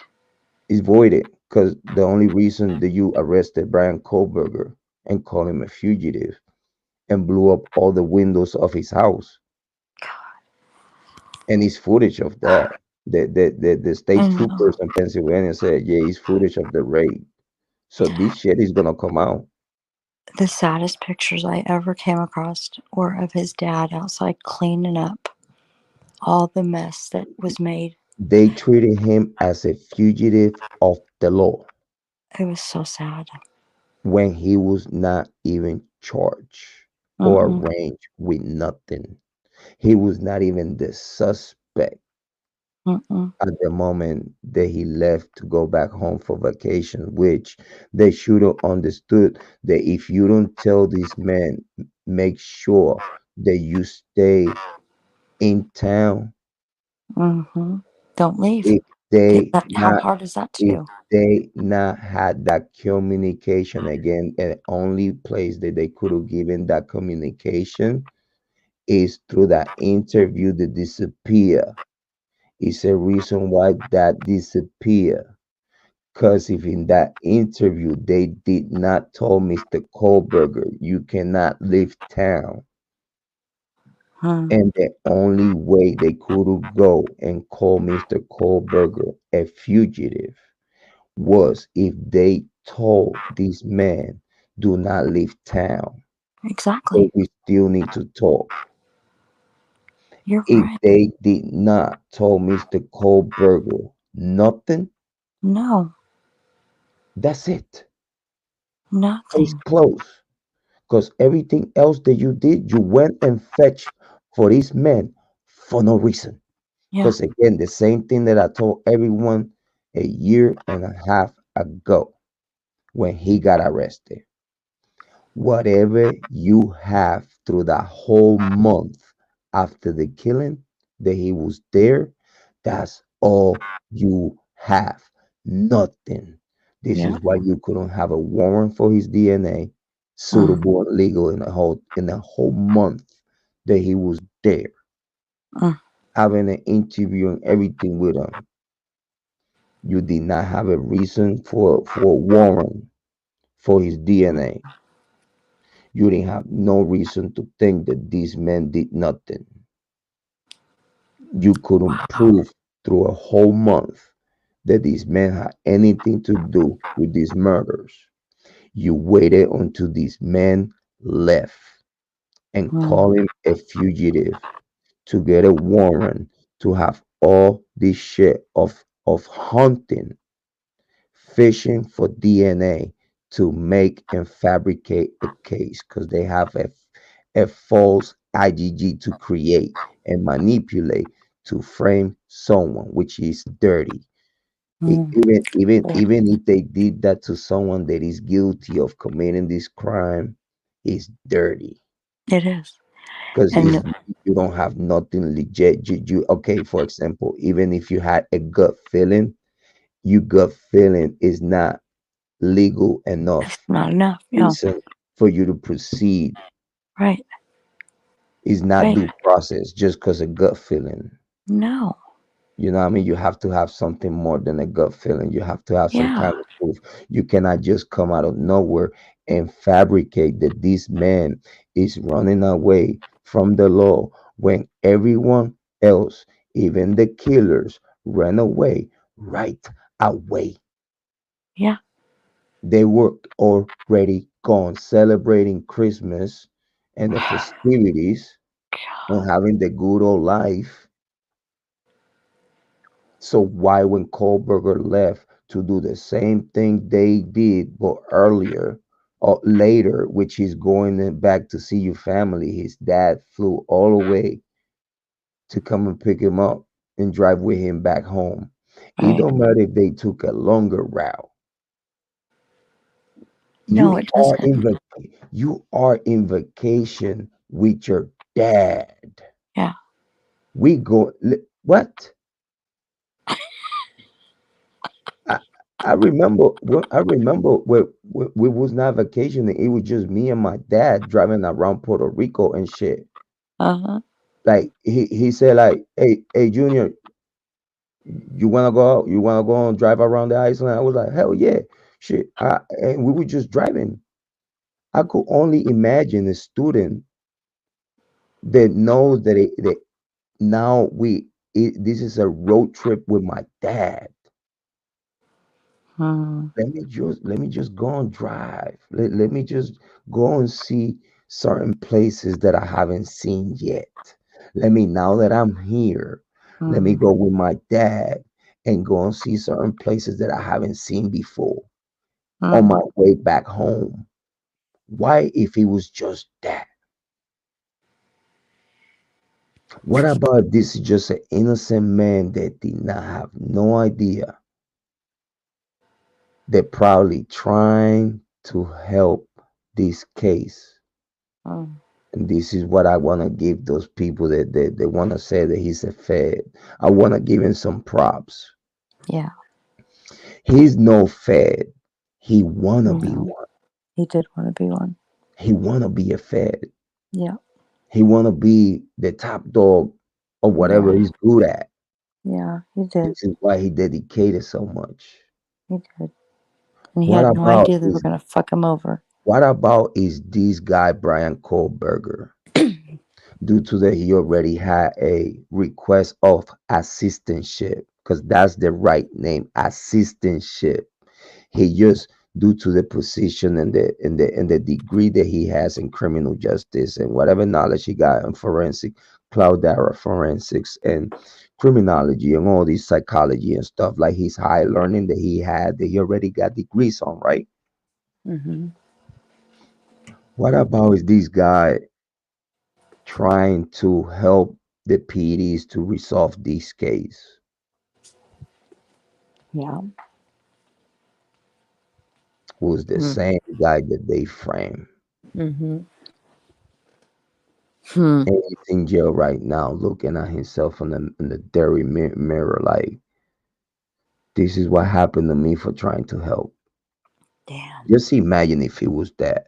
is voided because the only reason that you arrested Bryan Kohberger and called him a fugitive and blew up all the windows of his house, and it's footage of that. The I state know. troopers in Pennsylvania said, yeah, it's footage of the raid. So this shit is gonna come out. The saddest pictures I ever came across were of his dad outside cleaning up all the mess that was made. They treated him as a fugitive of the law It was so sad. when he was not even charged or Mm-mm. arraigned with nothing. He was not even the suspect Mm-mm. at the moment that he left to go back home for vacation, which they should have understood that if you don't tell this man, make sure that you stay in town. Mm-hmm. Don't leave. If they That, how not hard is that to if do? they not had that communication again, and only place that they could have given that communication is through that interview that disappear. Is a reason why that disappear. Because if in that interview they did not tell Mr. Kohlberger, you cannot leave town, Hmm. and the only way they could go and call Mr. Kohlberger a fugitive was if they told this man, do not leave town. But Exactly. we still need to talk. You're If right. they did not tell Mr. Kohlberger nothing, No, that's it. Case nothing. closed. Because everything else that you did, you went and fetched for this man for no reason. Yeah. Because again, the same thing that I told everyone a year and a half ago when he got arrested. Whatever you have through that whole month after the killing that he was there, that's all you have. Nothing. This Yeah. is why you couldn't have a warrant for his DNA, Mm, suitable and legal in a whole month that he was there, mm, having an interview and everything with him. You did not have a reason for a warrant for his DNA. You didn't have no reason to think that this man did nothing. You couldn't prove through a whole month that this man had anything to do with these murders. You waited until this man left and mm. called him a fugitive to get a warrant to have all this shit of hunting, fishing for DNA to make and fabricate a case because they have a false IgG to create and manipulate to frame someone, which is dirty. Mm. Yeah, Even if they did that to someone that is guilty of committing this crime, is dirty it is. because And you don't have nothing legit. Okay, for example, even if you had a gut feeling, your gut feeling is not legal it's enough not enough. No. reason for you to proceed. Right. Is not Right. due process just because of gut feeling. No. You know what I mean? You have to have something more than a gut feeling. You have to have some Yeah. kind of proof. You cannot just come out of nowhere and fabricate that this man is running away from the law when everyone else, even the killers, ran away right away. Yeah. They were already gone celebrating Christmas and the festivities and having the good old life. So why when Kohlberger left to do the same thing they did but earlier or later, which is back to see your family, his dad flew all the way to come and pick him up and drive with him back home. It Right. don't matter if they took a longer route. No, You it are doesn't. in vacation with your dad. Yeah. We go what? I, I remember. I remember we was not vacationing. It was just me and my dad driving around Puerto Rico and shit. Uh-huh. Like he said, like, hey, Junior, you wanna go out? You wanna go and drive around the island? I was like, hell yeah, shit. And we were just driving. I could only imagine a student that knows that now this is a road trip with my dad. Hmm. Let me just go and drive. Let me just go and see certain places that I haven't seen yet. Let me now that I'm here, let me Hmm. go with my dad and go and see certain places that I haven't seen before on Hmm. my way back home. Why if it was just that? What about this is just an innocent man that did not have no idea? They're probably trying to help this case. Hmm. And this is what I want to give those people that they want to say that he's a fed. I want to give him some props. Yeah. He's no fed. He wanna be No, one. he did want to be one. He wanna be a fed. Yeah. He wanna be the top dog or whatever Yeah. he's good at. Yeah. He did. This is why he dedicated so much. He did. And he What had no about idea they were is going to fuck him over. what about is this guy Bryan Kohberger? Due to that, he already had a request of assistantship because that's the right name, assistantship. He just due to the position and the degree that he has in criminal justice and whatever knowledge he got in forensic, cloud data forensics and criminology and all these psychology and stuff like his high learning that he had that he already got degrees on, right? Hmm. What about is this guy trying to help the PDs to resolve this case? Yeah. Who's the Hmm. same guy that they frame? Hmm. Hmm. And he's in jail right now, looking at himself in the dirty mirror, like this is what happened to me for trying to help. Damn. Just imagine if it was that.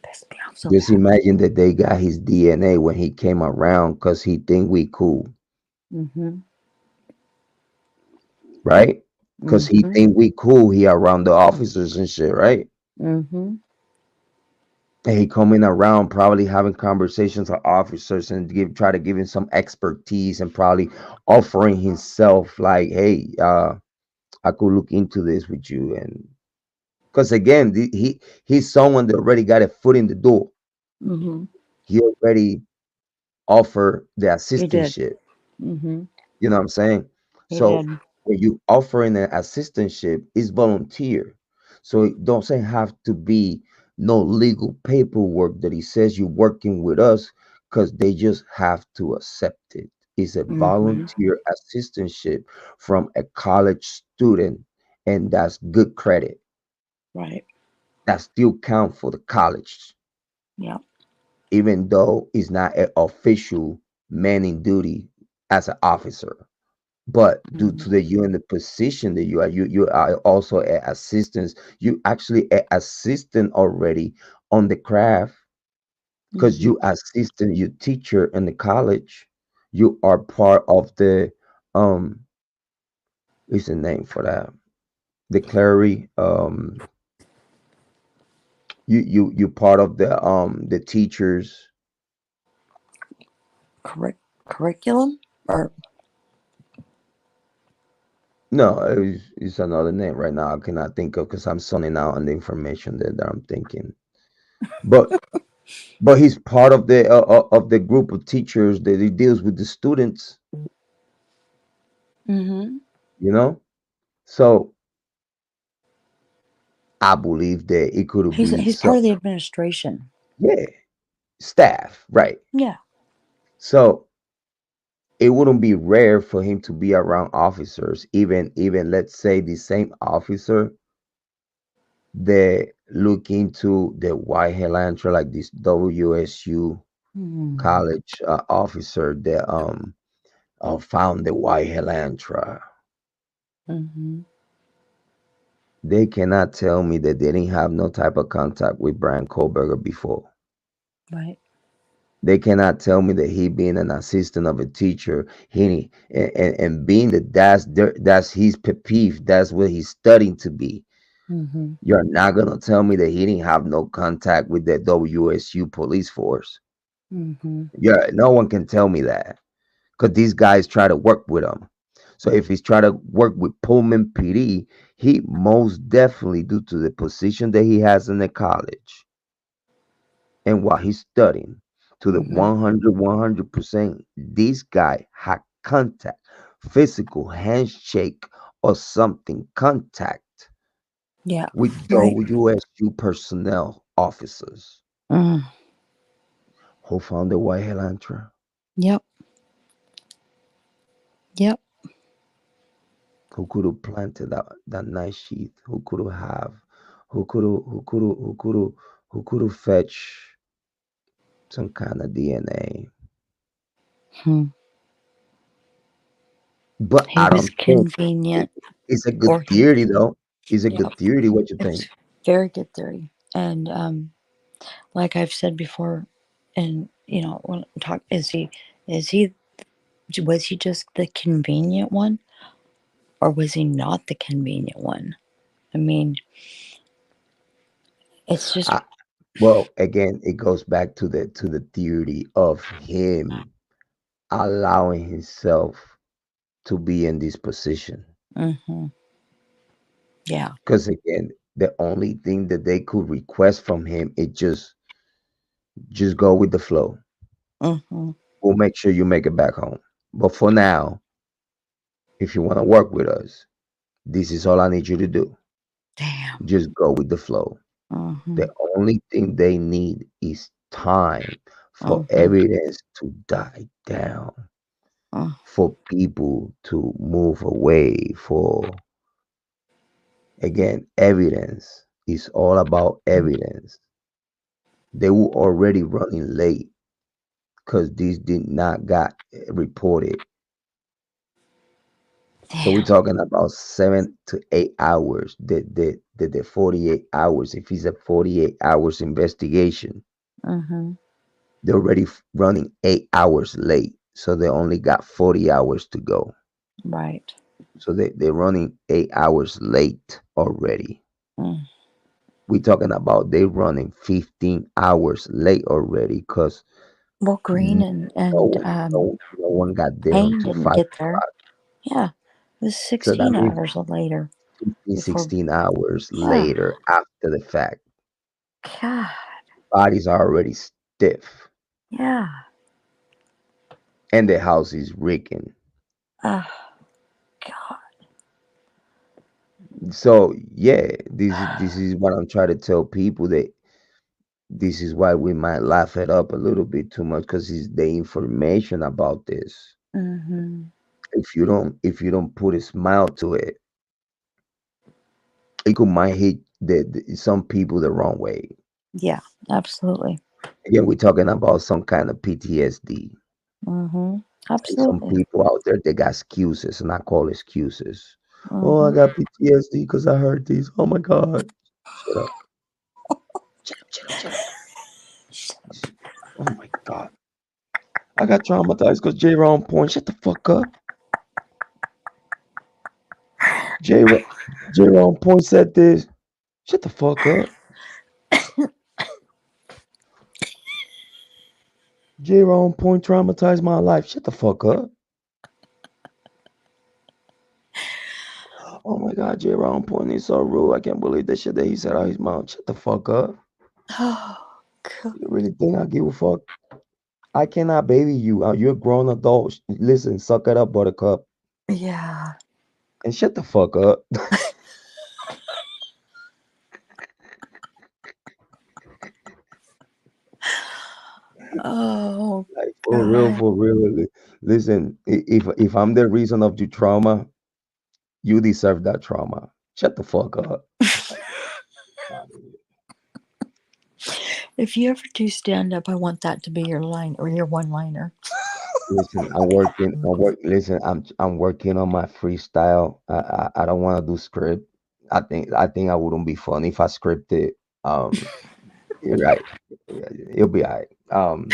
Pissed me off so Just bad. imagine that they got his DNA when he came around because he think we cool, Hmm. right? Because he Hmm. think we cool. He around the officers and shit, right? Hmm. And he coming around, probably having conversations with officers and try to give him some expertise and probably offering himself like, hey, I could look into this with you. And because again, he's someone that already got a foot in the door. Hmm. He already offered the He did. assistantship. Hmm. You know what I'm saying? He So did. when you offering an assistantship, it's volunteer. So it don't say have to be no legal paperwork that he says you're working with us, because they just have to accept it. It's a Hmm. volunteer assistantship from a college student, and that's good credit. Right. That still count for the college, Yeah. even though it's not an official man in duty as an officer. But due Hmm. to the you in the position that you are also an assistant. You actually an assistant already on the craft because Hmm. you assistant, you teacher in the college. You are part of the um. What's the name for that? The clery. You part of the teachers. Curriculum or No, it's another name right now. I cannot think of because I'm zoning out on the information that I'm thinking. But he's part of the group of teachers that he deals with the students, hmm you know. So I believe that it could be he's part some, of the administration. yeah, staff, right? Yeah. So it wouldn't be rare for him to be around officers, even let's say the same officer They look into the white Helantra, like this WSU Mm-hmm. college officer that found the white Helantra. Mm-hmm. They cannot tell me that they didn't have no type of contact with Bryan Kohberger before. Right. They cannot tell me that he being an assistant of a teacher, and being that that's his pet peeve, that's what he's studying to be. Mm-hmm. You're not gonna tell me that he didn't have no contact with the WSU police force. Mm-hmm. Yeah, no one can tell me that because these guys try to work with him. So if he's trying to work with Pullman PD, he most definitely, due to the position that he has in the college and what he's studying, to the Mm-hmm. 100% this guy had contact, physical handshake or something, contact Yeah. with Right. WSU personnel officers Mm. who found the white Helantra, Yep. Yep. who could have planted that nice sheath, who could have fetched some kind of DNA. Hmm. But He I was don't think convenient, it's a or good he. theory though. It's a Yeah. good theory. What you It was think? very good theory, and like I've said before, and when I talk, is he was he just the convenient one, or was he not the convenient one? I mean, it's just. I, well, again, it goes back to the theory of him allowing himself to be in this position. Hmm. Yeah. Because again, the only thing that they could request from him is just go with the flow. Hmm. We'll make sure you make it back home. But for now, if you want to work with us, this is all I need you to do. Damn. Just go with the flow. Hmm. The only thing they need is time for Hmm. evidence to die down, Hmm. for people to move away, for, again, evidence is all about evidence. They were already running late because these did not got reported. So we're Damn. talking about 7 to 8 hours. The 48 hours. If it's a 48 hours investigation, Hmm. they're already running 8 hours late. So they only got 40 hours to go. Right. So they're running 8 hours late already. Mm. We're talking about they running 15 hours late already because Well, Green no and one, no one got there Payne until didn't 5 get there. o'clock. Yeah, it was So that 16 means hours later 15, before. 16 hours Yeah. later after the fact. God. Bodies are already stiff Yeah. and the house is reeking. Oh God. So yeah, this is what I'm trying to tell people, that this is why we might laugh it up a little bit too much, because it's the information about this. Hmm. If you don't put a smile to it, it could might hit some people the wrong way. Yeah. Absolutely. Again, we're talking about some kind of PTSD. Hmm. And some Absolutely. people out there, they got excuses, and I call excuses. Oh, I Hmm. got PTSD because I heard these. Oh my God. Shut up. Shut up, shut up, shut up. Oh my God. I got traumatized because Jrod Point. Shut the fuck up. J Jrod Point said this. Shut the fuck up. Jrod Point traumatized my life. Shut the fuck up. Oh my God, Jrod Point is so rude. I can't believe the shit that he said out his mouth. Shut the fuck up. Oh God. You really think I give a fuck? I cannot baby you. You're a grown adult. Listen, suck it up, buttercup. Yeah. And shut the fuck up. Oh Like for real, God. for real. Listen, if I'm the reason of your trauma, you deserve that trauma. Shut the fuck up. If you ever do stand up, I want that to be your line or your one liner. Listen, I'm working. Listen, I'm working on my freestyle. I don't want to do script. I think I wouldn't be funny if I scripted. Um, you're right. Yeah, it'll be all right.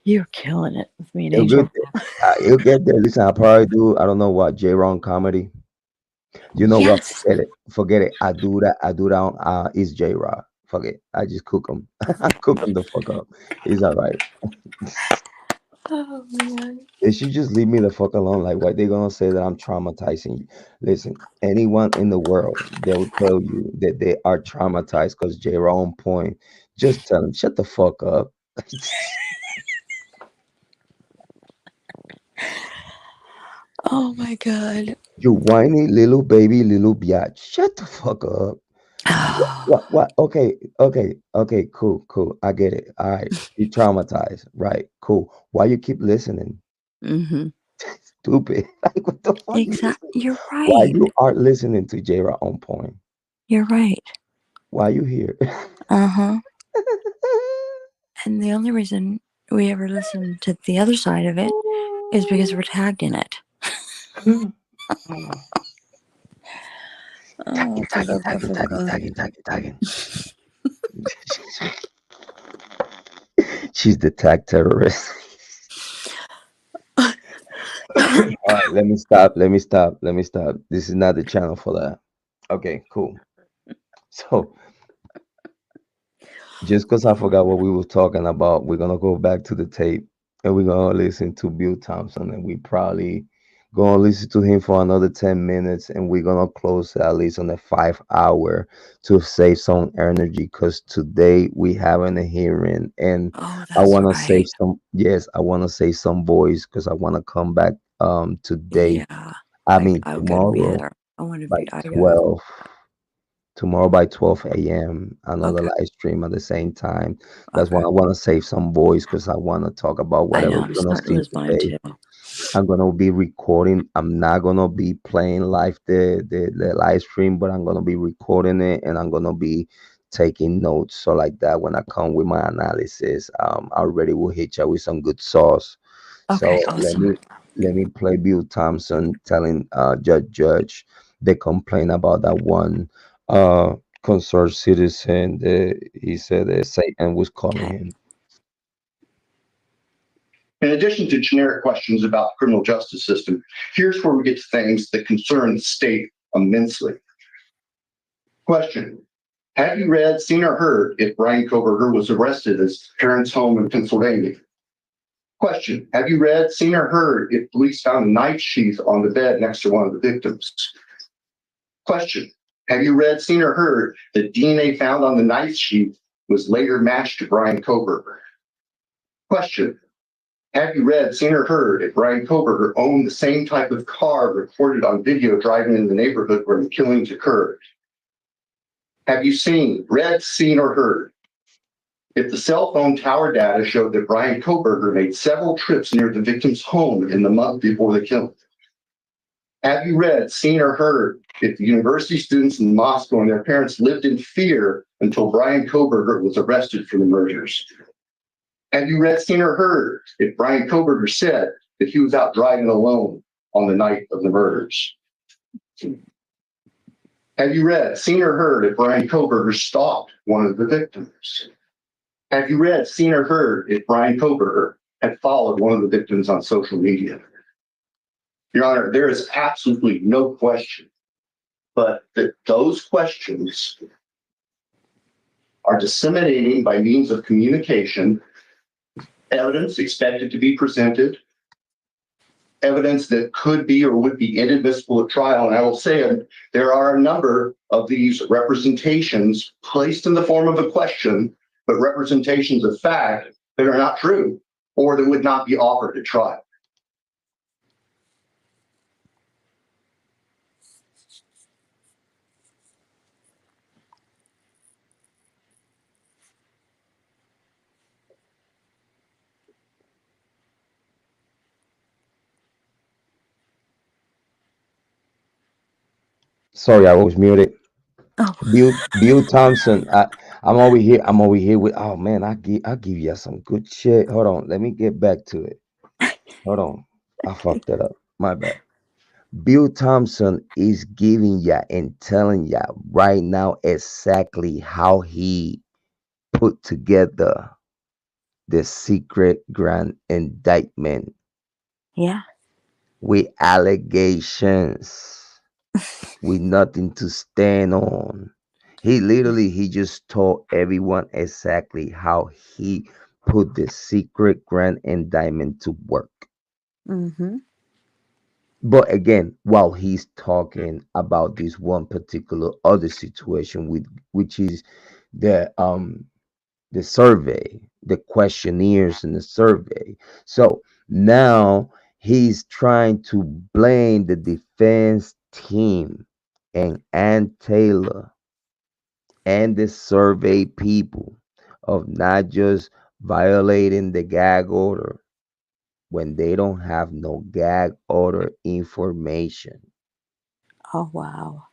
You're killing it with me and It'll get Angel. there. It'll get there. Listen, I probably do. I don't know what Jrod comedy. You know what? Yes. Forget it. Forget it. I do that. I do that on it's Jrod. Fuck it. I just cook them. I cook them the fuck up. It's all right. Oh man. They should just leave me the fuck alone. Like, why they gonna say that I'm traumatizing you? Listen, anyone in the world, they'll tell you that they are traumatized because they're on point. Just tell them, shut the fuck up. Oh my god. You whiny little baby, little biatch. Shut the fuck up. What? What? Okay, okay, okay. Cool, cool. I get it. All right, you traumatized, right? Cool. Why you keep listening? Mm-hmm. Stupid. Like, what the fuck you Exactly. listen? You're Why right. you aren't listening to J-Ra on point? You're right. Why you here? Uh-huh. And the only reason we ever listen to the other side of it is because we're tagged in it. Oh, for the love of God. Tagging. She's the tag terrorist. All right, let me stop. Let me stop. Let me stop. This is not the channel for that. Okay, cool. So just because I forgot what we were talking about, we're gonna go back to the tape and we're gonna listen to Bill Thompson, and we probably gonna listen to him for another 10 minutes, and we're gonna close at least on the 5 hour to save some energy because today we having a hearing, and Oh, I that's wanna save right. some. Yes, I wanna save some voice because I wanna come back today. Yeah. I mean I gotta be tomorrow there. I want to by be. I gotta. 12. Tomorrow by 12 a.m. Another Okay. live stream at the same time. That's why Okay. I want to save some voice because I want to talk about I whatever know. I'm we're gonna starting to see lose mine today. too. I'm gonna be recording. I'm not gonna be playing live the live stream, but I'm gonna be recording it and I'm gonna be taking notes. So like that, when I come with my analysis, I already will hit you with some good sauce. Okay. So Awesome. let me play Bill Thompson telling Judge they complain about that one uh concerned citizen that he said that Satan was calling Okay. him. In addition to generic questions about the criminal justice system, here's where we get to things that concern the state immensely. Question: have you read, seen, or heard if Bryan Kohberger was arrested at his parents' home in Pennsylvania? Question: have you read, seen, or heard if police found a knife sheath on the bed next to one of the victims? Question: have you read, seen, or heard that DNA found on the knife sheath was later matched to Bryan Kohberger? Question: have you read, seen, or heard if Bryan Kohberger owned the same type of car recorded on video driving in the neighborhood where the killings occurred? Have you seen, read, seen, or heard if the cell phone tower data showed that Bryan Kohberger made several trips near the victim's home in the month before the killing? Have you read, seen, or heard if the university students in Moscow and their parents lived in fear until Bryan Kohberger was arrested for the murders? Have you read, seen, or heard if Bryan Kohberger said that he was out driving alone on the night of the murders? Have you read, seen, or heard if Bryan Kohberger stalked one of the victims? Have you read, seen, or heard if Bryan Kohberger had followed one of the victims on social media? Your Honor, there is absolutely no question but that those questions are disseminating by means of communication evidence expected to be presented, evidence that could be or would be inadmissible at trial. And I will say there are a number of these representations placed in the form of a question, but representations of fact that are not true or that would not be offered at trial. Sorry, I was muted. Oh. Bill Thompson. I'm over here. I'm over here with. Oh man, I give you some good shit. Hold on, let me get back to it. Hold on, I fucked that up. My bad. Bill Thompson is giving ya and telling ya right now exactly how he put together the secret grand indictment Yeah. with allegations, with nothing to stand on. He just told everyone exactly how he put the secret grand indictment to work. Mm-hmm. But again, while he's talking about this one particular other situation with which is the the survey, the questionnaires in the survey. So now he's trying to blame the defense team and Ann Taylor and the survey people of not just violating the gag order when they don't have no gag order information. Oh, wow.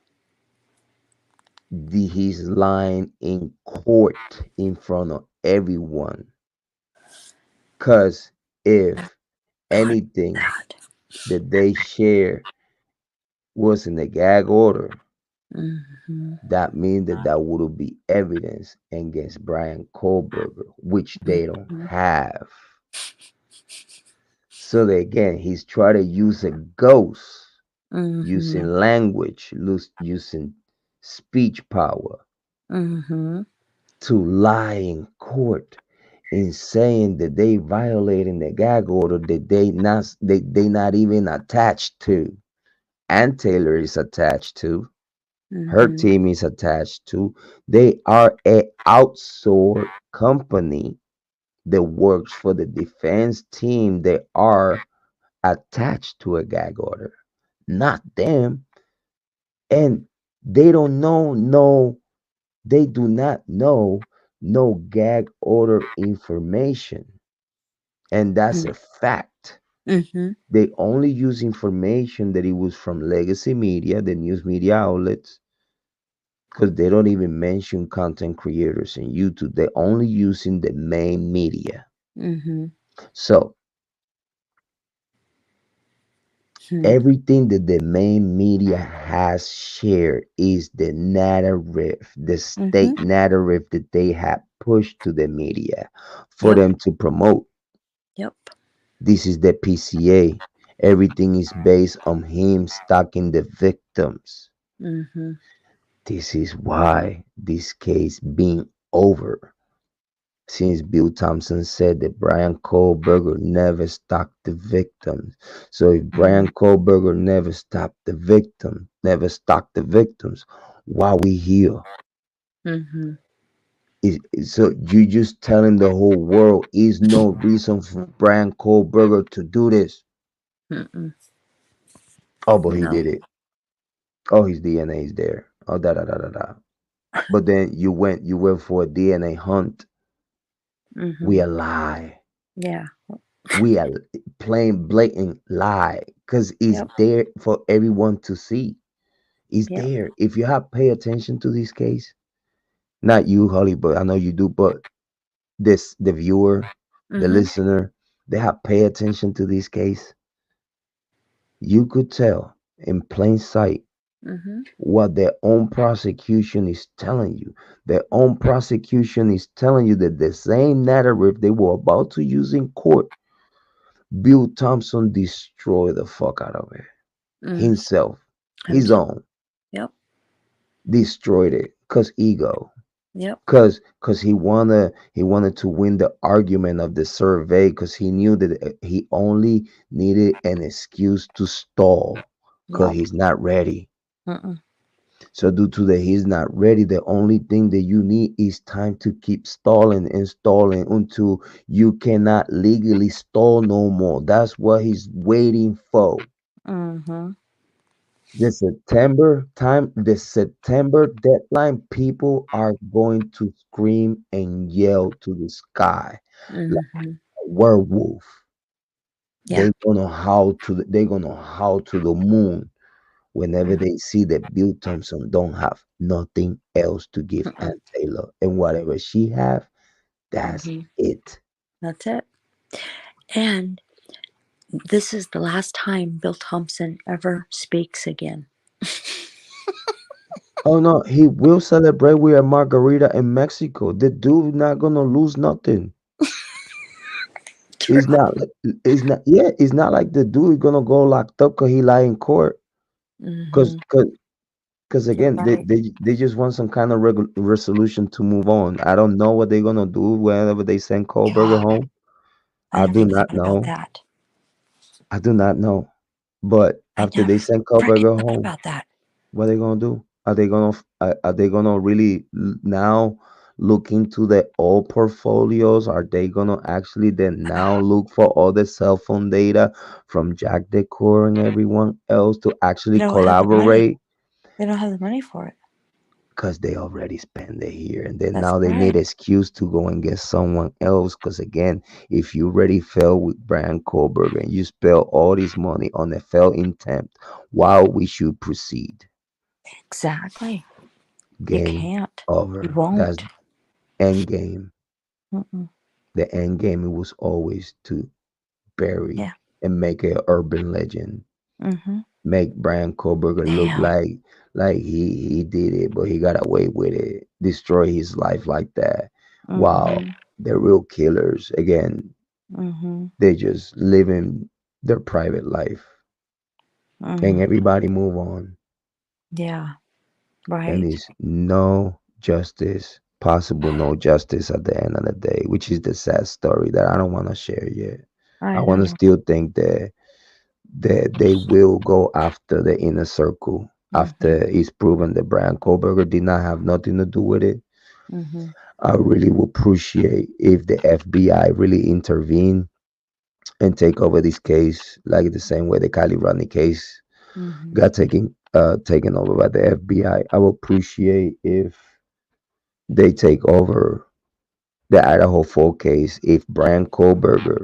He's lying in court in front of everyone. Because if God, anything bad. that they share was in the gag order, Mm-hmm. that means that that would be evidence against Bryan Kohberger, which they don't Mm-hmm. have. So that again, he's trying to use a ghost, using Mm-hmm. language, using speech power Mm-hmm. to lie in court in saying that they violating the gag order that they not even attached to. And Taylor is attached to. Her Mm-hmm. team is attached to. They are a outsourced company that works for the defense team. They are attached to a gag order, not them. And they don't know, no, they do not know no gag order information. And that's a fact. Mm-hmm. They only use information that it was from legacy media, the news media outlets, because they don't even mention content creators in YouTube. They're only using the main media. Mm-hmm. So Hmm. everything that the main media has shared is the narrative, the Mm-hmm. state narrative that they have pushed to the media for Yep. them to promote. Yep. This is the PCA. Everything is based on him stalking the victims. Mm-hmm. This is why this case being over. Since Bill Thompson said that Bryan Kohberger never stalked the victims. So if Mm-hmm. Bryan Kohberger never stopped the victim, never stalked the victims, why we here? Mm-hmm. So you just telling the whole world is no reason for Bryan Kohberger to do this. Mm-mm. Oh, but he No. did it. Oh, his DNA is there. Oh, da da da da da. But then you went for a DNA hunt. Mm-hmm. We a lie. Yeah. We are plain blatant lie because it's Yep. there for everyone to see. It's Yep. there. If you have pay attention to this case, not you, Holly, but I know you do, but this the viewer, the Mm-hmm. listener, they have pay attention to this case. You could tell in plain sight Mm-hmm. what their own prosecution is telling you. Their own prosecution is telling you that the same narrative they were about to use in court, Bill Thompson destroyed the fuck out of it. Mm. Himself, his Himself. own, Yep. destroyed it cause ego. Yep. Cause he wanted to win the argument of the survey cause he knew that he only needed an excuse to stall cause Yep. he's not ready. Mm-mm. So due to that he's not ready, the only thing that you need is time to keep stalling and stalling until you cannot legally stall no more. That's what he's waiting for. Mm-hmm. The September deadline, people are going to scream and yell to the sky like Mm-hmm. a werewolf. Yeah. They're gonna howl to the moon whenever they see that Bill Thompson don't have nothing else to give Mm-mm. Aunt Taylor, and whatever she have, that's Mm-hmm. it. That's it. And this is the last time Bill Thompson ever speaks again. Oh no, he will celebrate with a margarita in Mexico. The dude not gonna lose nothing. It's True. not. It's not. Yeah, it's not like the dude gonna go locked up because he lie in court. Cause, Mm-hmm. cause, cause You're again, right. they just want some kind of resolution to move on. I don't know what they're gonna do whenever they send Kohlberger God, home. I I never do even not thought about know. that. I do not know. But I after never they send freaking Kohlberger thought home, about that. what are they gonna do? Are they gonna really now look into the old portfolios? Are they gonna actually then now look for all the cell phone data from Jack Decor and everyone else to They actually don't have the money. collaborate? They don't have the money for it. Because they already spent it here, and then That's now they need right. excuse to go and get someone else. Because again, if you already fell with Bryan Kohberger and you spell all this money on a failed attempt, why we should proceed? Exactly. You Game can't. You over. That's won't. end game. Mm-mm. The end game it was always to bury Yeah. and make an urban legend. Mm-hmm. Make Bryan Kohberger look Damn. like he did it, but he got away with it. Destroy his life like that. While Mm-hmm. the real killers, again, Mm-hmm. they just living their private life. And Mm. everybody move on. Yeah. And Right. it's no justice, possible no justice at the end of the day, which is the sad story that I don't want to share yet. I I want to know. still think that they will go after the inner circle Mm-hmm. after it's proven that Bryan Kohberger did not have nothing to do with it. Mm-hmm. I really would appreciate if the FBI really intervene and take over this case, like the same way the Kiely Rodni case Mm-hmm. got taken over by the FBI. I would appreciate if they take over the Idaho 4 case. If Bryan Kohberger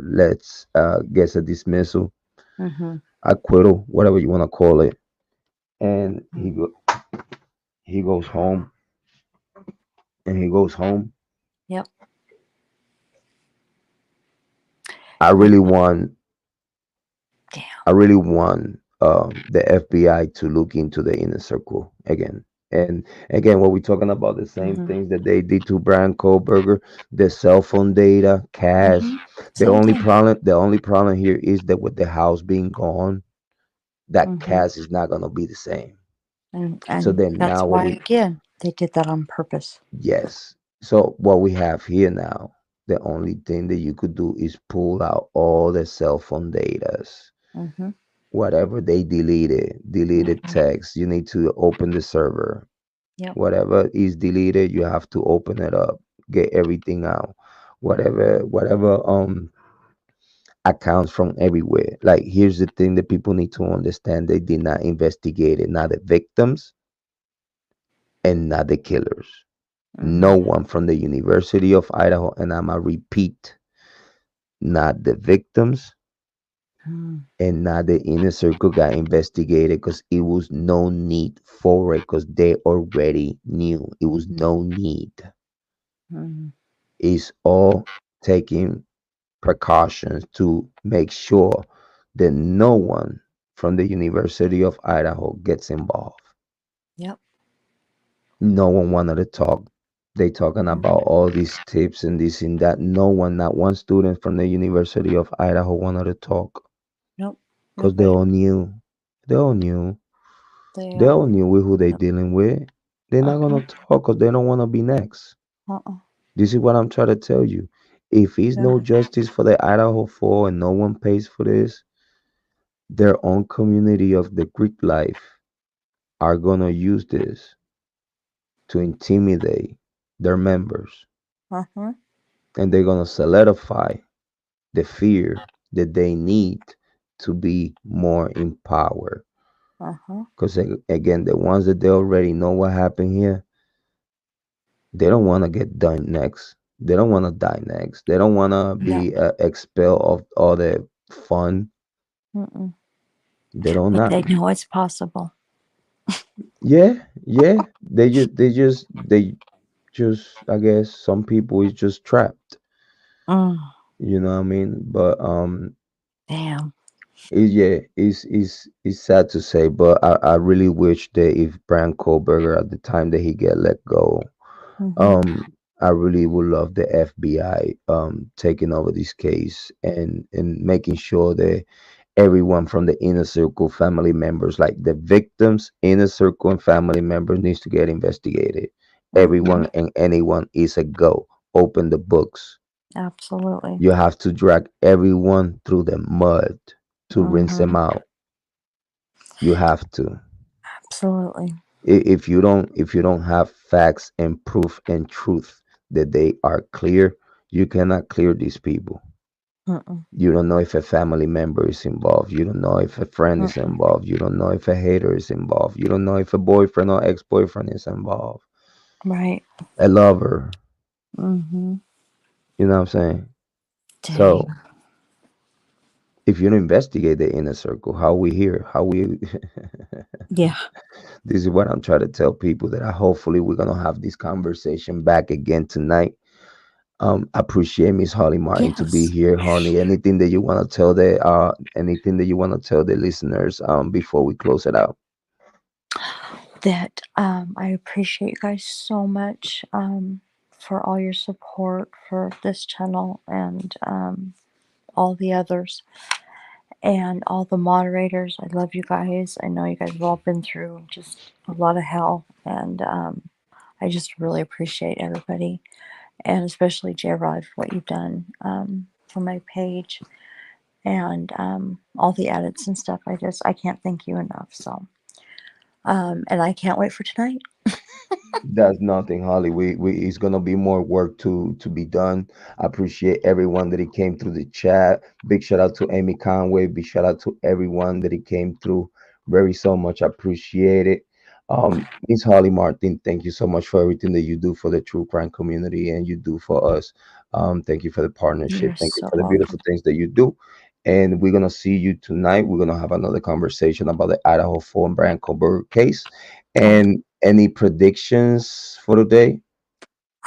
gets a dismissal, Mm-hmm. acquittal, whatever you want to call it, and Mm-hmm. he goes home and he goes home. Yep. I And really want damn. I really want the FBI to look into the inner circle again. And again, what we're talking about the same Mm-hmm. things that they did to Bryan Kohberger, the cell phone data, Mm-hmm. cash. Same thing. The only problem here is that with the house being gone, that Mm-hmm. cash is not gonna be the same. So And then that's now what why we again they did that on purpose. yes. So what we have here now, the only thing that you could do is pull out all the cell phone datas, Mm-hmm. whatever they deleted Mm-hmm. text, you need to open the server. Yep. Whatever is deleted, you have to open it up, get everything out. Whatever accounts from everywhere. Like here's the thing that people need to understand. They did not investigate it, not the victims and not the killers. No Mm-hmm. one from the University of Idaho, and I'ma repeat, not the victims Mm-hmm. and now the inner circle got investigated because it was no need for it because they already knew it was no need. Mm-hmm. It's all taking precautions to make sure that no one from the University of Idaho gets involved. Yep. No one wanted to talk. They talking Mm-hmm. about all these tips and this and that. No one, not one student from the University of Idaho wanted to talk Nope. because they Nobody. all knew. They all knew. They They all knew with who they Yep. dealing with. They're not Uh-huh. gonna talk because they don't want to be next. Uh-uh. This is what I'm trying to tell you. If it's Yeah. no justice for the Idaho 4 and no one pays for this, their own community of the Greek life are gonna use this to intimidate their members, Uh-huh. and they're gonna solidify the fear that they need to be more in power. Uh-huh. Because again, the ones that they already know what happened here, they don't want to get done next. They don't want to die next. They don't want to No. be expelled of all the fun. Mm-mm. They don't But not. they know it's possible. Yeah, yeah. They just I guess some people is just trapped. Mm, You know what I mean? But damn. yeah, it's sad to say, but I really wish that if Bryan Kohberger at the time that he get let go, Hmm. um, I really would love the FBI taking over this case and making sure that everyone from the inner circle family members, like the victims inner circle and family members, needs to get investigated. Hmm. Everyone and anyone is a go. Open the books. Absolutely. You have to drag everyone through the mud to rinse them Hmm. out. You have to. Absolutely. If you don't have facts and proof and truth that they are clear, you cannot clear these people. Mm-mm. You don't know if a family member is involved. You don't know if a friend is Mm-mm. involved. You don't know if a hater is involved. You don't know if a boyfriend or ex-boyfriend is involved. Right. A lover. Hmm. You know what I'm saying? Dang. So if you don't investigate the inner circle, how we here, how we Yeah. this is what I'm trying to tell people that hopefully we're gonna have this conversation back again tonight. Appreciate Miss Holly Martin to be Yes. here, honey. Anything that you want to tell the listeners before we close it out? That I appreciate you guys so much for all your support for this channel and all the others and all the moderators. I love you guys. I know you guys have all been through just a lot of hell, and I just really appreciate everybody, and especially Jrod for what you've done for my page and all the edits and stuff. I can't thank you enough. So and I can't wait for tonight. That's nothing, Holly. We it's gonna be more work to be done. I appreciate everyone that he came through the chat. Big shout out to Amy Conway. Big shout out to everyone that he came through. Very so much. I appreciate it. Miss Holly Martin, thank you so much for everything that you do for the true crime community and you do for us. Thank you for the partnership. You're Thank you so for the welcome. beautiful things that you do. And we're gonna see you tonight. We're gonna have another conversation about the Idaho 4 and Bryan Kohberger case. Okay. And any predictions for today?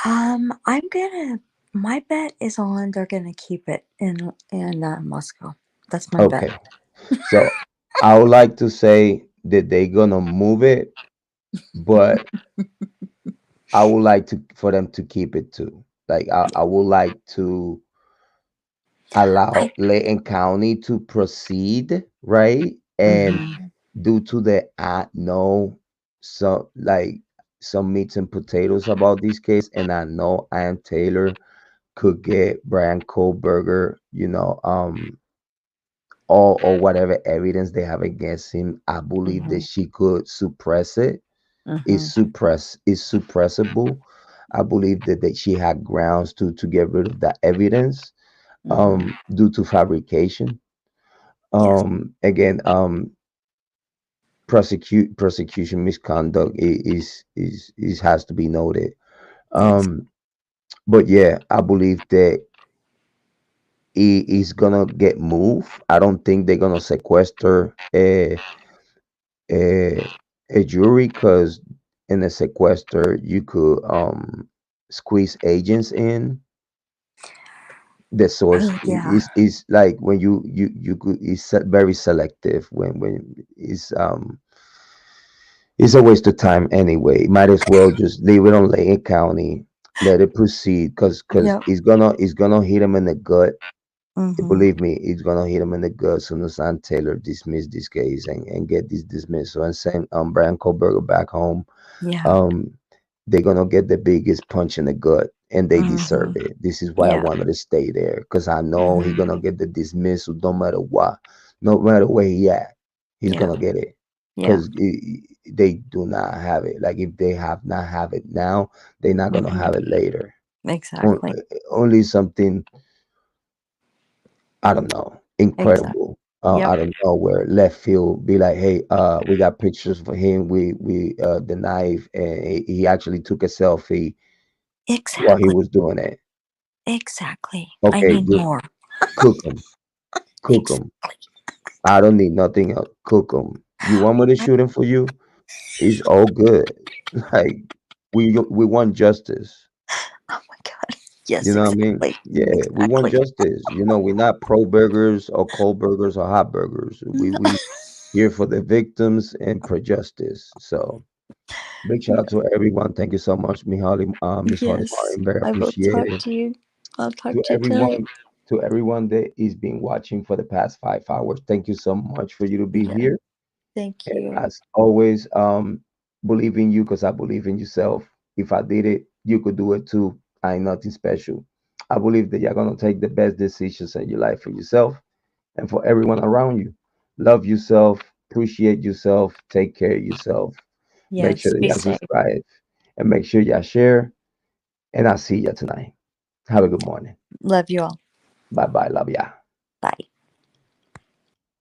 I'm gonna. My bet is on they're gonna keep it in Moscow. That's my bet. Okay. So I would like to say that they're gonna move it, but I would like to for them to keep it too. Like I would like to I. allow Layton County to proceed, right? And Mhm. due to the I know some like some meats and potatoes about this case, and I know Ann Taylor could get Bryan Kohberger, or whatever evidence they have against him. I believe that Mhm. she could suppress it. Mhm. Is suppressible. I believe that she had grounds to get rid of that evidence Mhm. due to fabrication. Yes. Again, prosecution misconduct is has to be noted. Yes. Um, but yeah, I believe that he is gonna get moved. I don't think they're gonna sequester a a jury because in a sequester you could squeeze agents in. The source Oh yeah. is like when you could is very selective when it's a waste of time anyway. Might as well just leave it on Lane County, let it proceed because Yep. it's gonna hit him in the gut. Mhm. Believe me, it's gonna hit him in the gut as soon as Ann Taylor dismiss this case and get this dismissal and send Bryan Kohberger back home. Yeah. um they're gonna get the biggest punch in the gut and they deserve Mhm. it. This is why I Yeah. wanted to stay there because I know he's Mhm. gonna get the dismissal no matter what, no matter where he at, he's Yeah. gonna get it Yeah. because they do not have it. Like if they have not have it now, they're not gonna Mhm. have it later. On- Exactly. Only something, I don't know, Exactly. incredible, Yep. out of nowhere, left field, be like, hey, we got pictures for him. We the knife, and he actually took a selfie while he Exactly. was doing it. Exactly. I Okay, need good. more. Cook them, cook them. Exactly. I don't need nothing else. Cook them. You want me to shoot him for you? It's all good. Like we want justice. Oh my God. Yes, You know what I mean? exactly. Yeah, we want Exactly. justice. We're not pro burgers or cold burgers or hot burgers. No. We here for the victims and for justice. So big shout out to everyone. Thank you so much, Miss Holly Yes, Martin. Very I will appreciate talk it. to you. I'll talk To to you tonight. everyone, that is been watching for the past 5 hours. Thank you so much for you to be Yeah. here. Thank And you. as always, believe in you because I believe in yourself. If I did it, you could do it too. I ain't nothing special. I believe that you're gonna take the best decisions in your life for yourself and for everyone around you. Love yourself, appreciate yourself, take care of yourself. Make sure Yes, that be you safe. subscribe and make sure you share. And I'll see you tonight. Have a good morning. Love you all. Bye bye. Love ya.